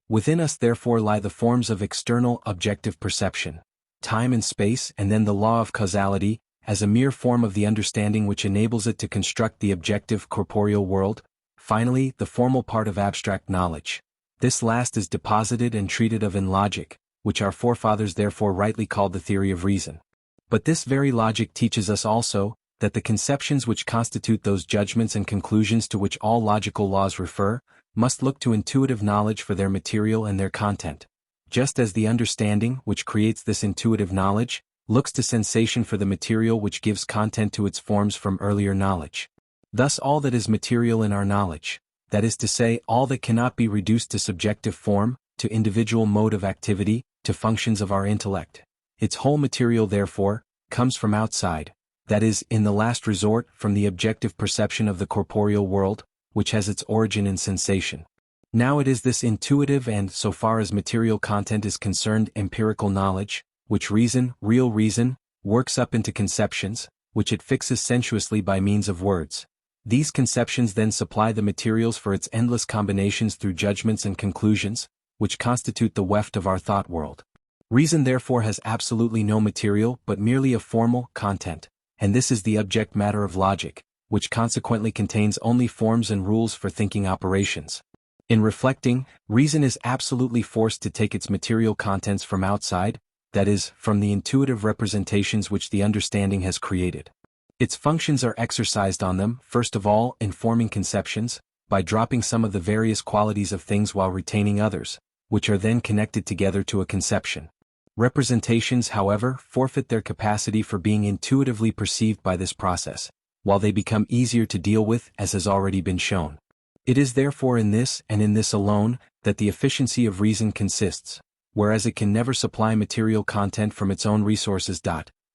Within us therefore lie the forms of external objective perception, time and space, and then the law of causality, as a mere form of the understanding which enables it to construct the objective corporeal world. Finally, the formal part of abstract knowledge. This last is deposited and treated of in logic, which our forefathers therefore rightly called the theory of reason. But this very logic teaches us also that the conceptions which constitute those judgments and conclusions to which all logical laws refer, must look to intuitive knowledge for their material and their content, just as the understanding which creates this intuitive knowledge looks to sensation for the material which gives content to its forms from earlier knowledge. Thus all that is material in our knowledge, that is to say, all that cannot be reduced to subjective form, to individual mode of activity, to functions of our intellect, its whole material therefore comes from outside, that is, in the last resort, from the objective perception of the corporeal world, which has its origin in sensation. Now it is this intuitive and, so far as material content is concerned, empirical knowledge, which reason, real reason, works up into conceptions, which it fixes sensuously by means of words. These conceptions then supply the materials for its endless combinations through judgments and conclusions, which constitute the weft of our thought world. Reason therefore has absolutely no material but merely a formal content, and this is the object matter of logic, which consequently contains only forms and rules for thinking operations. In reflecting, reason is absolutely forced to take its material contents from outside, that is, from the intuitive representations which the understanding has created. Its functions are exercised on them, first of all, in forming conceptions, by dropping some of the various qualities of things while retaining others, which are then connected together to a conception. Representations, however, forfeit their capacity for being intuitively perceived by this process, while they become easier to deal with, as has already been shown. It is therefore in this, and in this alone, that the efficiency of reason consists, whereas it can never supply material content from its own resources.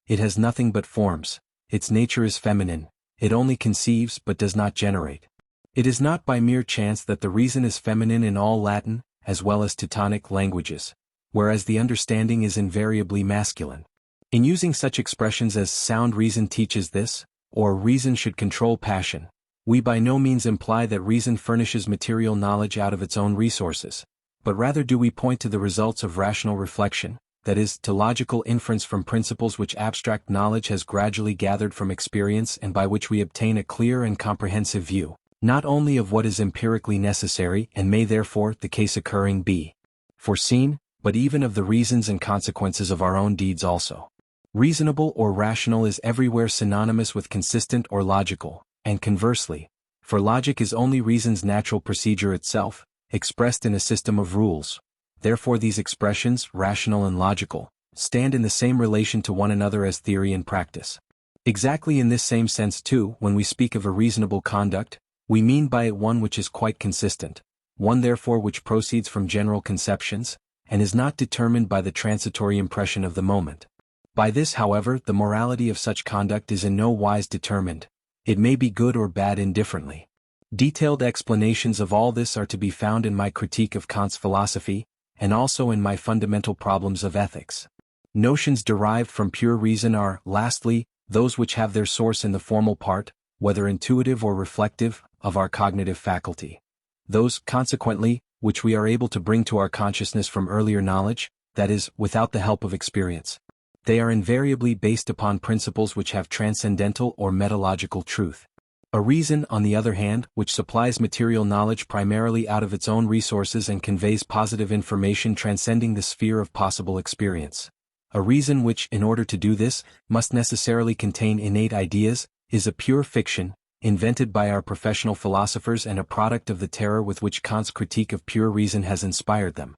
It has nothing but forms, its nature is feminine, it only conceives but does not generate. It is not by mere chance that the reason is feminine in all Latin, as well as Teutonic languages, whereas the understanding is invariably masculine. In using such expressions as sound reason teaches this, or reason should control passion, we by no means imply that reason furnishes material knowledge out of its own resources, but rather do we point to the results of rational reflection, that is, to logical inference from principles which abstract knowledge has gradually gathered from experience and by which we obtain a clear and comprehensive view, not only of what is empirically necessary and may therefore, the case occurring, be foreseen, but even of the reasons and consequences of our own deeds also. Reasonable or rational is everywhere synonymous with consistent or logical, and conversely, for logic is only reason's natural procedure itself, expressed in a system of rules. Therefore these expressions, rational and logical, stand in the same relation to one another as theory and practice. Exactly in this same sense too, when we speak of a reasonable conduct, we mean by it one which is quite consistent, one therefore which proceeds from general conceptions, and is not determined by the transitory impression of the moment. By this, however, the morality of such conduct is in no wise determined. It may be good or bad indifferently. Detailed explanations of all this are to be found in my critique of Kant's philosophy, and also in my fundamental problems of ethics. Notions derived from pure reason are, lastly, those which have their source in the formal part, whether intuitive or reflective, of our cognitive faculty. Those, consequently, which we are able to bring to our consciousness from earlier knowledge, that is, without the help of experience. They are invariably based upon principles which have transcendental or metalogical truth. A reason, on the other hand, which supplies material knowledge primarily out of its own resources and conveys positive information transcending the sphere of possible experience. A reason which, in order to do this, must necessarily contain innate ideas, is a pure fiction, invented by our professional philosophers and a product of the terror with which Kant's critique of pure reason has inspired them.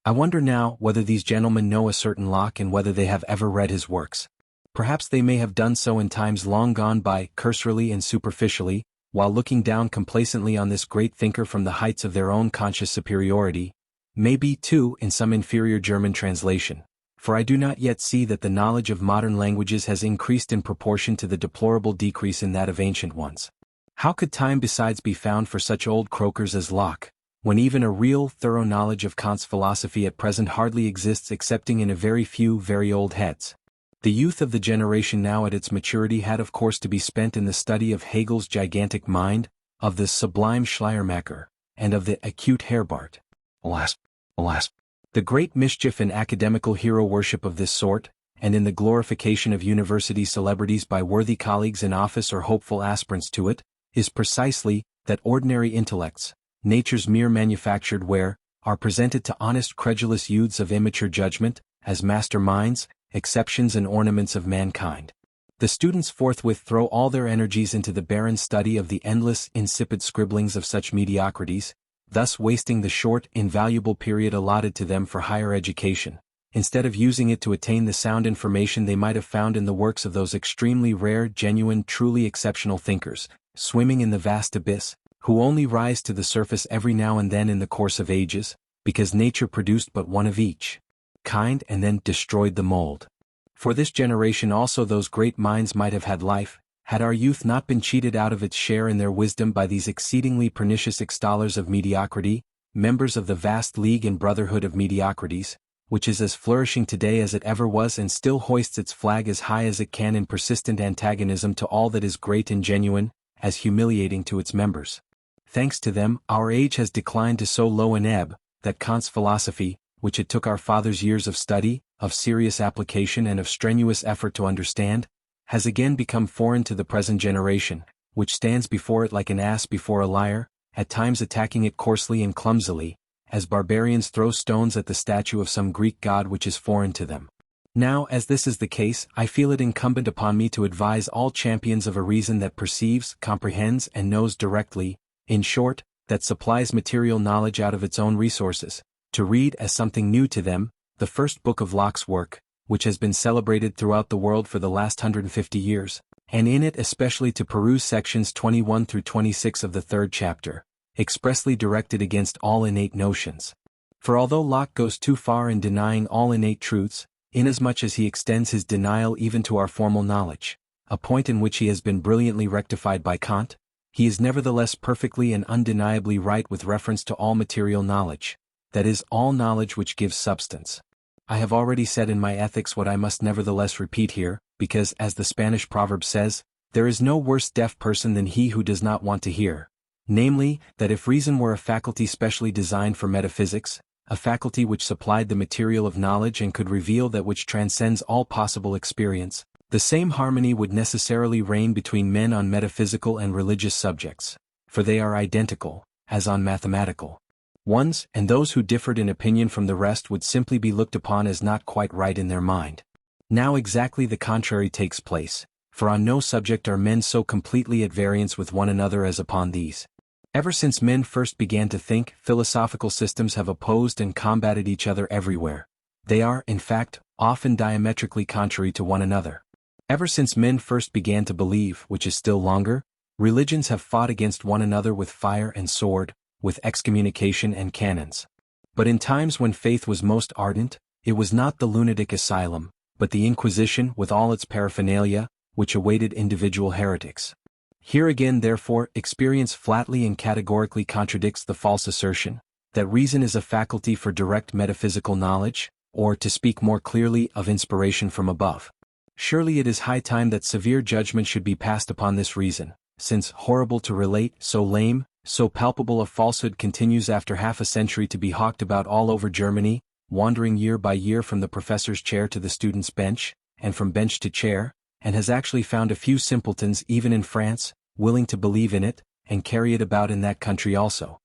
I wonder now whether these gentlemen know a certain Locke and whether they have ever read his works. Perhaps they may have done so in times long gone by, cursorily and superficially, while looking down complacently on this great thinker from the heights of their own conscious superiority, maybe, too, in some inferior German translation, for I do not yet see that the knowledge of modern languages has increased in proportion to the deplorable decrease in that of ancient ones. How could time besides be found for such old croakers as Locke, when even a real, thorough knowledge of Kant's philosophy at present hardly exists excepting in a very few very old heads? The youth of the generation now at its maturity had of course to be spent in the study of Hegel's gigantic mind, of the sublime Schleiermacher, and of the acute Herbart. Alas! Alas! The great mischief in academical hero worship of this sort, and in the glorification of university celebrities by worthy colleagues in office or hopeful aspirants to it, is precisely that ordinary intellects, nature's mere manufactured ware, are presented to honest credulous youths of immature judgment, as master minds, exceptions and ornaments of mankind. The students forthwith throw all their energies into the barren study of the endless, insipid scribblings of such mediocrities, thus wasting the short, invaluable period allotted to them for higher education, instead of using it to attain the sound information they might have found in the works of those extremely rare, genuine, truly exceptional thinkers, swimming in the vast abyss, who only rise to the surface every now and then in the course of ages, because nature produced but one of each kind and then destroyed the mold. For this generation also those great minds might have had life, had our youth not been cheated out of its share in their wisdom by these exceedingly pernicious extollers of mediocrity, members of the vast league and brotherhood of mediocrities, which is as flourishing today as it ever was and still hoists its flag as high as it can in persistent antagonism to all that is great and genuine, as humiliating to its members. Thanks to them, our age has declined to so low an ebb, that Kant's philosophy, which it took our fathers years of study, of serious application and of strenuous effort to understand, has again become foreign to the present generation, which stands before it like an ass before a lyre, at times attacking it coarsely and clumsily, as barbarians throw stones at the statue of some Greek god which is foreign to them. Now, as this is the case, I feel it incumbent upon me to advise all champions of a reason that perceives, comprehends and knows directly, in short, that supplies material knowledge out of its own resources, to read as something new to them, the first book of Locke's work, which has been celebrated throughout the world for the last 150 years, and in it especially to peruse sections 21 through 26 of the third chapter, expressly directed against all innate notions. For although Locke goes too far in denying all innate truths, inasmuch as he extends his denial even to our formal knowledge, a point in which he has been brilliantly rectified by Kant, he is nevertheless perfectly and undeniably right with reference to all material knowledge, that is, all knowledge which gives substance. I have already said in my Ethics what I must nevertheless repeat here, because, as the Spanish proverb says, there is no worse deaf person than he who does not want to hear. Namely, that if reason were a faculty specially designed for metaphysics, a faculty which supplied the material of knowledge and could reveal that which transcends all possible experience, the same harmony would necessarily reign between men on metaphysical and religious subjects, for they are identical, as on mathematical ones, and those who differed in opinion from the rest would simply be looked upon as not quite right in their mind. Now exactly the contrary takes place, for on no subject are men so completely at variance with one another as upon these. Ever since men first began to think, philosophical systems have opposed and combated each other everywhere. They are, in fact, often diametrically contrary to one another. Ever since men first began to believe, which is still longer, religions have fought against one another with fire and sword, with excommunication and cannons. But in times when faith was most ardent, it was not the lunatic asylum, but the Inquisition with all its paraphernalia, which awaited individual heretics. Here again therefore experience flatly and categorically contradicts the false assertion, that reason is a faculty for direct metaphysical knowledge, or to speak more clearly of inspiration from above. Surely it is high time that severe judgment should be passed upon this reason, since, horrible to relate, so lame, so palpable a falsehood continues after half a century to be hawked about all over Germany, wandering year by year from the professor's chair to the student's bench, and from bench to chair, and has actually found a few simpletons even in France, willing to believe in it, and carry it about in that country also.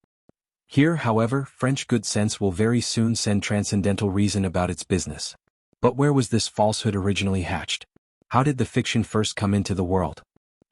Here, however, French good sense will very soon send transcendental reason about its business. But where was this falsehood originally hatched? How did the fiction first come into the world?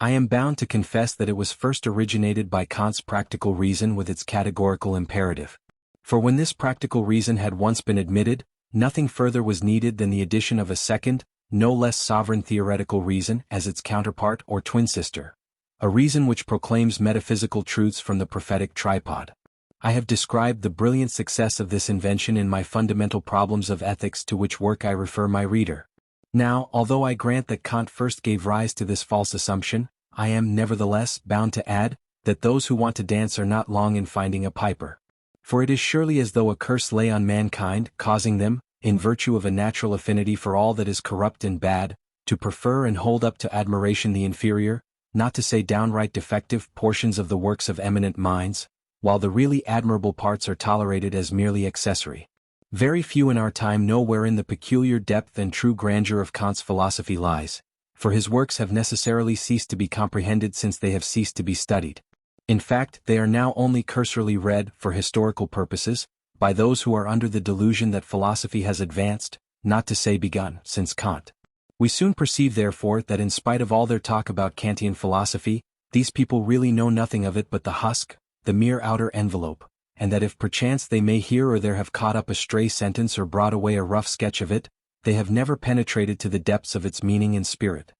I am bound to confess that it was first originated by Kant's practical reason with its categorical imperative. For when this practical reason had once been admitted, nothing further was needed than the addition of a second, no less sovereign theoretical reason as its counterpart or twin sister. A reason which proclaims metaphysical truths from the prophetic tripod. I have described the brilliant success of this invention in my Fundamental Problems of Ethics, to which work I refer my reader. Now, although I grant that Kant first gave rise to this false assumption, I am nevertheless bound to add that those who want to dance are not long in finding a piper. For it is surely as though a curse lay on mankind, causing them, in virtue of a natural affinity for all that is corrupt and bad, to prefer and hold up to admiration the inferior, not to say downright defective portions of the works of eminent minds, while the really admirable parts are tolerated as merely accessory. Very few in our time know wherein the peculiar depth and true grandeur of Kant's philosophy lies, for his works have necessarily ceased to be comprehended since they have ceased to be studied. In fact, they are now only cursorily read, for historical purposes, by those who are under the delusion that philosophy has advanced, not to say begun, since Kant. We soon perceive therefore that in spite of all their talk about Kantian philosophy, these people really know nothing of it but the husk, the mere outer envelope, and that if perchance they may here or there have caught up a stray sentence or brought away a rough sketch of it, they have never penetrated to the depths of its meaning and spirit.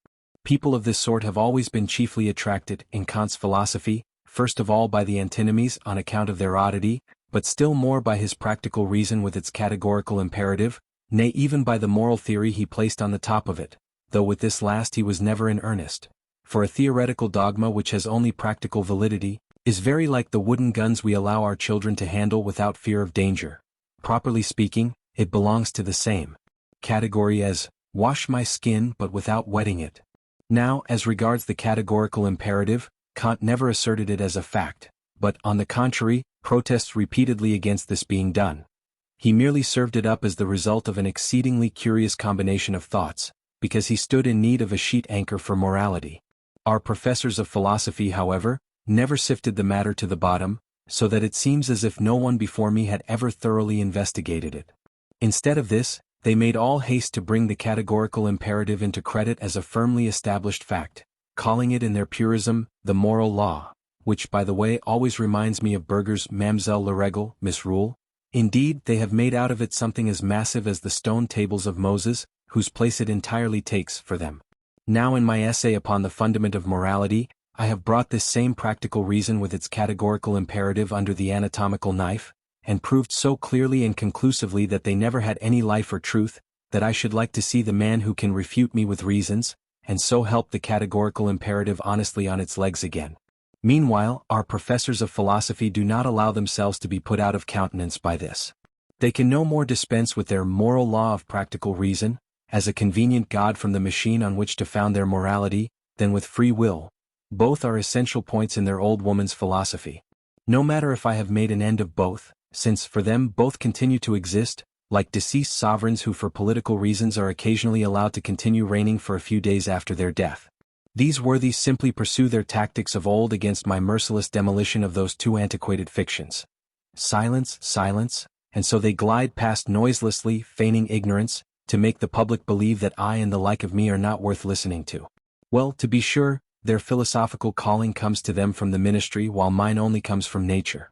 People of this sort have always been chiefly attracted, in Kant's philosophy, first of all by the antinomies on account of their oddity, but still more by his practical reason with its categorical imperative, nay even by the moral theory he placed on the top of it, though with this last he was never in earnest. For a theoretical dogma which has only practical validity, is very like the wooden guns we allow our children to handle without fear of danger. Properly speaking, it belongs to the same category as, wash my skin but without wetting it. Now, as regards the categorical imperative, Kant never asserted it as a fact, but, on the contrary, protests repeatedly against this being done. He merely served it up as the result of an exceedingly curious combination of thoughts, because he stood in need of a sheet anchor for morality. Our professors of philosophy, however, never sifted the matter to the bottom, so that it seems as if no one before me had ever thoroughly investigated it. Instead of this, they made all haste to bring the categorical imperative into credit as a firmly established fact, calling it in their purism, the moral law, which by the way always reminds me of Berger's Mamselle la Règle, misrule. Indeed, they have made out of it something as massive as the stone tables of Moses, whose place it entirely takes for them. Now in my essay upon the fundament of morality, I have brought this same practical reason with its categorical imperative under the anatomical knife, and proved so clearly and conclusively that they never had any life or truth, that I should like to see the man who can refute me with reasons, and so help the categorical imperative honestly on its legs again. Meanwhile, our professors of philosophy do not allow themselves to be put out of countenance by this. They can no more dispense with their moral law of practical reason, as a convenient god from the machine on which to found their morality, than with free will. Both are essential points in their old woman's philosophy. No matter if I have made an end of both, since for them both continue to exist, like deceased sovereigns who for political reasons are occasionally allowed to continue reigning for a few days after their death. These worthies simply pursue their tactics of old against my merciless demolition of those two antiquated fictions. Silence, silence, and so they glide past noiselessly, feigning ignorance, to make the public believe that I and the like of me are not worth listening to. Well, to be sure, their philosophical calling comes to them from the ministry while mine only comes from nature.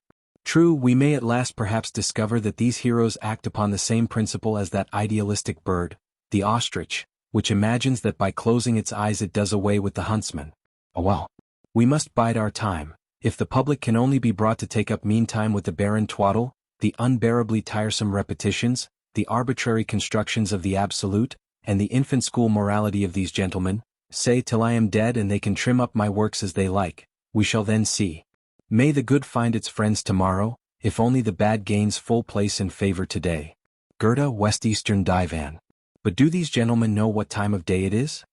True, we may at last perhaps discover that these heroes act upon the same principle as that idealistic bird, the ostrich, which imagines that by closing its eyes it does away with the huntsman. Oh well. We must bide our time. If the public can only be brought to take up meantime with the barren twaddle, the unbearably tiresome repetitions, the arbitrary constructions of the absolute, and the infant school morality of these gentlemen, say till I am dead and they can trim up my works as they like, we shall then see. May the good find its friends tomorrow, if only the bad gains full place and favor today. Goethe, West-Eastern Divan. But do these gentlemen know what time of day it is?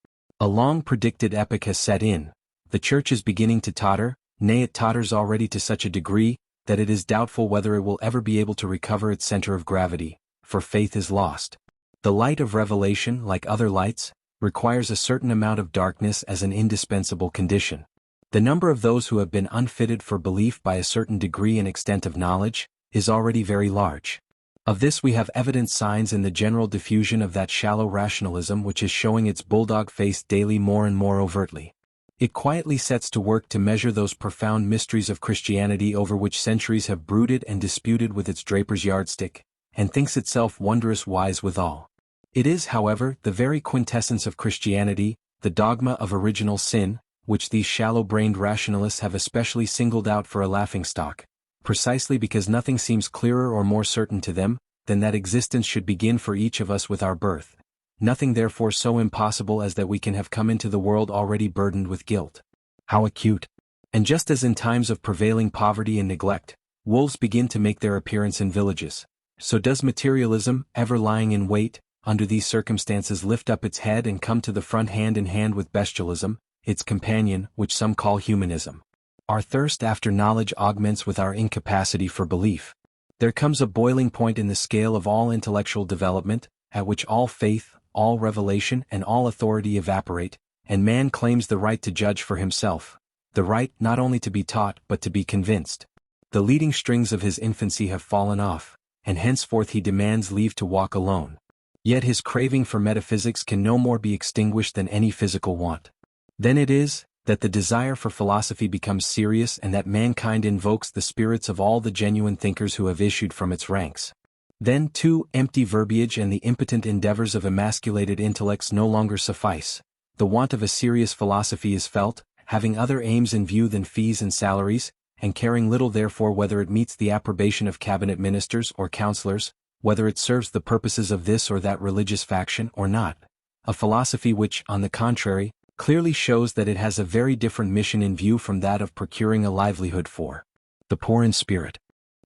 A long-predicted epoch has set in. The church is beginning to totter, nay it totters already to such a degree, that it is doubtful whether it will ever be able to recover its center of gravity, for faith is lost. The light of revelation, like other lights, requires a certain amount of darkness as an indispensable condition. The number of those who have been unfitted for belief by a certain degree and extent of knowledge, is already very large. Of this we have evident signs in the general diffusion of that shallow rationalism which is showing its bulldog face daily more and more overtly. It quietly sets to work to measure those profound mysteries of Christianity over which centuries have brooded and disputed with its draper's yardstick, and thinks itself wondrous wise withal. It is, however, the very quintessence of Christianity, the dogma of original sin, which these shallow-brained rationalists have especially singled out for a laughingstock, precisely because nothing seems clearer or more certain to them, than that existence should begin for each of us with our birth. Nothing therefore so impossible as that we can have come into the world already burdened with guilt. How acute! And just as in times of prevailing poverty and neglect, wolves begin to make their appearance in villages, So does materialism, ever lying in wait, under these circumstances lift up its head and come to the front hand in hand with bestialism, its companion, which some call humanism. Our thirst after knowledge augments with our incapacity for belief. There comes a boiling point in the scale of all intellectual development, at which all faith, all revelation and all authority evaporate, and man claims the right to judge for himself, the right not only to be taught but to be convinced. The leading strings of his infancy have fallen off, and henceforth he demands leave to walk alone. Yet his craving for metaphysics can no more be extinguished than any physical want. Then it is that the desire for philosophy becomes serious and that mankind invokes the spirits of all the genuine thinkers who have issued from its ranks. Then, too, empty verbiage and the impotent endeavors of emasculated intellects no longer suffice. The want of a serious philosophy is felt, having other aims in view than fees and salaries, and caring little therefore whether it meets the approbation of cabinet ministers or councillors, whether it serves the purposes of this or that religious faction or not. A philosophy which, on the contrary, clearly shows that it has a very different mission in view from that of procuring a livelihood for the poor in spirit.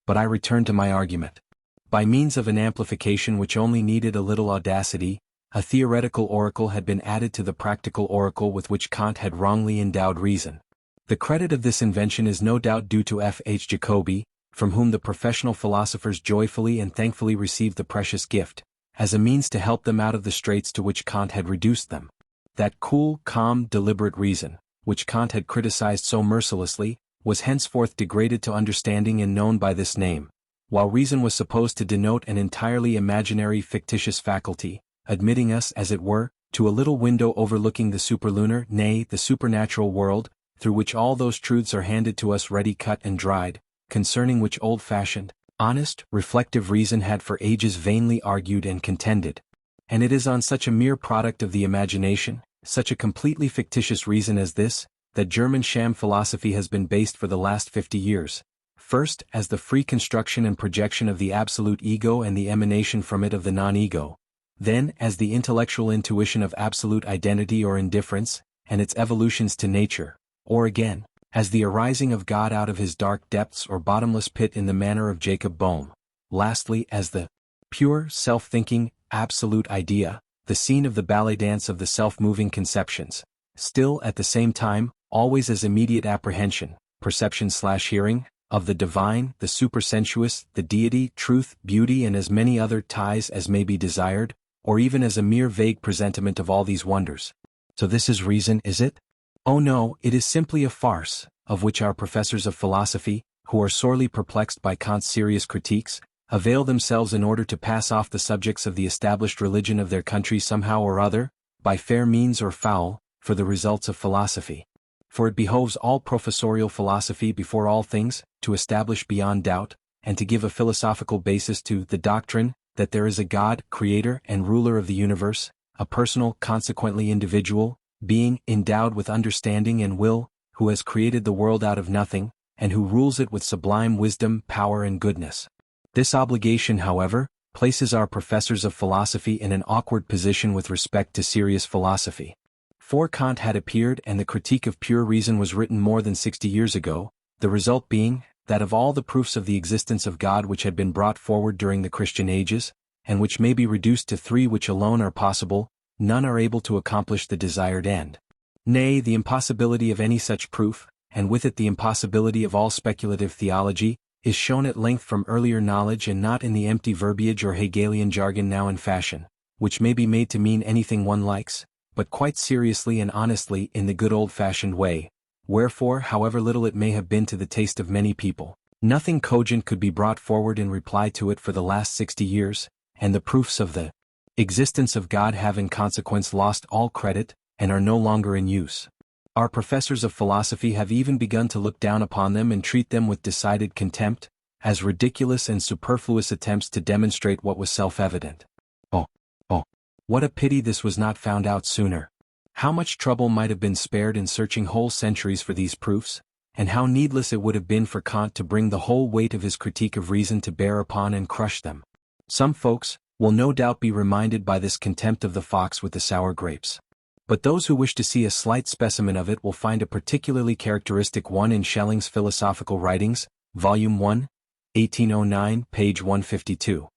But I return to my argument. By means of an amplification which only needed a little audacity, a theoretical oracle had been added to the practical oracle with which Kant had wrongly endowed reason. The credit of this invention is no doubt due to F. H. Jacobi, from whom the professional philosophers joyfully and thankfully received the precious gift, as a means to help them out of the straits to which Kant had reduced them. That cool, calm, deliberate reason, which Kant had criticized so mercilessly, was henceforth degraded to understanding and known by this name, while reason was supposed to denote an entirely imaginary fictitious faculty, admitting us, as it were, to a little window overlooking the superlunar, nay, the supernatural world, through which all those truths are handed to us ready cut and dried, concerning which old-fashioned, honest, reflective reason had for ages vainly argued and contended. And it is on such a mere product of the imagination, such a completely fictitious reason as this, that German sham philosophy has been based for the last 50 years. First, as the free construction and projection of the absolute ego and the emanation from it of the non-ego. Then, as the intellectual intuition of absolute identity or indifference, and its evolutions to nature. Or again, as the arising of God out of his dark depths or bottomless pit in the manner of Jacob Boehme. Lastly, as the pure, self-thinking, absolute idea, the scene of the ballet dance of the self-moving conceptions. Still, at the same time, always as immediate apprehension, perception/hearing, of the divine, the supersensuous, the deity, truth, beauty and as many other ties as may be desired, or even as a mere vague presentiment of all these wonders. So this is reason, is it? Oh no, it is simply a farce, of which our professors of philosophy, who are sorely perplexed by Kant's serious critiques, avail themselves in order to pass off the subjects of the established religion of their country somehow or other, by fair means or foul, for the results of philosophy. For it behoves all professorial philosophy before all things, to establish beyond doubt, and to give a philosophical basis to the doctrine, that there is a God, creator and ruler of the universe, a personal, consequently individual, being endowed with understanding and will, who has created the world out of nothing, and who rules it with sublime wisdom, power and goodness. This obligation, however, places our professors of philosophy in an awkward position with respect to serious philosophy. For Kant had appeared and the Critique of Pure Reason was written more than 60 years ago, the result being, that of all the proofs of the existence of God which had been brought forward during the Christian ages, and which may be reduced to 3 which alone are possible, none are able to accomplish the desired end. Nay, the impossibility of any such proof, and with it the impossibility of all speculative theology, is shown at length from earlier knowledge and not in the empty verbiage or Hegelian jargon now in fashion, which may be made to mean anything one likes, but quite seriously and honestly in the good old-fashioned way. Wherefore, however little it may have been to the taste of many people, nothing cogent could be brought forward in reply to it for the last 60 years, and the proofs of the existence of God have in consequence lost all credit, and are no longer in use. Our professors of philosophy have even begun to look down upon them and treat them with decided contempt, as ridiculous and superfluous attempts to demonstrate what was self-evident. Oh, what a pity this was not found out sooner. How much trouble might have been spared in searching whole centuries for these proofs, and how needless it would have been for Kant to bring the whole weight of his critique of reason to bear upon and crush them. Some folks will no doubt be reminded by this contempt of the fox with the sour grapes. But those who wish to see a slight specimen of it will find a particularly characteristic one in Schelling's Philosophical Writings, Volume 1, 1809, page 152.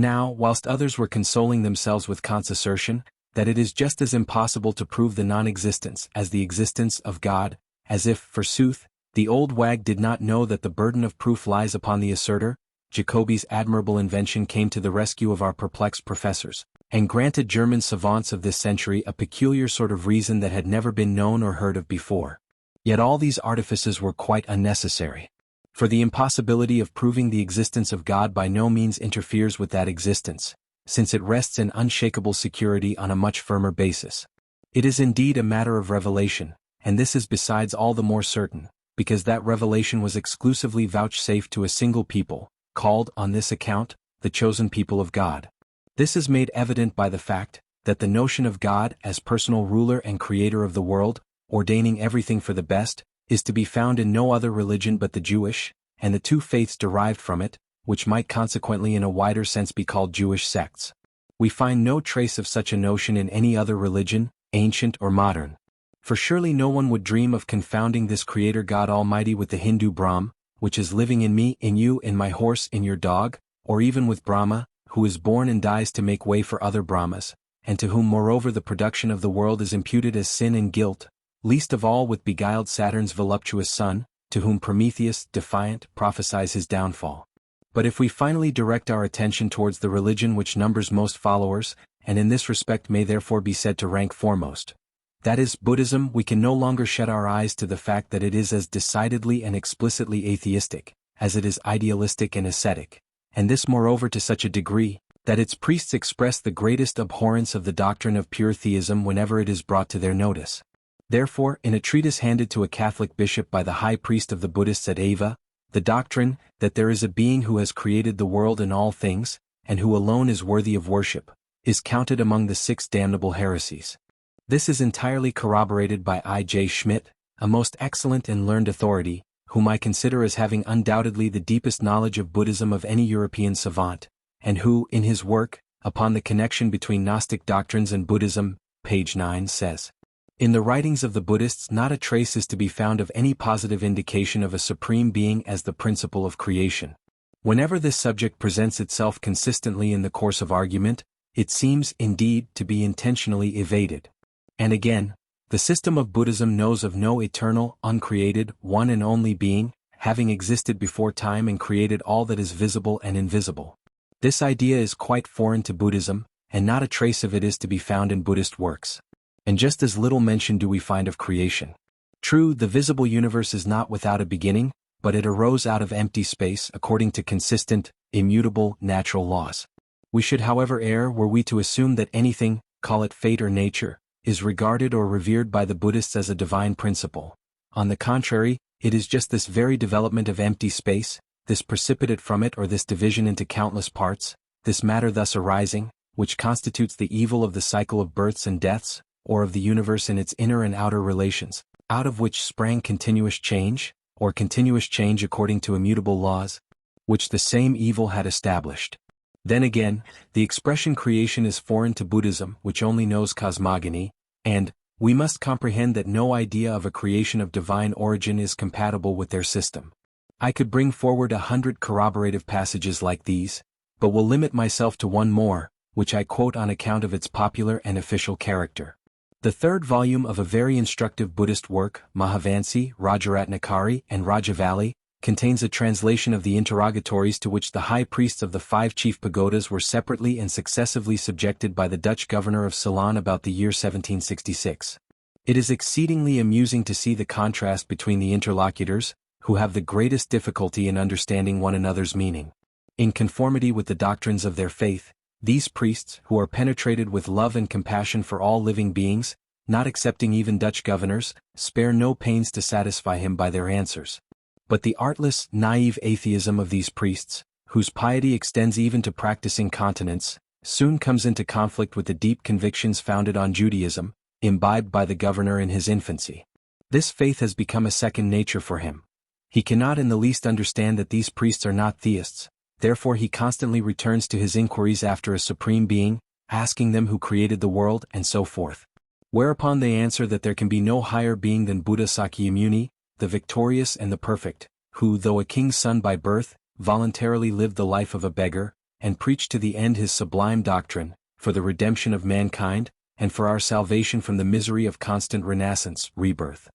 Now, whilst others were consoling themselves with Kant's assertion that it is just as impossible to prove the non-existence as the existence of God, as if, forsooth, the old wag did not know that the burden of proof lies upon the asserter, Jacobi's admirable invention came to the rescue of our perplexed professors, and granted German savants of this century a peculiar sort of reason that had never been known or heard of before. Yet all these artifices were quite unnecessary. For the impossibility of proving the existence of God by no means interferes with that existence, since it rests in unshakable security on a much firmer basis. It is indeed a matter of revelation, and this is besides all the more certain, because that revelation was exclusively vouchsafed to a single people, called, on this account, the chosen people of God. This is made evident by the fact that the notion of God as personal ruler and creator of the world, ordaining everything for the best, is to be found in no other religion but the Jewish, and the two faiths derived from it, which might consequently in a wider sense be called Jewish sects. We find no trace of such a notion in any other religion, ancient or modern. For surely no one would dream of confounding this Creator God Almighty with the Hindu Brahm, which is living in me, in you, in my horse, in your dog, or even with Brahma, who is born and dies to make way for other Brahmas, and to whom moreover the production of the world is imputed as sin and guilt, least of all with beguiled Saturn's voluptuous son, to whom Prometheus, defiant, prophesies his downfall. But if we finally direct our attention towards the religion which numbers most followers, and in this respect may therefore be said to rank foremost, that is, Buddhism, we can no longer shut our eyes to the fact that it is as decidedly and explicitly atheistic, as it is idealistic and ascetic, and this moreover to such a degree, that its priests express the greatest abhorrence of the doctrine of pure theism whenever it is brought to their notice. Therefore, in a treatise handed to a Catholic bishop by the high priest of the Buddhists at Ava, the doctrine that there is a being who has created the world and all things, and who alone is worthy of worship, is counted among the 6 damnable heresies. This is entirely corroborated by I. J. Schmidt, a most excellent and learned authority, whom I consider as having undoubtedly the deepest knowledge of Buddhism of any European savant, and who, in his work, Upon the Connection Between Gnostic Doctrines and Buddhism, page 9 says, "In the writings of the Buddhists not a trace is to be found of any positive indication of a supreme being as the principle of creation. Whenever this subject presents itself consistently in the course of argument, it seems, indeed, to be intentionally evaded. And again, the system of Buddhism knows of no eternal, uncreated, one and only being, having existed before time and created all that is visible and invisible. This idea is quite foreign to Buddhism, and not a trace of it is to be found in Buddhist works. And just as little mention do we find of creation. True, the visible universe is not without a beginning, but it arose out of empty space according to consistent, immutable, natural laws. We should however err were we to assume that anything, call it fate or nature, is regarded or revered by the Buddhists as a divine principle. On the contrary, it is just this very development of empty space, this precipitate from it or this division into countless parts, this matter thus arising, which constitutes the evil of the cycle of births and deaths, or of the universe in its inner and outer relations, out of which sprang continuous change, or continuous change according to immutable laws, which the same evil had established. Then again, the expression creation is foreign to Buddhism, which only knows cosmogony, and we must comprehend that no idea of a creation of divine origin is compatible with their system. I could bring forward 100 corroborative passages like these, but will limit myself to one more, which I quote on account of its popular and official character. The third volume of a very instructive Buddhist work, Mahavansi, Rajaratnakari, and Rajavali, contains a translation of the interrogatories to which the high priests of the 5 chief pagodas were separately and successively subjected by the Dutch governor of Ceylon about the year 1766. It is exceedingly amusing to see the contrast between the interlocutors, who have the greatest difficulty in understanding one another's meaning. In conformity with the doctrines of their faith, these priests, who are penetrated with love and compassion for all living beings, not excepting even Dutch governors, spare no pains to satisfy him by their answers. But the artless, naive atheism of these priests, whose piety extends even to practicing continence, soon comes into conflict with the deep convictions founded on Judaism, imbibed by the governor in his infancy. This faith has become a second nature for him. He cannot in the least understand that these priests are not theists, therefore he constantly returns to his inquiries after a supreme being, asking them who created the world and so forth. Whereupon they answer that there can be no higher being than Buddha Sakyamuni, the victorious and the perfect, who, though a king's son by birth, voluntarily lived the life of a beggar, and preach to the end his sublime doctrine, for the redemption of mankind, and for our salvation from the misery of constant renascence, rebirth.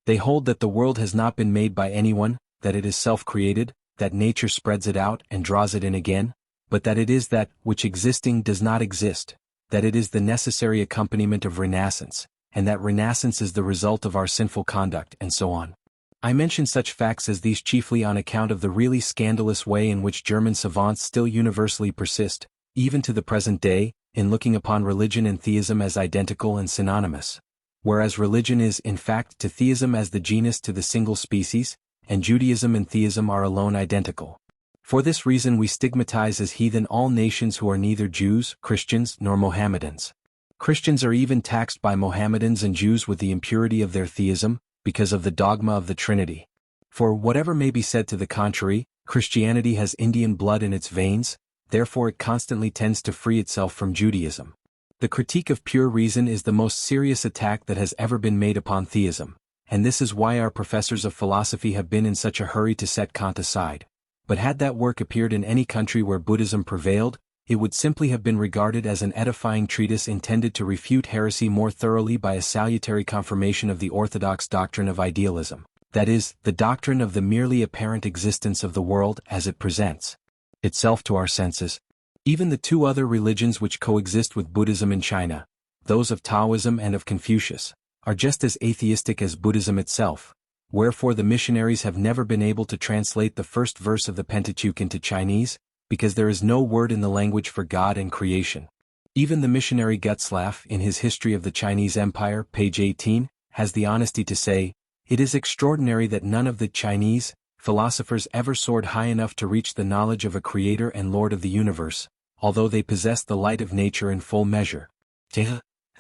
They hold that the world has not been made by anyone, that it is self-created, that nature spreads it out and draws it in again, but that it is that which existing does not exist, that it is the necessary accompaniment of renascence, and that renascence is the result of our sinful conduct, and so on. I mention such facts as these chiefly on account of the really scandalous way in which German savants still universally persist, even to the present day, in looking upon religion and theism as identical and synonymous, whereas religion is in fact to theism as the genus to the single species, and Judaism and theism are alone identical. For this reason we stigmatize as heathen all nations who are neither Jews, Christians, nor Mohammedans. Christians are even taxed by Mohammedans and Jews with the impurity of their theism, because of the dogma of the Trinity. For whatever may be said to the contrary, Christianity has Indian blood in its veins, therefore it constantly tends to free itself from Judaism. The critique of pure reason is the most serious attack that has ever been made upon theism, and this is why our professors of philosophy have been in such a hurry to set Kant aside. But had that work appeared in any country where Buddhism prevailed, it would simply have been regarded as an edifying treatise intended to refute heresy more thoroughly by a salutary confirmation of the orthodox doctrine of idealism, that is, the doctrine of the merely apparent existence of the world as it presents itself to our senses. Even the two other religions which coexist with Buddhism in China, those of Taoism and of Confucius, are just as atheistic as Buddhism itself, wherefore the missionaries have never been able to translate the first verse of the Pentateuch into Chinese, because there is no word in the language for God and creation. Even the missionary Gutzlaff, in his History of the Chinese Empire, page 18, has the honesty to say, "It is extraordinary that none of the Chinese philosophers ever soared high enough to reach the knowledge of a Creator and Lord of the universe, although they possess the light of nature in full measure."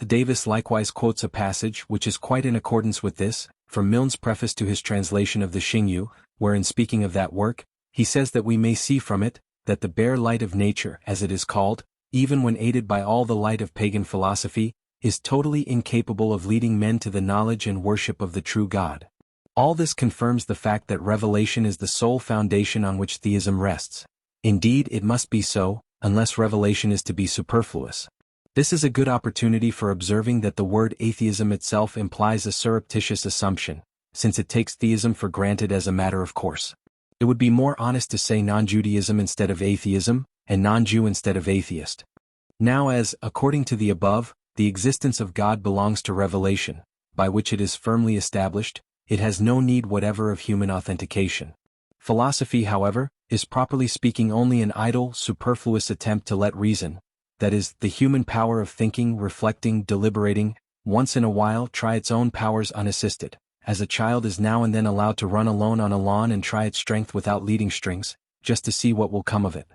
Davis likewise quotes a passage which is quite in accordance with this, from Milne's preface to his translation of the Xingyu, where in speaking of that work, he says that we may see from it, that the bare light of nature, as it is called, even when aided by all the light of pagan philosophy, is totally incapable of leading men to the knowledge and worship of the true God. All this confirms the fact that revelation is the sole foundation on which theism rests. Indeed, it must be so, unless revelation is to be superfluous. This is a good opportunity for observing that the word atheism itself implies a surreptitious assumption, since it takes theism for granted as a matter of course. It would be more honest to say non-Judaism instead of atheism, and non-Jew instead of atheist. Now as, according to the above, the existence of God belongs to revelation, by which it is firmly established, it has no need whatever of human authentication. Philosophy, however, is properly speaking only an idle, superfluous attempt to let reason, that is, the human power of thinking, reflecting, deliberating, once in a while try its own powers unassisted, as a child is now and then allowed to run alone on a lawn and try its strength without leading strings, just to see what will come of it.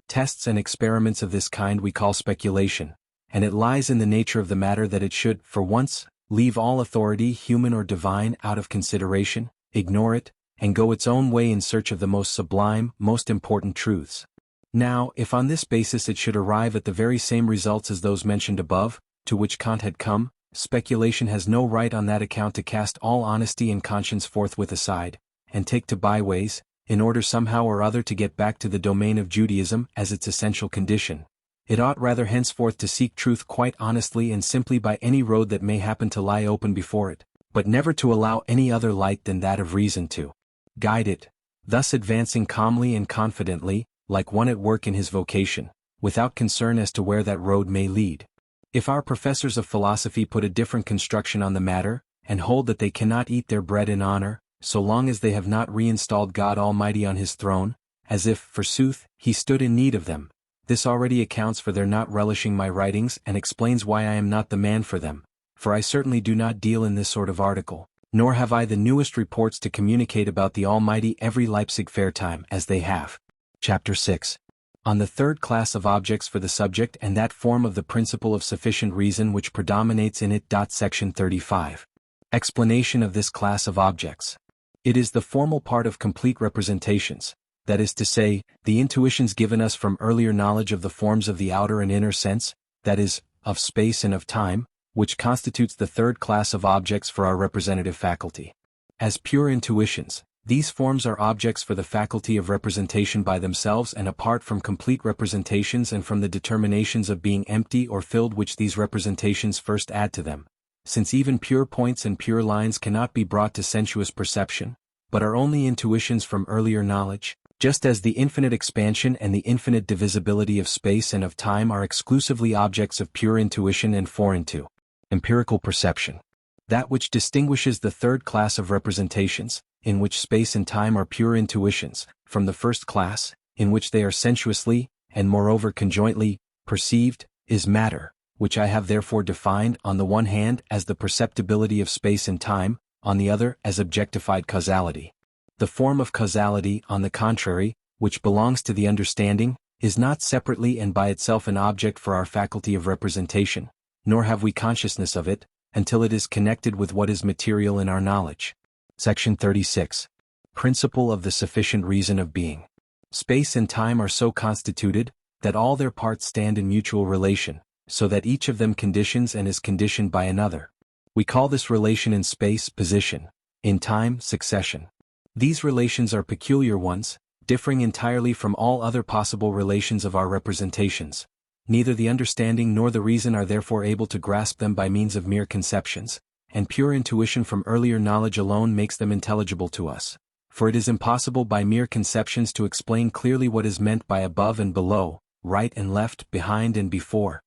Tests and experiments of this kind we call speculation, and it lies in the nature of the matter that it should, for once, leave all authority, human or divine, out of consideration, ignore it, and go its own way in search of the most sublime, most important truths. Now, if on this basis it should arrive at the very same results as those mentioned above, to which Kant had come, speculation has no right on that account to cast all honesty and conscience forthwith aside, and take to byways, in order somehow or other to get back to the domain of Judaism as its essential condition. It ought rather henceforth to seek truth quite honestly and simply by any road that may happen to lie open before it, but never to allow any other light than that of reason to guide it, thus advancing calmly and confidently, like one at work in his vocation, without concern as to where that road may lead. If our professors of philosophy put a different construction on the matter, and hold that they cannot eat their bread in honor, so long as they have not reinstalled God Almighty on his throne, as if, forsooth, he stood in need of them, this already accounts for their not relishing my writings and explains why I am not the man for them, for I certainly do not deal in this sort of article, nor have I the newest reports to communicate about the Almighty every Leipzig fair time as they have. Chapter 6. On the third class of objects for the subject and that form of the principle of sufficient reason which predominates in it. Section 35. Explanation of this class of objects. It is the formal part of complete representations, that is to say, the intuitions given us from earlier knowledge of the forms of the outer and inner sense, that is, of space and of time, which constitutes the third class of objects for our representative faculty. As pure intuitions, These forms are objects for the faculty of representation by themselves and apart from complete representations and from the determinations of being empty or filled which these representations first add to them, since even pure points and pure lines cannot be brought to sensuous perception, but are only intuitions from earlier knowledge, just as the infinite expansion and the infinite divisibility of space and of time are exclusively objects of pure intuition and foreign to empirical perception. That which distinguishes the third class of representations, in which space and time are pure intuitions, from the first class, in which they are sensuously, and moreover conjointly, perceived, is matter, which I have therefore defined on the one hand as the perceptibility of space and time, on the other as objectified causality. The form of causality, on the contrary, which belongs to the understanding, is not separately and by itself an object for our faculty of representation, nor have we consciousness of it, until it is connected with what is material in our knowledge. Section 36. Principle of the sufficient reason of being. Space and time are so constituted, that all their parts stand in mutual relation, so that each of them conditions and is conditioned by another. We call this relation in space position, in time succession. These relations are peculiar ones, differing entirely from all other possible relations of our representations. Neither the understanding nor the reason are therefore able to grasp them by means of mere conceptions, and pure intuition from earlier knowledge alone makes them intelligible to us. For it is impossible by mere conceptions to explain clearly what is meant by above and below, right and left, behind and before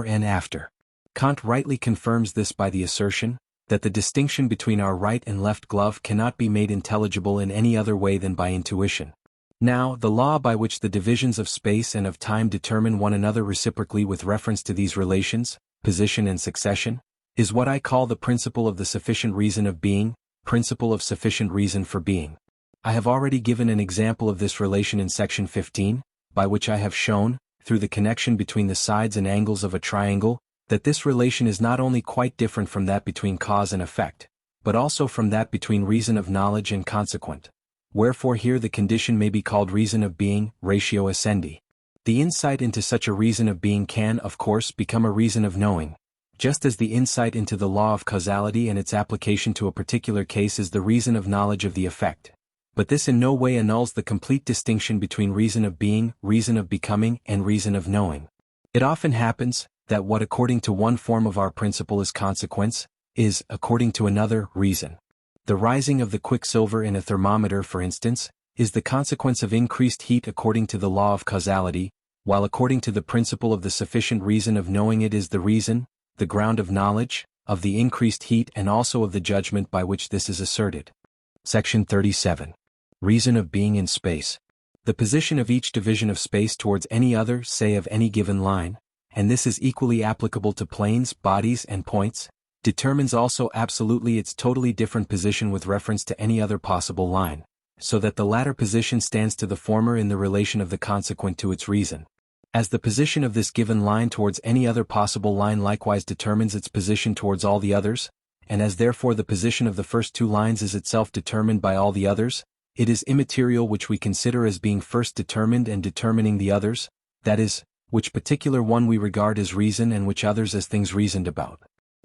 and after. Kant rightly confirms this by the assertion that the distinction between our right and left glove cannot be made intelligible in any other way than by intuition. Now, the law by which the divisions of space and of time determine one another reciprocally with reference to these relations, position and succession, is what I call the principle of the sufficient reason of being, principle of sufficient reason for being. I have already given an example of this relation in section 15, by which I have shown, through the connection between the sides and angles of a triangle, that this relation is not only quite different from that between cause and effect, but also from that between reason of knowledge and consequent. Wherefore here the condition may be called reason of being, ratio essendi. The insight into such a reason of being can, of course, become a reason of knowing, just as the insight into the law of causality and its application to a particular case is the reason of knowledge of the effect. But this in no way annuls the complete distinction between reason of being, reason of becoming, and reason of knowing. It often happens that what according to one form of our principle is consequence, is, according to another, reason. The rising of the quicksilver in a thermometer, for instance, is the consequence of increased heat according to the law of causality, while according to the principle of the sufficient reason of knowing it is the reason, the ground of knowledge, of the increased heat and also of the judgment by which this is asserted. Section 37. Reason of being in space. The position of each division of space towards any other, say of any given line, and this is equally applicable to planes, bodies, and points, determines also absolutely its totally different position with reference to any other possible line, so that the latter position stands to the former in the relation of the consequent to its reason. As the position of this given line towards any other possible line likewise determines its position towards all the others, and as therefore the position of the first two lines is itself determined by all the others, it is immaterial which we consider as being first determined and determining the others, that is, which particular one we regard as reason and which others as things reasoned about.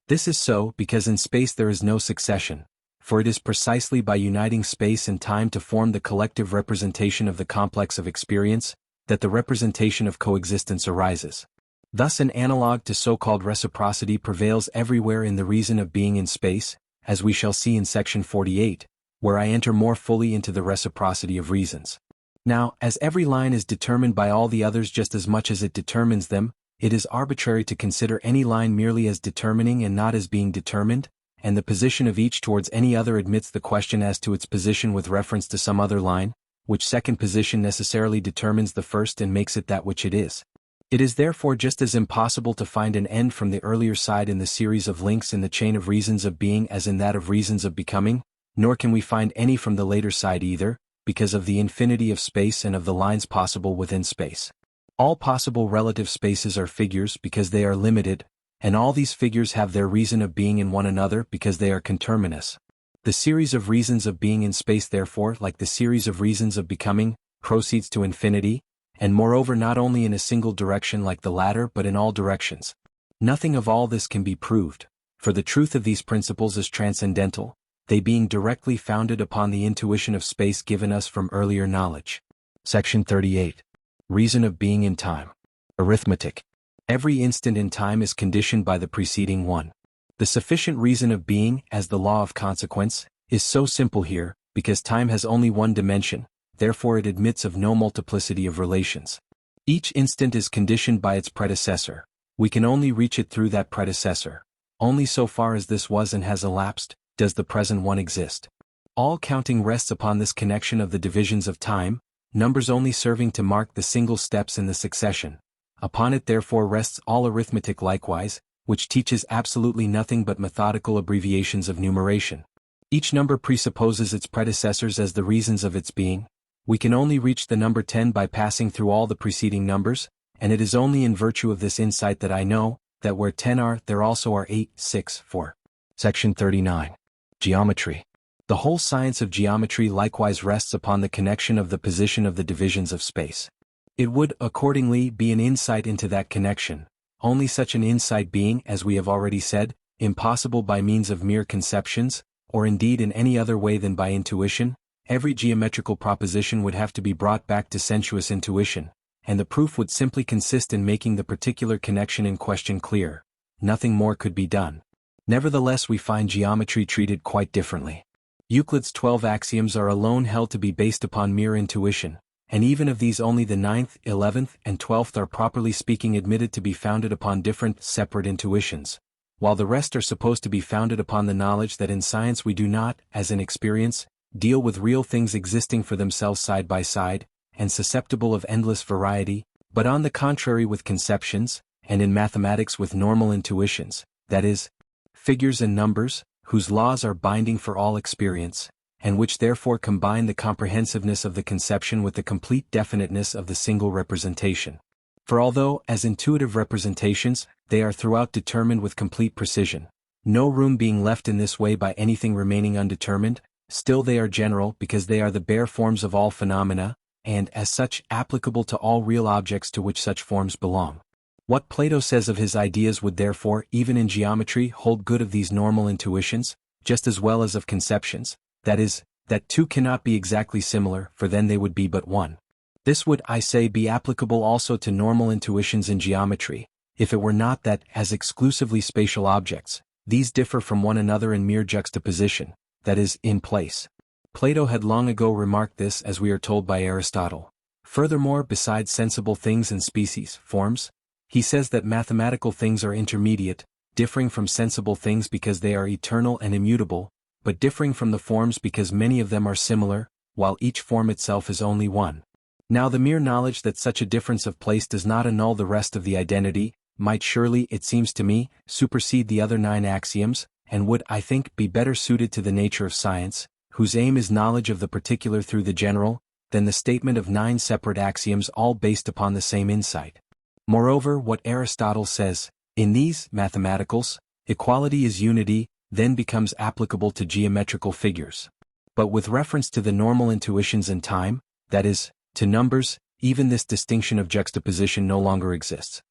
This is so because in space there is no succession, for it is precisely by uniting space and time to form the collective representation of the complex of experience, that the representation of coexistence arises. Thus an analogue to so-called reciprocity prevails everywhere in the reason of being in space, as we shall see in section 48, where I enter more fully into the reciprocity of reasons. Now, as every line is determined by all the others just as much as it determines them, it is arbitrary to consider any line merely as determining and not as being determined, and the position of each towards any other admits the question as to its position with reference to some other line, which second position necessarily determines the first and makes it that which it is. It is therefore just as impossible to find an end from the earlier side in the series of links in the chain of reasons of being as in that of reasons of becoming, nor can we find any from the later side either, because of the infinity of space and of the lines possible within space. All possible relative spaces are figures because they are limited, and all these figures have their reason of being in one another because they are conterminous. The series of reasons of being in space therefore, like the series of reasons of becoming, proceeds to infinity, and moreover not only in a single direction like the latter but in all directions. Nothing of all this can be proved, for the truth of these principles is transcendental, they being directly founded upon the intuition of space given us from earlier knowledge. Section 38. Reason of being in time. Arithmetic. Every instant in time is conditioned by the preceding one. The sufficient reason of being, as the law of consequence, is so simple here, because time has only one dimension, therefore it admits of no multiplicity of relations. Each instant is conditioned by its predecessor. We can only reach it through that predecessor. Only so far as this was and has elapsed, does the present one exist. All counting rests upon this connection of the divisions of time, numbers only serving to mark the single steps in the succession. Upon it therefore rests all arithmetic likewise, which teaches absolutely nothing but methodical abbreviations of numeration. Each number presupposes its predecessors as the reasons of its being. We can only reach the number 10 by passing through all the preceding numbers, and it is only in virtue of this insight that I know, that where 10 are, there also are 8, 6, 4. Section 39. Geometry. The whole science of geometry likewise rests upon the connection of the position of the divisions of space. It would, accordingly, be an insight into that connection, only such an insight being, as we have already said, impossible by means of mere conceptions, or indeed in any other way than by intuition. Every geometrical proposition would have to be brought back to sensuous intuition, and the proof would simply consist in making the particular connection in question clear. Nothing more could be done. Nevertheless, we find geometry treated quite differently. Euclid's 12 axioms are alone held to be based upon mere intuition, and even of these only the 9th, 11th, and 12th are properly speaking admitted to be founded upon different, separate intuitions, while the rest are supposed to be founded upon the knowledge that in science we do not, as in experience, deal with real things existing for themselves side by side, and susceptible of endless variety, but on the contrary with conceptions, and in mathematics with normal intuitions, that is, figures and numbers, whose laws are binding for all experience, and which therefore combine the comprehensiveness of the conception with the complete definiteness of the single representation. For although, as intuitive representations, they are throughout determined with complete precision, no room being left in this way by anything remaining undetermined, still they are general because they are the bare forms of all phenomena, and, as such, applicable to all real objects to which such forms belong. What Plato says of his ideas would therefore, even in geometry, hold good of these normal intuitions, just as well as of conceptions, that is, that two cannot be exactly similar, for then they would be but one. This would, I say, be applicable also to normal intuitions in geometry, if it were not that, as exclusively spatial objects, these differ from one another in mere juxtaposition, that is, in place. Plato had long ago remarked this, as we are told by Aristotle. Furthermore, besides sensible things and species, forms, he says that mathematical things are intermediate, differing from sensible things because they are eternal and immutable, but differing from the forms because many of them are similar, while each form itself is only one. Now the mere knowledge that such a difference of place does not annul the rest of the identity, might surely, it seems to me, supersede the other 9 axioms, and would, I think, be better suited to the nature of science, whose aim is knowledge of the particular through the general, than the statement of 9 separate axioms all based upon the same insight. Moreover, what Aristotle says, in these mathematicals, equality is unity, then becomes applicable to geometrical figures. But with reference to the normal intuitions in time, that is, to numbers, even this distinction of juxtaposition no longer exists.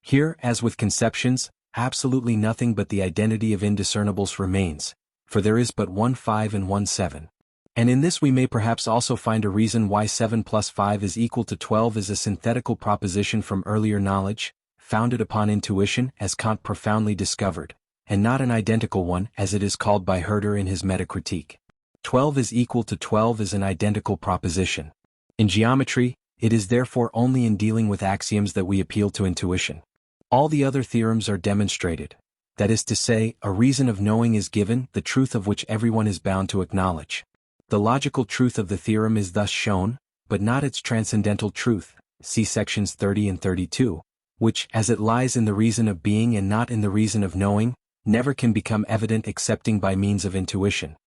Here, as with conceptions, absolutely nothing but the identity of indiscernibles remains, for there is but one 5 and one 7. And in this we may perhaps also find a reason why 7 plus 5 is equal to 12 is a synthetical proposition from earlier knowledge, founded upon intuition, as Kant profoundly discovered, and not an identical one, as it is called by Herder in his Metacritique. 12 is equal to 12 is an identical proposition. In geometry, it is therefore only in dealing with axioms that we appeal to intuition. All the other theorems are demonstrated. That is to say, a reason of knowing is given, the truth of which everyone is bound to acknowledge. The logical truth of the theorem is thus shown, but not its transcendental truth, see sections 30 and 32, which, as it lies in the reason of being and not in the reason of knowing, never can become evident excepting by means of intuition.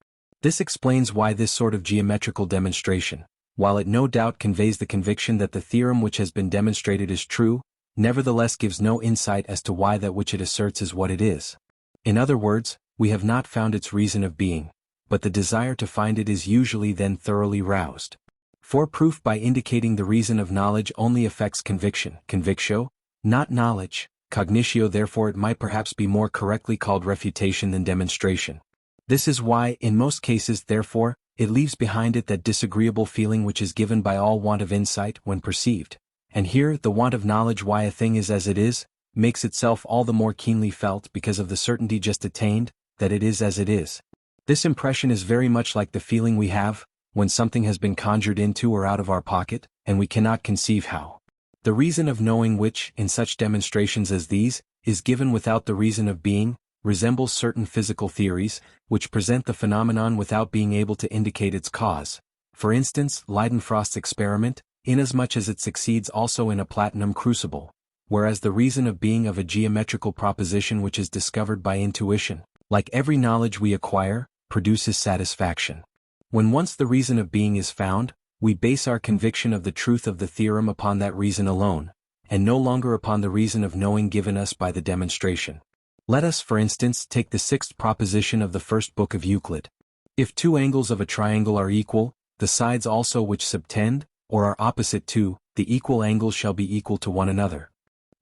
This explains why this sort of geometrical demonstration, while it no doubt conveys the conviction that the theorem which has been demonstrated is true, nevertheless gives no insight as to why that which it asserts is what it is. In other words, we have not found its reason of being, but the desire to find it is usually then thoroughly roused. For proof by indicating the reason of knowledge only affects conviction, convictio, not knowledge, cognitio, therefore it might perhaps be more correctly called refutation than demonstration. This is why, in most cases therefore, it leaves behind it that disagreeable feeling which is given by all want of insight when perceived. And here, the want of knowledge why a thing is as it is, makes itself all the more keenly felt because of the certainty just attained, that it is as it is. This impression is very much like the feeling we have, when something has been conjured into or out of our pocket, and we cannot conceive how. The reason of knowing which, in such demonstrations as these, is given without the reason of being, resembles certain physical theories, which present the phenomenon without being able to indicate its cause. For instance, Leidenfrost's experiment, inasmuch as it succeeds also in a platinum crucible, whereas the reason of being of a geometrical proposition which is discovered by intuition, like every knowledge we acquire, produces satisfaction. When once the reason of being is found, we base our conviction of the truth of the theorem upon that reason alone, and no longer upon the reason of knowing given us by the demonstration. Let us, for instance, take the sixth proposition of the first book of Euclid. If two angles of a triangle are equal, the sides also which subtend, or are opposite to, the equal angles shall be equal to one another.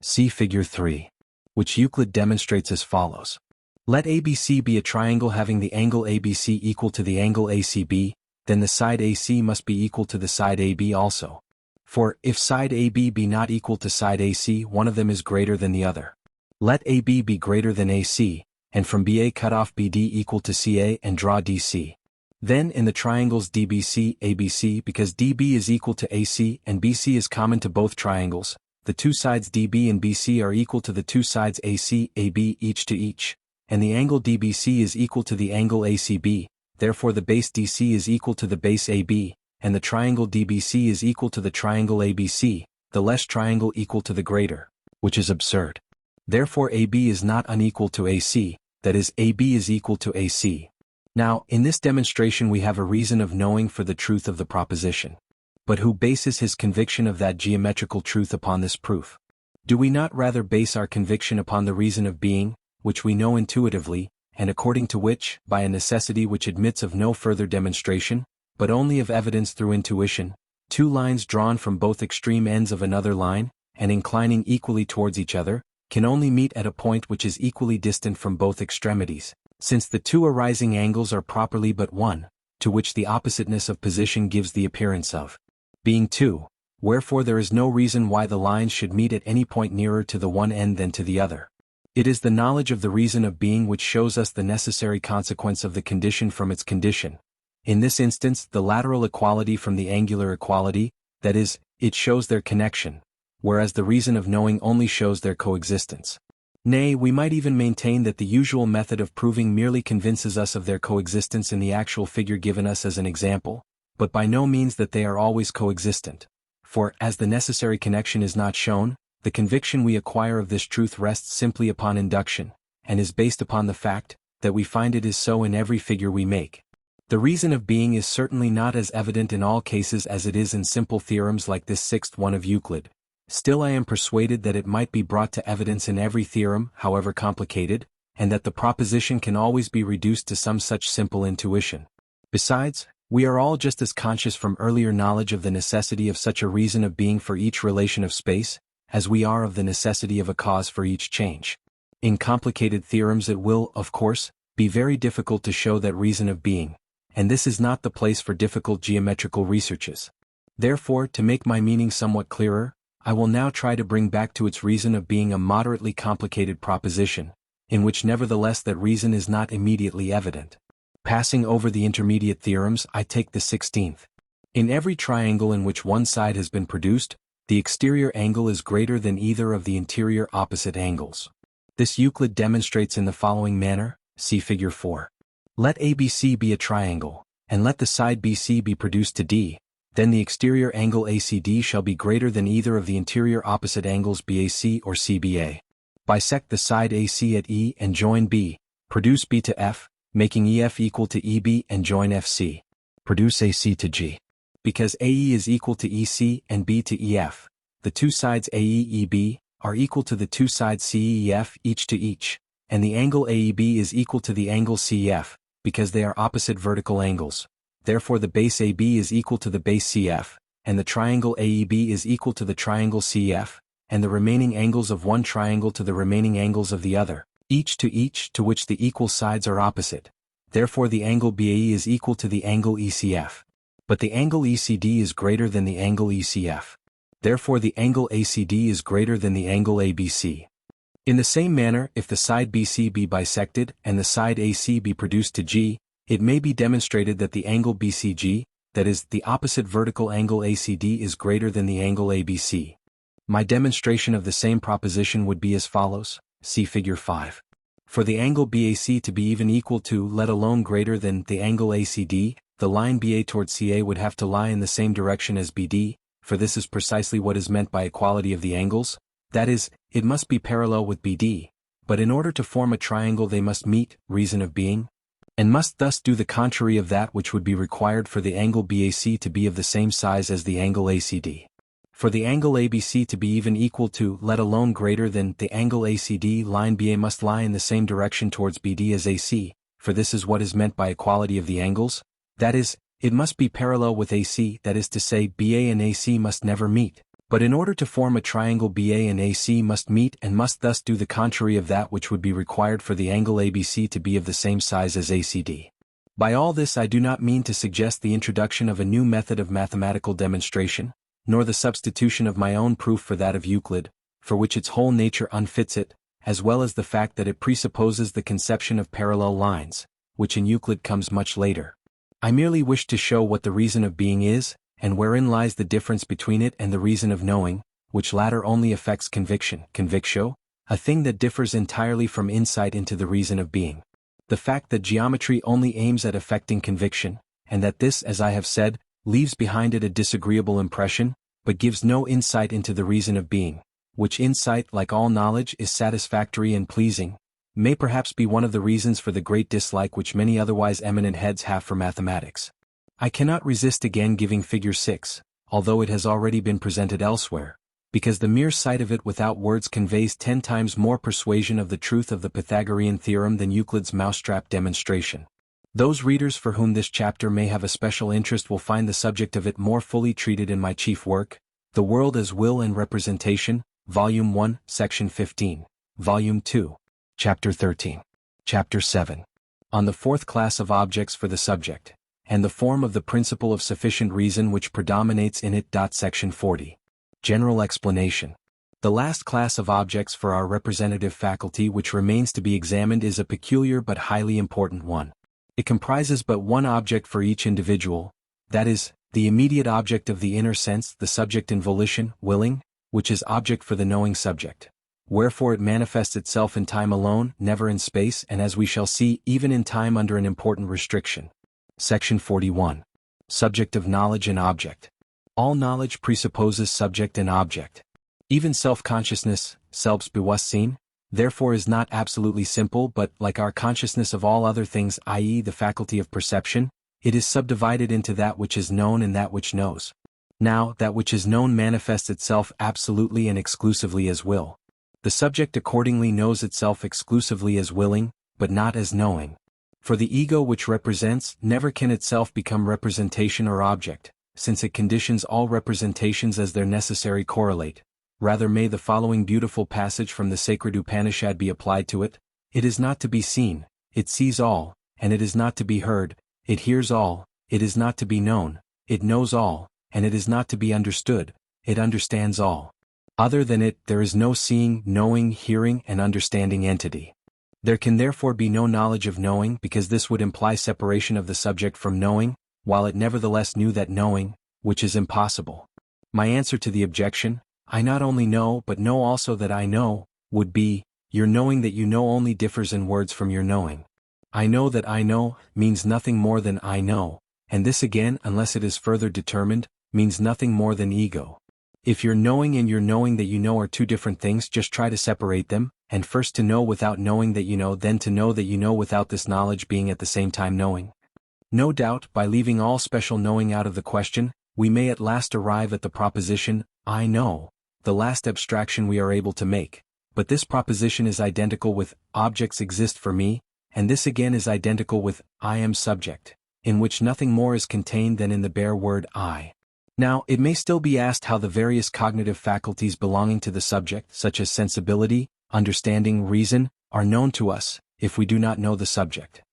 See Figure 3. Which Euclid demonstrates as follows. Let ABC be a triangle having the angle ABC equal to the angle ACB, then the side AC must be equal to the side AB also. For, if side AB be not equal to side AC, one of them is greater than the other. Let AB be greater than AC, and from BA cut off BD equal to CA and draw DC. Then in the triangles DBC, ABC, because DB is equal to AC and BC is common to both triangles, the two sides DB and BC are equal to the two sides AC, AB each to each, and the angle DBC is equal to the angle ACB, therefore the base DC is equal to the base AB, and the triangle DBC is equal to the triangle ABC, the less triangle equal to the greater, which is absurd. Therefore AB is not unequal to AC, that is, AB is equal to AC. Now, in this demonstration we have a reason of knowing for the truth of the proposition. But who bases his conviction of that geometrical truth upon this proof? Do we not rather base our conviction upon the reason of being, which we know intuitively, and according to which, by a necessity which admits of no further demonstration, but only of evidence through intuition, two lines drawn from both extreme ends of another line, and inclining equally towards each other, can only meet at a point which is equally distant from both extremities, since the two arising angles are properly but one, to which the oppositeness of position gives the appearance of being two, wherefore there is no reason why the lines should meet at any point nearer to the one end than to the other. It is the knowledge of the reason of being which shows us the necessary consequence of the condition from its condition. In this instance, the lateral equality from the angular equality, that is, it shows their connection, whereas the reason of knowing only shows their coexistence. Nay, we might even maintain that the usual method of proving merely convinces us of their coexistence in the actual figure given us as an example, but by no means that they are always coexistent. For, as the necessary connection is not shown, the conviction we acquire of this truth rests simply upon induction, and is based upon the fact that we find it is so in every figure we make. The reason of being is certainly not as evident in all cases as it is in simple theorems like this sixth one of Euclid. Still I am persuaded that it might be brought to evidence in every theorem, however complicated, and that the proposition can always be reduced to some such simple intuition. Besides, we are all just as conscious from earlier knowledge of the necessity of such a reason of being for each relation of space, as we are of the necessity of a cause for each change. In complicated theorems it will, of course, be very difficult to show that reason of being, and this is not the place for difficult geometrical researches. Therefore, to make my meaning somewhat clearer, I will now try to bring back to its reason of being a moderately complicated proposition, in which nevertheless that reason is not immediately evident. Passing over the intermediate theorems, I take the 16th. In every triangle in which one side has been produced, the exterior angle is greater than either of the interior opposite angles. This Euclid demonstrates in the following manner, see Figure 4. Let ABC be a triangle, and let the side BC be produced to D, then the exterior angle ACD shall be greater than either of the interior opposite angles BAC or CBA. Bisect the side AC at E and join B, produce B to F, making EF equal to EB and join FC. Produce AC to G. Because AE is equal to EC and B to EF, the two sides AE-EB are equal to the two sides CEF each to each, and the angle AEB is equal to the angle CEF, because they are opposite vertical angles. Therefore the base AB is equal to the base CF, and the triangle AEB is equal to the triangle CF, and the remaining angles of one triangle to the remaining angles of the other, each to which the equal sides are opposite. therefore the angle BAE is equal to the angle ECF. But the angle ECD is greater than the angle ECF. Therefore the angle ACD is greater than the angle ABC. In the same manner, if the side BC be bisected and the side AC be produced to G, it may be demonstrated that the angle BCG, that is, the opposite vertical angle ACD, is greater than the angle ABC. My demonstration of the same proposition would be as follows, see figure 5. For the angle BAC to be even equal to, let alone greater than, the angle ACD, the line BA towards CA would have to lie in the same direction as BD, for this is precisely what is meant by equality of the angles, that is, it must be parallel with BD, but in order to form a triangle they must meet, reason of being, and must thus do the contrary of that which would be required for the angle BAC to be of the same size as the angle ACD. For the angle ABC to be even equal to, let alone greater than, the angle ACD, line BA must lie in the same direction towards BD as AC, for this is what is meant by equality of the angles, that is, it must be parallel with AC, that is to say BA and AC must never meet, but in order to form a triangle BA and AC must meet and must thus do the contrary of that which would be required for the angle ABC to be of the same size as ACD. By all this I do not mean to suggest the introduction of a new method of mathematical demonstration, nor the substitution of my own proof for that of Euclid, for which its whole nature unfits it, as well as the fact that it presupposes the conception of parallel lines, which in Euclid comes much later. I merely wish to show what the reason of being is, and wherein lies the difference between it and the reason of knowing, which latter only affects conviction, convictio, a thing that differs entirely from insight into the reason of being. The fact that geometry only aims at affecting conviction, and that this, as I have said, leaves behind it a disagreeable impression, but gives no insight into the reason of being, which insight, like all knowledge, is satisfactory and pleasing, may perhaps be one of the reasons for the great dislike which many otherwise eminent heads have for mathematics. I cannot resist again giving figure 6, although it has already been presented elsewhere, because the mere sight of it without words conveys 10 times more persuasion of the truth of the Pythagorean theorem than Euclid's mousetrap demonstration. Those readers for whom this chapter may have a special interest will find the subject of it more fully treated in my chief work, The World as Will and Representation, Volume 1, Section 15, Volume 2, Chapter 13, Chapter 7, on the fourth class of objects for the subject, and the form of the principle of sufficient reason which predominates in it. Section 40. General explanation. The last class of objects for our representative faculty which remains to be examined is a peculiar but highly important one. It comprises but one object for each individual, that is, the immediate object of the inner sense, the subject in volition, willing, which is object for the knowing subject. Wherefore it manifests itself in time alone, never in space, and as we shall see, even in time under an important restriction. Section 41. Subject of knowledge and object. All knowledge presupposes subject and object. Even self-consciousness, Selbstbewusstsein, therefore is not absolutely simple but, like our consciousness of all other things, i.e. the faculty of perception, it is subdivided into that which is known and that which knows. Now, that which is known manifests itself absolutely and exclusively as will. The subject accordingly knows itself exclusively as willing, but not as knowing. For the ego which represents never can itself become representation or object, since it conditions all representations as their necessary correlate. Rather may the following beautiful passage from the sacred Upanishad be applied to it. It is not to be seen, it sees all, and it is not to be heard, it hears all, it is not to be known, it knows all, and it is not to be understood, it understands all. Other than it, there is no seeing, knowing, hearing, and understanding entity. There can therefore be no knowledge of knowing because this would imply separation of the subject from knowing, while it nevertheless knew that knowing, which is impossible. My answer to the objection, I not only know but know also that I know, would be, your knowing that you know only differs in words from your knowing. I know that I know, means nothing more than I know, and this again, unless it is further determined, means nothing more than ego. If your knowing and your knowing that you know are two different things, just try to separate them, and first to know without knowing that you know, then to know that you know without this knowledge being at the same time knowing. No doubt, by leaving all special knowing out of the question, we may at last arrive at the proposition, I know, the last abstraction we are able to make, but this proposition is identical with, objects exist for me, and this again is identical with, I am subject, in which nothing more is contained than in the bare word I. Now, it may still be asked how the various cognitive faculties belonging to the subject, such as sensibility, understanding, reason, are known to us, if we do not know the subject.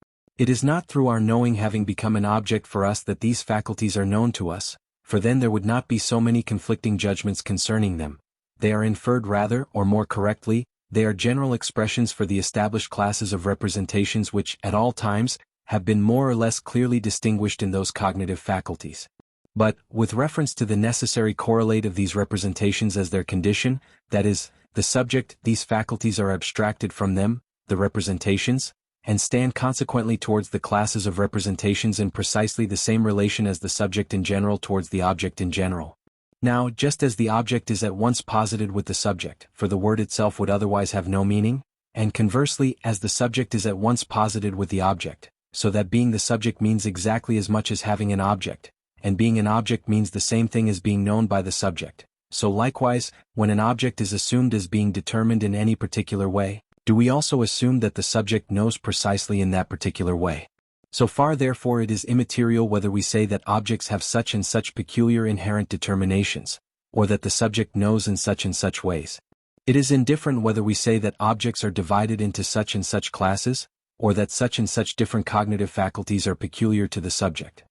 It is not through our knowing having become an object for us that these faculties are known to us, for then there would not be so many conflicting judgments concerning them. They are inferred rather, or more correctly, they are general expressions for the established classes of representations which, at all times, have been more or less clearly distinguished in those cognitive faculties. But, with reference to the necessary correlate of these representations as their condition, that is, the subject, these faculties are abstracted from them, the representations, and stand consequently towards the classes of representations in precisely the same relation as the subject in general towards the object in general. Now, just as the object is at once posited with the subject, for the word itself would otherwise have no meaning, and conversely, as the subject is at once posited with the object, so that being the subject means exactly as much as having an object, and being an object means the same thing as being known by the subject, so likewise, when an object is assumed as being determined in any particular way, do we also assume that the subject knows precisely in that particular way. So far therefore it is immaterial whether we say that objects have such and such peculiar inherent determinations, or that the subject knows in such and such ways. It is indifferent whether we say that objects are divided into such and such classes, or that such and such different cognitive faculties are peculiar to the subject.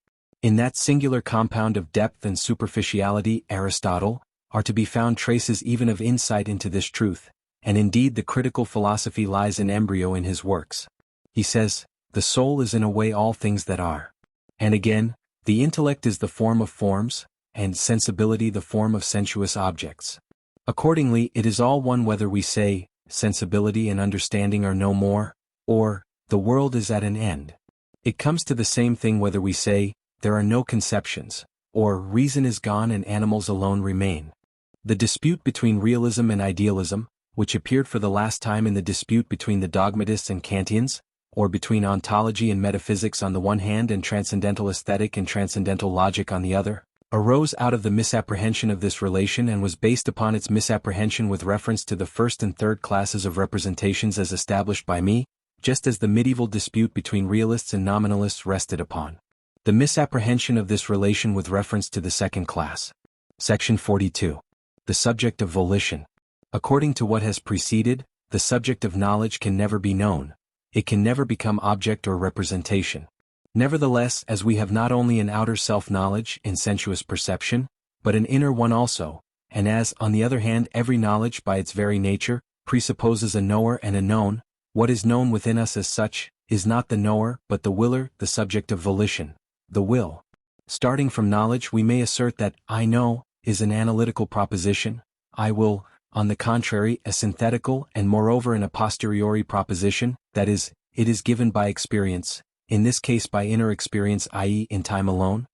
In that singular compound of depth and superficiality, Aristotle, are to be found traces even of insight into this truth, and indeed the critical philosophy lies in embryo in his works. He says, "The soul is in a way all things that are." And again, "The intellect is the form of forms, and sensibility the form of sensuous objects." Accordingly, it is all one whether we say, sensibility and understanding are no more, or, the world is at an end. It comes to the same thing whether we say, there are no conceptions, or reason is gone and animals alone remain. The dispute between realism and idealism, which appeared for the last time in the dispute between the dogmatists and Kantians, or between ontology and metaphysics on the one hand and transcendental aesthetic and transcendental logic on the other, arose out of the misapprehension of this relation and was based upon its misapprehension with reference to the first and third classes of representations as established by me, just as the medieval dispute between realists and nominalists rested upon the misapprehension of this relation with reference to the second class. Section 42. The subject of volition. According to what has preceded, the subject of knowledge can never be known. It can never become object or representation. Nevertheless, as we have not only an outer self-knowledge in sensuous perception, but an inner one also, and as, on the other hand, every knowledge by its very nature presupposes a knower and a known, what is known within us as such is not the knower but the willer, the subject of volition, the will. Starting from knowledge, we may assert that "I know" is an analytical proposition, "I will," on the contrary, a synthetical and moreover an a posteriori proposition, that is, it is given by experience, in this case by inner experience, i.e. in time alone.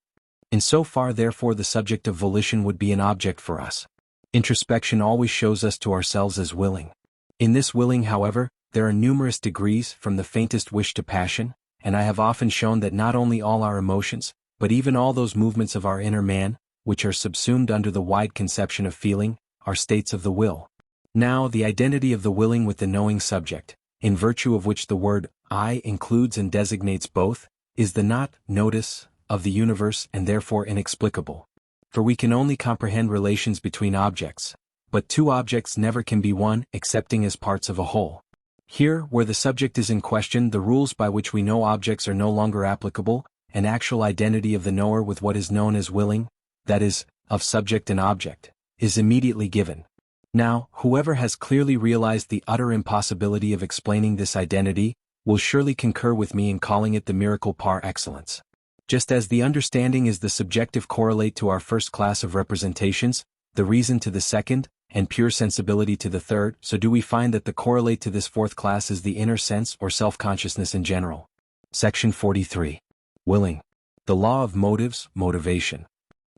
In so far therefore the subject of volition would be an object for us. Introspection always shows us to ourselves as willing. In this willing, however, there are numerous degrees from the faintest wish to passion, and I have often shown that not only all our emotions, but even all those movements of our inner man, which are subsumed under the wide conception of feeling, are states of the will. Now, the identity of the willing with the knowing subject, in virtue of which the word "I" includes and designates both, is the notice of the universe and therefore inexplicable. For we can only comprehend relations between objects, but two objects never can be one excepting as parts of a whole. Here, where the subject is in question, the rules by which we know objects are no longer applicable, an actual identity of the knower with what is known as willing, that is, of subject and object, is immediately given. Now, whoever has clearly realized the utter impossibility of explaining this identity, will surely concur with me in calling it the miracle par excellence. Just as the understanding is the subjective correlate to our first class of representations, the reason to the second, and pure sensibility to the third, so do we find that the correlate to this fourth class is the inner sense or self-consciousness in general. Section 43. Willing. The law of motives, motivation.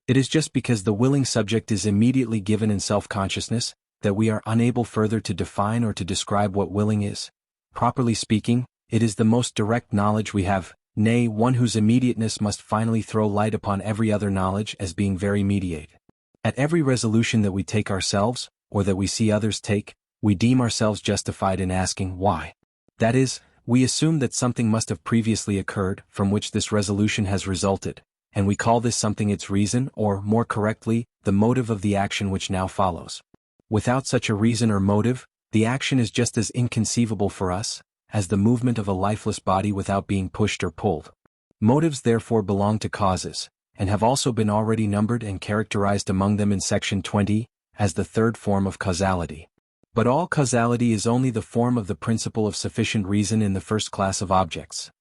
It is just because the willing subject is immediately given in self-consciousness, that we are unable further to define or to describe what willing is. Properly speaking, it is the most direct knowledge we have, nay, one whose immediateness must finally throw light upon every other knowledge as being very mediate. At every resolution that we take ourselves, or that we see others take, we deem ourselves justified in asking why. That is, we assume that something must have previously occurred from which this resolution has resulted, and we call this something its reason, or, more correctly, the motive of the action which now follows. Without such a reason or motive, the action is just as inconceivable for us, as the movement of a lifeless body without being pushed or pulled. Motives therefore belong to causes, and have also been already numbered and characterized among them in section 20, as the third form of causality. But all causality is only the form of the principle of sufficient reason in the first class of objects.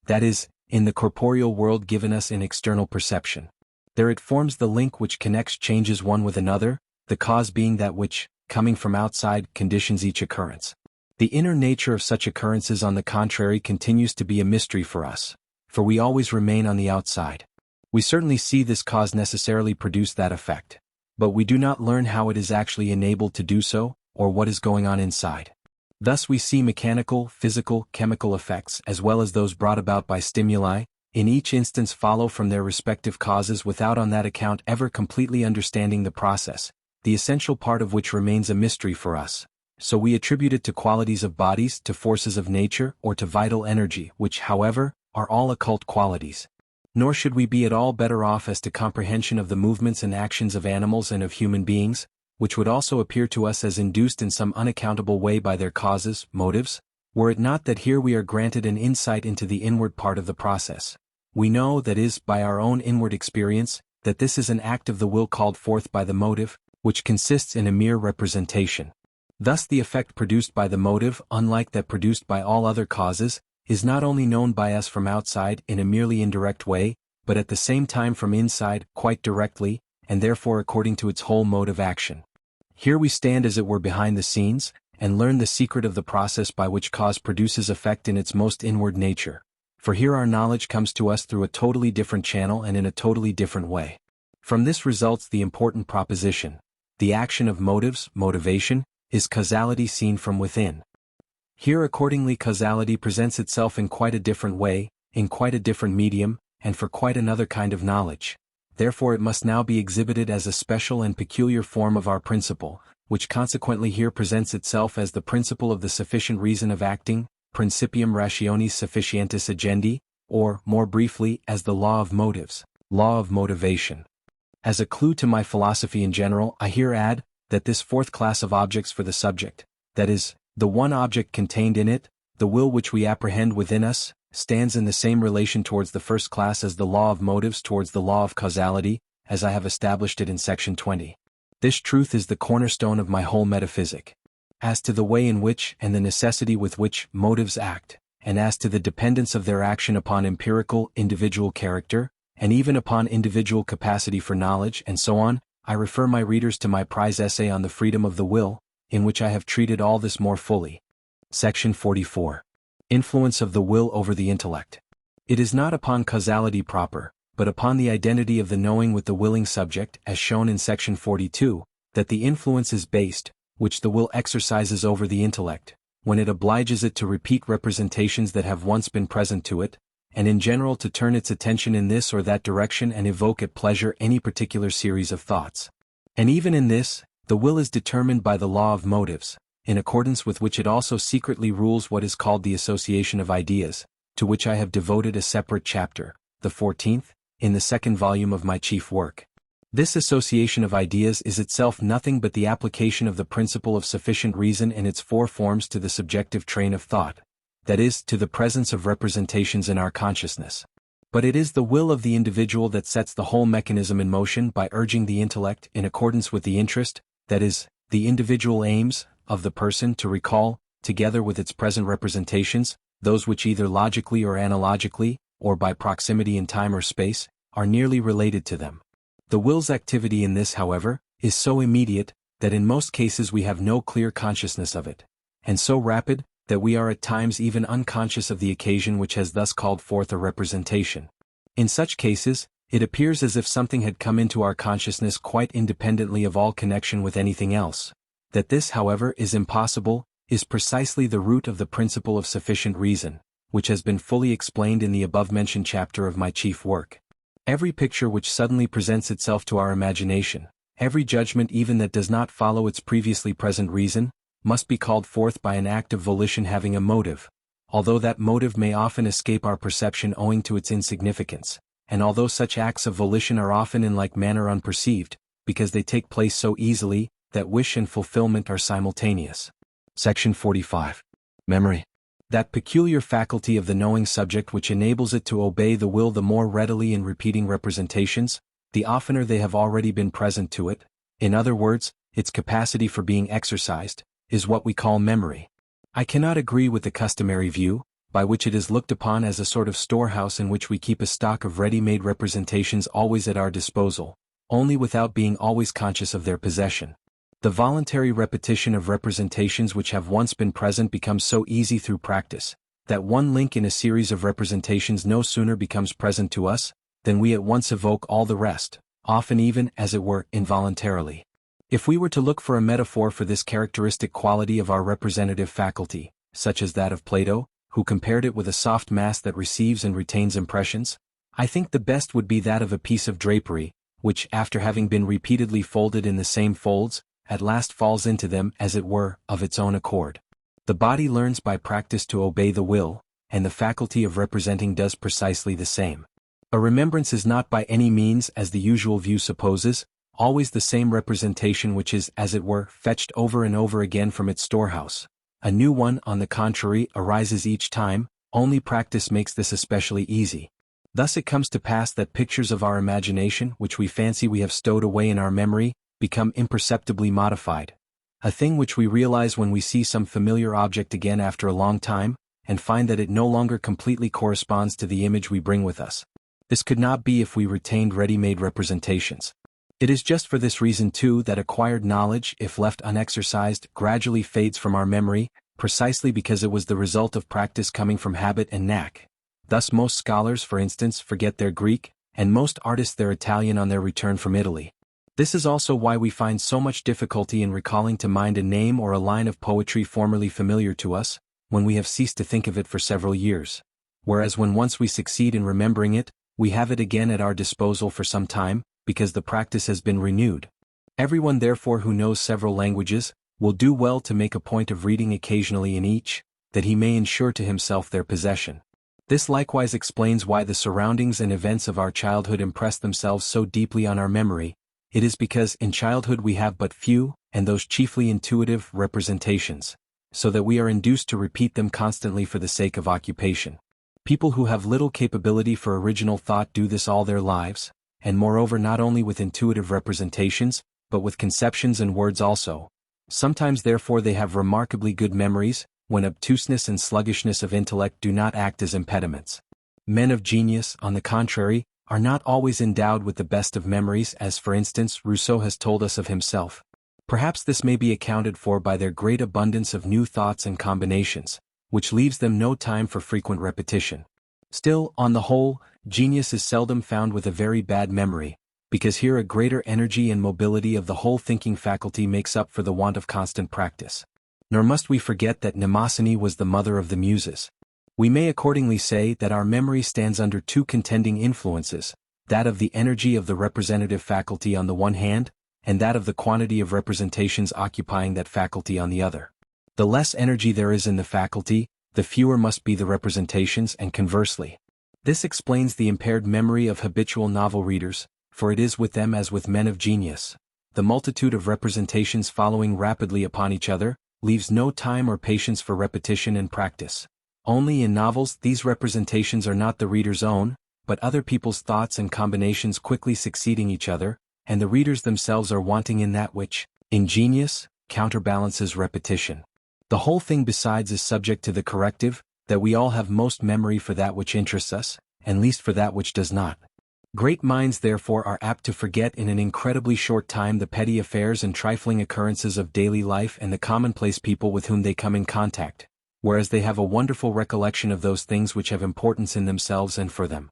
That is, in the corporeal world given us in external perception. There it forms the link which connects changes one with another, the cause being that which, coming from outside, conditions each occurrence. The inner nature of such occurrences, on the contrary, continues to be a mystery for us, for we always remain on the outside. We certainly see this cause necessarily produce that effect, but we do not learn how it is actually enabled to do so, or what is going on inside. Thus we see mechanical, physical, chemical effects, as well as those brought about by stimuli, in each instance follow from their respective causes without on that account ever completely understanding the process, the essential part of which remains a mystery for us. So we attribute it to qualities of bodies, to forces of nature, or to vital energy, which, however, are all occult qualities. Nor should we be at all better off as to comprehension of the movements and actions of animals and of human beings, which would also appear to us as induced in some unaccountable way by their causes, motives, were it not that here we are granted an insight into the inward part of the process. We know, that is, by our own inward experience, that this is an act of the will called forth by the motive, which consists in a mere representation. Thus the effect produced by the motive, unlike that produced by all other causes, is not only known by us from outside in a merely indirect way, but at the same time from inside, quite directly, and therefore according to its whole mode of action. Here we stand as it were behind the scenes, and learn the secret of the process by which cause produces effect in its most inward nature. For here our knowledge comes to us through a totally different channel and in a totally different way. From this results the important proposition: the action of motives, motivation, is causality seen from within. Here accordingly causality presents itself in quite a different way, in quite a different medium, and for quite another kind of knowledge. Therefore it must now be exhibited as a special and peculiar form of our principle, which consequently here presents itself as the principle of the sufficient reason of acting, principium rationis sufficientis agendi, or, more briefly, as the law of motives, law of motivation. As a clue to my philosophy in general, I here add, that this fourth class of objects for the subject, that is, the one object contained in it, the will which we apprehend within us, stands in the same relation towards the first class as the law of motives towards the law of causality, as I have established it in section 20. This truth is the cornerstone of my whole metaphysic. As to the way in which, and the necessity with which, motives act, and as to the dependence of their action upon empirical, individual character, and even upon individual capacity for knowledge, and so on, I refer my readers to my prize essay on the freedom of the will, in which I have treated all this more fully. Section 44. Influence of the will over the intellect. It is not upon causality proper, but upon the identity of the knowing with the willing subject, as shown in section 42, that the influence is based, which the will exercises over the intellect, when it obliges it to repeat representations that have once been present to it, and in general to turn its attention in this or that direction and evoke at pleasure any particular series of thoughts. And even in this, the will is determined by the law of motives, in accordance with which it also secretly rules what is called the association of ideas, to which I have devoted a separate chapter, the 14th, in the second volume of my chief work. This association of ideas is itself nothing but the application of the principle of sufficient reason in its four forms to the subjective train of thought, that is, to the presence of representations in our consciousness. But it is the will of the individual that sets the whole mechanism in motion by urging the intellect in accordance with the interest, that is, the individual aims, of the person to recall, together with its present representations, those which either logically or analogically, or by proximity in time or space, are nearly related to them. The will's activity in this, however, is so immediate, that in most cases we have no clear consciousness of it, and so rapid, that we are at times even unconscious of the occasion which has thus called forth a representation. In such cases, it appears as if something had come into our consciousness quite independently of all connection with anything else. That this, however, is impossible, is precisely the root of the principle of sufficient reason, which has been fully explained in the above-mentioned chapter of my chief work. Every picture which suddenly presents itself to our imagination, every judgment even that does not follow its previously present reason, must be called forth by an act of volition having a motive, although that motive may often escape our perception owing to its insignificance, and although such acts of volition are often in like manner unperceived, because they take place so easily, that wish and fulfillment are simultaneous. Section 45. Memory. That peculiar faculty of the knowing subject which enables it to obey the will the more readily in repeating representations, the oftener they have already been present to it, in other words, its capacity for being exercised, is what we call memory. I cannot agree with the customary view, by which it is looked upon as a sort of storehouse in which we keep a stock of ready-made representations always at our disposal, only without being always conscious of their possession. The voluntary repetition of representations which have once been present becomes so easy through practice, that one link in a series of representations no sooner becomes present to us, than we at once evoke all the rest, often even, as it were, involuntarily. If we were to look for a metaphor for this characteristic quality of our representative faculty, such as that of Plato, who compared it with a soft mass that receives and retains impressions, I think the best would be that of a piece of drapery, which, after having been repeatedly folded in the same folds, at last falls into them, as it were, of its own accord. The body learns by practice to obey the will, and the faculty of representing does precisely the same. A remembrance is not by any means, as the usual view supposes, always the same representation which is, as it were, fetched over and over again from its storehouse. A new one, on the contrary, arises each time, only practice makes this especially easy. Thus it comes to pass that pictures of our imagination, which we fancy we have stowed away in our memory, become imperceptibly modified. A thing which we realize when we see some familiar object again after a long time, and find that it no longer completely corresponds to the image we bring with us. This could not be if we retained ready-made representations. It is just for this reason too that acquired knowledge, if left unexercised, gradually fades from our memory, precisely because it was the result of practice coming from habit and knack. Thus most scholars, for instance, forget their Greek, and most artists their Italian on their return from Italy. This is also why we find so much difficulty in recalling to mind a name or a line of poetry formerly familiar to us, when we have ceased to think of it for several years. Whereas when once we succeed in remembering it, we have it again at our disposal for some time, because the practice has been renewed. Everyone therefore who knows several languages, will do well to make a point of reading occasionally in each, that he may ensure to himself their possession. This likewise explains why the surroundings and events of our childhood impress themselves so deeply on our memory. It is because in childhood we have but few, and those chiefly intuitive, representations, so that we are induced to repeat them constantly for the sake of occupation. People who have little capability for original thought do this all their lives, and moreover not only with intuitive representations, but with conceptions and words also. Sometimes therefore they have remarkably good memories, when obtuseness and sluggishness of intellect do not act as impediments. Men of genius, on the contrary, are not always endowed with the best of memories, as for instance Rousseau has told us of himself. Perhaps this may be accounted for by their great abundance of new thoughts and combinations, which leaves them no time for frequent repetition. Still, on the whole, genius is seldom found with a very bad memory, because here a greater energy and mobility of the whole thinking faculty makes up for the want of constant practice. Nor must we forget that Mnemosyne was the mother of the Muses. We may accordingly say that our memory stands under two contending influences, that of the energy of the representative faculty on the one hand, and that of the quantity of representations occupying that faculty on the other. The less energy there is in the faculty, the fewer must be the representations, and conversely. This explains the impaired memory of habitual novel readers, for it is with them as with men of genius. The multitude of representations following rapidly upon each other, leaves no time or patience for repetition and practice. Only in novels these representations are not the reader's own, but other people's thoughts and combinations quickly succeeding each other, and the readers themselves are wanting in that which, in genius, counterbalances repetition. The whole thing besides is subject to the corrective, that we all have most memory for that which interests us, and least for that which does not. Great minds therefore are apt to forget in an incredibly short time the petty affairs and trifling occurrences of daily life and the commonplace people with whom they come in contact, whereas they have a wonderful recollection of those things which have importance in themselves and for them.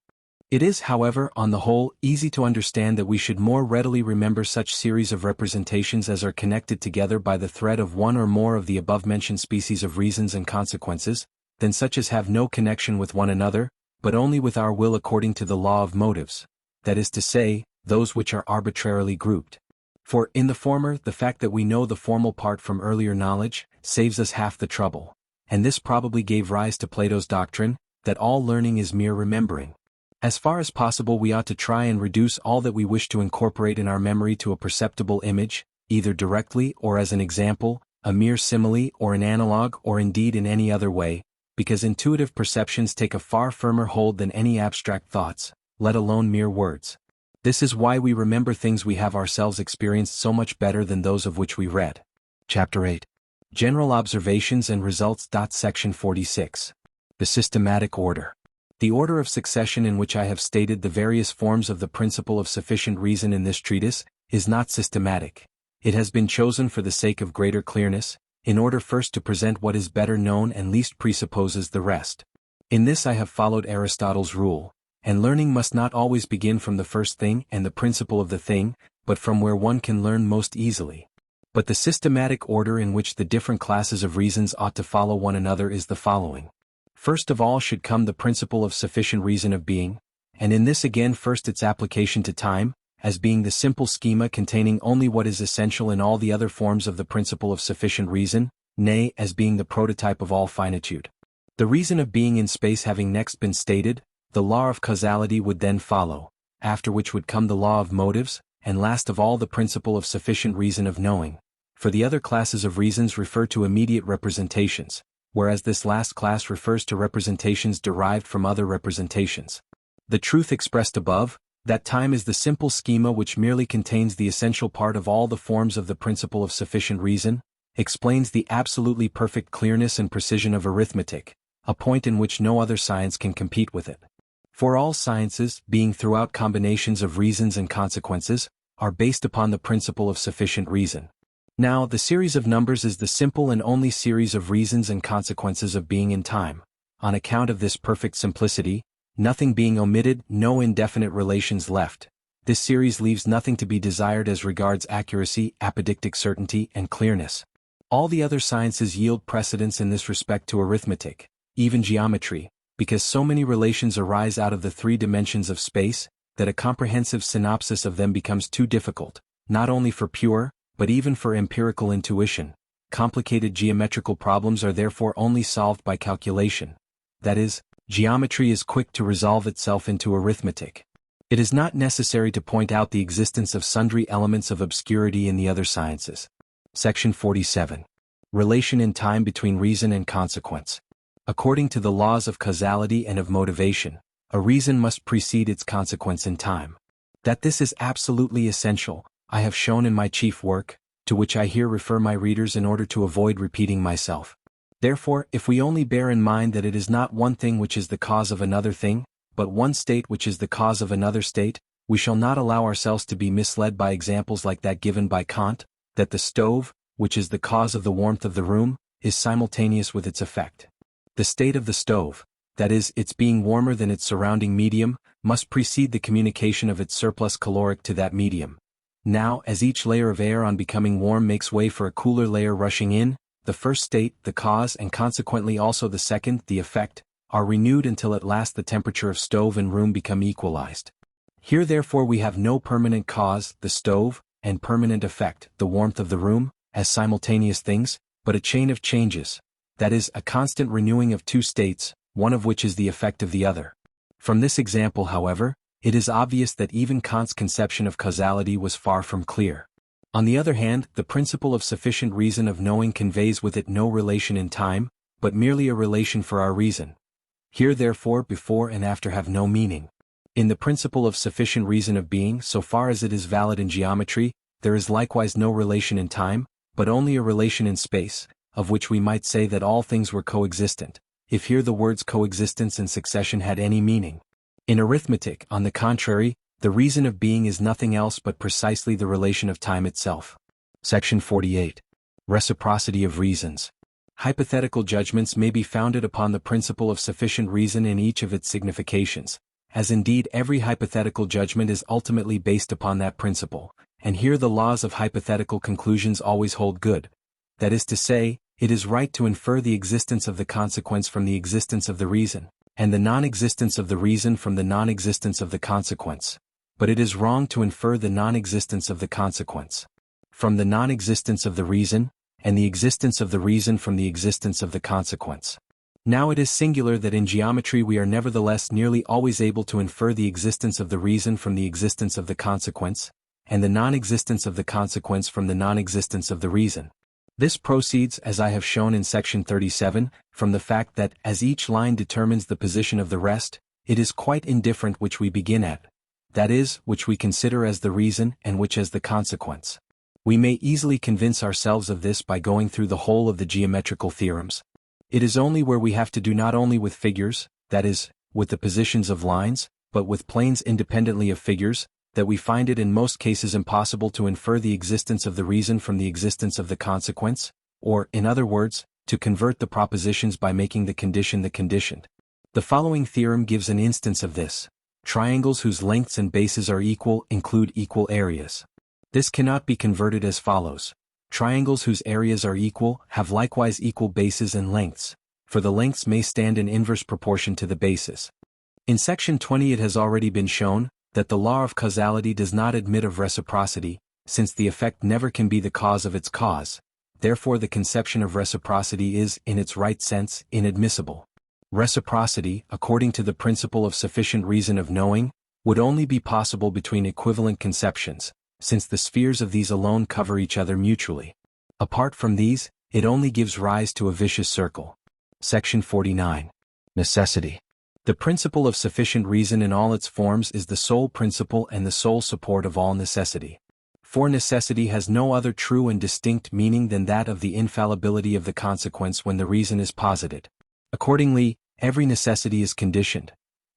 It is, however, on the whole, easy to understand that we should more readily remember such series of representations as are connected together by the thread of one or more of the above-mentioned species of reasons and consequences, than such as have no connection with one another, but only with our will according to the law of motives, that is to say, those which are arbitrarily grouped. For, in the former, the fact that we know the formal part from earlier knowledge, saves us half the trouble, and this probably gave rise to Plato's doctrine, that all learning is mere remembering. As far as possible we ought to try and reduce all that we wish to incorporate in our memory to a perceptible image, either directly or as an example, a mere simile or an analogue or indeed in any other way, because intuitive perceptions take a far firmer hold than any abstract thoughts, let alone mere words. This is why we remember things we have ourselves experienced so much better than those of which we read. Chapter 8. General Observations and Results. Section 46. The Systematic Order. The order of succession in which I have stated the various forms of the principle of sufficient reason in this treatise is not systematic. It has been chosen for the sake of greater clearness, in order first to present what is better known and least presupposes the rest. In this I have followed Aristotle's rule, and learning must not always begin from the first thing and the principle of the thing, but from where one can learn most easily. But the systematic order in which the different classes of reasons ought to follow one another is the following. First of all should come the principle of sufficient reason of being, and in this again first its application to time, as being the simple schema containing only what is essential in all the other forms of the principle of sufficient reason, nay, as being the prototype of all finitude. The reason of being in space having next been stated, the law of causality would then follow, after which would come the law of motives, and last of all the principle of sufficient reason of knowing, for the other classes of reasons refer to immediate representations, whereas this last class refers to representations derived from other representations. The truth expressed above, that time is the simple schema which merely contains the essential part of all the forms of the principle of sufficient reason, explains the absolutely perfect clearness and precision of arithmetic, a point in which no other science can compete with it. For all sciences, being throughout combinations of reasons and consequences, are based upon the principle of sufficient reason. Now, the series of numbers is the simple and only series of reasons and consequences of being in time. On account of this perfect simplicity, nothing being omitted, no indefinite relations left, this series leaves nothing to be desired as regards accuracy, apodictic certainty, and clearness. All the other sciences yield precedence in this respect to arithmetic, even geometry, because so many relations arise out of the three dimensions of space, that a comprehensive synopsis of them becomes too difficult, not only for pure, but even for empirical intuition. Complicated geometrical problems are therefore only solved by calculation. That is, geometry is quick to resolve itself into arithmetic. It is not necessary to point out the existence of sundry elements of obscurity in the other sciences. Section 47. Relation in time between reason and consequence. According to the laws of causality and of motivation, a reason must precede its consequence in time. That this is absolutely essential, I have shown in my chief work, to which I here refer my readers in order to avoid repeating myself. Therefore, if we only bear in mind that it is not one thing which is the cause of another thing, but one state which is the cause of another state, we shall not allow ourselves to be misled by examples like that given by Kant, that the stove, which is the cause of the warmth of the room, is simultaneous with its effect. The state of the stove, that is, its being warmer than its surrounding medium, must precede the communication of its surplus caloric to that medium. Now, as each layer of air on becoming warm makes way for a cooler layer rushing in, the first state, the cause, and consequently also the second, the effect, are renewed until at last the temperature of stove and room become equalized. Here therefore we have no permanent cause, the stove, and permanent effect, the warmth of the room, as simultaneous things, but a chain of changes, that is, a constant renewing of two states, one of which is the effect of the other. From this example, however, it is obvious that even Kant's conception of causality was far from clear. On the other hand, the principle of sufficient reason of knowing conveys with it no relation in time, but merely a relation for our reason. Here therefore before and after have no meaning. In the principle of sufficient reason of being, so far as it is valid in geometry, there is likewise no relation in time, but only a relation in space, of which we might say that all things were coexistent, if here the words coexistence and succession had any meaning. In arithmetic, on the contrary, the reason of being is nothing else but precisely the relation of time itself. Section 48. Reciprocity of reasons. Hypothetical judgments may be founded upon the principle of sufficient reason in each of its significations, as indeed every hypothetical judgment is ultimately based upon that principle, and here the laws of hypothetical conclusions always hold good. That is to say, it is right to infer the existence of the consequence from the existence of the reason, and the non-existence of the reason from the non-existence of the consequence. But it is wrong to infer the non-existence of the consequence from the non-existence of the reason, and the existence of the reason from the existence of the consequence. Now it is singular that in geometry we are nevertheless nearly always able to infer the existence of the reason from the existence of the consequence, and the non-existence of the consequence from the non-existence of the reason. This proceeds, as I have shown in section 37, from the fact that, as each line determines the position of the rest, it is quite indifferent which we begin at, that is, which we consider as the reason and which as the consequence. We may easily convince ourselves of this by going through the whole of the geometrical theorems. It is only where we have to do not only with figures, that is, with the positions of lines, but with planes independently of figures, that we find it in most cases impossible to infer the existence of the reason from the existence of the consequence, or, in other words, to convert the propositions by making the condition the conditioned. The following theorem gives an instance of this. Triangles whose lengths and bases are equal include equal areas. This cannot be converted as follows. Triangles whose areas are equal have likewise equal bases and lengths, for the lengths may stand in inverse proportion to the bases. In section 20 it has already been shown that the law of causality does not admit of reciprocity, since the effect never can be the cause of its cause. Therefore the conception of reciprocity is, in its right sense, inadmissible. Reciprocity, according to the principle of sufficient reason of knowing, would only be possible between equivalent conceptions, since the spheres of these alone cover each other mutually. Apart from these, it only gives rise to a vicious circle. Section 49. Necessity. The principle of sufficient reason in all its forms is the sole principle and the sole support of all necessity. For necessity has no other true and distinct meaning than that of the infallibility of the consequence when the reason is posited. Accordingly, every necessity is conditioned.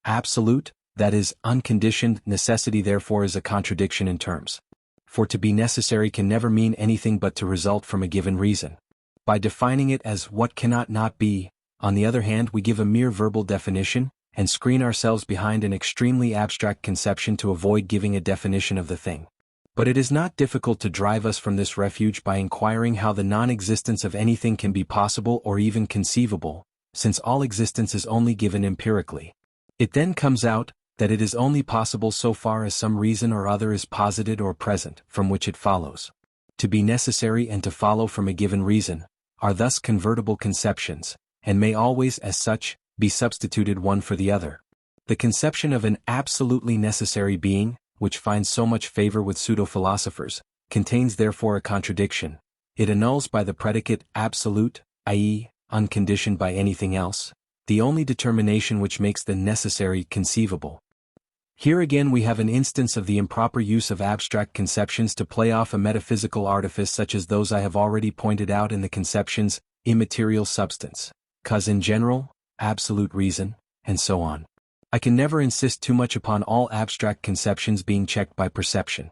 Absolute, that is, unconditioned necessity therefore is a contradiction in terms. For to be necessary can never mean anything but to result from a given reason. By defining it as what cannot not be, on the other hand we give a mere verbal definition, and screen ourselves behind an extremely abstract conception to avoid giving a definition of the thing. But it is not difficult to drive us from this refuge by inquiring how the non-existence of anything can be possible or even conceivable, since all existence is only given empirically. It then comes out that it is only possible so far as some reason or other is posited or present, from which it follows. To be necessary and to follow from a given reason are thus convertible conceptions, and may always, as such, be substituted one for the other. The conception of an absolutely necessary being, which finds so much favor with pseudo-philosophers, contains therefore a contradiction. It annuls by the predicate absolute, i.e., unconditioned by anything else, the only determination which makes the necessary conceivable. Here again we have an instance of the improper use of abstract conceptions to play off a metaphysical artifice such as those I have already pointed out in the conceptions, immaterial substance, cause in general, absolute reason, and so on. I can never insist too much upon all abstract conceptions being checked by perception.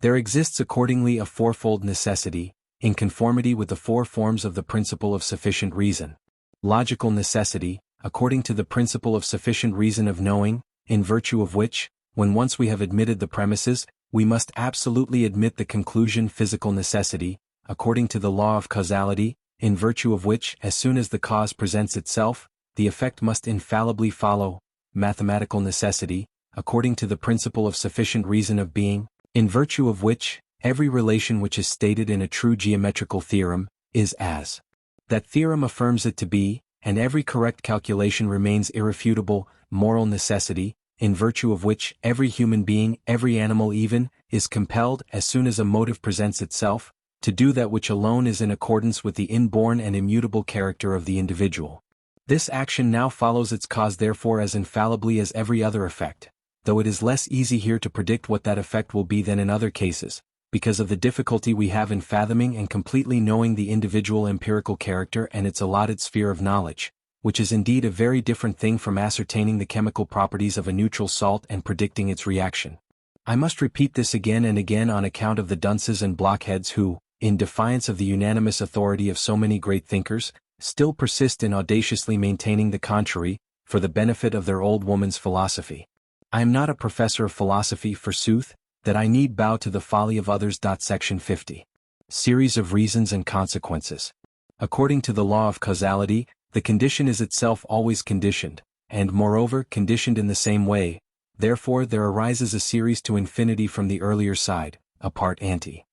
There exists accordingly a fourfold necessity, in conformity with the four forms of the principle of sufficient reason. Logical necessity, according to the principle of sufficient reason of knowing, in virtue of which, when once we have admitted the premises, we must absolutely admit the conclusion. Physical necessity, according to the law of causality, in virtue of which, as soon as the cause presents itself, the effect must infallibly follow. Mathematical necessity, according to the principle of sufficient reason of being, in virtue of which, every relation which is stated in a true geometrical theorem, is as that theorem affirms it to be, and every correct calculation remains irrefutable. Moral necessity, in virtue of which every human being, every animal even, is compelled, as soon as a motive presents itself, to do that which alone is in accordance with the inborn and immutable character of the individual. This action now follows its cause therefore as infallibly as every other effect, though it is less easy here to predict what that effect will be than in other cases, because of the difficulty we have in fathoming and completely knowing the individual empirical character and its allotted sphere of knowledge, which is indeed a very different thing from ascertaining the chemical properties of a neutral salt and predicting its reaction. I must repeat this again and again on account of the dunces and blockheads who, in defiance of the unanimous authority of so many great thinkers, still persist in audaciously maintaining the contrary, for the benefit of their old woman's philosophy. I am not a professor of philosophy, forsooth, that I need bow to the folly of others. Section 50. Series of reasons and consequences. According to the law of causality, the condition is itself always conditioned, and moreover conditioned in the same way. Therefore there arises a series to infinity from the earlier side, a part ante.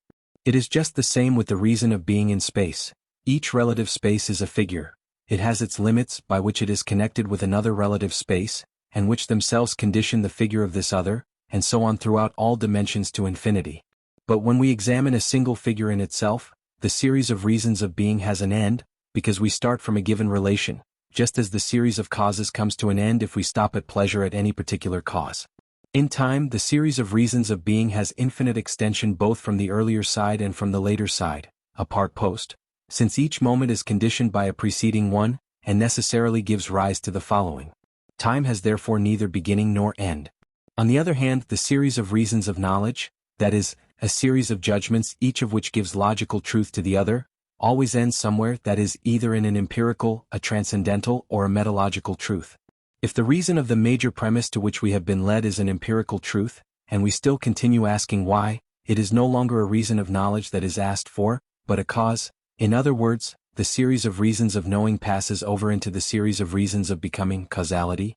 It is just the same with the reason of being in space. Each relative space is a figure. It has its limits by which it is connected with another relative space, and which themselves condition the figure of this other, and so on throughout all dimensions to infinity. But when we examine a single figure in itself, the series of reasons of being has an end, because we start from a given relation, just as the series of causes comes to an end if we stop at pleasure at any particular cause. In time, the series of reasons of being has infinite extension both from the earlier side and from the later side, apart post, since each moment is conditioned by a preceding one, and necessarily gives rise to the following. Time has therefore neither beginning nor end. On the other hand, the series of reasons of knowledge, that is, a series of judgments each of which gives logical truth to the other, always ends somewhere, that is, either in an empirical, a transcendental, or a metalogical truth. If the reason of the major premise to which we have been led is an empirical truth, and we still continue asking why, it is no longer a reason of knowledge that is asked for, but a cause. In other words, the series of reasons of knowing passes over into the series of reasons of becoming, causality.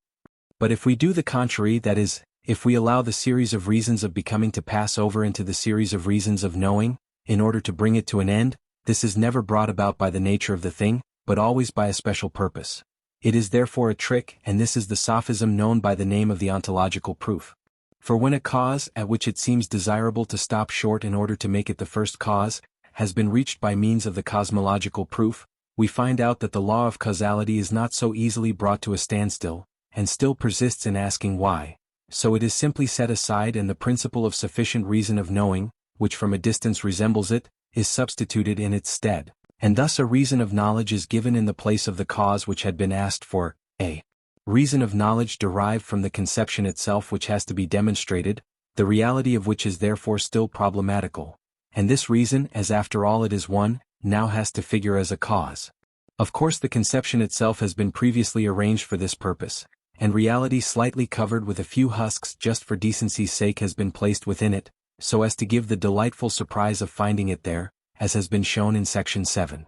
But if we do the contrary, that is, if we allow the series of reasons of becoming to pass over into the series of reasons of knowing, in order to bring it to an end, this is never brought about by the nature of the thing, but always by a special purpose. It is therefore a trick, and this is the sophism known by the name of the ontological proof. For when a cause, at which it seems desirable to stop short in order to make it the first cause, has been reached by means of the cosmological proof, we find out that the law of causality is not so easily brought to a standstill, and still persists in asking why. So it is simply set aside, and the principle of sufficient reason of knowing, which from a distance resembles it, is substituted in its stead, and thus a reason of knowledge is given in the place of the cause which had been asked for, a reason of knowledge derived from the conception itself which has to be demonstrated, the reality of which is therefore still problematical, and this reason, as after all it is one, now has to figure as a cause. Of course the conception itself has been previously arranged for this purpose, and reality slightly covered with a few husks just for decency's sake has been placed within it, so as to give the delightful surprise of finding it there, as has been shown in section 7.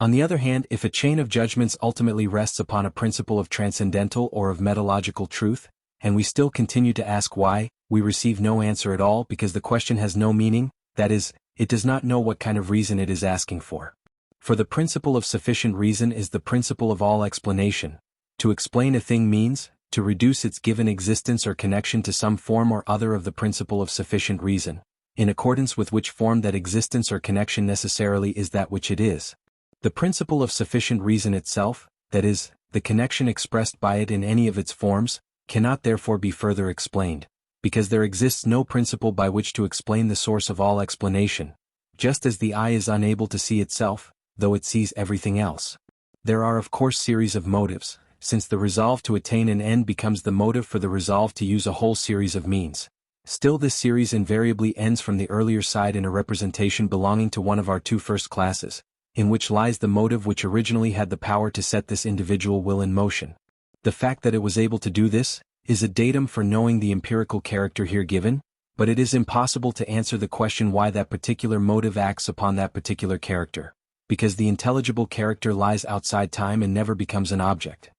On the other hand, if a chain of judgments ultimately rests upon a principle of transcendental or of metalogical truth, and we still continue to ask why, we receive no answer at all because the question has no meaning, that is, it does not know what kind of reason it is asking for. For the principle of sufficient reason is the principle of all explanation. To explain a thing means, to reduce its given existence or connection to some form or other of the principle of sufficient reason, in accordance with which form that existence or connection necessarily is that which it is. The principle of sufficient reason itself, that is, the connection expressed by it in any of its forms, cannot therefore be further explained, because there exists no principle by which to explain the source of all explanation, just as the eye is unable to see itself, though it sees everything else. There are of course series of motives, since the resolve to attain an end becomes the motive for the resolve to use a whole series of means. Still this series invariably ends from the earlier side in a representation belonging to one of our two first classes, in which lies the motive which originally had the power to set this individual will in motion. The fact that it was able to do this, is a datum for knowing the empirical character here given, but it is impossible to answer the question why that particular motive acts upon that particular character, because the intelligible character lies outside time and never becomes an object.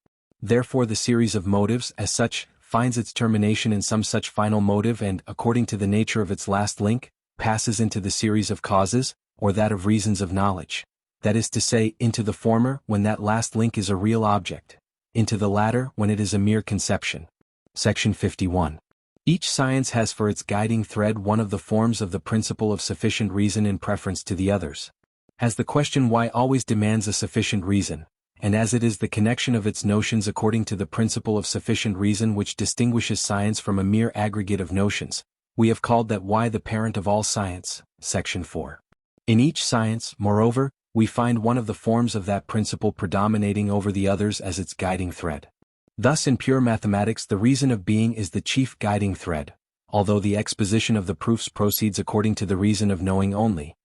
Therefore the series of motives, as such, finds its termination in some such final motive and, according to the nature of its last link, passes into the series of causes, or that of reasons of knowledge. That is to say, into the former when that last link is a real object, into the latter when it is a mere conception. Section 51. Each science has for its guiding thread one of the forms of the principle of sufficient reason in preference to the others. As the question why always demands a sufficient reason, and as it is the connection of its notions according to the principle of sufficient reason which distinguishes science from a mere aggregate of notions, we have called that why the parent of all science, section 4. In each science, moreover, we find one of the forms of that principle predominating over the others as its guiding thread. Thus in pure mathematics the reason of being is the chief guiding thread, although the exposition of the proofs proceeds according to the reason of knowing only.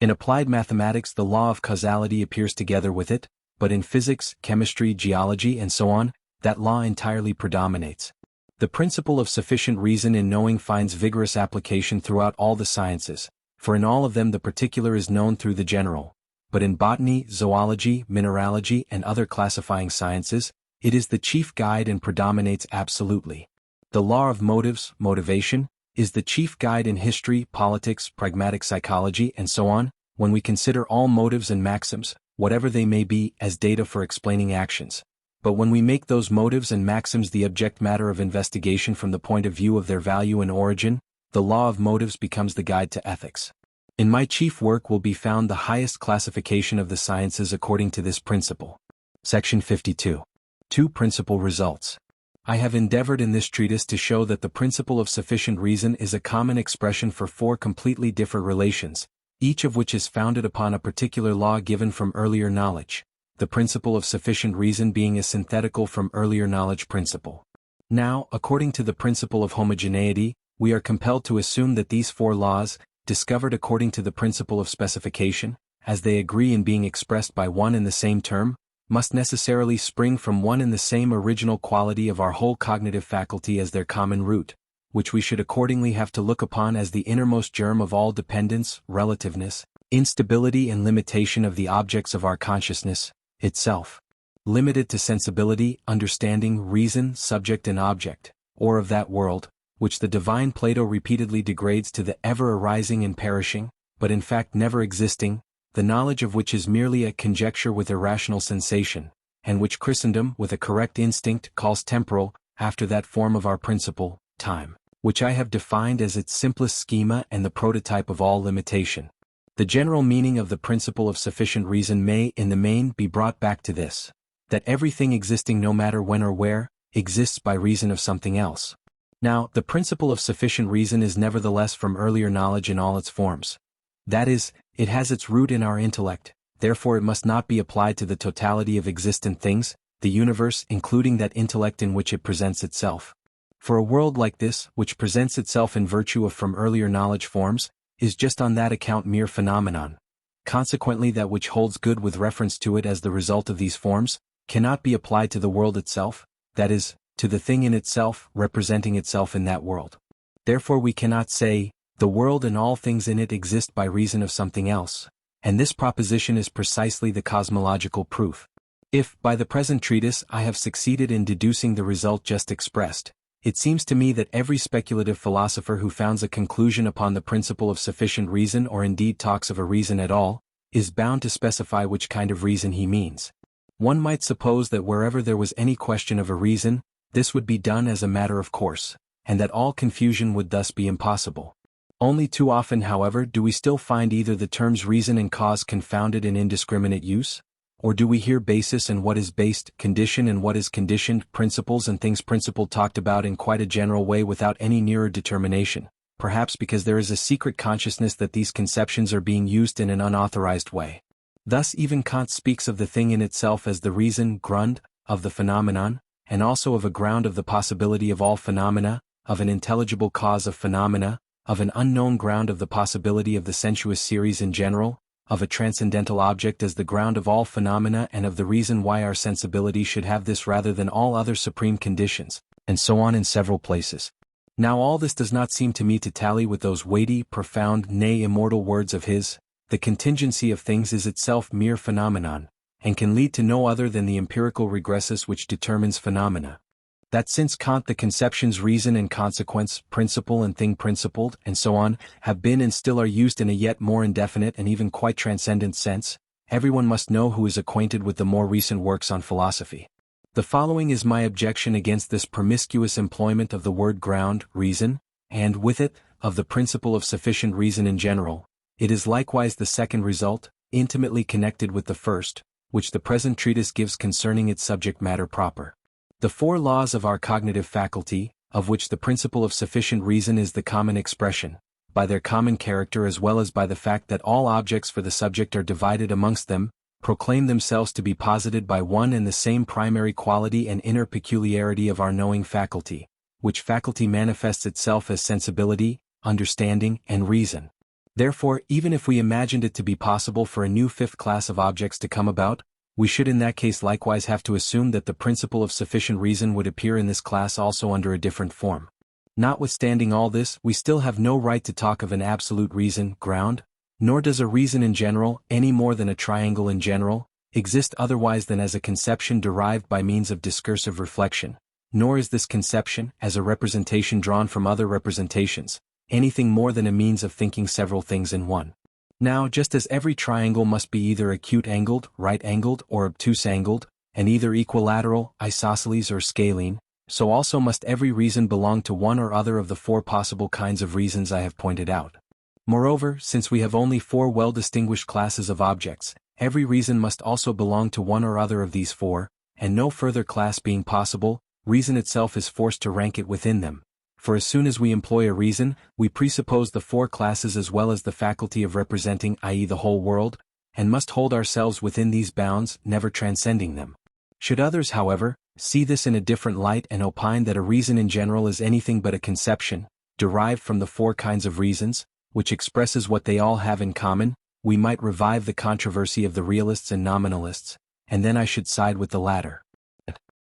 In applied mathematics the law of causality appears together with it, but in physics, chemistry, geology and so on, that law entirely predominates. The principle of sufficient reason in knowing finds vigorous application throughout all the sciences, for in all of them the particular is known through the general. But in botany, zoology, mineralogy and other classifying sciences, it is the chief guide and predominates absolutely. The law of motives, motivation, is the chief guide in history, politics, pragmatic psychology and so on, when we consider all motives and maxims, whatever they may be, as data for explaining actions. But when we make those motives and maxims the object matter of investigation from the point of view of their value and origin, the law of motives becomes the guide to ethics. In my chief work will be found the highest classification of the sciences according to this principle. Section 52. 2 Principal results. I have endeavored in this treatise to show that the principle of sufficient reason is a common expression for 4 completely different relations, each of which is founded upon a particular law given from earlier knowledge, the principle of sufficient reason being a synthetical from earlier knowledge principle. Now, according to the principle of homogeneity, we are compelled to assume that these 4 laws, discovered according to the principle of specification, as they agree in being expressed by one and the same term, must necessarily spring from one and the same original quality of our whole cognitive faculty as their common root, which we should accordingly have to look upon as the innermost germ of all dependence, relativeness, instability and limitation of the objects of our consciousness, itself. Limited to sensibility, understanding, reason, subject and object, or of that world, which the divine Plato repeatedly degrades to the ever-arising and perishing, but in fact never existing, the knowledge of which is merely a conjecture with irrational sensation, and which Christendom, with a correct instinct, calls temporal, after that form of our principle, time, which I have defined as its simplest schema and the prototype of all limitation. The general meaning of the principle of sufficient reason may, in the main, be brought back to this: that everything existing no matter when or where, exists by reason of something else. Now, the principle of sufficient reason is nevertheless from earlier knowledge in all its forms. That is, it has its root in our intellect, therefore it must not be applied to the totality of existent things, the universe including that intellect in which it presents itself. For a world like this, which presents itself in virtue of from earlier knowledge forms, is just on that account mere phenomenon. Consequently that which holds good with reference to it as the result of these forms, cannot be applied to the world itself, that is, to the thing in itself, representing itself in that world. Therefore we cannot say, the world and all things in it exist by reason of something else, and this proposition is precisely the cosmological proof. If, by the present treatise, I have succeeded in deducing the result just expressed, it seems to me that every speculative philosopher who founds a conclusion upon the principle of sufficient reason or indeed talks of a reason at all, is bound to specify which kind of reason he means. One might suppose that wherever there was any question of a reason, this would be done as a matter of course, and that all confusion would thus be impossible. Only too often, however, do we still find either the terms reason and cause confounded in indiscriminate use, or do we hear basis and what is based, condition and what is conditioned, principles and things principled talked about in quite a general way without any nearer determination, perhaps because there is a secret consciousness that these conceptions are being used in an unauthorized way. Thus even Kant speaks of the thing in itself as the reason, Grund, of the phenomenon, and also of a ground of the possibility of all phenomena, of an intelligible cause of phenomena, of an unknown ground of the possibility of the sensuous series in general, of a transcendental object as the ground of all phenomena and of the reason why our sensibility should have this rather than all other supreme conditions, and so on in several places. Now all this does not seem to me to tally with those weighty, profound, nay immortal words of his: the contingency of things is itself mere phenomenon, and can lead to no other than the empirical regressus which determines phenomena. That since Kant the conceptions reason and consequence, principle and thing principled, and so on, have been and still are used in a yet more indefinite and even quite transcendent sense, everyone must know who is acquainted with the more recent works on philosophy. The following is my objection against this promiscuous employment of the word ground, reason, and, with it, of the principle of sufficient reason in general. It is likewise the second result, intimately connected with the first, which the present treatise gives concerning its subject matter proper. The 4 laws of our cognitive faculty, of which the principle of sufficient reason is the common expression, by their common character as well as by the fact that all objects for the subject are divided amongst them, proclaim themselves to be posited by one and the same primary quality and inner peculiarity of our knowing faculty, which faculty manifests itself as sensibility, understanding, and reason. Therefore, even if we imagined it to be possible for a new 5th class of objects to come about, we should in that case likewise have to assume that the principle of sufficient reason would appear in this class also under a different form. Notwithstanding all this, we still have no right to talk of an absolute reason, ground, nor does a reason in general, any more than a triangle in general, exist otherwise than as a conception derived by means of discursive reflection, nor is this conception, as a representation drawn from other representations, anything more than a means of thinking several things in one. Now, just as every triangle must be either acute-angled, right-angled, or obtuse-angled, and either equilateral, isosceles or scalene, so also must every reason belong to one or other of the 4 possible kinds of reasons I have pointed out. Moreover, since we have only four well-distinguished classes of objects, every reason must also belong to one or other of these four, and no further class being possible, reason itself is forced to rank it within them. For as soon as we employ a reason, we presuppose the four classes as well as the faculty of representing, i.e. the whole world, and must hold ourselves within these bounds, never transcending them. Should others, however, see this in a different light and opine that a reason in general is anything but a conception, derived from the four kinds of reasons, which expresses what they all have in common, we might revive the controversy of the realists and nominalists, and then I should side with the latter.